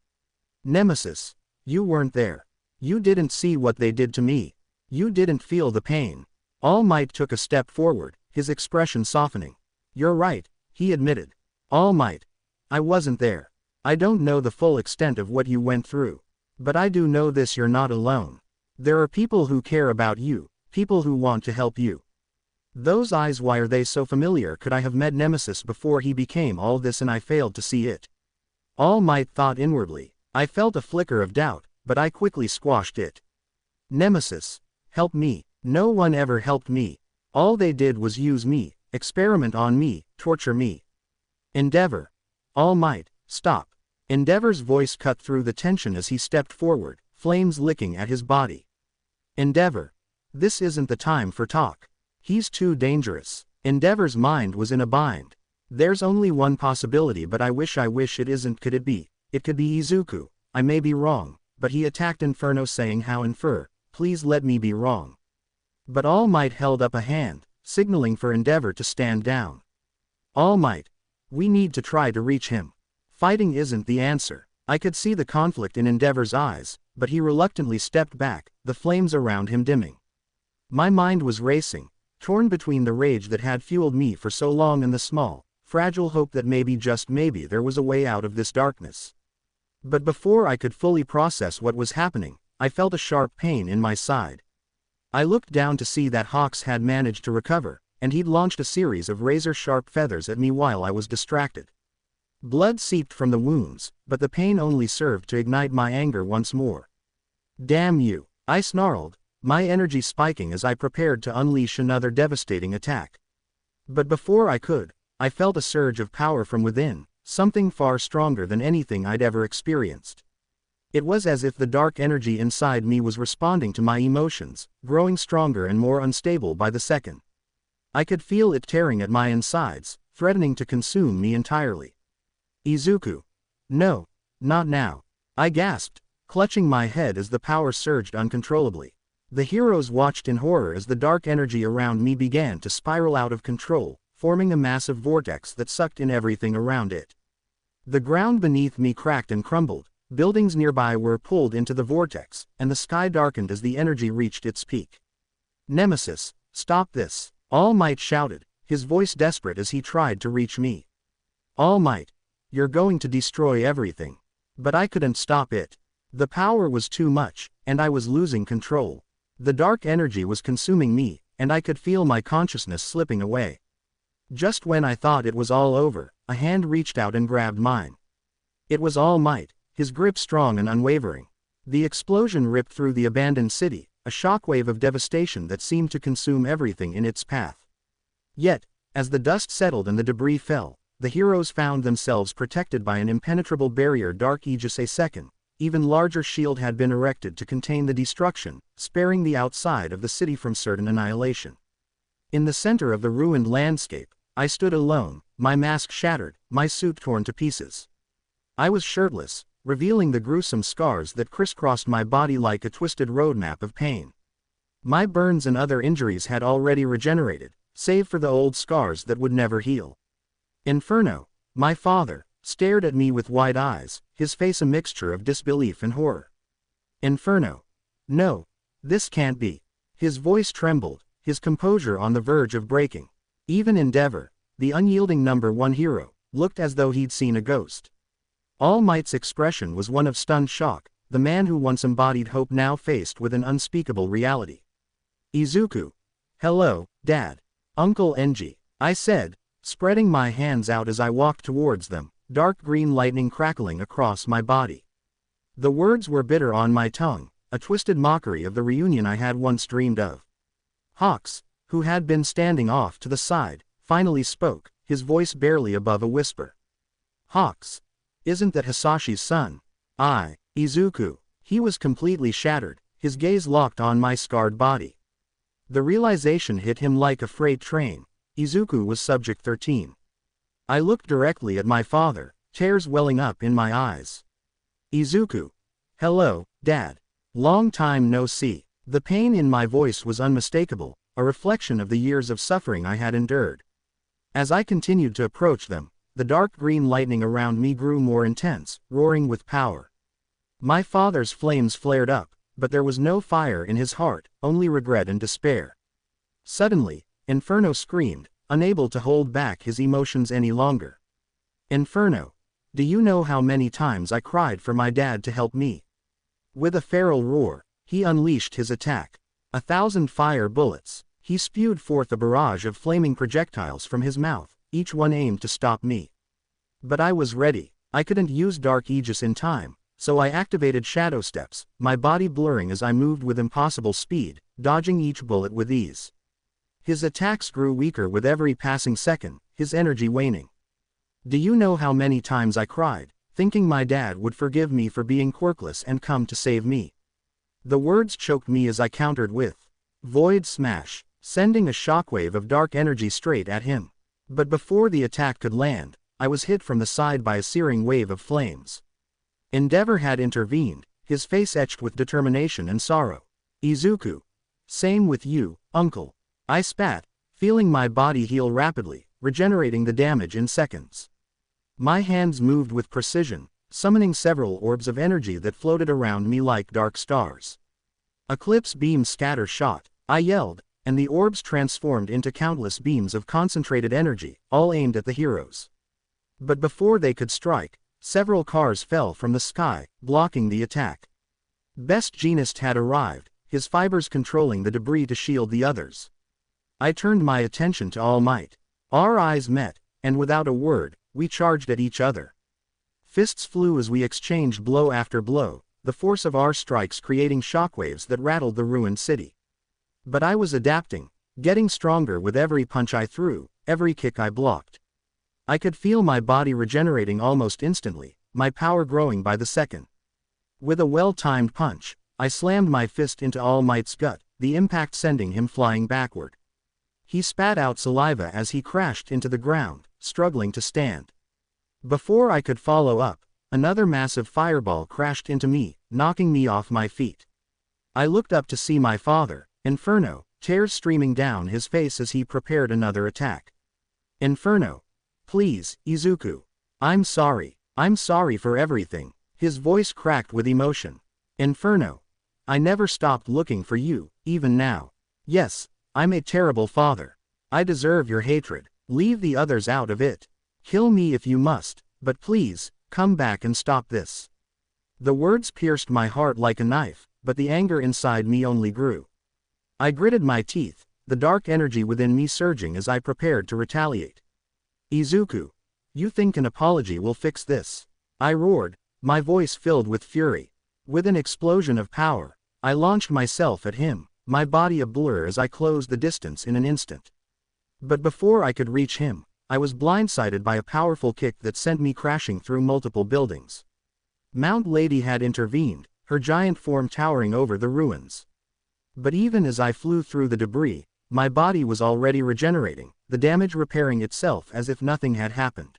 "Nemesis. You weren't there. You didn't see what they did to me. You didn't feel the pain." All Might took a step forward, his expression softening. "You're right," he admitted. "All Might. I wasn't there. I don't know the full extent of what you went through. But I do know this: you're not alone. There are people who care about you, people who want to help you." Those eyes, why are they so familiar? Could I have met Nemesis before he became all this and I failed to see it? All Might thought inwardly. I felt a flicker of doubt, but I quickly squashed it. "Nemesis. Help me. No one ever helped me. All they did was use me, experiment on me, torture me." "Endeavor. All Might, stop." Endeavor's voice cut through the tension as he stepped forward, flames licking at his body. "Endeavor. This isn't the time for talk. He's too dangerous." Endeavor's mind was in a bind. "There's only one possibility, but I wish it isn't. Could it be? It could be Izuku. I may be wrong, but he attacked Inferno saying how Infer, please let me be wrong." But All Might held up a hand, signaling for Endeavor to stand down. "All Might. We need to try to reach him. Fighting isn't the answer." I could see the conflict in Endeavor's eyes, but he reluctantly stepped back, the flames around him dimming. My mind was racing, torn between the rage that had fueled me for so long and the small, fragile hope that maybe, just maybe, there was a way out of this darkness. But before I could fully process what was happening, I felt a sharp pain in my side. I looked down to see that Hawks had managed to recover, and he'd launched a series of razor-sharp feathers at me while I was distracted. Blood seeped from the wounds, but the pain only served to ignite my anger once more. "Damn you," I snarled, my energy spiking as I prepared to unleash another devastating attack. But before I could, I felt a surge of power from within, something far stronger than anything I'd ever experienced. It was as if the dark energy inside me was responding to my emotions, growing stronger and more unstable by the second. I could feel it tearing at my insides, threatening to consume me entirely. "Izuku. No, not now," I gasped, clutching my head as the power surged uncontrollably. The heroes watched in horror as the dark energy around me began to spiral out of control, forming a massive vortex that sucked in everything around it. The ground beneath me cracked and crumbled, buildings nearby were pulled into the vortex, and the sky darkened as the energy reached its peak. "Nemesis, stop this," All Might shouted, his voice desperate as he tried to reach me. "All Might, you're going to destroy everything." But I couldn't stop it. The power was too much, and I was losing control. The dark energy was consuming me, and I could feel my consciousness slipping away. Just when I thought it was all over, a hand reached out and grabbed mine. It was All Might, his grip strong and unwavering. The explosion ripped through the abandoned city, a shockwave of devastation that seemed to consume everything in its path. Yet, as the dust settled and the debris fell, the heroes found themselves protected by an impenetrable barrier. Dark Aegis a second, even larger shield had been erected to contain the destruction, sparing the outside of the city from certain annihilation. In the center of the ruined landscape, I stood alone, my mask shattered, my suit torn to pieces. I was shirtless, revealing the gruesome scars that crisscrossed my body like a twisted roadmap of pain. My burns and other injuries had already regenerated, save for the old scars that would never heal. Inferno, my father, stared at me with wide eyes, his face a mixture of disbelief and horror. "Inferno. No, this can't be." His voice trembled, his composure on the verge of breaking. Even Endeavor, the unyielding #1 hero, looked as though he'd seen a ghost. All Might's expression was one of stunned shock, the man who once embodied hope now faced with an unspeakable reality. "Izuku. Hello, Dad. Uncle Enji," I said, spreading my hands out as I walked towards them, dark green lightning crackling across my body. The words were bitter on my tongue, a twisted mockery of the reunion I had once dreamed of. Hawks, who had been standing off to the side, finally spoke, his voice barely above a whisper. "Hawks. Isn't that Hisashi's son?" Izuku." He was completely shattered, his gaze locked on my scarred body. The realization hit him like a freight train. Izuku was Subject 13. I looked directly at my father, tears welling up in my eyes. "Izuku. Hello, Dad. Long time no see." The pain in my voice was unmistakable, a reflection of the years of suffering I had endured. As I continued to approach them, the dark green lightning around me grew more intense, roaring with power. My father's flames flared up, but there was no fire in his heart, only regret and despair. Suddenly, Inferno screamed, unable to hold back his emotions any longer. "Inferno. Do you know how many times I cried for my dad to help me?" With a feral roar, he unleashed his attack. 1,000 fire bullets. He spewed forth a barrage of flaming projectiles from his mouth, each one aimed to stop me. But I was ready. I couldn't use Dark Aegis in time, so I activated Shadow Steps, my body blurring as I moved with impossible speed, dodging each bullet with ease. His attacks grew weaker with every passing second, his energy waning. "Do you know how many times I cried, thinking my dad would forgive me for being quirkless and come to save me?" The words choked me as I countered with Void Smash, sending a shockwave of dark energy straight at him. But before the attack could land, I was hit from the side by a searing wave of flames. Endeavor had intervened, his face etched with determination and sorrow. "Izuku. Same with you, Uncle." I spat, feeling my body heal rapidly, regenerating the damage in seconds. My hands moved with precision, summoning several orbs of energy that floated around me like dark stars. "Eclipse beam scatter shot," I yelled, and the orbs transformed into countless beams of concentrated energy, all aimed at the heroes. But before they could strike, several cars fell from the sky, blocking the attack. Best Jeanist had arrived, his fibers controlling the debris to shield the others. I turned my attention to All Might. Our eyes met, and without a word, we charged at each other. Fists flew as we exchanged blow after blow, the force of our strikes creating shockwaves that rattled the ruined city. But I was adapting, getting stronger with every punch I threw, every kick I blocked. I could feel my body regenerating almost instantly, my power growing by the second. With a well-timed punch, I slammed my fist into All Might's gut, the impact sending him flying backward. He spat out saliva as he crashed into the ground, struggling to stand. Before I could follow up, another massive fireball crashed into me, knocking me off my feet. I looked up to see my father, Inferno, tears streaming down his face as he prepared another attack. Inferno. Please, Izuku. I'm sorry for everything. His voice cracked with emotion. Inferno. I never stopped looking for you, even now. Yes, I'm a terrible father. I deserve your hatred. Leave the others out of it. Kill me if you must, but please, come back and stop this. The words pierced my heart like a knife, but the anger inside me only grew. I gritted my teeth, the dark energy within me surging as I prepared to retaliate. Izuku. You think an apology will fix this? I roared, my voice filled with fury. With an explosion of power, I launched myself at him, my body a blur as I closed the distance in an instant. But before I could reach him, I was blindsided by a powerful kick that sent me crashing through multiple buildings. Mount Lady had intervened, her giant form towering over the ruins. But even as I flew through the debris, my body was already regenerating, the damage repairing itself as if nothing had happened.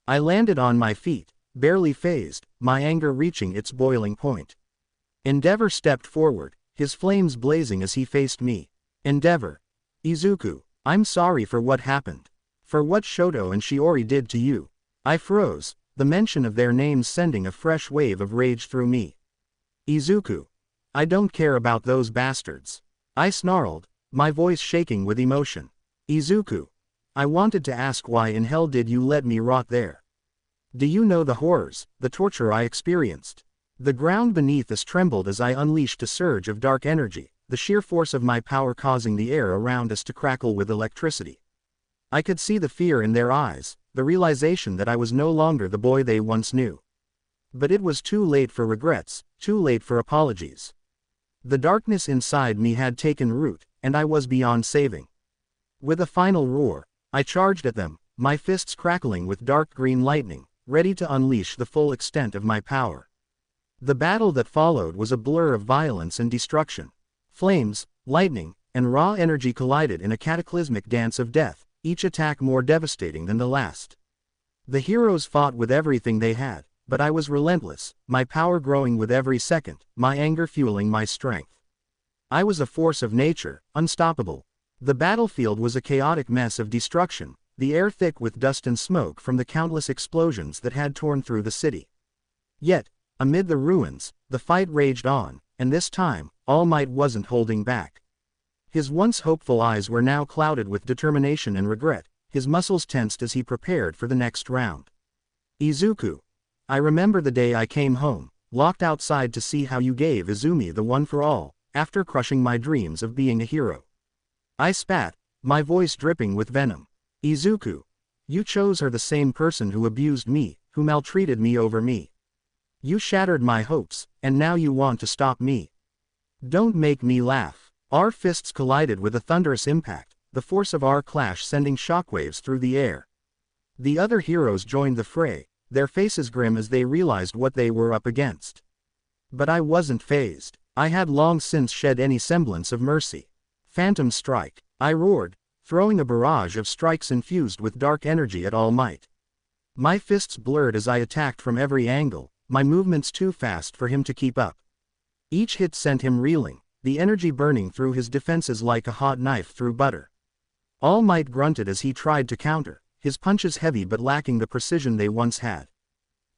I landed on my feet, barely phased, my anger reaching its boiling point. Endeavor stepped forward, his flames blazing as he faced me. Endeavor. Izuku, I'm sorry for what happened. For what Shoto and Shiori did to you. I froze, the mention of their names sending a fresh wave of rage through me. Izuku. I don't care about those bastards. I snarled, my voice shaking with emotion. Izuku. I wanted to ask why in hell did you let me rot there? Do you know the horrors, the torture I experienced? The ground beneath us trembled as I unleashed a surge of dark energy, the sheer force of my power causing the air around us to crackle with electricity. I could see the fear in their eyes, the realization that I was no longer the boy they once knew. But it was too late for regrets, too late for apologies. The darkness inside me had taken root, and I was beyond saving. With a final roar, I charged at them, my fists crackling with dark green lightning, ready to unleash the full extent of my power. The battle that followed was a blur of violence and destruction. Flames, lightning, and raw energy collided in a cataclysmic dance of death, each attack more devastating than the last. The heroes fought with everything they had, but I was relentless, my power growing with every second, my anger fueling my strength. I was a force of nature, unstoppable. The battlefield was a chaotic mess of destruction, the air thick with dust and smoke from the countless explosions that had torn through the city. Yet, amid the ruins, the fight raged on, and this time, All Might wasn't holding back. His once hopeful eyes were now clouded with determination and regret, his muscles tensed as he prepared for the next round. Izuku. I remember the day I came home, locked outside to see how you gave Izumi the one for all, after crushing my dreams of being a hero. I spat, my voice dripping with venom. Izuku. You chose her, the same person who abused me, who maltreated me over me. You shattered my hopes, and now you want to stop me. Don't make me laugh. Our fists collided with a thunderous impact, the force of our clash sending shockwaves through the air. The other heroes joined the fray, their faces grim as they realized what they were up against. But I wasn't fazed. I had long since shed any semblance of mercy. Phantom strike, I roared, throwing a barrage of strikes infused with dark energy at All Might. My fists blurred as I attacked from every angle, my movements too fast for him to keep up. Each hit sent him reeling, the energy burning through his defenses like a hot knife through butter. All Might grunted as he tried to counter, his punches heavy but lacking the precision they once had.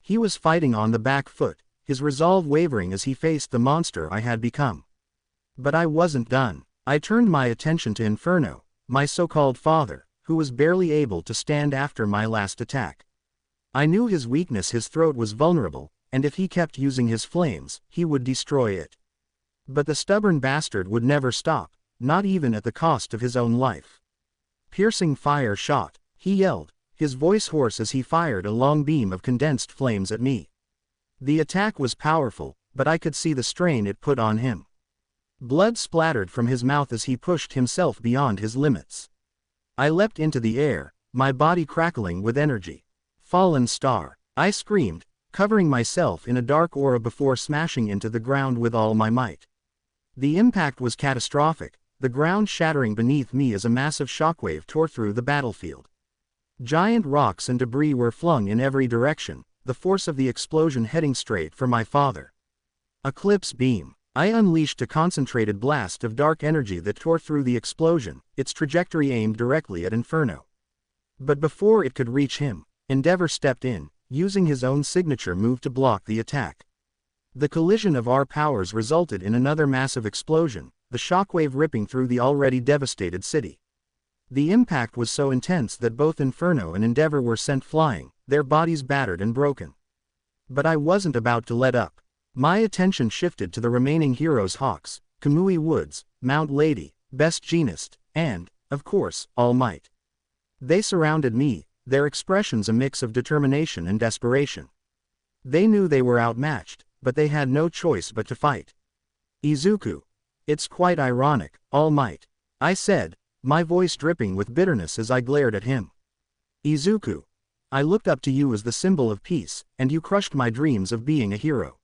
He was fighting on the back foot, his resolve wavering as he faced the monster I had become. But I wasn't done. I turned my attention to Inferno, my so-called father, who was barely able to stand after my last attack. I knew his weakness, his throat was vulnerable, and if he kept using his flames, he would destroy it. But the stubborn bastard would never stop, not even at the cost of his own life. Piercing fire shot, he yelled, his voice hoarse as he fired a long beam of condensed flames at me. The attack was powerful, but I could see the strain it put on him. Blood splattered from his mouth as he pushed himself beyond his limits. I leapt into the air, my body crackling with energy. Fallen star, I screamed, covering myself in a dark aura before smashing into the ground with all my might. The impact was catastrophic, the ground shattering beneath me as a massive shockwave tore through the battlefield. Giant rocks and debris were flung in every direction, the force of the explosion heading straight for my father. Eclipse beam. I unleashed a concentrated blast of dark energy that tore through the explosion, its trajectory aimed directly at Inferno. But before it could reach him, Endeavor stepped in, using his own signature move to block the attack. The collision of our powers resulted in another massive explosion, the shockwave ripping through the already devastated city. The impact was so intense that both Inferno and Endeavor were sent flying, their bodies battered and broken. But I wasn't about to let up. My attention shifted to the remaining heroes: Hawks, Kamui Woods, Mount Lady, Best Jeanist, and, of course, All Might. They surrounded me, their expressions a mix of determination and desperation. They knew they were outmatched, but they had no choice but to fight. Izuku. It's quite ironic, All Might, I said, my voice dripping with bitterness as I glared at him. Izuku. I looked up to you as the symbol of peace, and you crushed my dreams of being a hero.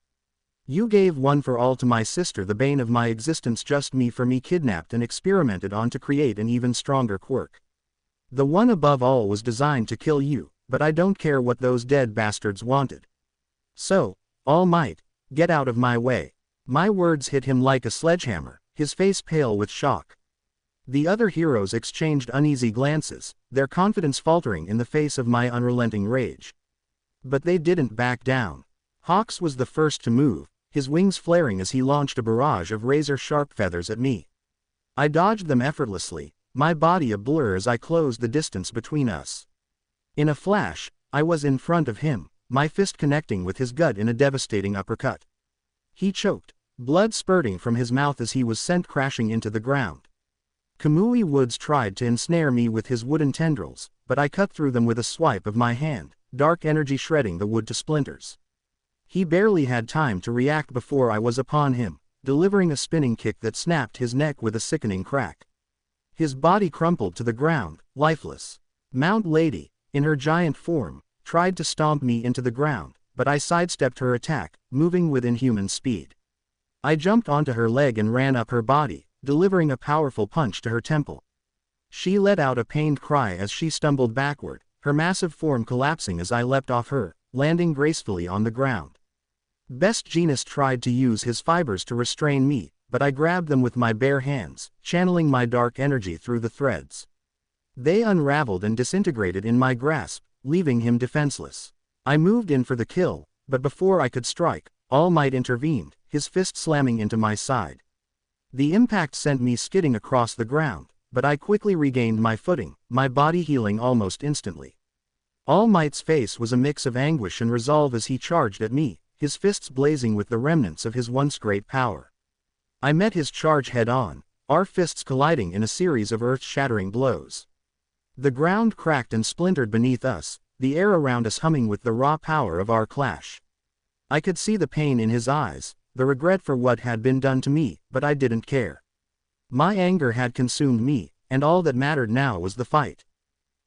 You gave one for all to my sister, the bane of my existence, just me for me, kidnapped and experimented on to create an even stronger quirk. The one above all was designed to kill you, but I don't care what those dead bastards wanted. So, All Might, get out of my way. My words hit him like a sledgehammer, his face pale with shock. The other heroes exchanged uneasy glances, their confidence faltering in the face of my unrelenting rage. But they didn't back down. Hawks was the first to move, his wings flaring as he launched a barrage of razor-sharp feathers at me. I dodged them effortlessly, my body a blur as I closed the distance between us. In a flash, I was in front of him, my fist connecting with his gut in a devastating uppercut. He choked, blood spurting from his mouth as he was sent crashing into the ground. Kamui Woods tried to ensnare me with his wooden tendrils, but I cut through them with a swipe of my hand, dark energy shredding the wood to splinters. He barely had time to react before I was upon him, delivering a spinning kick that snapped his neck with a sickening crack. His body crumpled to the ground, lifeless. Mount Lady, in her giant form, tried to stomp me into the ground, but I sidestepped her attack, moving with inhuman speed. I jumped onto her leg and ran up her body, delivering a powerful punch to her temple. She let out a pained cry as she stumbled backward, her massive form collapsing as I leapt off her, landing gracefully on the ground. Best Jeanist tried to use his fibers to restrain me, but I grabbed them with my bare hands, channeling my dark energy through the threads. They unraveled and disintegrated in my grasp, leaving him defenseless. I moved in for the kill, but before I could strike, All Might intervened, his fist slamming into my side. The impact sent me skidding across the ground, but I quickly regained my footing, my body healing almost instantly. All Might's face was a mix of anguish and resolve as he charged at me, his fists blazing with the remnants of his once great power. I met his charge head-on, our fists colliding in a series of earth-shattering blows. The ground cracked and splintered beneath us, the air around us humming with the raw power of our clash. I could see the pain in his eyes, the regret for what had been done to me, but I didn't care. My anger had consumed me, and all that mattered now was the fight.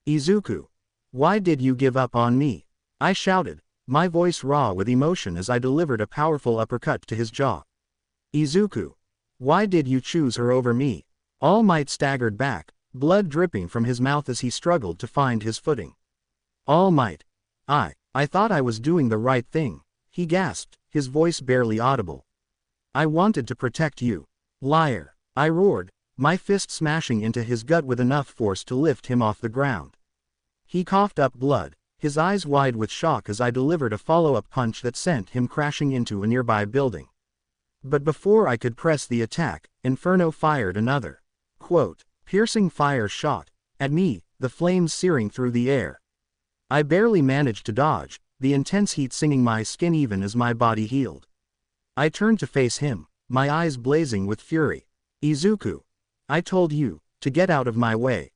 Izuku. Why did you give up on me? I shouted, my voice raw with emotion as I delivered a powerful uppercut to his jaw. Izuku. Why did you choose her over me? All Might staggered back, blood dripping from his mouth as he struggled to find his footing. All Might. I thought I was doing the right thing, he gasped, his voice barely audible. I wanted to protect you. Liar. I roared, my fist smashing into his gut with enough force to lift him off the ground. He coughed up blood, his eyes wide with shock as I delivered a follow-up punch that sent him crashing into a nearby building. But before I could press the attack, Inferno fired another. Quote, piercing fire shot at me, the flames searing through the air. I barely managed to dodge, the intense heat singing my skin even as my body healed. I turned to face him, my eyes blazing with fury. Izuku, I told you to get out of my way.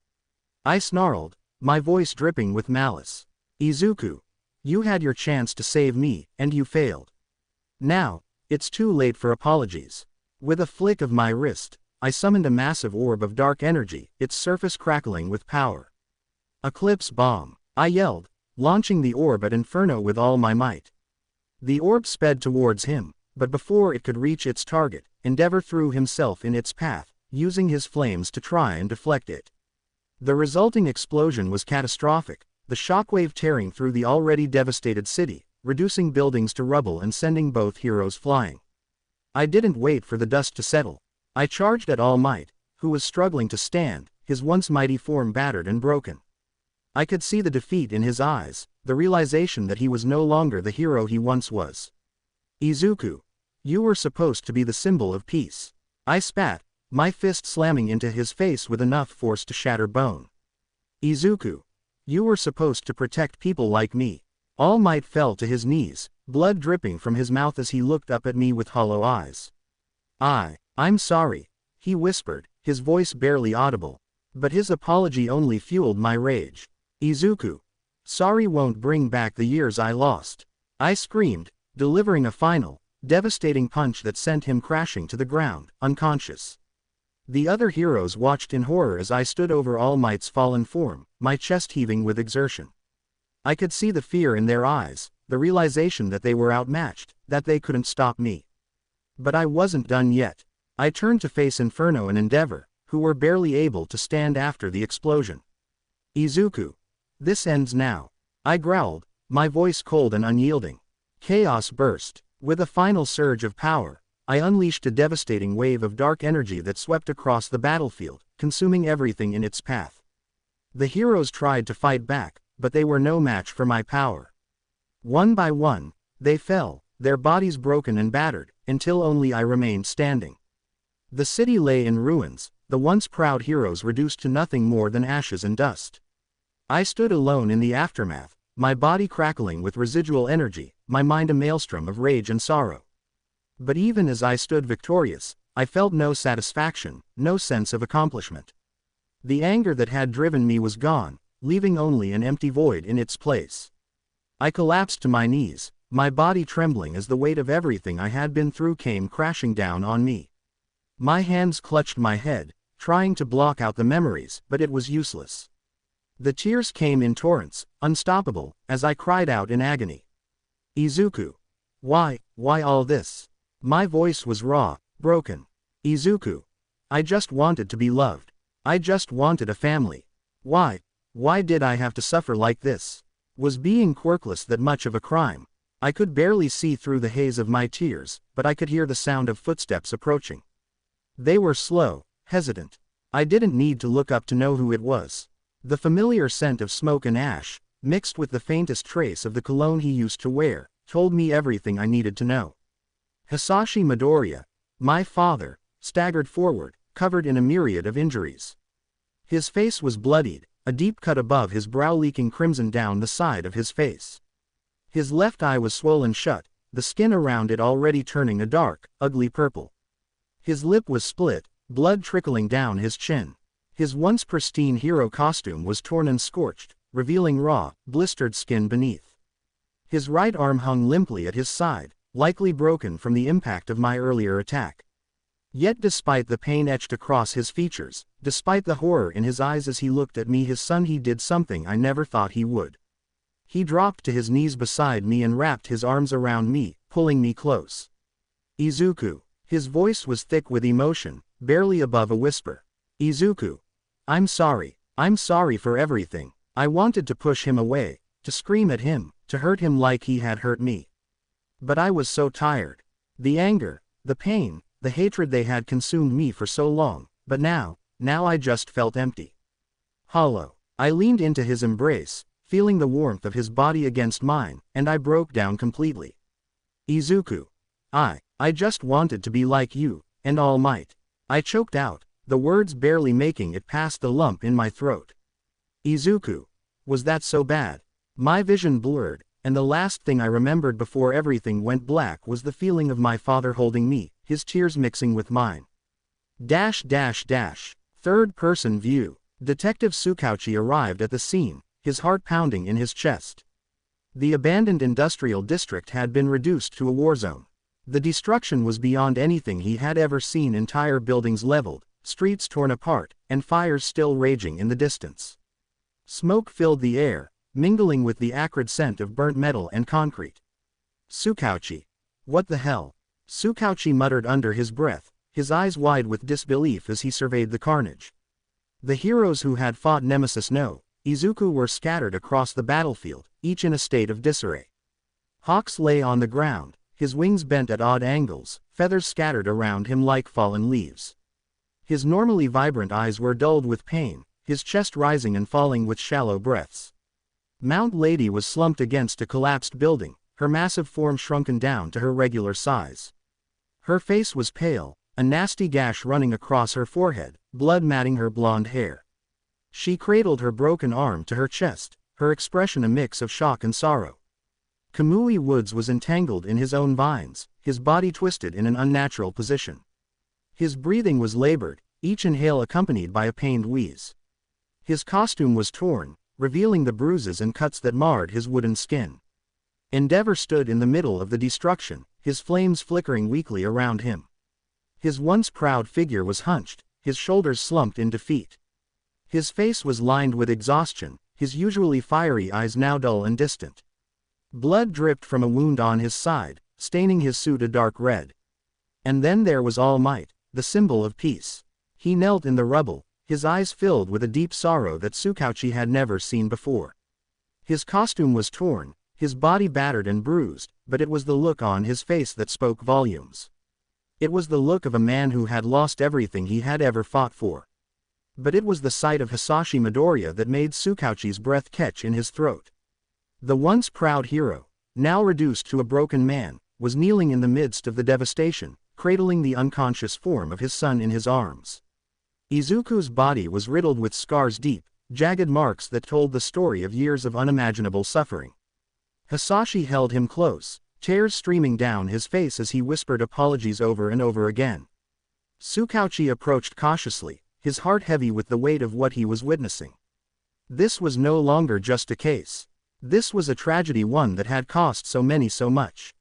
I snarled, my voice dripping with malice. Izuku, you had your chance to save me, and you failed. Now, it's too late for apologies. With a flick of my wrist, I summoned a massive orb of dark energy, its surface crackling with power. Eclipse bomb, I yelled, launching the orb at Inferno with all my might. The orb sped towards him, but before it could reach its target, Endeavor threw himself in its path, using his flames to try and deflect it. The resulting explosion was catastrophic, the shockwave tearing through the already devastated city, reducing buildings to rubble and sending both heroes flying. I didn't wait for the dust to settle. I charged at All Might, who was struggling to stand, his once mighty form battered and broken. I could see the defeat in his eyes, the realization that he was no longer the hero he once was. Izuku, you were supposed to be the symbol of peace. I spat, my fist slamming into his face with enough force to shatter bone. Izuku, you were supposed to protect people like me. All Might fell to his knees, blood dripping from his mouth as he looked up at me with hollow eyes. I'm sorry, he whispered, his voice barely audible. But his apology only fueled my rage. Izuku, sorry won't bring back the years I lost. I screamed, delivering a final, devastating punch that sent him crashing to the ground, unconscious. The other heroes watched in horror as I stood over All Might's fallen form, my chest heaving with exertion. I could see the fear in their eyes, the realization that they were outmatched, that they couldn't stop me. But I wasn't done yet. I turned to face Inferno and Endeavor, who were barely able to stand after the explosion. Izuku, this ends now. I growled, my voice cold and unyielding. Chaos burst. With a final surge of power, I unleashed a devastating wave of dark energy that swept across the battlefield, consuming everything in its path. The heroes tried to fight back, but they were no match for my power. One by one, they fell, their bodies broken and battered, until only I remained standing. The city lay in ruins, the once proud heroes reduced to nothing more than ashes and dust. I stood alone in the aftermath, my body crackling with residual energy, my mind a maelstrom of rage and sorrow. But even as I stood victorious, I felt no satisfaction, no sense of accomplishment. The anger that had driven me was gone, leaving only an empty void in its place. I collapsed to my knees, my body trembling as the weight of everything I had been through came crashing down on me. My hands clutched my head, trying to block out the memories, but it was useless. The tears came in torrents, unstoppable, as I cried out in agony. Izuku. Why all this? My voice was raw, broken. Izuku. I just wanted to be loved. I just wanted a family. Why did I have to suffer like this? Was being quirkless that much of a crime? I could barely see through the haze of my tears, but I could hear the sound of footsteps approaching. They were slow, hesitant. I didn't need to look up to know who it was. The familiar scent of smoke and ash, mixed with the faintest trace of the cologne he used to wear, told me everything I needed to know. Hisashi Midoriya, my father, staggered forward, covered in a myriad of injuries. His face was bloodied, a deep cut above his brow leaking crimson down the side of his face. His left eye was swollen shut, the skin around it already turning a dark, ugly purple. His lip was split, blood trickling down his chin. His once pristine hero costume was torn and scorched, revealing raw, blistered skin beneath. His right arm hung limply at his side, likely broken from the impact of my earlier attack. Yet despite the pain etched across his features, despite the horror in his eyes as he looked at me, his son, he did something I never thought he would. He dropped to his knees beside me and wrapped his arms around me, pulling me close. Izuku. His voice was thick with emotion, barely above a whisper. Izuku. I'm sorry for everything. I wanted to push him away, to scream at him, to hurt him like he had hurt me. But I was so tired. The anger, the pain, the hatred, they had consumed me for so long, but now I just felt empty. Hollow. I leaned into his embrace, feeling the warmth of his body against mine, and I broke down completely. Izuku. I just wanted to be like you, and All Might. I choked out, the words barely making it past the lump in my throat. Izuku. Was that so bad? My vision blurred, and the last thing I remembered before everything went black was the feeling of my father holding me, his tears mixing with mine. Third-person view. Detective Tsukauchi arrived at the scene, his heart pounding in his chest. The abandoned industrial district had been reduced to a war zone. The destruction was beyond anything he had ever seen, entire buildings leveled, streets torn apart, and fires still raging in the distance. Smoke filled the air, mingling with the acrid scent of burnt metal and concrete. Tsukauchi. What the hell? Tsukauchi muttered under his breath, his eyes wide with disbelief as he surveyed the carnage. The heroes who had fought Nemesis no Izuku were scattered across the battlefield, each in a state of disarray. Hawks lay on the ground, his wings bent at odd angles, feathers scattered around him like fallen leaves. His normally vibrant eyes were dulled with pain, his chest rising and falling with shallow breaths. Mount Lady was slumped against a collapsed building, her massive form shrunken down to her regular size. Her face was pale, a nasty gash running across her forehead, blood matting her blonde hair. She cradled her broken arm to her chest, her expression a mix of shock and sorrow. Kamui Woods was entangled in his own vines, his body twisted in an unnatural position. His breathing was labored, each inhale accompanied by a pained wheeze. His costume was torn, revealing the bruises and cuts that marred his wooden skin. Endeavor stood in the middle of the destruction, his flames flickering weakly around him. His once proud figure was hunched, his shoulders slumped in defeat. His face was lined with exhaustion, his usually fiery eyes now dull and distant. Blood dripped from a wound on his side, staining his suit a dark red. And then there was All Might, the symbol of peace. He knelt in the rubble, his eyes filled with a deep sorrow that Tsukauchi had never seen before. His costume was torn, his body battered and bruised, but it was the look on his face that spoke volumes. It was the look of a man who had lost everything he had ever fought for. But it was the sight of Hisashi Midoriya that made Tsukauchi's breath catch in his throat. The once proud hero, now reduced to a broken man, was kneeling in the midst of the devastation, cradling the unconscious form of his son in his arms. Izuku's body was riddled with scars, deep, jagged marks that told the story of years of unimaginable suffering. Hisashi held him close, tears streaming down his face as he whispered apologies over and over again. Tsukauchi approached cautiously, his heart heavy with the weight of what he was witnessing. This was no longer just a case. This was a tragedy, one that had cost so many so much.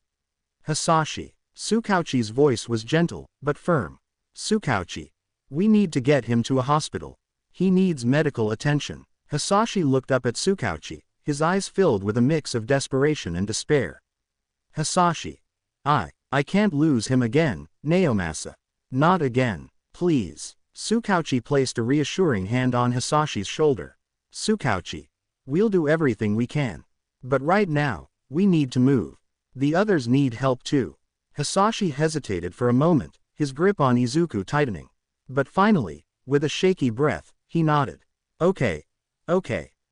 Hisashi. Tsukauchi's voice was gentle, but firm. Tsukauchi. We need to get him to a hospital. He needs medical attention. Hisashi looked up at Tsukauchi, his eyes filled with a mix of desperation and despair. Hisashi. I can't lose him again, Naomasa. Not again. Please. Tsukauchi placed a reassuring hand on Hisashi's shoulder. Tsukauchi. We'll do everything we can. But right now, we need to move. The others need help too. Hisashi hesitated for a moment, his grip on Izuku tightening. But finally, with a shaky breath, he nodded. Okay.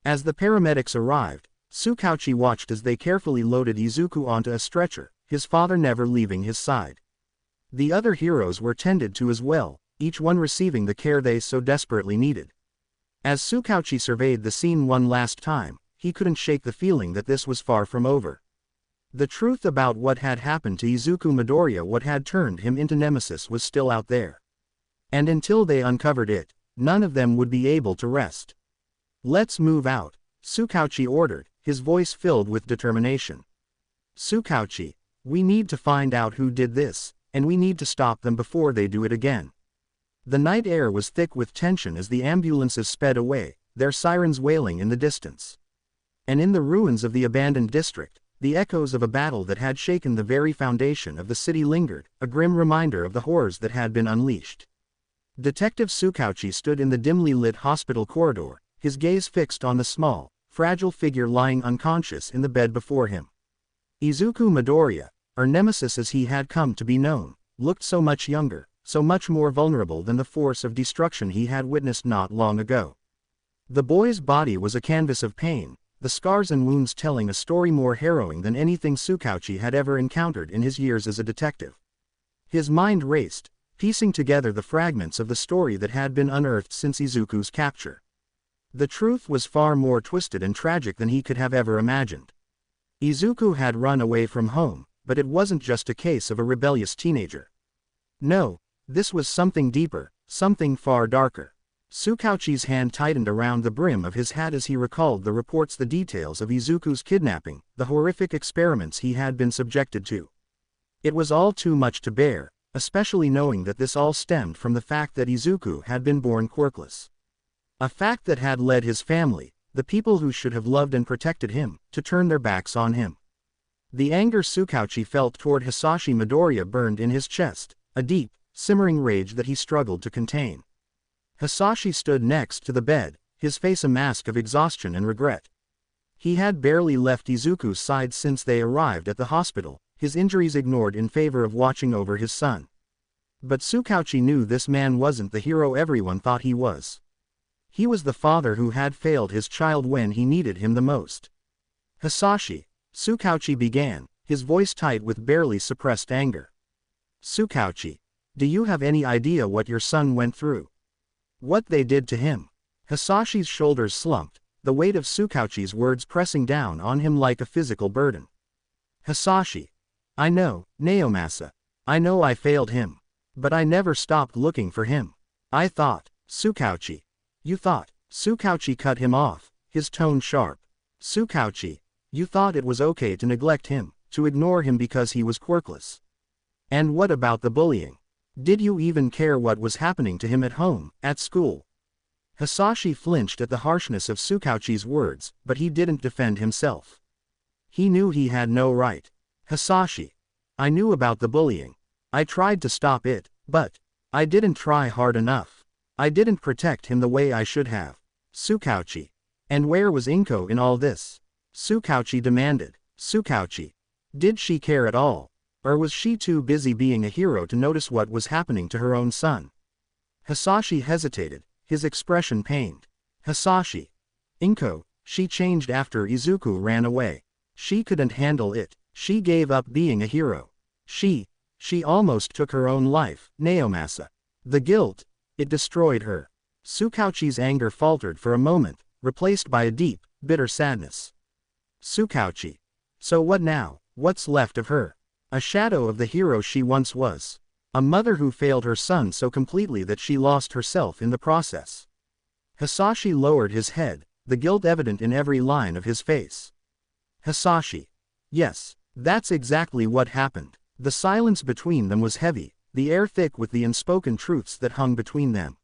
As the paramedics arrived, Tsukauchi watched as they carefully loaded Izuku onto a stretcher, his father never leaving his side. The other heroes were tended to as well, each one receiving the care they so desperately needed. As Tsukauchi surveyed the scene one last time, he couldn't shake the feeling that this was far from over. The truth about what had happened to Izuku Midoriya, what had turned him into Nemesis, was still out there. And until they uncovered it, none of them would be able to rest. Let's move out, Tsukauchi ordered, his voice filled with determination. Tsukauchi, we need to find out who did this, and we need to stop them before they do it again. The night air was thick with tension as the ambulances sped away, their sirens wailing in the distance. And in the ruins of the abandoned district, the echoes of a battle that had shaken the very foundation of the city lingered, a grim reminder of the horrors that had been unleashed. Detective Tsukauchi stood in the dimly lit hospital corridor, his gaze fixed on the small, fragile figure lying unconscious in the bed before him. Izuku Midoriya, or Nemesis as he had come to be known, looked so much younger, so much more vulnerable than the force of destruction he had witnessed not long ago. The boy's body was a canvas of pain, the scars and wounds telling a story more harrowing than anything Tsukauchi had ever encountered in his years as a detective. His mind raced, piecing together the fragments of the story that had been unearthed since Izuku's capture. The truth was far more twisted and tragic than he could have ever imagined. Izuku had run away from home, but it wasn't just a case of a rebellious teenager. No, this was something deeper, something far darker. Tsukauchi's hand tightened around the brim of his hat as he recalled the reports, the details of Izuku's kidnapping, the horrific experiments he had been subjected to. It was all too much to bear, especially knowing that this all stemmed from the fact that Izuku had been born quirkless. A fact that had led his family, the people who should have loved and protected him, to turn their backs on him. The anger Tsukauchi felt toward Hisashi Midoriya burned in his chest, a deep, simmering rage that he struggled to contain. Hisashi stood next to the bed, his face a mask of exhaustion and regret. He had barely left Izuku's side since they arrived at the hospital, his injuries ignored in favor of watching over his son. But Tsukauchi knew this man wasn't the hero everyone thought he was. He was the father who had failed his child when he needed him the most. Hisashi, Tsukauchi began, his voice tight with barely suppressed anger. Tsukauchi, do you have any idea what your son went through? What they did to him? Hisashi's shoulders slumped, the weight of Tsukauchi's words pressing down on him like a physical burden. Hisashi. I know, Neomasa. I know I failed him. But I never stopped looking for him. I thought, Tsukauchi. You thought, Tsukauchi cut him off, his tone sharp. Tsukauchi. You thought it was okay to neglect him, to ignore him because he was quirkless. And what about the bullying? Did you even care what was happening to him at home, at school? Hisashi flinched at the harshness of Tsukauchi's words, but he didn't defend himself. He knew he had no right. Hisashi. I knew about the bullying. I tried to stop it, but I didn't try hard enough. I didn't protect him the way I should have. Tsukauchi. And where was Inko in all this? Tsukauchi demanded. Tsukauchi. Did she care at all? Or was she too busy being a hero to notice what was happening to her own son? Hisashi hesitated, his expression pained. Hisashi. Inko, she changed after Izuku ran away. She couldn't handle it, she gave up being a hero. She almost took her own life, Neomasa. The guilt, it destroyed her. Tsukauchi's anger faltered for a moment, replaced by a deep, bitter sadness. Tsukauchi. So what now, what's left of her? A shadow of the hero she once was. A mother who failed her son so completely that she lost herself in the process. Hisashi lowered his head, the guilt evident in every line of his face. Hisashi. Yes, that's exactly what happened. The silence between them was heavy, the air thick with the unspoken truths that hung between them.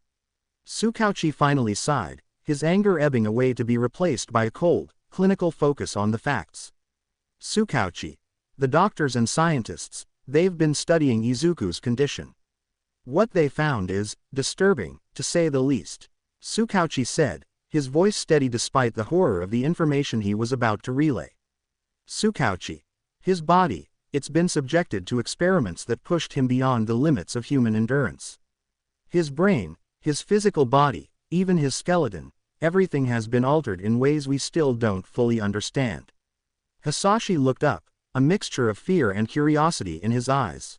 Tsukauchi finally sighed, his anger ebbing away to be replaced by a cold, clinical focus on the facts. Tsukauchi. The doctors and scientists, they've been studying Izuku's condition. What they found is disturbing, to say the least. Tsukauchi said, his voice steady despite the horror of the information he was about to relay. Tsukauchi. His body, it's been subjected to experiments that pushed him beyond the limits of human endurance. His brain, his physical body, even his skeleton, everything has been altered in ways we still don't fully understand. Hisashi looked up, a mixture of fear and curiosity in his eyes.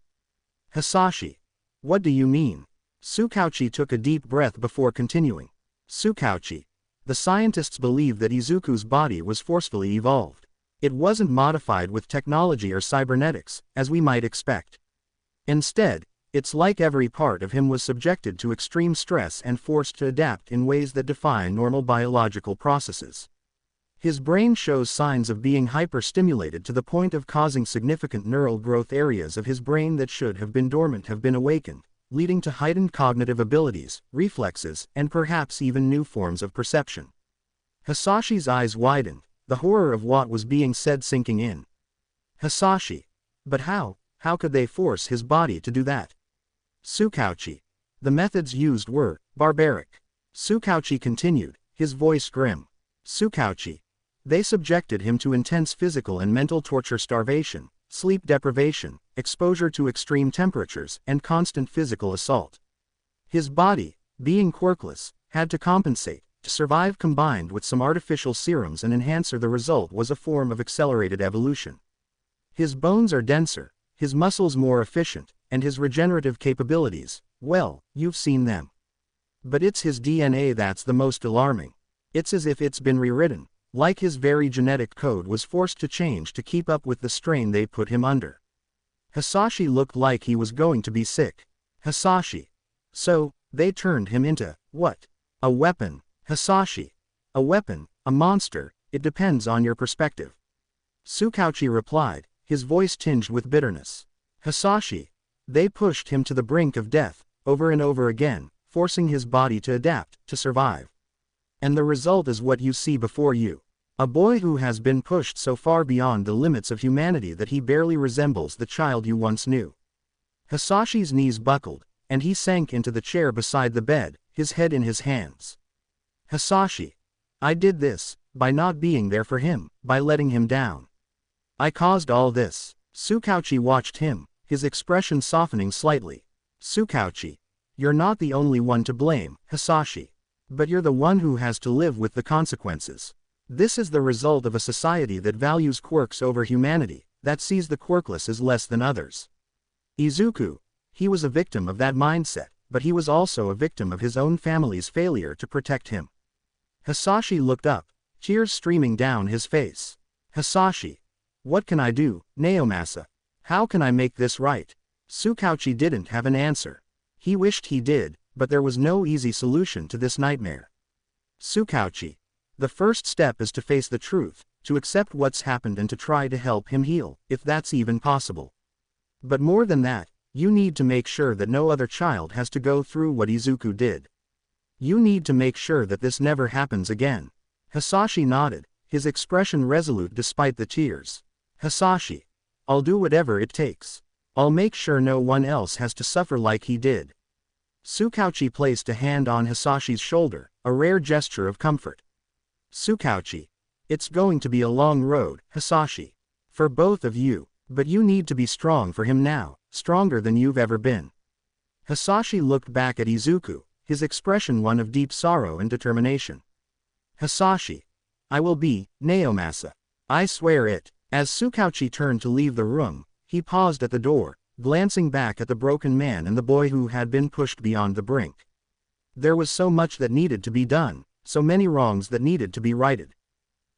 Hisashi. What do you mean? Tsukauchi took a deep breath before continuing. Tsukauchi. The scientists believe that Izuku's body was forcefully evolved. It wasn't modified with technology or cybernetics, as we might expect. Instead, it's like every part of him was subjected to extreme stress and forced to adapt in ways that defy normal biological processes. His brain shows signs of being hyper-stimulated to the point of causing significant neural growth. Areas of his brain that should have been dormant have been awakened, leading to heightened cognitive abilities, reflexes, and perhaps even new forms of perception. Hisashi's eyes widened, the horror of what was being said sinking in. Hisashi. But how could they force his body to do that? Tsukauchi. The methods used were barbaric. Tsukauchi continued, his voice grim. Tsukauchi. They subjected him to intense physical and mental torture, starvation, sleep deprivation, exposure to extreme temperatures, and constant physical assault. His body, being quirkless, had to compensate, to survive. Combined with some artificial serums and enhancer, the result was a form of accelerated evolution. His bones are denser, his muscles more efficient, and his regenerative capabilities, well, you've seen them. But it's his DNA that's the most alarming. It's as if it's been rewritten, like his very genetic code was forced to change to keep up with the strain they put him under. Hasashi looked like he was going to be sick. Hasashi. So, they turned him into, what? A weapon. Hasashi. A weapon, a monster, it depends on your perspective. Tsukauchi replied, his voice tinged with bitterness. Hasashi. They pushed him to the brink of death, over and over again, forcing his body to adapt, to survive. And the result is what you see before you. A boy who has been pushed so far beyond the limits of humanity that he barely resembles the child you once knew. Hasashi's knees buckled, and he sank into the chair beside the bed, his head in his hands. Hasashi. I did this, by not being there for him, by letting him down. I caused all this. Tsukauchi watched him, his expression softening slightly. Tsukauchi. You're not the only one to blame, Hasashi. But you're the one who has to live with the consequences. This is the result of a society that values quirks over humanity, that sees the quirkless as less than others. Izuku. He was a victim of that mindset, but he was also a victim of his own family's failure to protect him. Hasashi looked up, tears streaming down his face. Hasashi. What can I do, Naomasa? How can I make this right? Tsukauchi didn't have an answer. He wished he did, but there was no easy solution to this nightmare. Tsukauchi. The first step is to face the truth, to accept what's happened and to try to help him heal, if that's even possible. But more than that, you need to make sure that no other child has to go through what Izuku did. You need to make sure that this never happens again. Hasashi nodded, his expression resolute despite the tears. Hasashi. I'll do whatever it takes. I'll make sure no one else has to suffer like he did. Tsukauchi placed a hand on Hasashi's shoulder, a rare gesture of comfort. Tsukauchi. It's going to be a long road, Hasashi. For both of you, but you need to be strong for him now, stronger than you've ever been. Hasashi looked back at Izuku, his expression one of deep sorrow and determination. Hasashi. I will be, Naomasa. I swear it. As Tsukauchi turned to leave the room, he paused at the door, glancing back at the broken man and the boy who had been pushed beyond the brink. There was so much that needed to be done, so many wrongs that needed to be righted.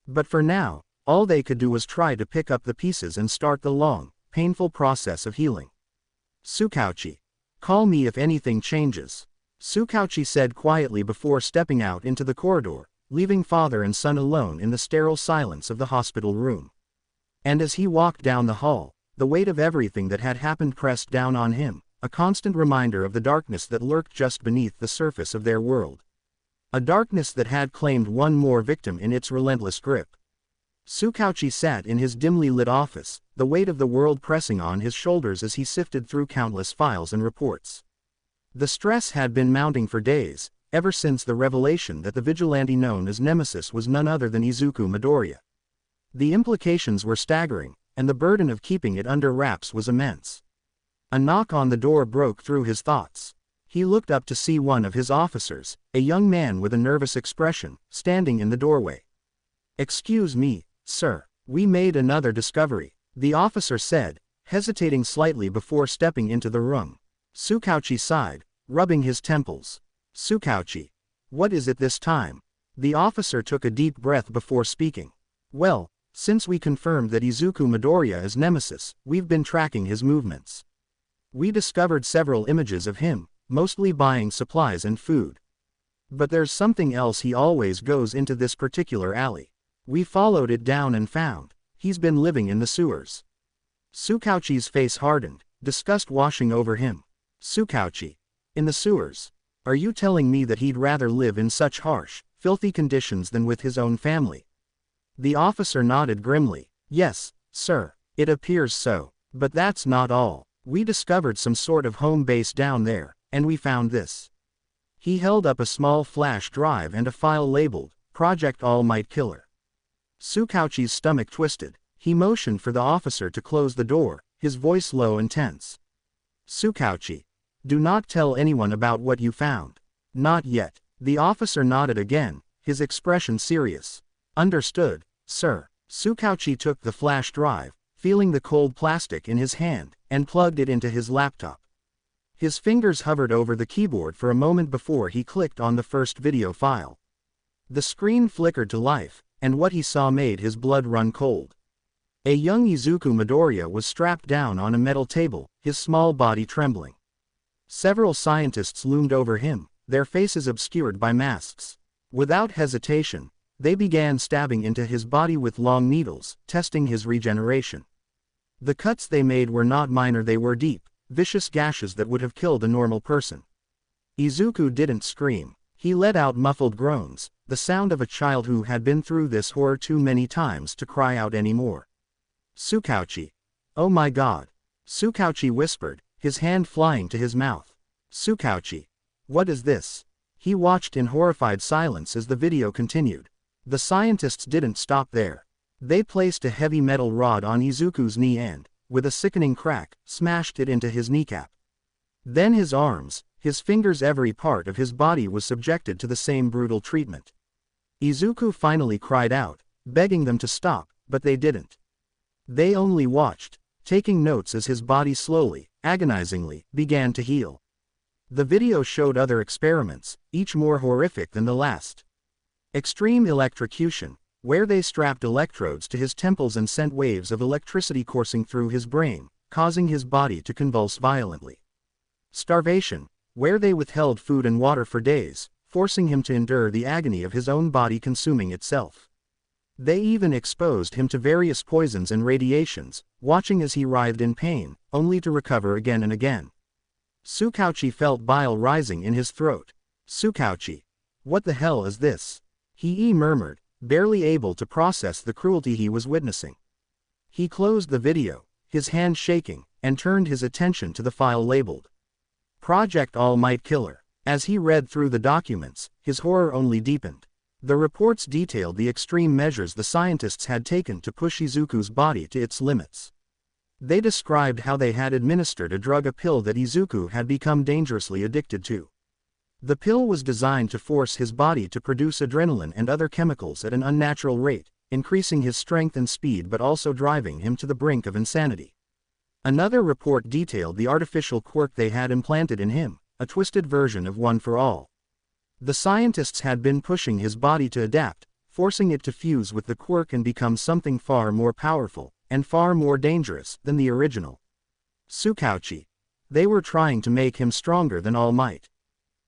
But for now, all they could do was try to pick up the pieces and start the long, painful process of healing. Tsukauchi. Call me if anything changes. Tsukauchi said quietly before stepping out into the corridor, leaving father and son alone in the sterile silence of the hospital room. And as he walked down the hall, the weight of everything that had happened pressed down on him, a constant reminder of the darkness that lurked just beneath the surface of their world. A darkness that had claimed one more victim in its relentless grip. Tsukauchi sat in his dimly lit office, the weight of the world pressing on his shoulders as he sifted through countless files and reports. The stress had been mounting for days, ever since the revelation that the vigilante known as Nemesis was none other than Izuku Midoriya. The implications were staggering, and the burden of keeping it under wraps was immense. A knock on the door broke through his thoughts. He looked up to see one of his officers, a young man with a nervous expression, standing in the doorway. Excuse me, sir, we made another discovery, the officer said, hesitating slightly before stepping into the room. Tsukauchi sighed, rubbing his temples. Tsukauchi. What is it this time? The officer took a deep breath before speaking. Well, since we confirmed that Izuku Midoriya is Nemesis, we've been tracking his movements. We discovered several images of him, mostly buying supplies and food. But there's something else. He always goes into this particular alley. We followed it down and found he's been living in the sewers. Tsukauchi's face hardened, disgust washing over him. Tsukauchi. In the sewers? Are you telling me that he'd rather live in such harsh, filthy conditions than with his own family? The officer nodded grimly. Yes, sir, it appears so. But that's not all. We discovered some sort of home base down there, and we found this. He held up a small flash drive and a file labeled, Project All Might Killer. Tsukauchi's stomach twisted. He motioned for the officer to close the door, his voice low and tense. Tsukauchi. Do not tell anyone about what you found. Not yet. The officer nodded again, his expression serious. Understood, sir. Tsukauchi took the flash drive, feeling the cold plastic in his hand, and plugged it into his laptop. His fingers hovered over the keyboard for a moment before he clicked on the first video file. The screen flickered to life, and what he saw made his blood run cold. A young Izuku Midoriya was strapped down on a metal table, his small body trembling. Several scientists loomed over him, their faces obscured by masks. Without hesitation, they began stabbing into his body with long needles, testing his regeneration. The cuts they made were not minor, they were deep, vicious gashes that would have killed a normal person. Izuku didn't scream. He let out muffled groans, the sound of a child who had been through this horror too many times to cry out anymore. Tsukauchi. Oh my god. Tsukauchi whispered, his hand flying to his mouth. Tsukauchi. What is this? He watched in horrified silence as the video continued. The scientists didn't stop there. They placed a heavy metal rod on Izuku's knee and, with a sickening crack, smashed it into his kneecap. Then his arms, his fingers, every part of his body was subjected to the same brutal treatment. Izuku finally cried out, begging them to stop, but they didn't. They only watched, taking notes as his body slowly, agonizingly, began to heal. The video showed other experiments, each more horrific than the last. Extreme electrocution, where they strapped electrodes to his temples and sent waves of electricity coursing through his brain, causing his body to convulse violently. Starvation, where they withheld food and water for days, forcing him to endure the agony of his own body consuming itself. They even exposed him to various poisons and radiations, watching as he writhed in pain, only to recover again and again. Tsukauchi felt bile rising in his throat. Tsukauchi. What the hell is this? He murmured, barely able to process the cruelty he was witnessing. He closed the video, his hand shaking, and turned his attention to the file labeled Project All Might Killer. As he read through the documents, his horror only deepened. The reports detailed the extreme measures the scientists had taken to push Izuku's body to its limits. They described how they had administered a pill that Izuku had become dangerously addicted to. The pill was designed to force his body to produce adrenaline and other chemicals at an unnatural rate, increasing his strength and speed but also driving him to the brink of insanity. Another report detailed the artificial quirk they had implanted in him, a twisted version of One for All. The scientists had been pushing his body to adapt, forcing it to fuse with the quirk and become something far more powerful, and far more dangerous, than the original. Tsukauchi. They were trying to make him stronger than All Might.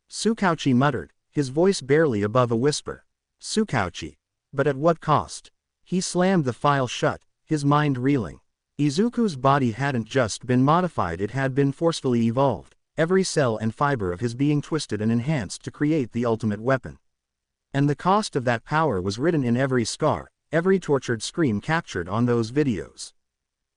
Tsukauchi muttered, his voice barely above a whisper. Tsukauchi. But at what cost? He slammed the file shut, his mind reeling. Izuku's body hadn't just been modified, it had been forcefully evolved, every cell and fiber of his being twisted and enhanced to create the ultimate weapon. And the cost of that power was written in every scar, every tortured scream captured on those videos.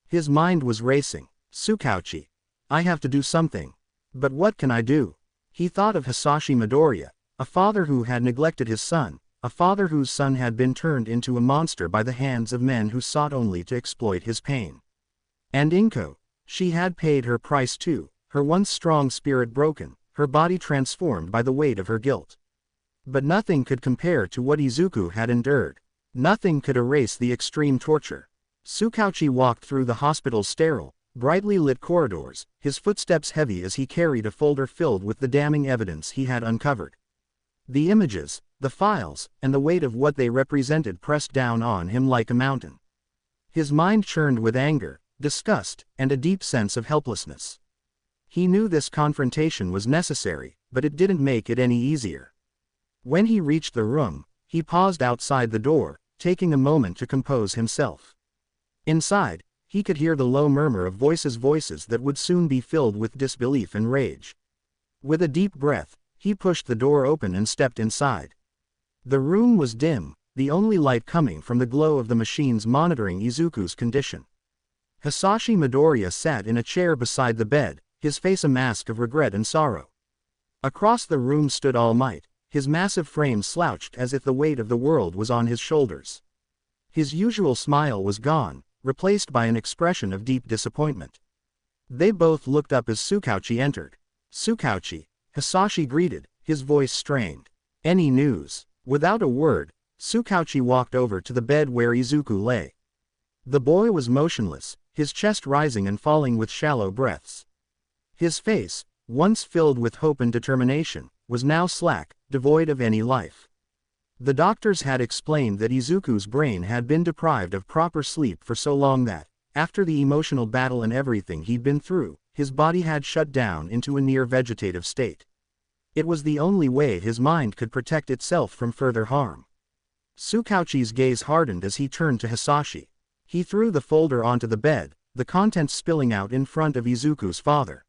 His mind was racing. Tsukauchi. I have to do something. But what can I do? He thought of Hisashi Midoriya, a father who had neglected his son, a father whose son had been turned into a monster by the hands of men who sought only to exploit his pain. And Inko. She had paid her price too, her once strong spirit broken, her body transformed by the weight of her guilt. But nothing could compare to what Izuku had endured. Nothing could erase the extreme torture. Tsukauchi walked through the hospital's sterile, brightly lit corridors, his footsteps heavy as he carried a folder filled with the damning evidence he had uncovered. The images, the files, and the weight of what they represented pressed down on him like a mountain. His mind churned with anger, disgust, and a deep sense of helplessness. He knew this confrontation was necessary, but it didn't make it any easier. When he reached the room, he paused outside the door, taking a moment to compose himself. Inside, he could hear the low murmur of voices that would soon be filled with disbelief and rage. With a deep breath, he pushed the door open and stepped inside. The room was dim, the only light coming from the glow of the machines monitoring Izuku's condition. Hisashi Midoriya sat in a chair beside the bed, his face a mask of regret and sorrow. Across the room stood All Might, his massive frame slouched as if the weight of the world was on his shoulders. His usual smile was gone, replaced by an expression of deep disappointment. They both looked up as Tsukauchi entered. Tsukauchi, Hisashi greeted, his voice strained. Any news? Without a word, Tsukauchi walked over to the bed where Izuku lay. The boy was motionless, his chest rising and falling with shallow breaths. His face, once filled with hope and determination, was now slack, devoid of any life. The doctors had explained that Izuku's brain had been deprived of proper sleep for so long that, after the emotional battle and everything he'd been through, his body had shut down into a near vegetative state. It was the only way his mind could protect itself from further harm. Tsukauchi's gaze hardened as he turned to Hisashi. He threw the folder onto the bed, the contents spilling out in front of Izuku's father.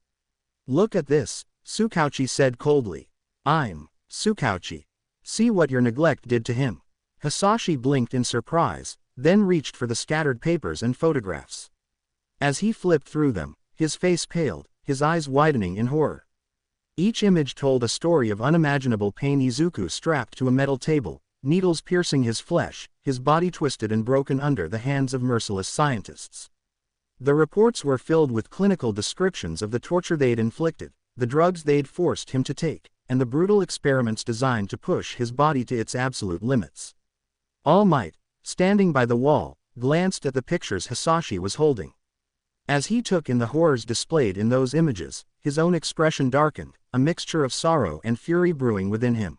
"Look at this," Tsukauchi said coldly. "I'm Tsukauchi. See what your neglect did to him." Hisashi blinked in surprise, then reached for the scattered papers and photographs. As he flipped through them, his face paled, his eyes widening in horror. Each image told a story of unimaginable pain. Izuku strapped to a metal table, needles piercing his flesh, his body twisted and broken under the hands of merciless scientists. The reports were filled with clinical descriptions of the torture they'd inflicted, the drugs they'd forced him to take, and the brutal experiments designed to push his body to its absolute limits. All Might, standing by the wall, glanced at the pictures Hisashi was holding. As he took in the horrors displayed in those images, his own expression darkened, a mixture of sorrow and fury brewing within him.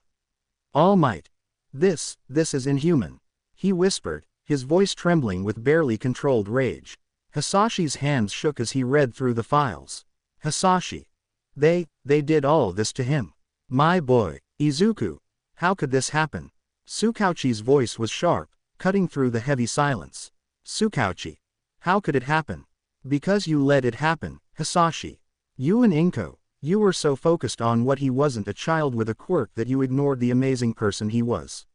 "All Might. This is inhuman," he whispered, his voice trembling with barely controlled rage. Hisashi's hands shook as he read through the files. "Hisashi. They did all this to him. My boy, Izuku. How could this happen?" Tsukauchi's voice was sharp, cutting through the heavy silence. "Tsukauchi. How could it happen?" "Because you let it happen, Hisashi. You and Inko, you were so focused on what he wasn't, a child with a quirk, that you ignored the amazing person he was.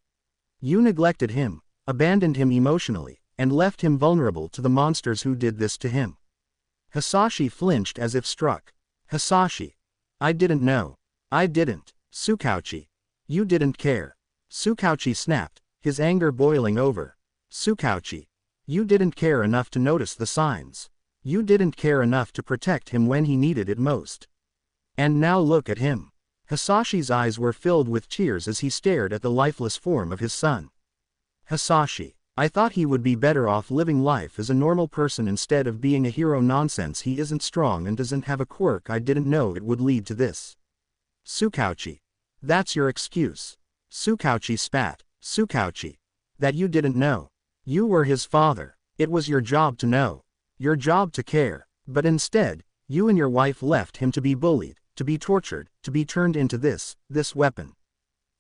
You neglected him, abandoned him emotionally, and left him vulnerable to the monsters who did this to him." Hisashi flinched as if struck. "Hisashi. I didn't know. I didn't." "Tsukauchi. You didn't care." Tsukauchi snapped, his anger boiling over. "Tsukauchi. You didn't care enough to notice the signs. You didn't care enough to protect him when he needed it most. And now look at him." Hisashi's eyes were filled with tears as he stared at the lifeless form of his son. "Hisashi. I thought he would be better off living life as a normal person instead of being a hero. Nonsense. He isn't strong and doesn't have a quirk. I didn't know it would lead to this." "Tsukauchi. That's your excuse." Tsukauchi spat. "Tsukauchi. That you didn't know. You were his father. It was your job to know. Your job to care. But instead, you and your wife left him to be bullied, to be tortured, to be turned into this weapon."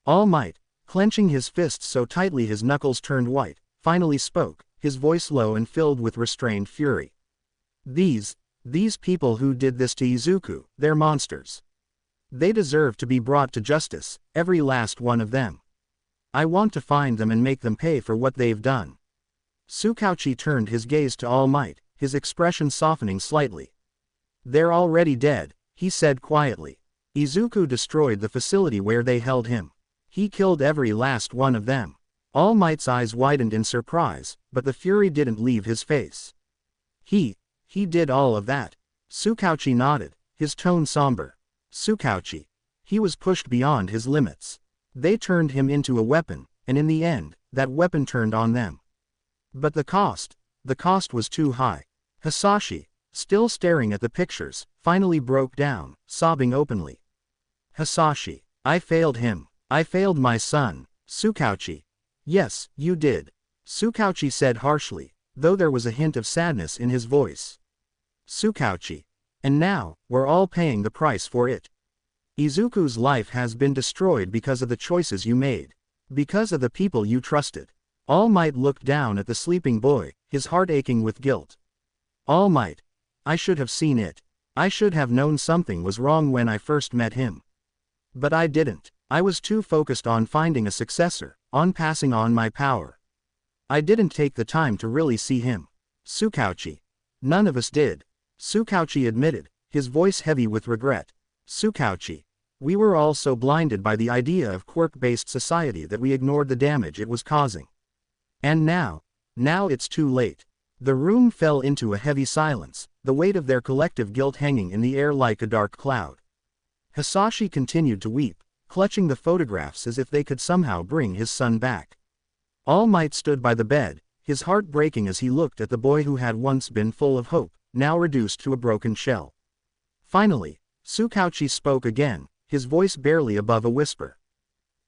All Might, clenching his fists so tightly his knuckles turned white, finally spoke, his voice low and filled with restrained fury. These people who did this to Izuku, they're monsters. They deserve to be brought to justice, every last one of them. I want to find them and make them pay for what they've done." Tsukauchi turned his gaze to All Might, his expression softening slightly. "They're already dead," he said quietly. "Izuku destroyed the facility where they held him. He killed every last one of them." All Might's eyes widened in surprise, but the fury didn't leave his face. He did all of that." Tsukauchi nodded, his tone somber. "Tsukauchi. He was pushed beyond his limits. They turned him into a weapon, and in the end, that weapon turned on them. But the cost was too high." Hisashi, still staring at the pictures, finally broke down, sobbing openly. "Hisashi. I failed him. I failed my son." "Tsukauchi. Yes, you did," Tsukauchi said harshly, though there was a hint of sadness in his voice. "Tsukauchi. And now, we're all paying the price for it. Izuku's life has been destroyed because of the choices you made. Because of the people you trusted." All Might looked down at the sleeping boy, his heart aching with guilt. "All Might. I should have seen it. I should have known something was wrong when I first met him. But I didn't. I was too focused on finding a successor, on passing on my power. I didn't take the time to really see him." "Tsukauchi. None of us did," Tsukauchi admitted, his voice heavy with regret. "Tsukauchi. We were all so blinded by the idea of quirk-based society that we ignored the damage it was causing. And now it's too late." The room fell into a heavy silence, the weight of their collective guilt hanging in the air like a dark cloud. Hisashi continued to weep, clutching the photographs as if they could somehow bring his son back. All Might stood by the bed, his heart breaking as he looked at the boy who had once been full of hope, now reduced to a broken shell. Finally, Tsukauchi spoke again, his voice barely above a whisper.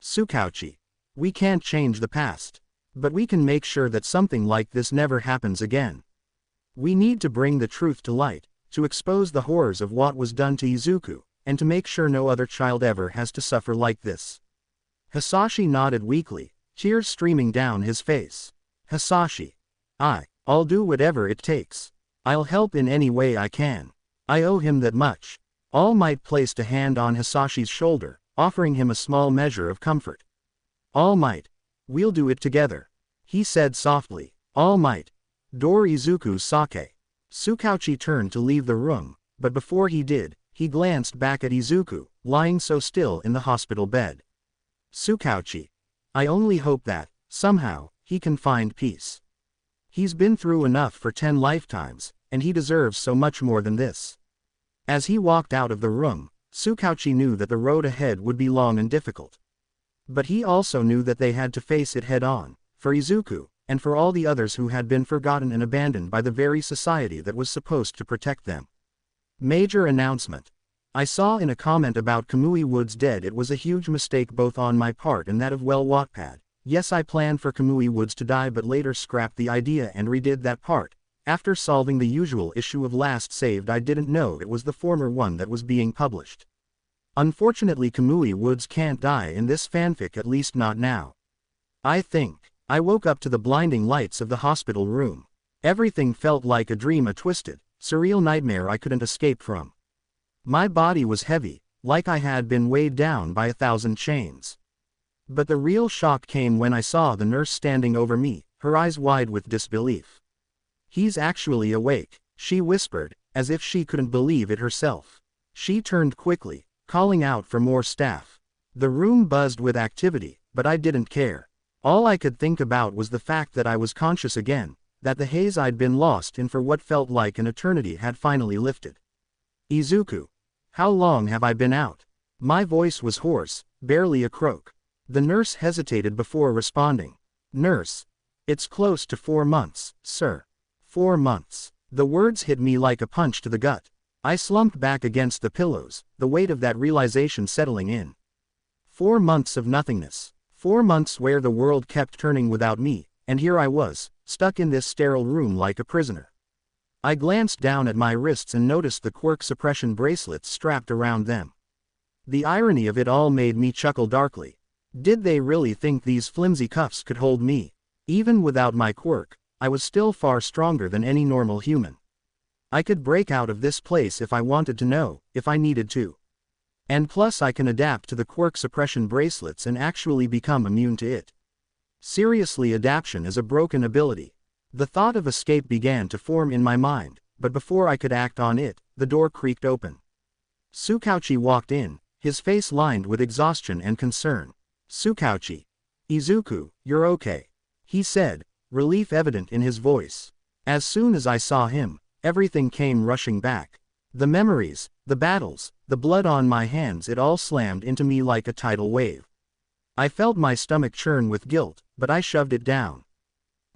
Tsukauchi. We can't change the past. But we can make sure that something like this never happens again. We need to bring the truth to light, to expose the horrors of what was done to Izuku, and to make sure no other child ever has to suffer like this. Hisashi nodded weakly, tears streaming down his face. Hisashi. I'll do whatever it takes. I'll help in any way I can. I owe him that much. All Might placed a hand on Hisashi's shoulder, offering him a small measure of comfort. All Might. We'll do it together. He said softly. All Might. Door Izuku's sake. Tsukauchi turned to leave the room, but before he did, he glanced back at Izuku, lying so still in the hospital bed. Tsukauchi. I only hope that, somehow, he can find peace. He's been through enough for 10 lifetimes, and he deserves so much more than this. As he walked out of the room, Tsukauchi knew that the road ahead would be long and difficult. But he also knew that they had to face it head-on, for Izuku, and for all the others who had been forgotten and abandoned by the very society that was supposed to protect them. Major announcement. I saw in a comment about Kamui Woods dead it was a huge mistake both on my part and that of Wattpad. Yes, I planned for Kamui Woods to die but later scrapped the idea and redid that part. After solving the usual issue of Last Saved, I didn't know it was the former one that was being published. Unfortunately, Kamui Woods can't die in this fanfic, at least not now. I woke up to the blinding lights of the hospital room. Everything felt like a dream, a twisted, surreal nightmare I couldn't escape from. My body was heavy, like I had been weighed down by 1,000 chains. But the real shock came when I saw the nurse standing over me, her eyes wide with disbelief. He's actually awake, she whispered, as if she couldn't believe it herself. She turned quickly, calling out for more staff. The room buzzed with activity, but I didn't care. All I could think about was the fact that I was conscious again, that the haze I'd been lost in for what felt like an eternity had finally lifted. Izuku. How long have I been out? My voice was hoarse, barely a croak. The nurse hesitated before responding. Nurse. It's close to 4 months, sir. 4 months. The words hit me like a punch to the gut. I slumped back against the pillows, the weight of that realization settling in. 4 months of nothingness. 4 months where the world kept turning without me, and here I was, stuck in this sterile room like a prisoner. I glanced down at my wrists and noticed the quirk suppression bracelets strapped around them. The irony of it all made me chuckle darkly. Did they really think these flimsy cuffs could hold me? Even without my quirk, I was still far stronger than any normal human. I could break out of this place if I wanted to know, if I needed to. And plus I can adapt to the quirk suppression bracelets and actually become immune to it. Seriously, adaptation is a broken ability. The thought of escape began to form in my mind, but before I could act on it, the door creaked open. Tsukauchi walked in, his face lined with exhaustion and concern. Tsukauchi. Izuku, you're okay. He said, relief evident in his voice. As soon as I saw him, everything came rushing back. The memories, the battles, the blood on my hands, it all slammed into me like a tidal wave. I felt my stomach churn with guilt, but I shoved it down.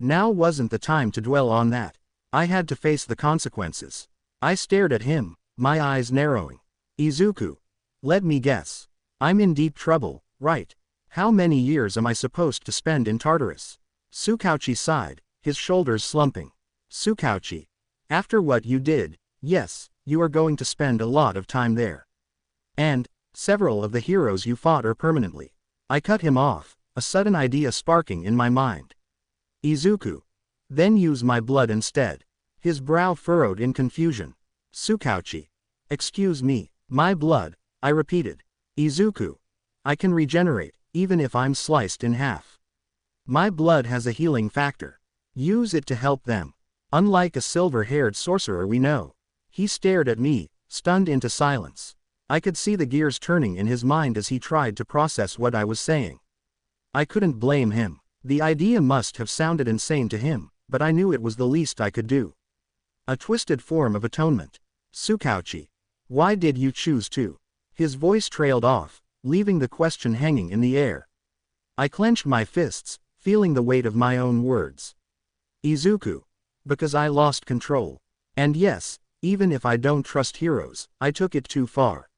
Now wasn't the time to dwell on that. I had to face the consequences. I stared at him, my eyes narrowing. Izuku. Let me guess. I'm in deep trouble, right? How many years am I supposed to spend in Tartarus? Tsukauchi sighed, his shoulders slumping. Tsukauchi. After what you did, yes, you are going to spend a lot of time there. And, several of the heroes you fought are permanently. I cut him off, a sudden idea sparking in my mind. Izuku. Then use my blood instead. His brow furrowed in confusion. Tsukauchi. Excuse me, my blood, I repeated. Izuku. I can regenerate, even if I'm sliced in half. My blood has a healing factor. Use it to help them. Unlike a silver-haired sorcerer we know. He stared at me, stunned into silence. I could see the gears turning in his mind as he tried to process what I was saying. I couldn't blame him. The idea must have sounded insane to him, but I knew it was the least I could do. A twisted form of atonement. Tsukauchi. Why did you choose to? His voice trailed off, leaving the question hanging in the air. I clenched my fists, feeling the weight of my own words. Izuku. Because I lost control. And yes, even if I don't trust heroes, I took it too far.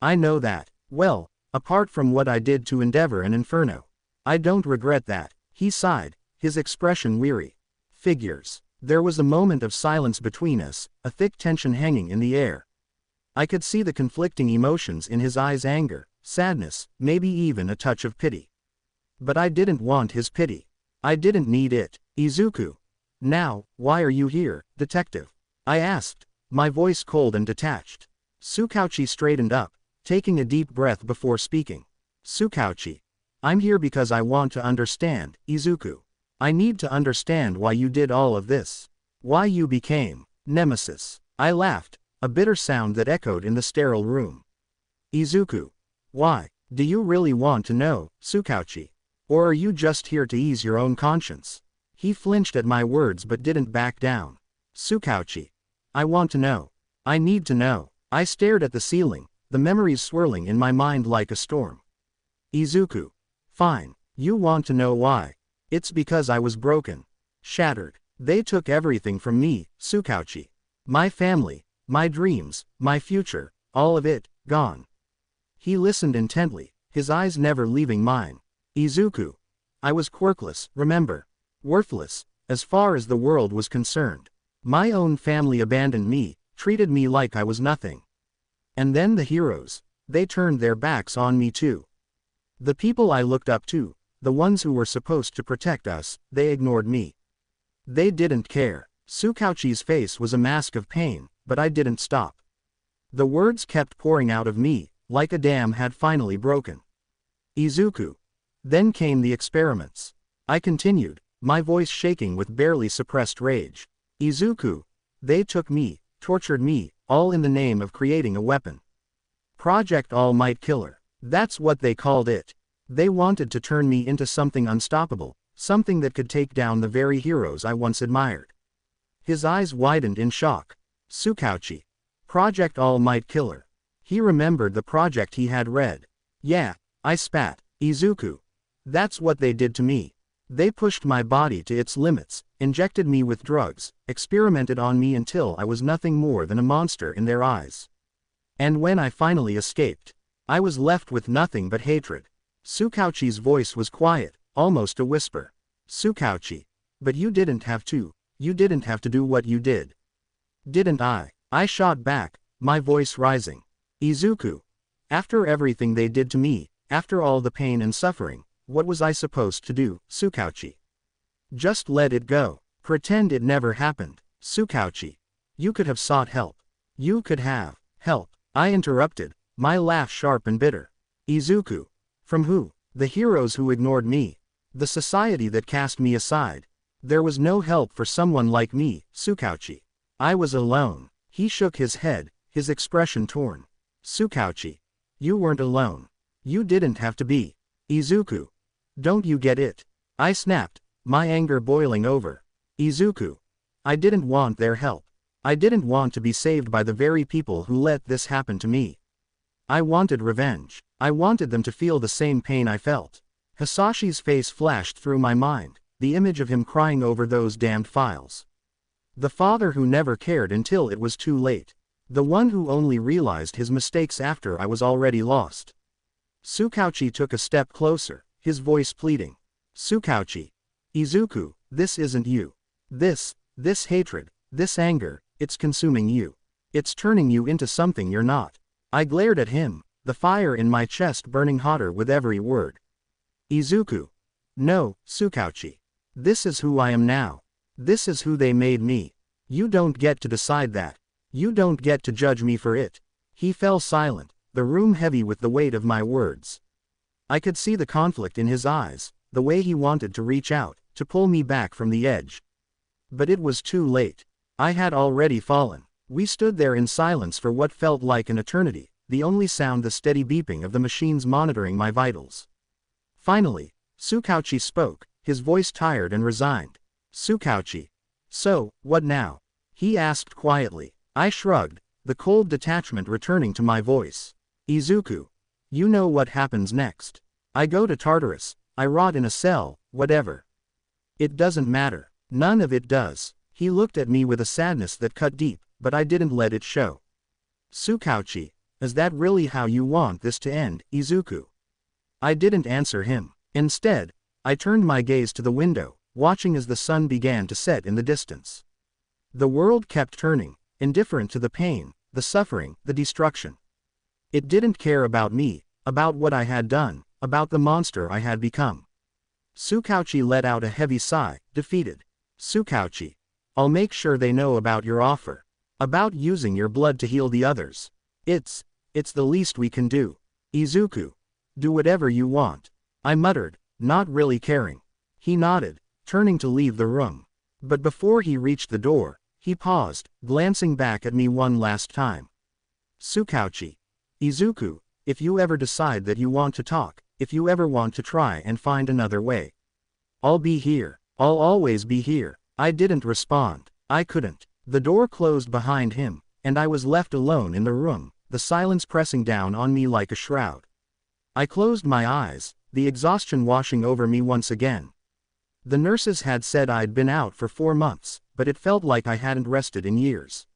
I know that. Well, apart from what I did to Endeavor and Inferno. I don't regret that. He sighed, his expression weary. Figures. There was a moment of silence between us, a thick tension hanging in the air. I could see the conflicting emotions in his eyes: anger, sadness, maybe even a touch of pity. But I didn't want his pity. I didn't need it. Izuku. Now, why are you here, detective? I asked, my voice cold and detached. Tsukauchi straightened up, taking a deep breath before speaking. Tsukauchi. I'm here because I want to understand, Izuku. I need to understand why you did all of this. Why you became Nemesis. I laughed, a bitter sound that echoed in the sterile room. Izuku. Why? Do you really want to know, Tsukauchi? Or are you just here to ease your own conscience? He flinched at my words but didn't back down. Tsukauchi. I want to know. I need to know. I stared at the ceiling, the memories swirling in my mind like a storm. Izuku. Fine. You want to know why? It's because I was broken. Shattered. They took everything from me, Tsukauchi. My family, my dreams, my future, all of it, gone. He listened intently, his eyes never leaving mine. Izuku. I was quirkless, remember. Worthless, as far as the world was concerned. My own family abandoned me, treated me like I was nothing. And then the heroes. They turned their backs on me too. The people I looked up to, the ones who were supposed to protect us, they ignored me. They didn't care. Tsukauchi's face was a mask of pain, but I didn't stop. The words kept pouring out of me, like a dam had finally broken. Izuku. Then came the experiments. I continued, my voice shaking with barely suppressed rage. Izuku. They took me, tortured me, all in the name of creating a weapon. Project All Might Killer. That's what they called it. They wanted to turn me into something unstoppable, something that could take down the very heroes I once admired. His eyes widened in shock. Tsukauchi. Project All Might Killer. He remembered the project he had read. Yeah, I spat. Izuku. That's what they did to me. They pushed my body to its limits, injected me with drugs, experimented on me until I was nothing more than a monster in their eyes. And when I finally escaped, I was left with nothing but hatred. Tsukauchi's voice was quiet, almost a whisper. Tsukauchi. But you didn't have to. You didn't have to do what you did. Didn't I? I shot back, my voice rising. Izuku. After everything they did to me, after all the pain and suffering, what was I supposed to do, Tsukauchi? Just let it go. Pretend it never happened. Tsukauchi. You could have sought help. You could have. Help. I interrupted, my laugh sharp and bitter. Izuku. From who? The heroes who ignored me. The society that cast me aside. There was no help for someone like me, Tsukauchi. I was alone. He shook his head, his expression torn. Tsukauchi. You weren't alone. You didn't have to be. Izuku. Don't you get it? I snapped, my anger boiling over. Izuku. I didn't want their help. I didn't want to be saved by the very people who let this happen to me. I wanted revenge. I wanted them to feel the same pain I felt. Hisashi's face flashed through my mind, the image of him crying over those damned files. The father who never cared until it was too late. The one who only realized his mistakes after I was already lost. Tsukauchi took a step closer, his voice pleading. Tsukauchi. Izuku, this isn't you. This hatred, this anger, it's consuming you. It's turning you into something you're not. I glared at him, the fire in my chest burning hotter with every word. Izuku. No, Tsukauchi. This is who I am now. This is who they made me. You don't get to decide that. You don't get to judge me for it. He fell silent, the room heavy with the weight of my words. I could see the conflict in his eyes, the way he wanted to reach out, to pull me back from the edge. But it was too late. I had already fallen. We stood there in silence for what felt like an eternity, the only sound the steady beeping of the machines monitoring my vitals. Finally, Tsukauchi spoke, his voice tired and resigned. Tsukauchi. So, what now? He asked quietly. I shrugged, the cold detachment returning to my voice. Izuku. You know what happens next. I go to Tartarus, I rot in a cell, whatever. It doesn't matter. None of it does. He looked at me with a sadness that cut deep, but I didn't let it show. Tsukauchi, is that really how you want this to end, Izuku? I didn't answer him. Instead, I turned my gaze to the window, watching as the sun began to set in the distance. The world kept turning, indifferent to the pain, the suffering, the destruction. It didn't care about me, about what I had done, about the monster I had become. Tsukauchi let out a heavy sigh, defeated. Tsukauchi, I'll make sure they know about your offer. About using your blood to heal the others. It's the least we can do. Izuku, do whatever you want. I muttered, not really caring. He nodded, turning to leave the room. But before he reached the door, he paused, glancing back at me one last time. Tsukauchi. Izuku, if you ever decide that you want to talk, if you ever want to try and find another way, I'll be here. I'll always be here. I didn't respond. I couldn't. The door closed behind him, and I was left alone in the room, the silence pressing down on me like a shroud. I closed my eyes, the exhaustion washing over me once again. The nurses had said I'd been out for 4 months, but it felt like I hadn't rested in years.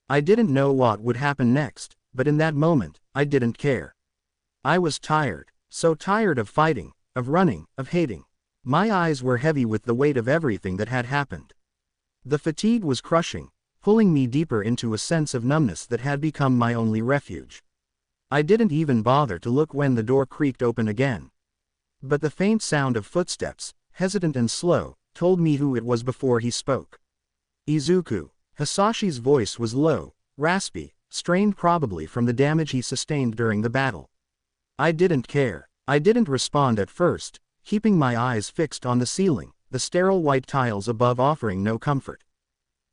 I didn't know what would happen next, but in that moment, I didn't care. I was tired, so tired of fighting, of running, of hating. My eyes were heavy with the weight of everything that had happened. The fatigue was crushing, pulling me deeper into a sense of numbness that had become my only refuge. I didn't even bother to look when the door creaked open again. But the faint sound of footsteps, hesitant and slow, told me who it was before he spoke. Izuku. Hisashi's voice was low, raspy, strained probably from the damage he sustained during the battle. I didn't care. I didn't respond at first, keeping my eyes fixed on the ceiling, the sterile white tiles above offering no comfort.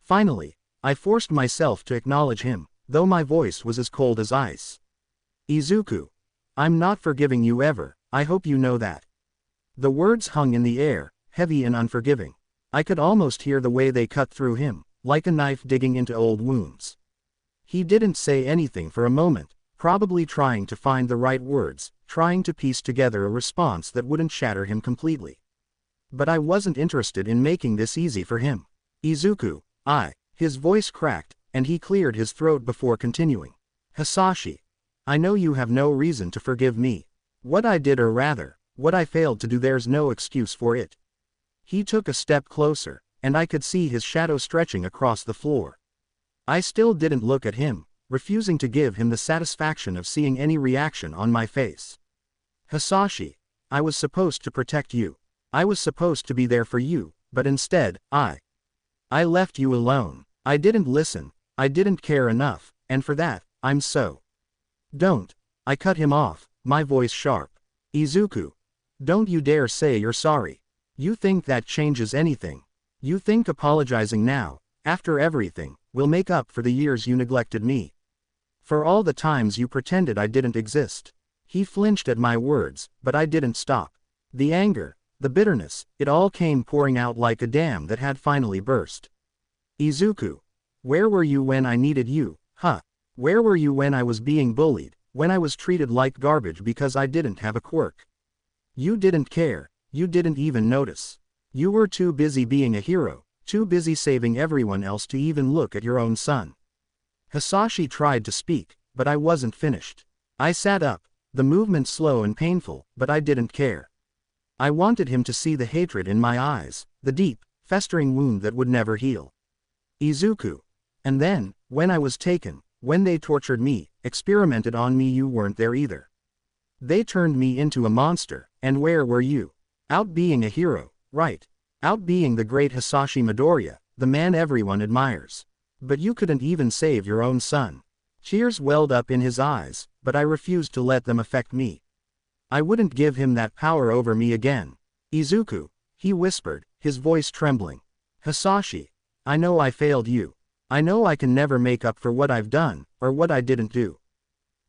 Finally, I forced myself to acknowledge him, though my voice was as cold as ice. Izuku. I'm not forgiving you ever, I hope you know that. The words hung in the air, heavy and unforgiving. I could almost hear the way they cut through him, like a knife digging into old wounds. He didn't say anything for a moment, probably trying to find the right words, trying to piece together a response that wouldn't shatter him completely. But I wasn't interested in making this easy for him. Izuku, his voice cracked, and he cleared his throat before continuing. Hisashi. I know you have no reason to forgive me. What I did, or rather, what I failed to do, there's no excuse for it. He took a step closer, and I could see his shadow stretching across the floor. I still didn't look at him, refusing to give him the satisfaction of seeing any reaction on my face. Hisashi. I was supposed to protect you. I was supposed to be there for you, but instead, I left you alone. I didn't listen, I didn't care enough, and for that, I'm so. Don't. I cut him off, my voice sharp. Izuku. Don't you dare say you're sorry. You think that changes anything. You think apologizing now, after everything, will make up for the years you neglected me. For all the times you pretended I didn't exist. He flinched at my words, but I didn't stop. The anger, the bitterness, it all came pouring out like a dam that had finally burst. Izuku. Where were you when I needed you, huh? Where were you when I was being bullied, when I was treated like garbage because I didn't have a quirk? You didn't care, you didn't even notice. You were too busy being a hero, too busy saving everyone else to even look at your own son. Hisashi tried to speak, but I wasn't finished. I sat up, the movement slow and painful, but I didn't care. I wanted him to see the hatred in my eyes, the deep, festering wound that would never heal. Izuku. And then, when I was taken, when they tortured me, experimented on me, you weren't there either. They turned me into a monster, and where were you? Out being a hero, right? Out being the great Hisashi Midoriya, the man everyone admires. But you couldn't even save your own son. Tears welled up in his eyes, but I refused to let them affect me. I wouldn't give him that power over me again. Izuku, he whispered, his voice trembling. Hisashi. I know I failed you. I know I can never make up for what I've done, or what I didn't do.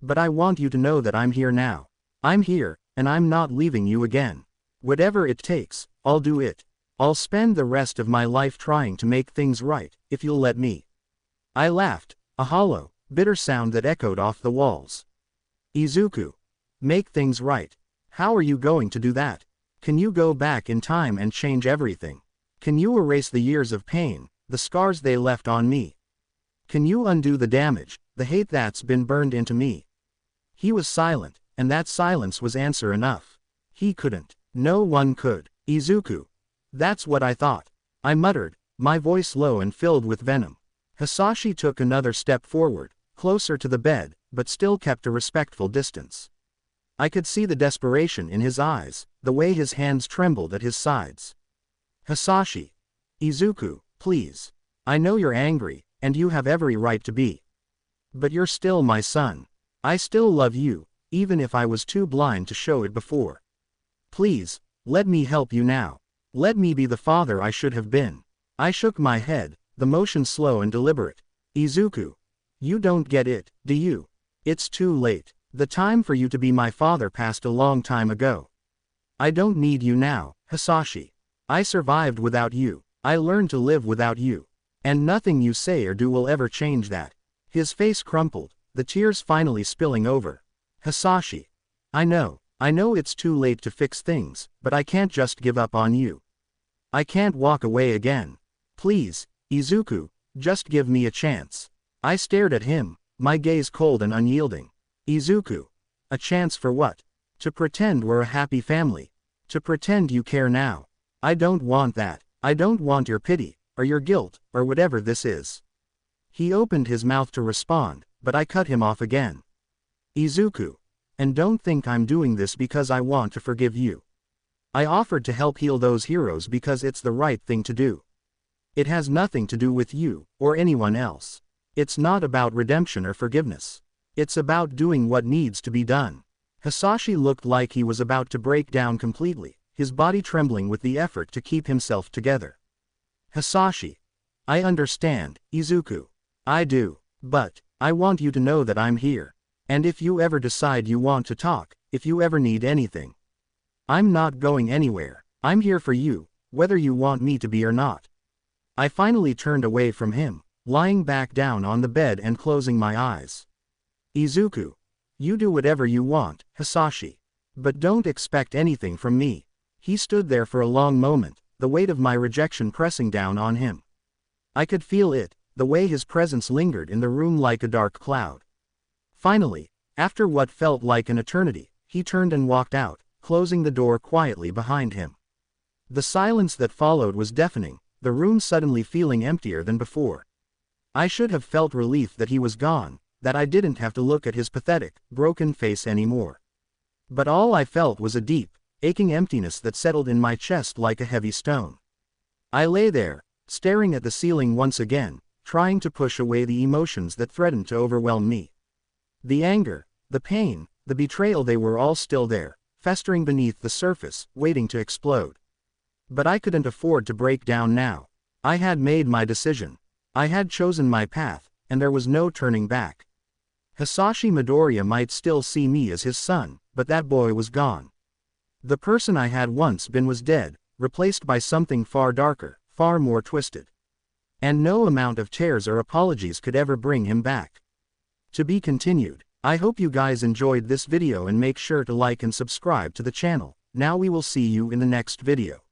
But I want you to know that I'm here now. I'm here, and I'm not leaving you again. Whatever it takes, I'll do it. I'll spend the rest of my life trying to make things right, if you'll let me. I laughed, a hollow, bitter sound that echoed off the walls. Izuku. Make things right. How are you going to do that? Can you go back in time and change everything? Can you erase the years of pain, the scars they left on me? Can you undo the damage, the hate that's been burned into me? He was silent, and that silence was answer enough. He couldn't. No one could. Izuku. That's what I thought. I muttered, my voice low and filled with venom. Hisashi took another step forward, closer to the bed, but still kept a respectful distance. I could see the desperation in his eyes, the way his hands trembled at his sides. Hisashi. Izuku, please. I know you're angry, and you have every right to be. But you're still my son. I still love you, even if I was too blind to show it before. Please, let me help you now. Let me be the father I should have been. I shook my head, the motion slow and deliberate. Izuku. You don't get it, do you? It's too late. The time for you to be my father passed a long time ago. I don't need you now, Hisashi. I survived without you. I learned to live without you. And nothing you say or do will ever change that. His face crumpled, the tears finally spilling over. Hisashi. I know it's too late to fix things, but I can't just give up on you. I can't walk away again. Please, Izuku, just give me a chance. I stared at him, my gaze cold and unyielding. Izuku. A chance for what? To pretend we're a happy family. To pretend you care now. I don't want that. I don't want your pity, or your guilt, or whatever this is. He opened his mouth to respond, but I cut him off again. Izuku. And don't think I'm doing this because I want to forgive you. I offered to help heal those heroes because it's the right thing to do. It has nothing to do with you, or anyone else. It's not about redemption or forgiveness. It's about doing what needs to be done. Hisashi looked like he was about to break down completely, his body trembling with the effort to keep himself together. Hisashi. I understand, Izuku. I do. But, I want you to know that I'm here. And if you ever decide you want to talk, if you ever need anything, I'm not going anywhere. I'm here for you, whether you want me to be or not. I finally turned away from him, lying back down on the bed and closing my eyes. Izuku. You do whatever you want, Hisashi. But don't expect anything from me. He stood there for a long moment, the weight of my rejection pressing down on him. I could feel it, the way his presence lingered in the room like a dark cloud. Finally, after what felt like an eternity, he turned and walked out, closing the door quietly behind him. The silence that followed was deafening, the room suddenly feeling emptier than before. I should have felt relief that he was gone, that I didn't have to look at his pathetic, broken face anymore. But all I felt was a deep, aching emptiness that settled in my chest like a heavy stone. I lay there, staring at the ceiling once again, trying to push away the emotions that threatened to overwhelm me. The anger, the pain, the betrayal, they were all still there, festering beneath the surface, waiting to explode. But I couldn't afford to break down now. I had made my decision. I had chosen my path, and there was no turning back. Hisashi Midoriya might still see me as his son, but that boy was gone. The person I had once been was dead, replaced by something far darker, far more twisted. And no amount of tears or apologies could ever bring him back. To be continued. I hope you guys enjoyed this video and make sure to like and subscribe to the channel. Now we will see you in the next video.